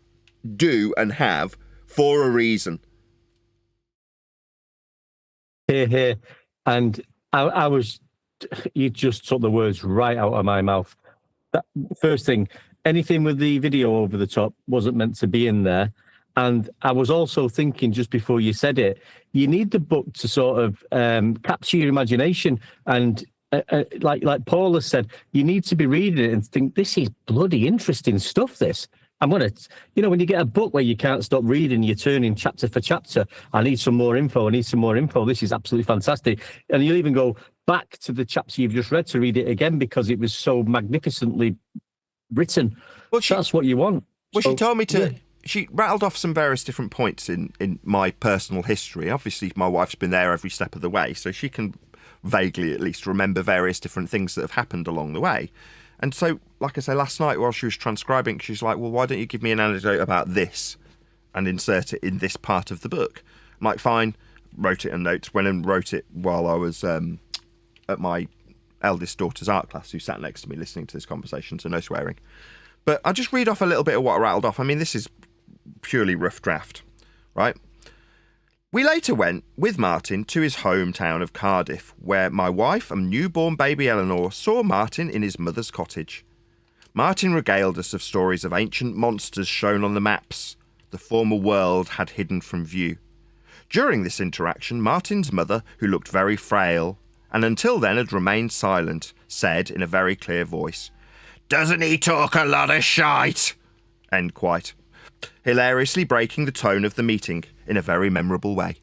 do and have for a reason. Here. And I was, you just took the words right out of my mouth. That first thing, anything with the video over the top wasn't meant to be in there. And I was also thinking just before you said it, you need the book to sort of capture your imagination. And like Paula said, you need to be reading it and think, this is bloody interesting stuff, this. I'm going to, when you get a book where you can't stop reading, you're turning chapter for chapter. I need some more info. This is absolutely fantastic. And you'll even go back to the chapter you've just read to read it again because it was so magnificently written. Well, that's what you want. Well, she told me to... Yeah. She rattled off some various different points in my personal history. Obviously, my wife's been there every step of the way, so she can vaguely at least remember various different things that have happened along the way. And so, like I say, last night while she was transcribing, she's like, well, why don't you give me an anecdote about this and insert it in this part of the book? I'm like, fine, wrote it in notes, went and wrote it while I was at my eldest daughter's art class, who sat next to me listening to this conversation, so no swearing. But I'll just read off a little bit of what I rattled off. I mean, this is purely rough draft, right? We later went with Martin to his hometown of Cardiff, where my wife and newborn baby Eleanor saw Martin in his mother's cottage. Martin regaled us of stories of ancient monsters shown on the maps the former world had hidden from view. During this interaction, Martin's mother, who looked very frail and until then had remained silent, said in a very clear voice, "Doesn't he talk a lot of shite?" End quite. Hilariously breaking the tone of the meeting in a very memorable way.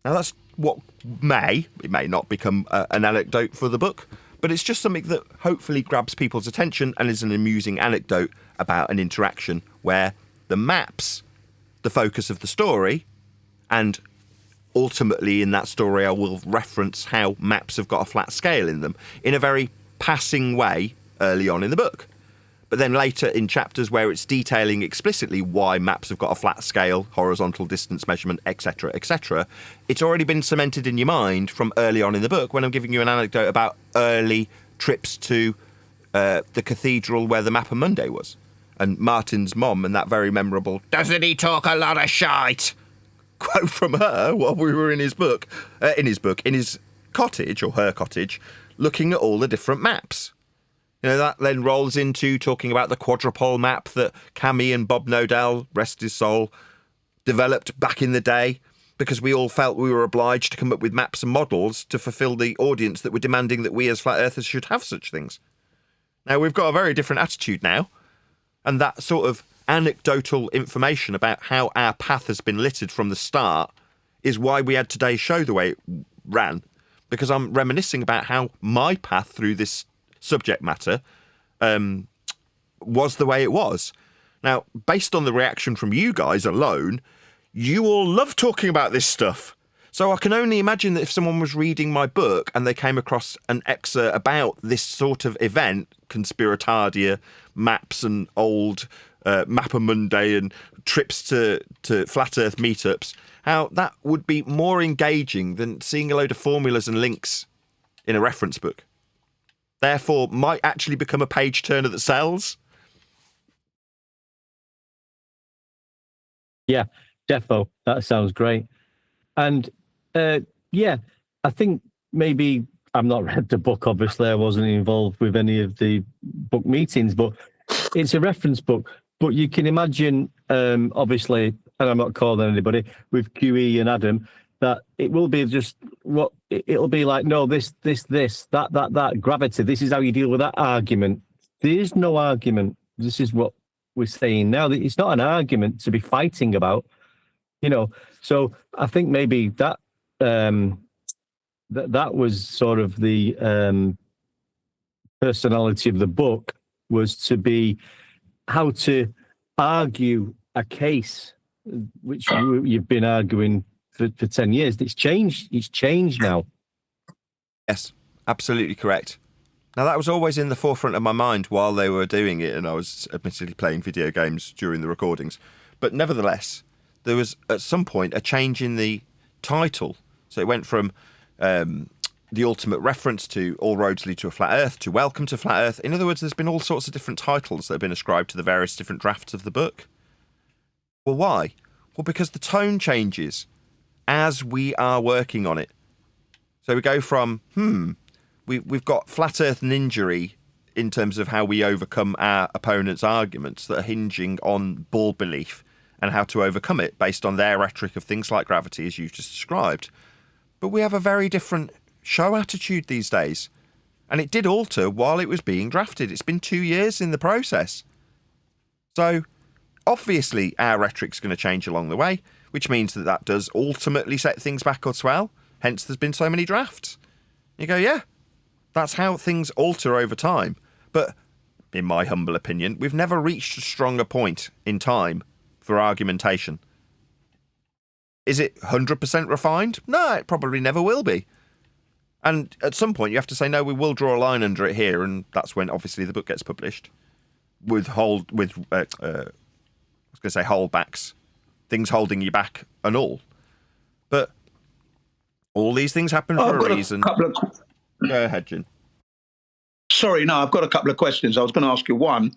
Now that's what may not become an anecdote for the book, but it's just something that hopefully grabs people's attention and is an amusing anecdote about an interaction where the maps, the focus of the story, and ultimately in that story I will reference how maps have got a flat scale in them in a very passing way early on in the book. But then later in chapters where it's detailing explicitly why maps have got a flat scale, horizontal distance measurement, etc., etc., it's already been cemented in your mind from early on in the book when I'm giving you an anecdote about early trips to the cathedral where the Map of Monday was. And Martin's mom and that very memorable, "Doesn't he talk a lot of shite?" quote from her while we were in his cottage, or her cottage, looking at all the different maps. That then rolls into talking about the quadrupole map that Cammy and Bob Nodell, rest his soul, developed back in the day because we all felt we were obliged to come up with maps and models to fulfill the audience that were demanding that we as flat earthers should have such things. Now, we've got a very different attitude now, and that sort of anecdotal information about how our path has been littered from the start is why we had today's show the way it ran, because I'm reminiscing about how my path through this subject matter was the way it was. Now, based on the reaction from you guys alone, you all love talking about this stuff. So I can only imagine that if someone was reading my book and they came across an excerpt about this sort of event, Conspiratardia, maps and old Mappamundi and trips to flat earth meetups, how that would be more engaging than seeing a load of formulas and links in a reference book. Therefore, might actually become a page turner that sells. Yeah, defo. That sounds great. And yeah, I think maybe I've not read the book. Obviously, I wasn't involved with any of the book meetings, but it's a reference book. But you can imagine, obviously, and I'm not calling anybody, with QE and Adam, that it will be just what it'll be like. No, this, that, gravity. This is how you deal with that argument. There is no argument. This is what we're saying now. It's not an argument to be fighting about, you know. So I think maybe that that was sort of the personality of the book, was to be how to argue a case, which you've been arguing for 10 years. It's changed now. Yes, absolutely correct. Now, that was always in the forefront of my mind while they were doing it, and I was admittedly playing video games during the recordings. But nevertheless, there was at some point a change in the title. So it went from the ultimate reference to All Roads Lead to a Flat Earth to Welcome to Flat Earth. In other words, there's been all sorts of different titles that have been ascribed to the various different drafts of the book. Well, why? Well, because the tone changes as we are working on it. So we go from, we've got Flat Earth Ninjery in terms of how we overcome our opponent's arguments that are hinging on ball belief and how to overcome it based on their rhetoric of things like gravity, as you've just described. But we have a very different show attitude these days. And it did alter while it was being drafted. It's been 2 years in the process. So obviously our rhetoric's going to change along the way, which means that does ultimately set things back as well. Hence there's been so many drafts. You go, yeah, that's how things alter over time. But in my humble opinion, we've never reached a stronger point in time for argumentation. Is it 100% refined? No, it probably never will be. And at some point you have to say, no, we will draw a line under it here, and that's when obviously the book gets published with holdbacks, things holding you back and all. But all these things happen for a reason. Go ahead, Jin. Sorry, no, I've got a couple of questions. I was going to ask you one.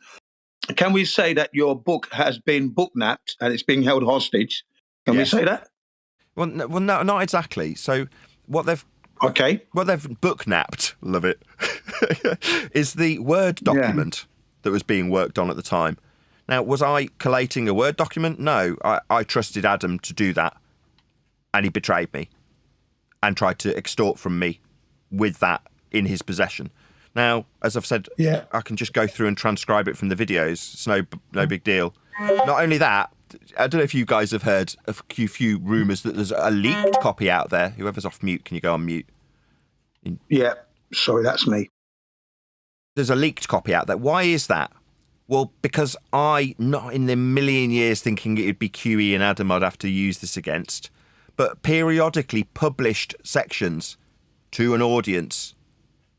Can we say that your book has been booknapped and it's being held hostage? Can we say that? Well, no, not exactly. So what they've booknapped, love it, is the Word document that was being worked on at the time. Now, was I collating a Word document? No, I trusted Adam to do that, and he betrayed me and tried to extort from me with that in his possession. Now, as I've said, I can just go through and transcribe it from the videos. It's no big deal. Not only that, I don't know if you guys have heard a few rumours that there's a leaked copy out there. Whoever's off mute, can you go on mute? Yeah, sorry, that's me. There's a leaked copy out there. Why is that? Well, because I, not in a million years thinking it would be QE and Adam I'd have to use this against, but periodically published sections to an audience.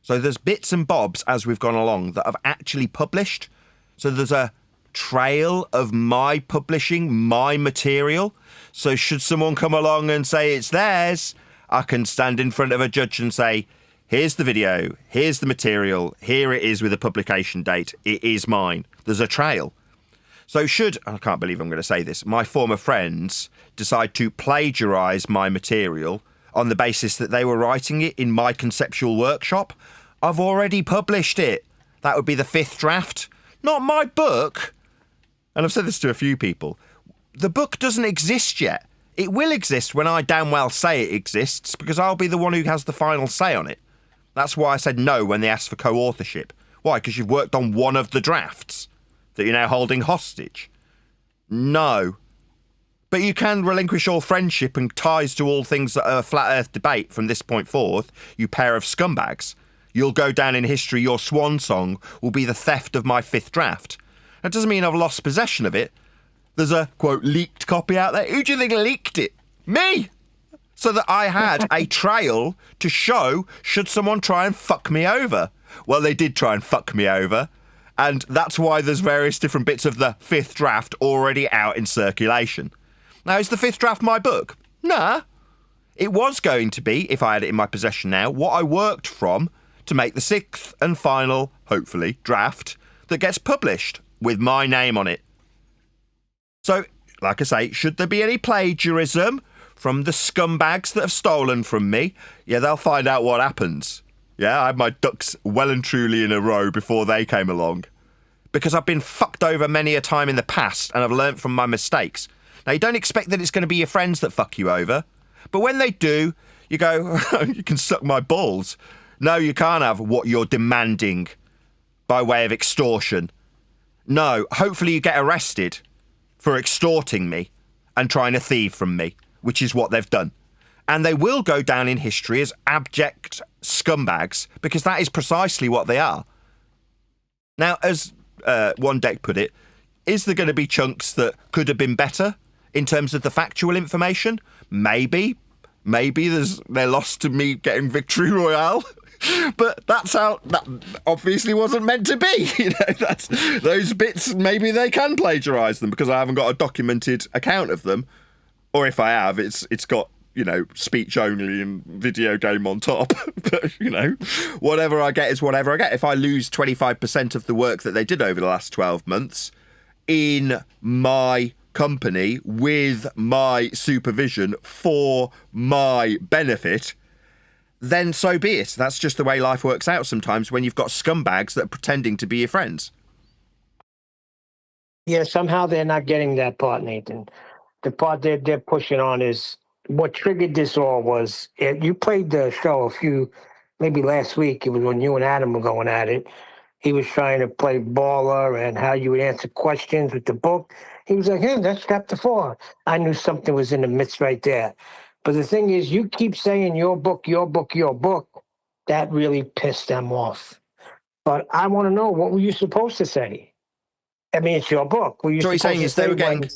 So there's bits and bobs as we've gone along that I've actually published. So there's a trail of my publishing my material. So should someone come along and say it's theirs, I can stand in front of a judge and say, here's the video, here's the material, here it is with a publication date, it is mine. There's a trail. So should, I can't believe I'm going to say this, my former friends decide to plagiarise my material on the basis that they were writing it in my conceptual workshop, I've already published it. That would be the 5th draft, not my book. And I've said this to a few people. The book doesn't exist yet. It will exist when I damn well say it exists, because I'll be the one who has the final say on it. That's why I said no when they asked for co-authorship. Why? Because you've worked on one of the drafts that you're now holding hostage. No. But you can relinquish all friendship and ties to all things that are flat earth debate from this point forth, you pair of scumbags. You'll go down in history, your swan song will be the theft of my 5th draft. That doesn't mean I've lost possession of it. There's a, quote, leaked copy out there. Who do you think leaked it? Me! So that I had a trail to show should someone try and fuck me over. Well, they did try and fuck me over. And that's why there's various different bits of the 5th draft already out in circulation. Now, is the 5th draft my book? Nah. It was going to be, if I had it in my possession now, what I worked from to make the 6th and final, hopefully, draft that gets published with my name on it. So, like I say, should there be any plagiarism from the scumbags that have stolen from me, yeah, they'll find out what happens. Yeah, I had my ducks well and truly in a row before they came along. Because I've been fucked over many a time in the past and I've learnt from my mistakes. Now, you don't expect that it's going to be your friends that fuck you over. But when they do, you go, you can suck my balls. No, you can't have what you're demanding by way of extortion. No, hopefully you get arrested for extorting me and trying to thieve from me, which is what they've done. And they will go down in history as abject scumbags because that is precisely what they are. Now, as one deck put it, is there going to be chunks that could have been better in terms of the factual information? Maybe. Maybe they're lost to me getting Victory Royale. But that's how that obviously wasn't meant to be. You know, that's those bits. Maybe they can plagiarise them because I haven't got a documented account of them, or if I have, it's got, you know, speech only and video game on top. But you know, whatever I get is whatever I get. If I lose 25% of the work that they did over the last 12 months in my company with my supervision for my benefit, then so be it. That's just the way life works out sometimes when you've got scumbags that are pretending to be your friends. Yeah, somehow they're not getting that part, Nathan. The part they're pushing on is what triggered this all was, you played the show maybe last week. It was when you and Adam were going at it. He was trying to play baller and how you would answer questions with the book. He was like, hey, that's chapter 4. I knew something was in the midst right there. But the thing is, you keep saying your book, your book, your book. That really pissed them off. But I want to know, what were you supposed to say? I mean, it's your book. Were you So what you're saying is they were getting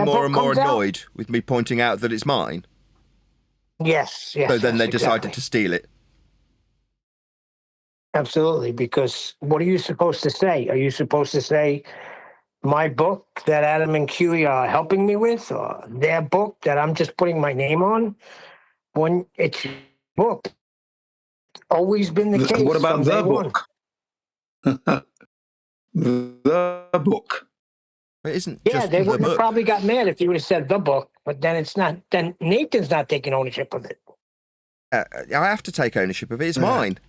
more and more annoyed with me pointing out that it's mine? Yes. So then they decided exactly. to steal it. Absolutely, because what are you supposed to say? Are you supposed to say my book that Adam and Q are helping me with, or their book that I'm just putting my name on? When it's your book, always been the case. What about from the day one. book? The book. It isn't Yeah, just they the would have book. probably got mad if you would have said the book, but then it's not. Then Nathan's not taking ownership of it. I have to take ownership of it. It's mine.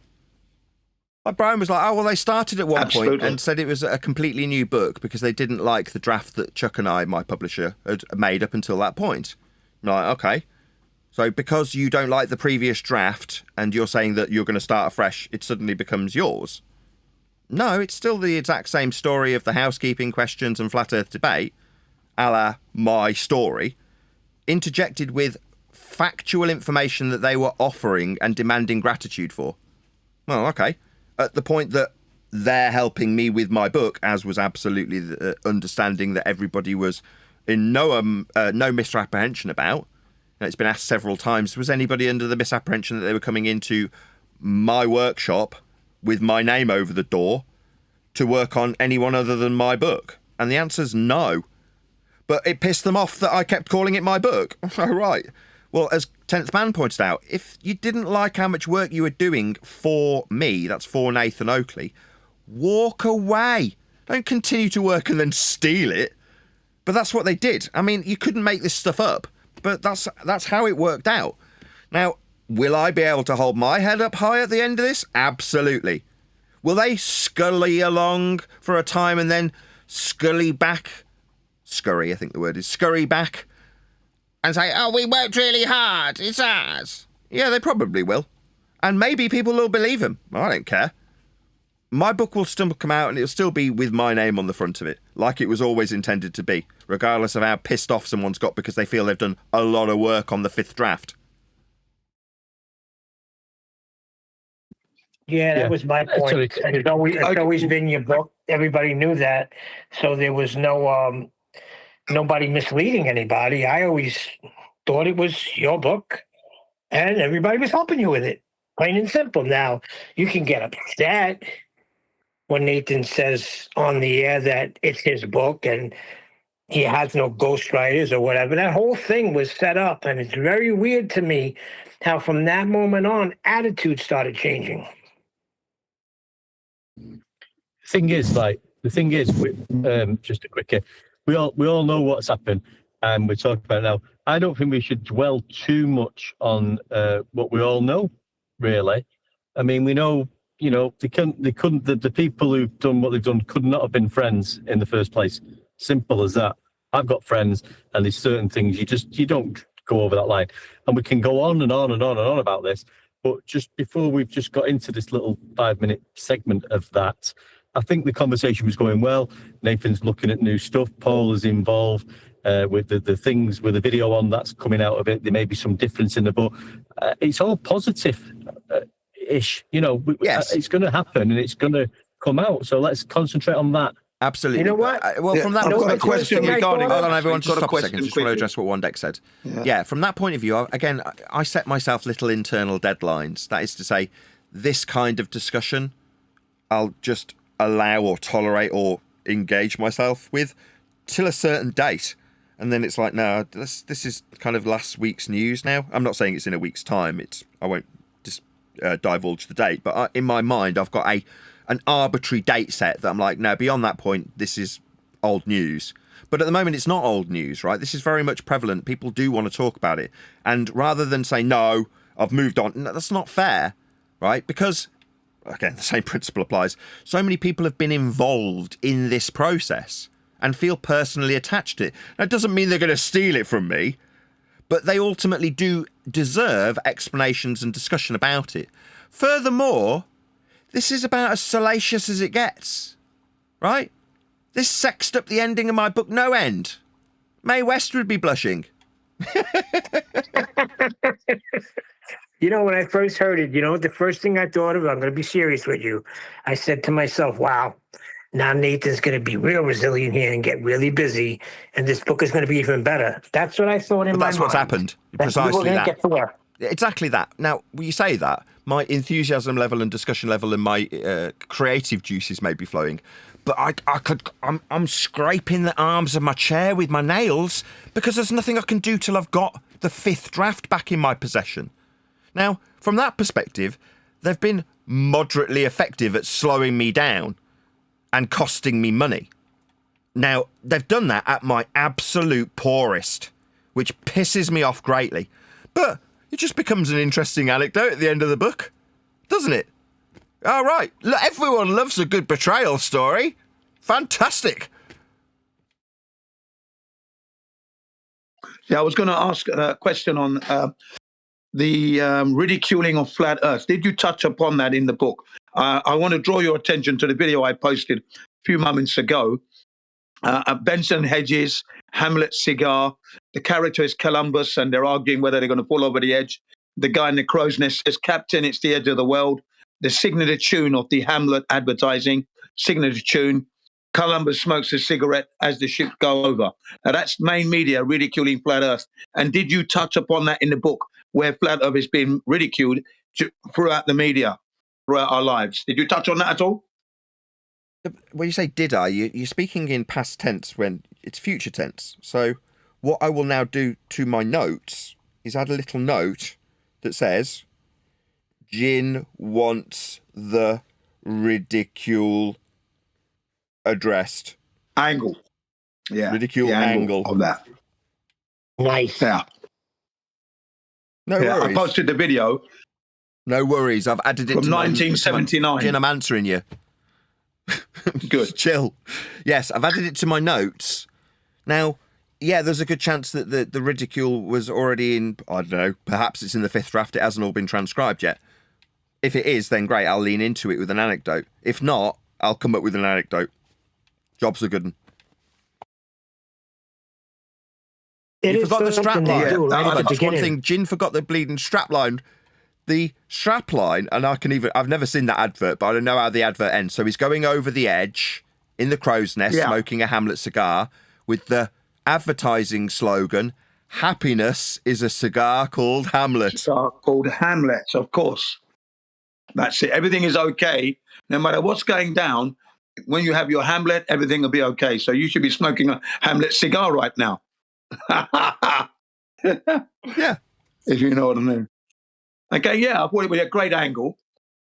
Like Brian was like, oh, well, they started at one point and said it was a completely new book because they didn't like the draft that Chuck and I, my publisher, had made up until that point. I'm like, okay. So because you don't like the previous draft and you're saying that you're going to start afresh, it suddenly becomes yours. No, it's still the exact same story of the housekeeping questions and flat earth debate, a la my story, interjected with factual information that they were offering and demanding gratitude for. Well, okay. At the point that they're helping me with my book, as was absolutely the understanding that everybody was in no misapprehension about. And it's been asked several times, was anybody under the misapprehension that they were coming into my workshop with my name over the door to work on anyone other than my book? And the answer's no. But it pissed them off that I kept calling it my book. Oh, right. Well, as 10th Man pointed out, if you didn't like how much work you were doing for me, that's for Nathan Oakley, walk away. Don't continue to work and then steal it. But that's what they did. I mean, you couldn't make this stuff up, but that's how it worked out. Now, will I be able to hold my head up high at the end of this? Absolutely. Will they scully along for a time and then scurry back, and say, oh, we worked really hard, it's ours? Yeah, they probably will. And maybe people will believe them. I don't care. My book will still come out and it'll still be with my name on the front of it, like it was always intended to be, regardless of how pissed off someone's got because they feel they've done a lot of work on the 5th draft. Yeah, that was my point. It's always been your book. everybody knew that, so there was no nobody misleading anybody. I always thought it was your book, and everybody was helping you with it, plain and simple. Now you can get upset when Nathan says on the air that it's his book and he has no ghostwriters or whatever. That whole thing was set up, and it's very weird to me how from that moment on, attitudes started changing. The thing is, just a quick, we all know what's happened, and we're talking about it now. I don't think we should dwell too much on what we all know, really. I mean, we know, the people who've done what they've done could not have been friends in the first place. Simple as that. I've got friends, and there's certain things you don't go over that line. And we can go on and on and on and on about this. But just before we've just got into this little 5-minute segment of that, I think the conversation was going well. Nathan's looking at new stuff. Paul is involved with the things, with the video on that's coming out of it. There may be some difference in the book. It's all positive-ish. Yes. It's going to happen and it's going to come out. So let's concentrate on that. Absolutely. You know what? Well, from that I've got a perspective, question regarding. hold on, everyone. I've Just got a stop a second. Just want to address what Wandek said. Yeah, from that point of view, again, I set myself little internal deadlines. That is to say, this kind of discussion, I'll just allow or tolerate or engage myself with till a certain date. And then it's like, no, this is kind of last week's news now. I'm not saying it's in a week's time. I won't just divulge the date. But in my mind, I've got an arbitrary date set that I'm like, no, beyond that point, this is old news. But at the moment, it's not old news, right? This is very much prevalent. People do want to talk about it. And rather than say, no, I've moved on, no, that's not fair, right? Because, again, the same principle applies. So many people have been involved in this process and feel personally attached to it. Now, it doesn't mean they're going to steal it from me, but they ultimately do deserve explanations and discussion about it. Furthermore, this is about as salacious as it gets, right? This sexed up the ending of my book no end. Mae West would be blushing. When I first heard it, the first thing I thought of, I'm going to be serious with you. I said to myself, wow, now Nathan's going to be real resilient here and get really busy, and this book is going to be even better. That's what I thought in my mind. That's what's happened. Precisely that. Get to work. Exactly that. Now, when you say that, my enthusiasm level and discussion level and my creative juices may be flowing, but I'm scraping the arms of my chair with my nails because there's nothing I can do till I've got the 5th draft back in my possession. Now, from that perspective, they've been moderately effective at slowing me down and costing me money. Now, they've done that at my absolute poorest, which pisses me off greatly. But it just becomes an interesting anecdote at the end of the book, doesn't it? All right, everyone loves a good betrayal story. Fantastic. Yeah, I was going to ask a question on the ridiculing of flat Earth. Did you touch upon that in the book? I want to draw your attention to the video I posted a few moments ago. Benson Hedges, Hamlet cigar. The character is Columbus, and they're arguing whether they're going to fall over the edge. The guy in the crow's nest says, "Captain, it's the edge of the world." The signature tune of the Hamlet advertising, signature tune. Columbus smokes a cigarette as the ship go over. Now, that's main media ridiculing flat Earth. And did you touch upon that in the book, where flat Earth is being ridiculed throughout the media, throughout our lives? Did you touch on that at all? When you say did I, you're speaking in past tense when it's future tense. So what I will now do to my notes is add a little note that says, Jin wants the ridicule addressed. Angle. Yeah. Ridicule angle of that. Nice. Yeah. No worries. I posted the video. No worries. I've added it from to 1979. Jin, I'm answering you. Good. Chill. Yes, I've added it to my notes. Now, yeah, there's a good chance that the ridicule was already in, I don't know, perhaps it's in the 5th draft. It hasn't all been transcribed yet. If it is, then great, I'll lean into it with an anecdote. If not, I'll come up with an anecdote. Job's a good one. You forgot the strap line. That's one thing. Jin forgot the bleeding strap line. The strap line, and I've never seen that advert, but I don't know how the advert ends. So he's going over the edge in the crow's nest Yeah. smoking a Hamlet cigar with the advertising slogan, "Happiness is a cigar called Hamlet." Cigar called Hamlet, of course. That's it. Everything is okay. No matter what's going down, when you have your Hamlet, everything will be okay. So you should be smoking a Hamlet cigar right now. Yeah. If you know what I mean. Okay, yeah, I thought it was a great angle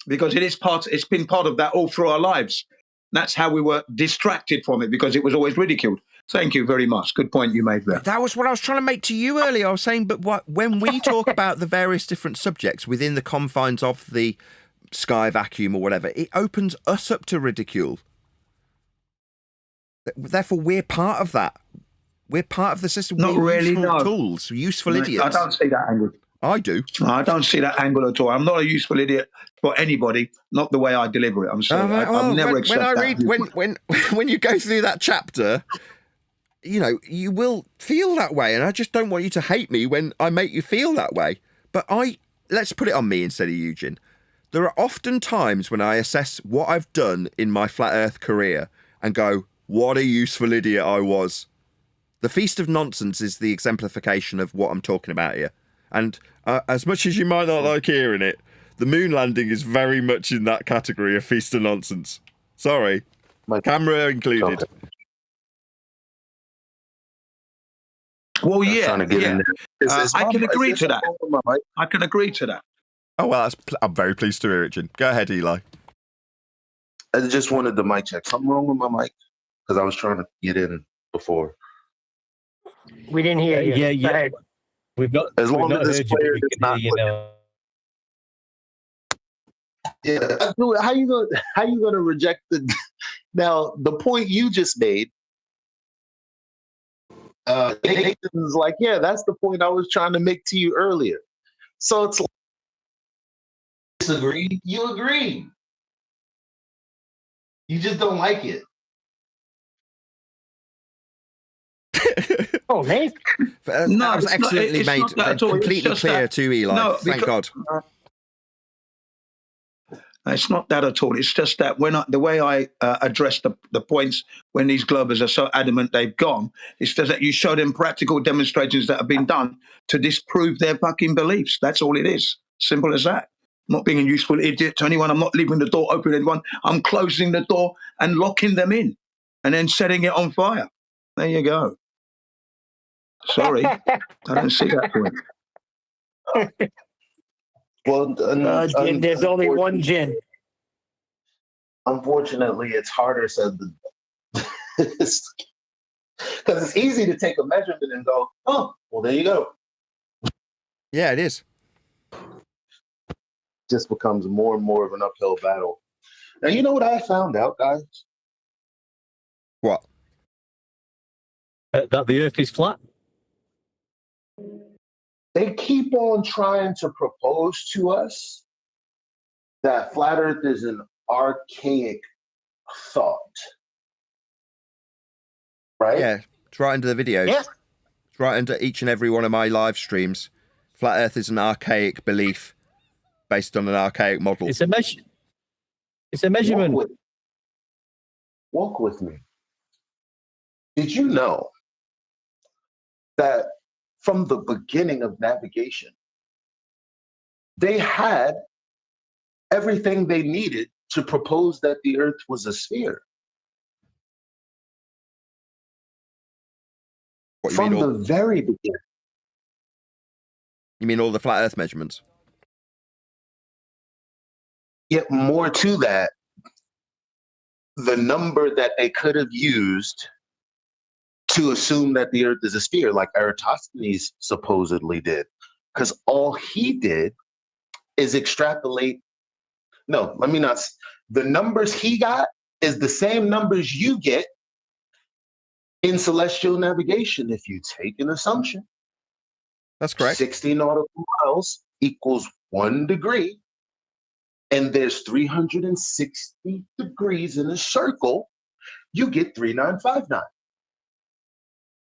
because it's been part of that all through our lives. That's how we were distracted from it because it was always ridiculed. Thank you very much. Good point you made there. That was what I was trying to make to you earlier. I was saying, but when we talk about the various different subjects within the confines of the sky vacuum or whatever, it opens us up to ridicule. Therefore, we're part of that. We're part of the system. Not we're really, useful no. tools, useful No, idiots. I don't see that angle. I do. I don't see that angle at all. I'm not a useful idiot for anybody, not the way I deliver it. I'm sorry. I've never accepted that. When you go through that chapter, you know, you will feel that way, and I just don't want you to hate me when I make you feel that way. But let's put it on me instead of Eugene. There are often times when I assess what I've done in my flat earth career and go, what a useful idiot I was. The Feast of Nonsense is the exemplification of what I'm talking about here. And as much as you might not like hearing it, the moon landing is very much in that category of Feast of Nonsense. Sorry. My camera included. Okay. Well, yeah. I can agree to that. I can agree to that. Oh, well, I'm very pleased to hear it, Jim. Go ahead, Eli. I just wanted the mic check. Something wrong with my mic? Because I was trying to get in before. We didn't hear you. Yeah. We've not. As long as this player is not. Yeah. How you gonna reject the? Now the point you just made. Nathan's like, yeah, that's the point I was trying to make to you earlier. So it's like, disagree. You agree. You just don't like it. Oh, Nathan. That was excellently made, completely clear to Eli. No, Thank God. It's not that at all. It's just that the way I address the points when these Globers are so adamant they've gone, it's just that you show them practical demonstrations that have been done to disprove their fucking beliefs. That's all it is. Simple as that. I'm not being a useful idiot to anyone. I'm not leaving the door open to anyone. I'm closing the door and locking them in and then setting it on fire. There you go. Sorry. I don't see that point. Well, there's only one gin. Unfortunately, it's harder said than because it's easy to take a measurement and go, oh, well, there you go. Yeah, it is. Just becomes more and more of an uphill battle. Now, you know what I found out, guys? What? That the Earth is flat? They keep on trying to propose to us that flat Earth is an archaic thought. Right? Yeah, it's right under the videos. Yeah. It's right under each and every one of my live streams. Flat Earth is an archaic belief based on an archaic model. It's a measurement. Walk with me. Did you know that from the beginning of navigation, they had everything they needed to propose that the Earth was a sphere? From the very beginning. You mean all the flat Earth measurements? Yet more to that, the number that they could have used to assume that the Earth is a sphere, like Eratosthenes supposedly did. Because all he did is extrapolate. No, let me not. The numbers he got is the same numbers you get in celestial navigation if you take an assumption. That's correct. 60 nautical miles equals 1 degree. And there's 360 degrees in a circle, you get 3959.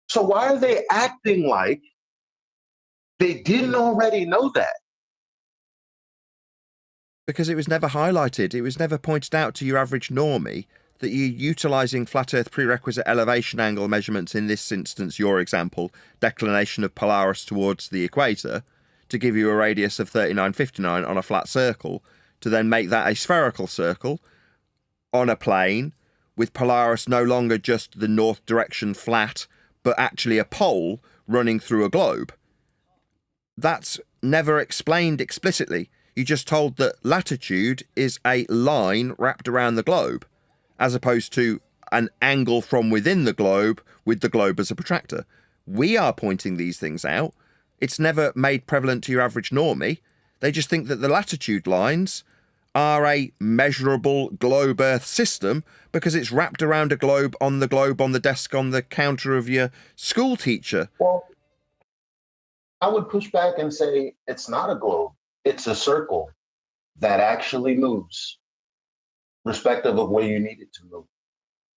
So why are they acting like they didn't already know that? Because it was never highlighted. It was never pointed out to your average normie that you're utilizing flat Earth prerequisite elevation angle measurements, in this instance, your example, declination of Polaris towards the equator, to give you a radius of 3959 on a flat circle, to then make that a spherical circle on a plane with Polaris no longer just the north direction flat, but actually a pole running through a globe. That's never explained explicitly. You just told that latitude is a line wrapped around the globe, as opposed to an angle from within the globe with the globe as a protractor. We are pointing these things out. It's never made prevalent to your average normie. They just think that the latitude lines are a measurable globe Earth system because it's wrapped around a globe on the desk on the counter of your school teacher. Well, I would push back and say it's not a globe. It's a circle that actually moves, respective of where you need it to move.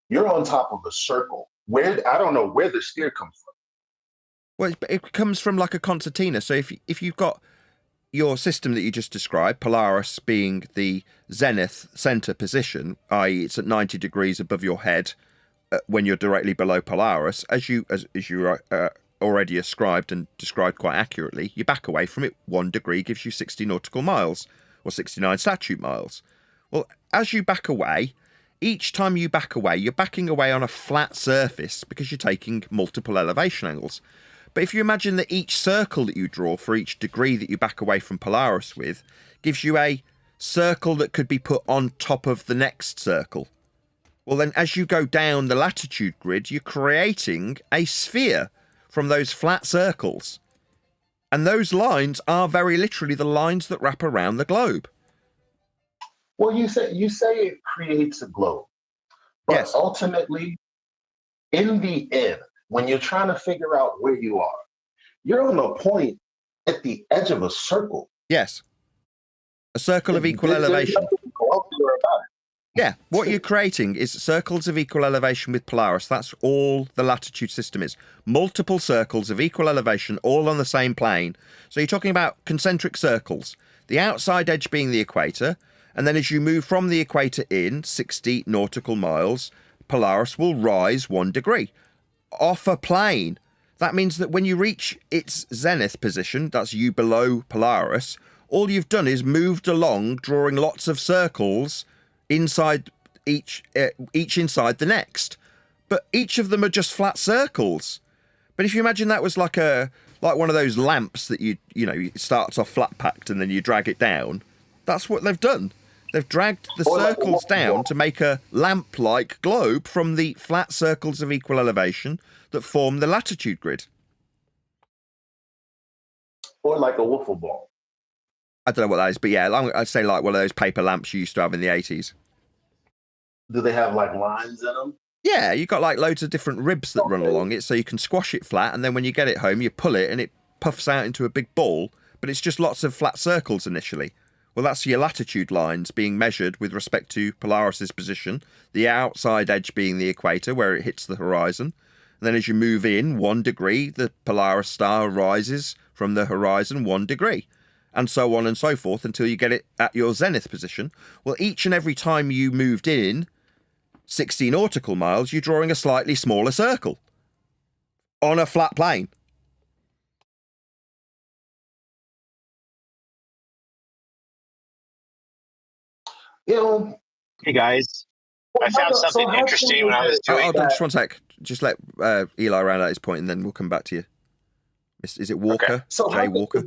You're on top of a circle. I don't know where the steer comes from. Well, it comes from like a concertina. So if you've got your system that you just described, Polaris being the zenith center position, i.e. it's at 90 degrees above your head when you're directly below Polaris, as you already ascribed and described quite accurately, you back away from it 1 degree gives you 60 nautical miles, or 69 statute miles. Well, as you back away, each time you back away, you're backing away on a flat surface because you're taking multiple elevation angles. But if you imagine that each circle that you draw for each degree that you back away from Polaris with gives you a circle that could be put on top of the next circle, well then as you go down the latitude grid, you're creating a sphere from those flat circles. And those lines are very literally the lines that wrap around the globe. Well, you say it creates a globe. But yes, ultimately, in the end, when you're trying to figure out where you are, you're on a point at the edge of a circle. Yes. A circle of equal elevation. Yeah, what you're creating is circles of equal elevation with Polaris. That's all the latitude system is. Multiple circles of equal elevation, all on the same plane. So you're talking about concentric circles, the outside edge being the equator, and then as you move from the equator in 60 nautical miles, Polaris will rise 1 degree. Off a plane. That means that when you reach its zenith position, that's you below Polaris, all you've done is moved along, drawing lots of circles inside each inside the next, but each of them are just flat circles. But if you imagine that was like one of those lamps that it starts off flat packed and then you drag it down, that's what they've done. They've dragged the circles down to make a lamp-like globe from the flat circles of equal elevation that form the latitude grid. Or like a wiffle ball. I don't know what that is, but yeah, I'd say like one of those paper lamps you used to have in the 80s. Do they have like lines in them? Yeah, you've got like loads of different ribs that run along it, so you can squash it flat, and then when you get it home, you pull it and it puffs out into a big ball, but it's just lots of flat circles initially. Well, that's your latitude lines being measured with respect to Polaris's position, the outside edge being the equator where it hits the horizon. And then as you move in 1 degree, the Polaris star rises from the horizon 1 degree. And so on and so forth until you get it at your zenith position. Well, each and every time you moved in 60 nautical miles, you're drawing a slightly smaller circle on a flat plane. Hey guys, I found something interesting when I was doing that. Just one sec. Just let Eli round out his point, and then we'll come back to you. Is it Walker? Okay. So Jay Walker?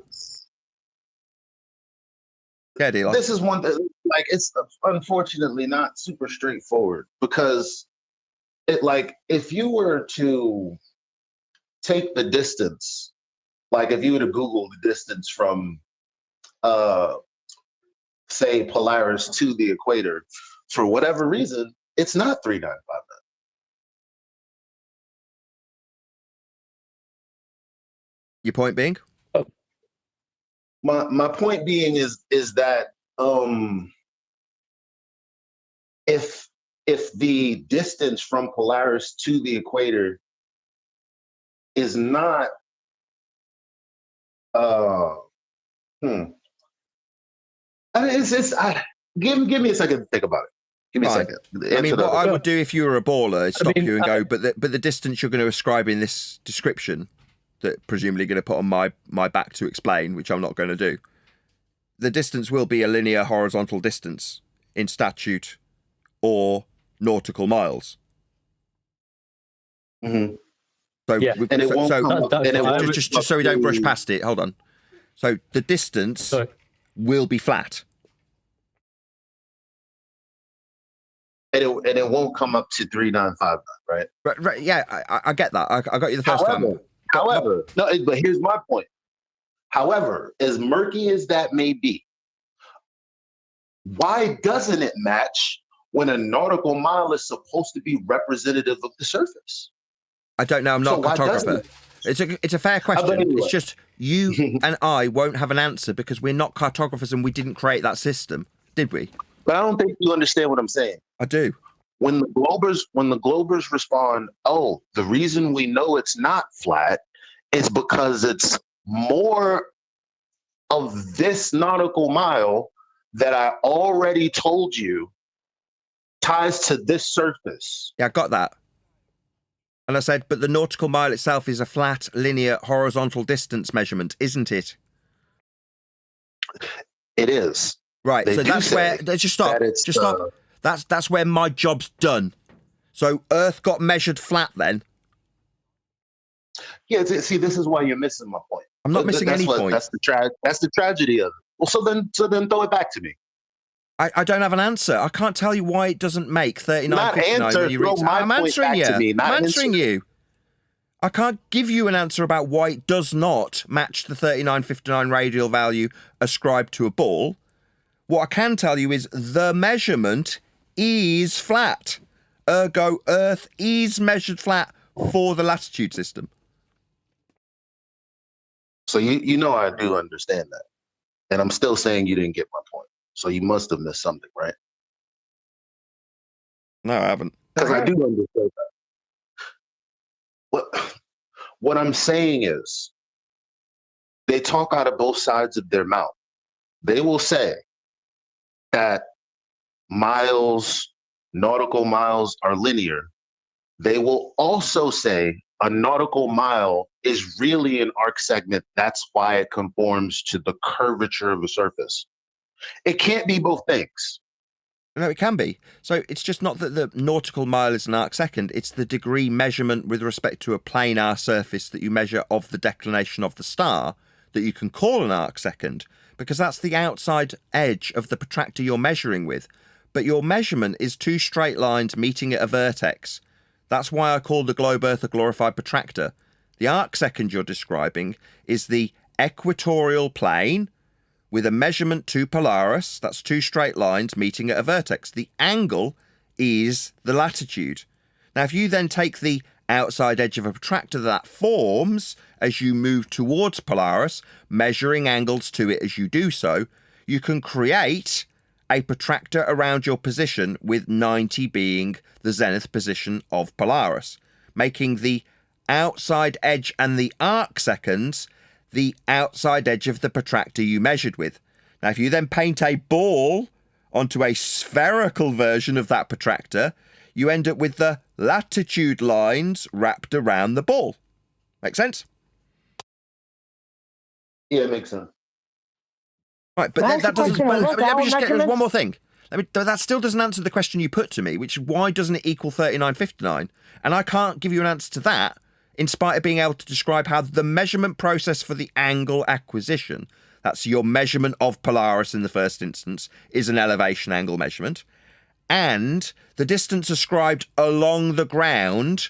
Yeah, Eli. This is one that, like, it's unfortunately not super straightforward because if you were to take the distance, like if you were to Google the distance from say Polaris to the equator, for whatever reason, it's not 3959. Your point being? My point being is that if the distance from Polaris to the equator is not give me a second to think about it. Give me Fine. a second. I mean, Answer the what I other would do if you were a baller is stop mean, you and go, but the distance you're going to ascribe in this description that presumably going to put on my back to explain, which I'm not going to do, the distance will be a linear horizontal distance in statute or nautical miles. Mm-hmm. So, Yeah. And it won't come up. And it won't just come so we don't up brush to- past it, hold on. So the distance Sorry. will be flat. And it won't come up to 3959, right? Right, yeah, I get that. I got you the first time. However, but here's my point. However, as murky as that may be, why doesn't it match when a nautical mile is supposed to be representative of the surface? I don't know. I'm not So a why doesn't cartographer. It's a fair question. anyway. It's just you and I won't have an answer because we're not cartographers and we didn't create that system, did we? But I don't think you understand what I'm saying. I do. When the Globers respond, oh, the reason we know it's not flat is because it's more of this nautical mile that I already told you ties to this surface. Yeah, I got that. And I said, but the nautical mile itself is a flat, linear, horizontal distance measurement, isn't it? It is. Right, They so do that's say where... Just stop. that it's Just stop. That's where my job's done. So Earth got measured flat then. Yeah, see, this is why you're missing my point. I'm not missing any point. That's the tragedy of it. Well, so then throw it back to me. I don't have an answer. I can't tell you why it doesn't make 39.59 Not answer, when you throw reach... my I'm point answering back you. to me, not I'm answering answer. you. I can't give you an answer about why it does not match the 39.59 radial value ascribed to a ball. What I can tell you is the measurement is flat. Ergo, Earth is measured flat for the latitude system. So you know I do understand that. And I'm still saying you didn't get my point. So you must have missed something, right? No, I haven't. Because I do understand that. What I'm saying is they talk out of both sides of their mouth. They will say that nautical miles are linear. They will also say a nautical mile is really an arc segment. That's why it conforms to the curvature of a surface. It can't be both things. No, it can be. So it's just not that the nautical mile is an arc second. It's the degree measurement with respect to a planar surface that you measure of the declination of the star that you can call an arc second, because that's the outside edge of the protractor you're measuring with. But your measurement is two straight lines meeting at a vertex. That's why I call the globe Earth a glorified protractor. The arc second you're describing is the equatorial plane with a measurement to Polaris. That's two straight lines meeting at a vertex. The angle is the latitude. Now, if you then take the outside edge of a protractor that forms as you move towards Polaris, measuring angles to it as you do so, you can create a protractor around your position with 90 being the zenith position of Polaris, making the outside edge and the arc seconds the outside edge of the protractor you measured with. Now, if you then paint a ball onto a spherical version of that protractor, you end up with the latitude lines wrapped around the ball. Make sense? Yeah, it makes sense. Right, but that doesn't... Let me just get... There's one more thing. That still doesn't answer the question you put to me, which is why doesn't it equal 39.59? And I can't give you an answer to that, in spite of being able to describe how the measurement process for the angle acquisition, that's your measurement of Polaris in the first instance, is an elevation angle measurement, and the distance ascribed along the ground,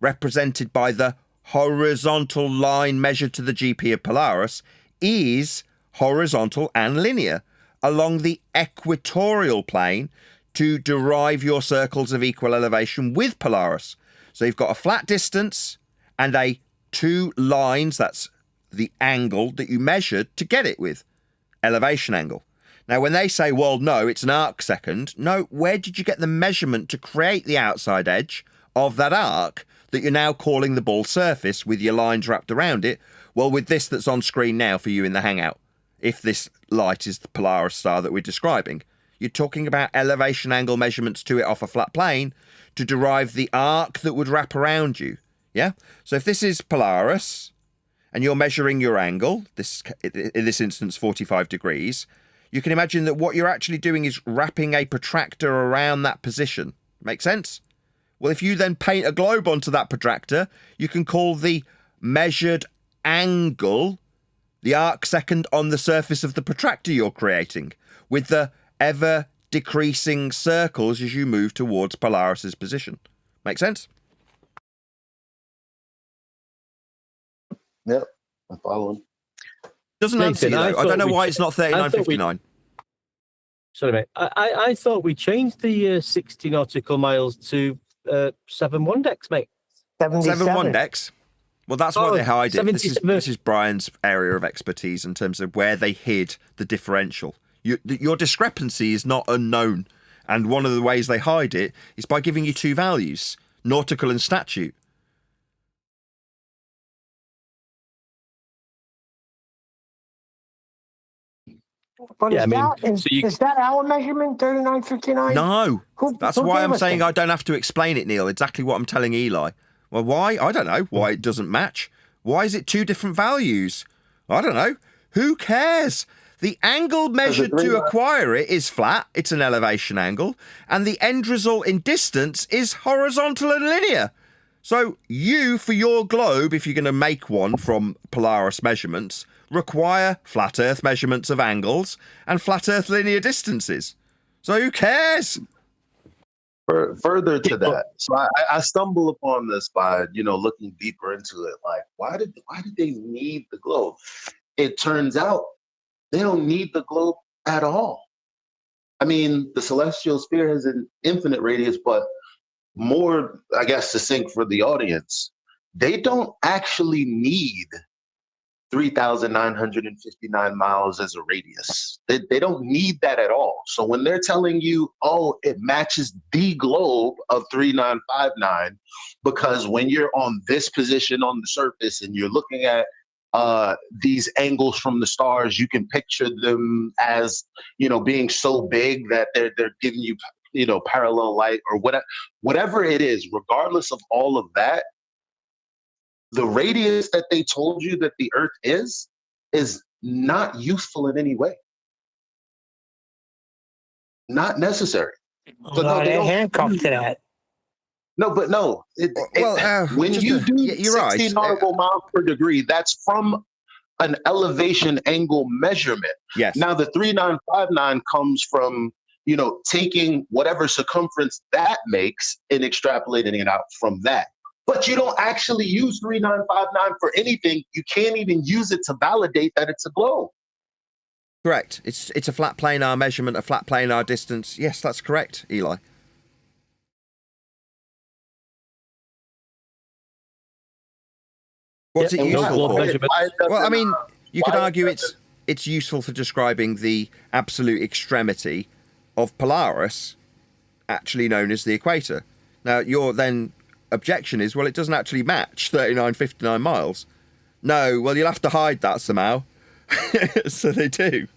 represented by the horizontal line measured to the GP of Polaris, is horizontal and linear along the equatorial plane to derive your circles of equal elevation with Polaris. So you've got a flat distance and two lines, that's the angle that you measured to get it with, elevation angle. Now, when they say, well, no, it's an arc second, no, where did you get the measurement to create the outside edge of that arc that you're now calling the ball surface with your lines wrapped around it? Well, with this that's on screen now for you in the Hangout, if this light is the Polaris star that we're describing, You're talking about elevation angle measurements to it off a flat plane to derive the arc that would wrap around you. Yeah? So if this is Polaris and you're measuring your angle, this in this instance 45 degrees, you can imagine that what you're actually doing is wrapping a protractor around that position. Make sense? Well, if you then paint a globe onto that protractor, you can call the measured angle the arc second on the surface of the protractor you're creating, with the ever decreasing circles as you move towards Polaris's position. Make sense? Yep, I'm following. Doesn't answer you, though. I don't know why it's not 39.59. Sorry, mate. I thought we changed the 60 nautical miles to 7 1-decks, mate. 7 1-decks. Well, that's why they hide it. This is Brian's area of expertise in terms of where they hid the differential. Your discrepancy is not unknown, and one of the ways they hide it is by giving you two values, nautical and statute. But is that our measurement, 39.59? No. That's why I'm saying I don't have to explain it, Neil. Exactly what I'm telling Eli. Well, why? I don't know why it doesn't match. Why is it two different values? I don't know. Who cares? The angle measured to acquire it is flat. It's an elevation angle. And the end result in distance is horizontal and linear. So you, for your globe, if you're going to make one from Polaris measurements, require flat Earth measurements of angles and flat Earth linear distances. So who cares? Further to that, so I stumble upon this by looking deeper into it. Like, why did they need the globe? It turns out they don't need the globe at all. I mean, the celestial sphere has an infinite radius, but more, I guess, succinct for the audience, they don't actually need 3,959 miles as a radius. They don't need that at all. So when they're telling you, oh, it matches the globe of 3959, because when you're on this position on the surface and you're looking at these angles from the stars, you can picture them as, being so big that they're giving you, parallel light or whatever it is. Regardless of all of that, the radius that they told you that the Earth is not useful in any way. Not necessary. So no, they're handcuffed to that. No, but no. When you do 60 nautical miles per degree, that's from an elevation angle measurement. Yes. Now the 3959 comes from, taking whatever circumference that makes and extrapolating it out from that. But you don't actually use 3959 for anything. You can't even use it to validate that it's a globe. Correct. It's a flat planar measurement, a flat planar distance. Yes, that's correct, Eli. What's it useful for? Well, I mean, you could argue it's useful for describing the absolute extremity of Polaris, actually known as the equator. Now, your then objection is, well, it doesn't actually match 39.59 miles. No, well, you'll have to hide that somehow. So they do.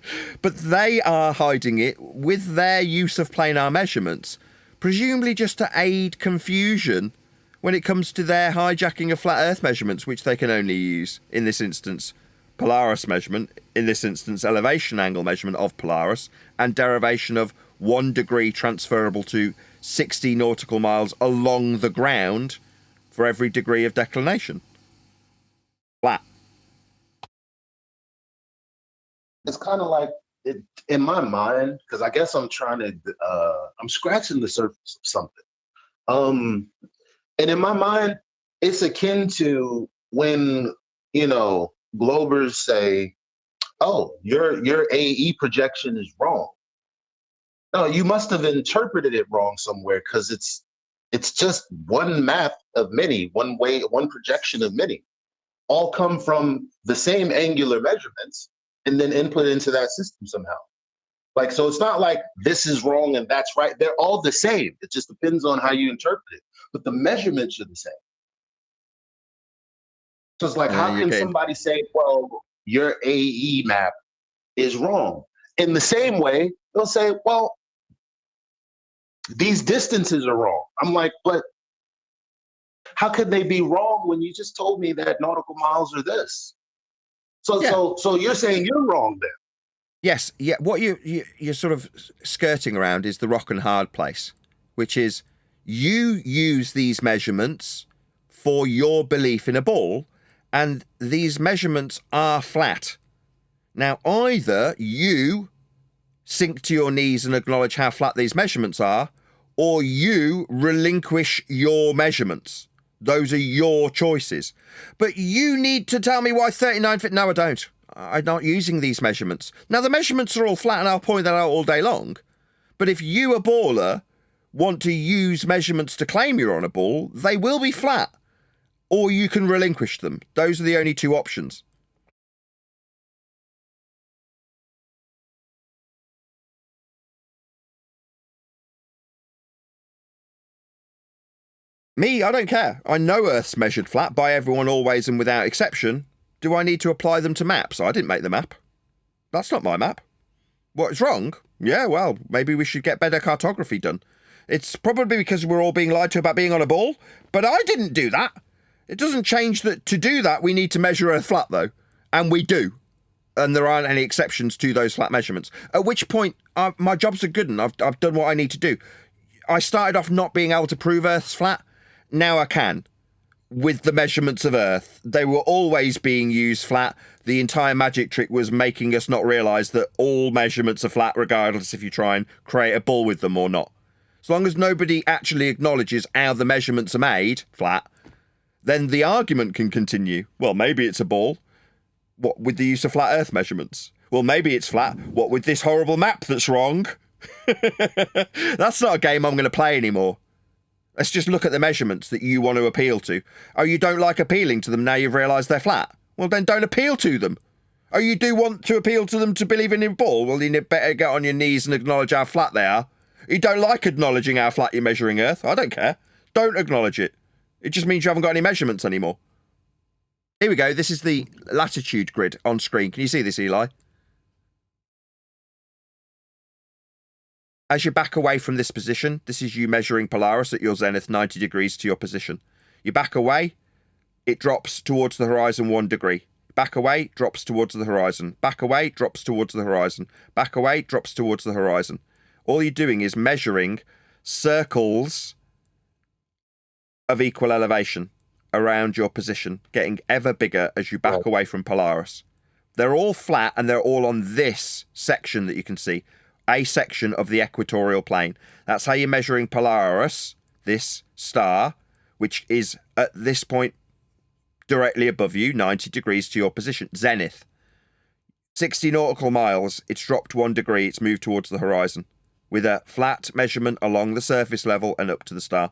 But they are hiding it with their use of planar measurements, presumably just to aid confusion when it comes to their hijacking of flat Earth measurements, which they can only use, in this instance, Polaris measurement, in this instance, elevation angle measurement of Polaris, and derivation of 1 degree transferable to 60 nautical miles along the ground for every degree of declination. Flat. It's kind of like, in my mind, because I guess I'm scratching the surface of something. And in my mind, it's akin to when, Globers say, oh, your AE projection is wrong. No, you must have interpreted it wrong somewhere, because it's just one map of many, one projection of many, all come from the same angular measurements and then input into that system somehow. Like, so it's not like this is wrong and that's right. They're all the same. It just depends on how you interpret it. But the measurements are the same. So it's like, how can somebody say, well, your AE map is wrong? In the same way, they'll say, well, these distances are wrong. I'm like, but how could they be wrong when you just told me that nautical miles are this? So you're saying you're wrong then? Yes, yeah. What you're sort of skirting around is the rock and hard place, which is you use these measurements for your belief in a ball, and these measurements are flat. Now, either you sink to your knees and acknowledge how flat these measurements are, or you relinquish your measurements. Those are your choices. But you need to tell me why 39 feet. No, I don't. I'm not using these measurements. Now, the measurements are all flat, and I'll point that out all day long. But if you, a baller, want to use measurements to claim you're on a ball, they will be flat. Or you can relinquish them. Those are the only two options. Me, I don't care. I know Earth's measured flat by everyone always and without exception. Do I need to apply them to maps? I didn't make the map. That's not my map. What's wrong? Yeah, well, maybe we should get better cartography done. It's probably because we're all being lied to about being on a ball, but I didn't do that. It doesn't change that to do that we need to measure Earth flat, though. And we do. And there aren't any exceptions to those flat measurements. At which point, my jobs are good and I've done what I need to do. I started off not being able to prove Earth's flat. Now I can. With the measurements of Earth, they were always being used flat. The entire magic trick was making us not realise that all measurements are flat, regardless if you try and create a ball with them or not. As long as nobody actually acknowledges how the measurements are made flat, then the argument can continue. Well, maybe it's a ball. What with the use of flat Earth measurements? Well, maybe it's flat. What with this horrible map that's wrong? That's not a game I'm going to play anymore. Let's just look at the measurements that you want to appeal to. Oh, you don't like appealing to them now you've realised they're flat? Well, then don't appeal to them. Oh, you do want to appeal to them to believe in a ball? Well, you better get on your knees and acknowledge how flat they are. You don't like acknowledging how flat you're measuring Earth? I don't care. Don't acknowledge it. It just means you haven't got any measurements anymore. Here we go. This is the latitude grid on screen. Can you see this, Eli? As you back away from this position, this is you measuring Polaris at your zenith 90 degrees to your position. You back away, it drops towards the horizon 1 degree. Back away, drops towards the horizon. Back away, drops towards the horizon. Back away, drops towards the horizon. All you're doing is measuring circles of equal elevation around your position, getting ever bigger as you back away from Polaris. They're all flat and they're all on this section that you can see. A section of the equatorial plane. That's how you're measuring Polaris, this star, which is at this point directly above you, 90 degrees to your position, zenith. 60 nautical miles, it's dropped 1 degree, it's moved towards the horizon, with a flat measurement along the surface level and up to the star.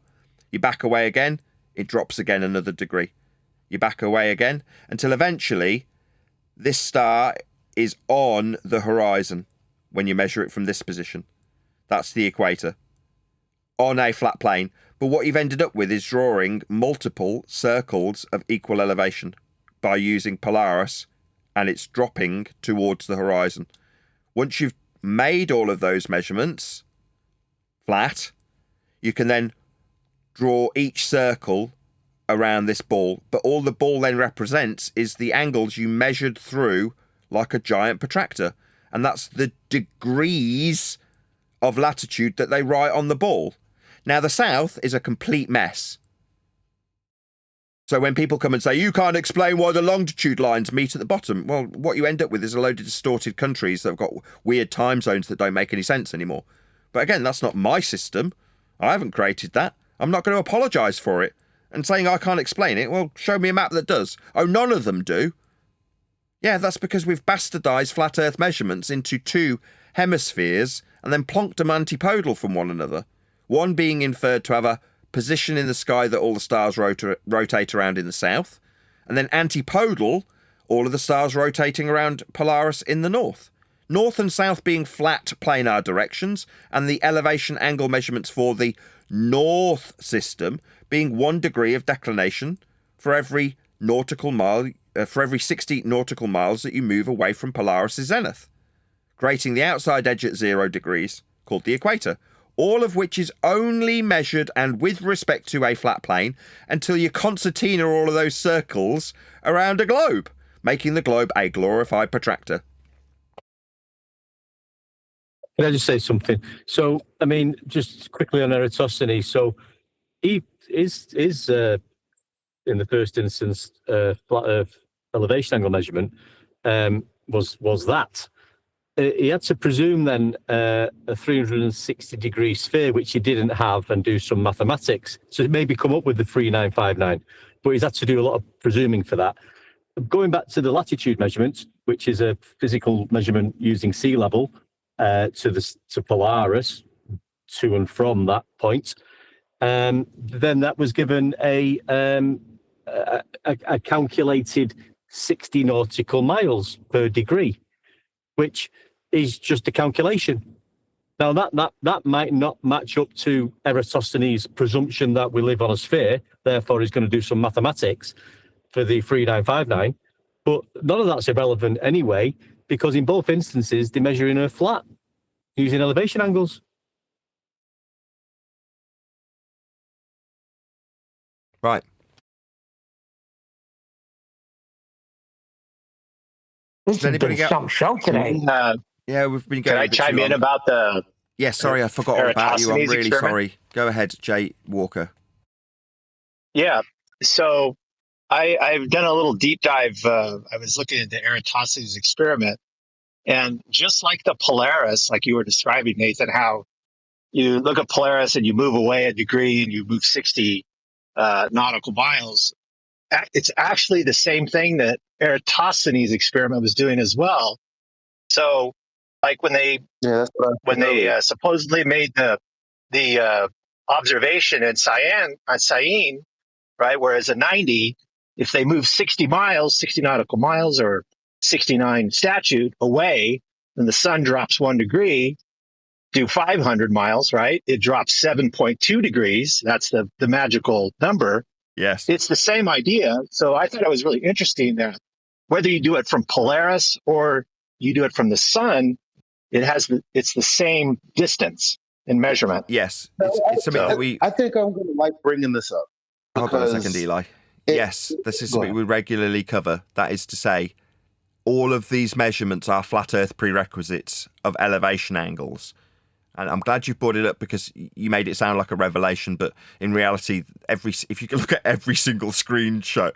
You back away again, it drops again another degree. You back away again, until eventually this star is on the horizon. When you measure it from this position. That's the equator. On a flat plane. But what you've ended up with is drawing multiple circles of equal elevation by using Polaris, and it's dropping towards the horizon. Once you've made all of those measurements flat, you can then draw each circle around this ball. But all the ball then represents is the angles you measured through like a giant protractor. And that's the degrees of latitude that they write on the ball. Now, the south is a complete mess. So when people come and say, you can't explain why the longitude lines meet at the bottom, well, what you end up with is a load of distorted countries that have got weird time zones that don't make any sense anymore. But again, that's not my system. I haven't created that. I'm not going to apologise for it. And saying I can't explain it, well, show me a map that does. Oh, none of them do. Yeah, that's because we've bastardised flat Earth measurements into 2 hemispheres and then plonked them antipodal from one another. One being inferred to have a position in the sky that all the stars rotate around in the south, and then antipodal, all of the stars rotating around Polaris in the north. North and south being flat planar directions, and the elevation angle measurements for the north system being 1 degree of declination for every nautical mile. For every 60 nautical miles that you move away from Polaris' zenith, creating the outside edge at 0 degrees, called the equator. all of which is only measured and with respect to a flat plane until you concertina all of those circles around a globe, making the globe a glorified protractor. Can I just say something? So, I mean, just quickly on Eratosthenes. So, he is in the first instance, flat Earth elevation angle measurement was that. He had to presume then a 360-degree sphere, which he didn't have, and do some mathematics. So maybe come up with the 3959, but he's had to do a lot of presuming for that. Going back to the latitude measurements, which is a physical measurement using sea level to Polaris, to and from that point, then that was given a calculated 60 nautical miles per degree, which is just a calculation. Now that might not match up to Eratosthenes' presumption that we live on a sphere, therefore he's going to do some mathematics for the 3959, but none of that's irrelevant anyway, because in both instances they're measuring Earth flat using elevation angles. Right. This has been some show today. Yeah, we've been going. Can I chime in about the? Yeah, sorry, I forgot all about you. I'm really experiment? sorry. Go ahead, Jay Walker. Yeah. So I've done a little deep dive. I was looking at the Eratosthenes experiment, and just like the Polaris, like you were describing, Nathan, how you look at Polaris and you move away a degree and you move 60 nautical miles. It's actually the same thing that Eratosthenes' experiment was doing as well. So, like when they supposedly made the observation in Syene, right? Whereas at 90, if they move 60 nautical miles, or 69 statute away, then the sun drops 1 degree. Do 500 miles, right? It drops 7.2 degrees. That's the magical number. Yes. It's the same idea. So I thought it was really interesting that whether you do it from Polaris or you do it from the sun, it's the same distance in measurement. Yes. It's something that we... I think I'm going to like bringing this up. Hold on a second, Eli. Yes, this is something we regularly cover. That is to say, all of these measurements are flat Earth prerequisites of elevation angles. And I'm glad you brought it up because you made it sound like a revelation, but in reality, if you can look at every single screen show,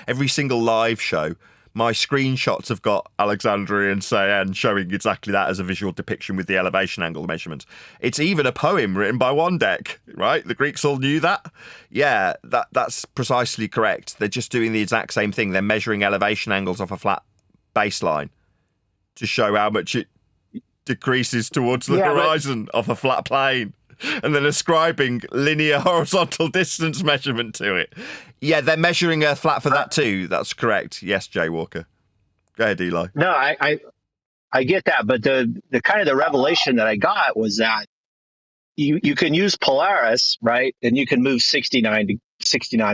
every single live show, my screenshots have got Alexandria and Cyan showing exactly that as a visual depiction with the elevation angle measurements. It's even a poem written by one deck, right? The Greeks all knew that. Yeah, that's precisely correct. They're just doing the exact same thing. They're measuring elevation angles off a flat baseline to show how much it decreases towards the horizon of a flat plane, and then ascribing linear horizontal distance measurement to it. Yeah, they're measuring Earth flat for that too. That's correct. Yes, Jay Walker. Go ahead, Eli. No, I get that, but the kind of the revelation that I got was that you can use Polaris, right, and you can move 69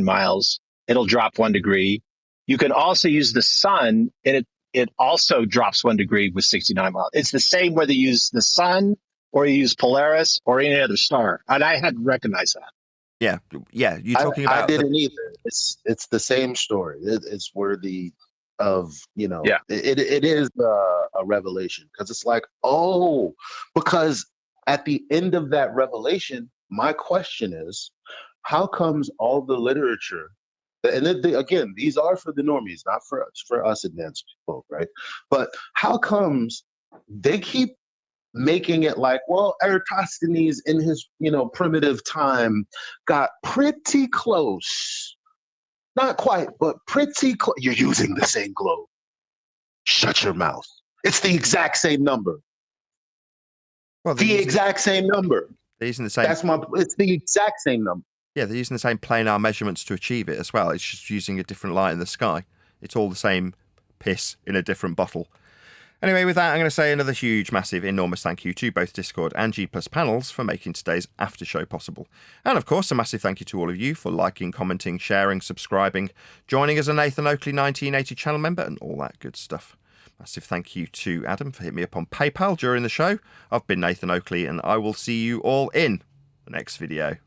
miles. It'll drop 1 degree. You can also use the sun, and it also drops 1 degree with 69 miles. It's the same whether you use the sun or you use Polaris or any other star. And I hadn't recognized that. Yeah. You're talking about. I didn't either. It's the same story. It's worthy of, Yeah. It is a revelation because it's like, because at the end of that revelation, my question is, how comes all the literature? And again, these are for the normies, not for us advanced folk, right? But how comes they keep making it like, well, Eratosthenes in his, primitive time got pretty close. Not quite, but pretty close. You're using the same globe. Shut your mouth. It's the exact same number. Well, the exact same number. They're using the same. It's the exact same number. Yeah, they're using the same planar measurements to achieve it as well. It's just using a different light in the sky. It's all the same piss in a different bottle. Anyway, with that, I'm going to say another huge, massive, enormous thank you to both Discord and G+ panels for making today's after show possible. And of course, a massive thank you to all of you for liking, commenting, sharing, subscribing, joining as a Nathan Oakley 1980 channel member, and all that good stuff. Massive thank you to Adam for hitting me up on PayPal during the show. I've been Nathan Oakley, and I will see you all in the next video.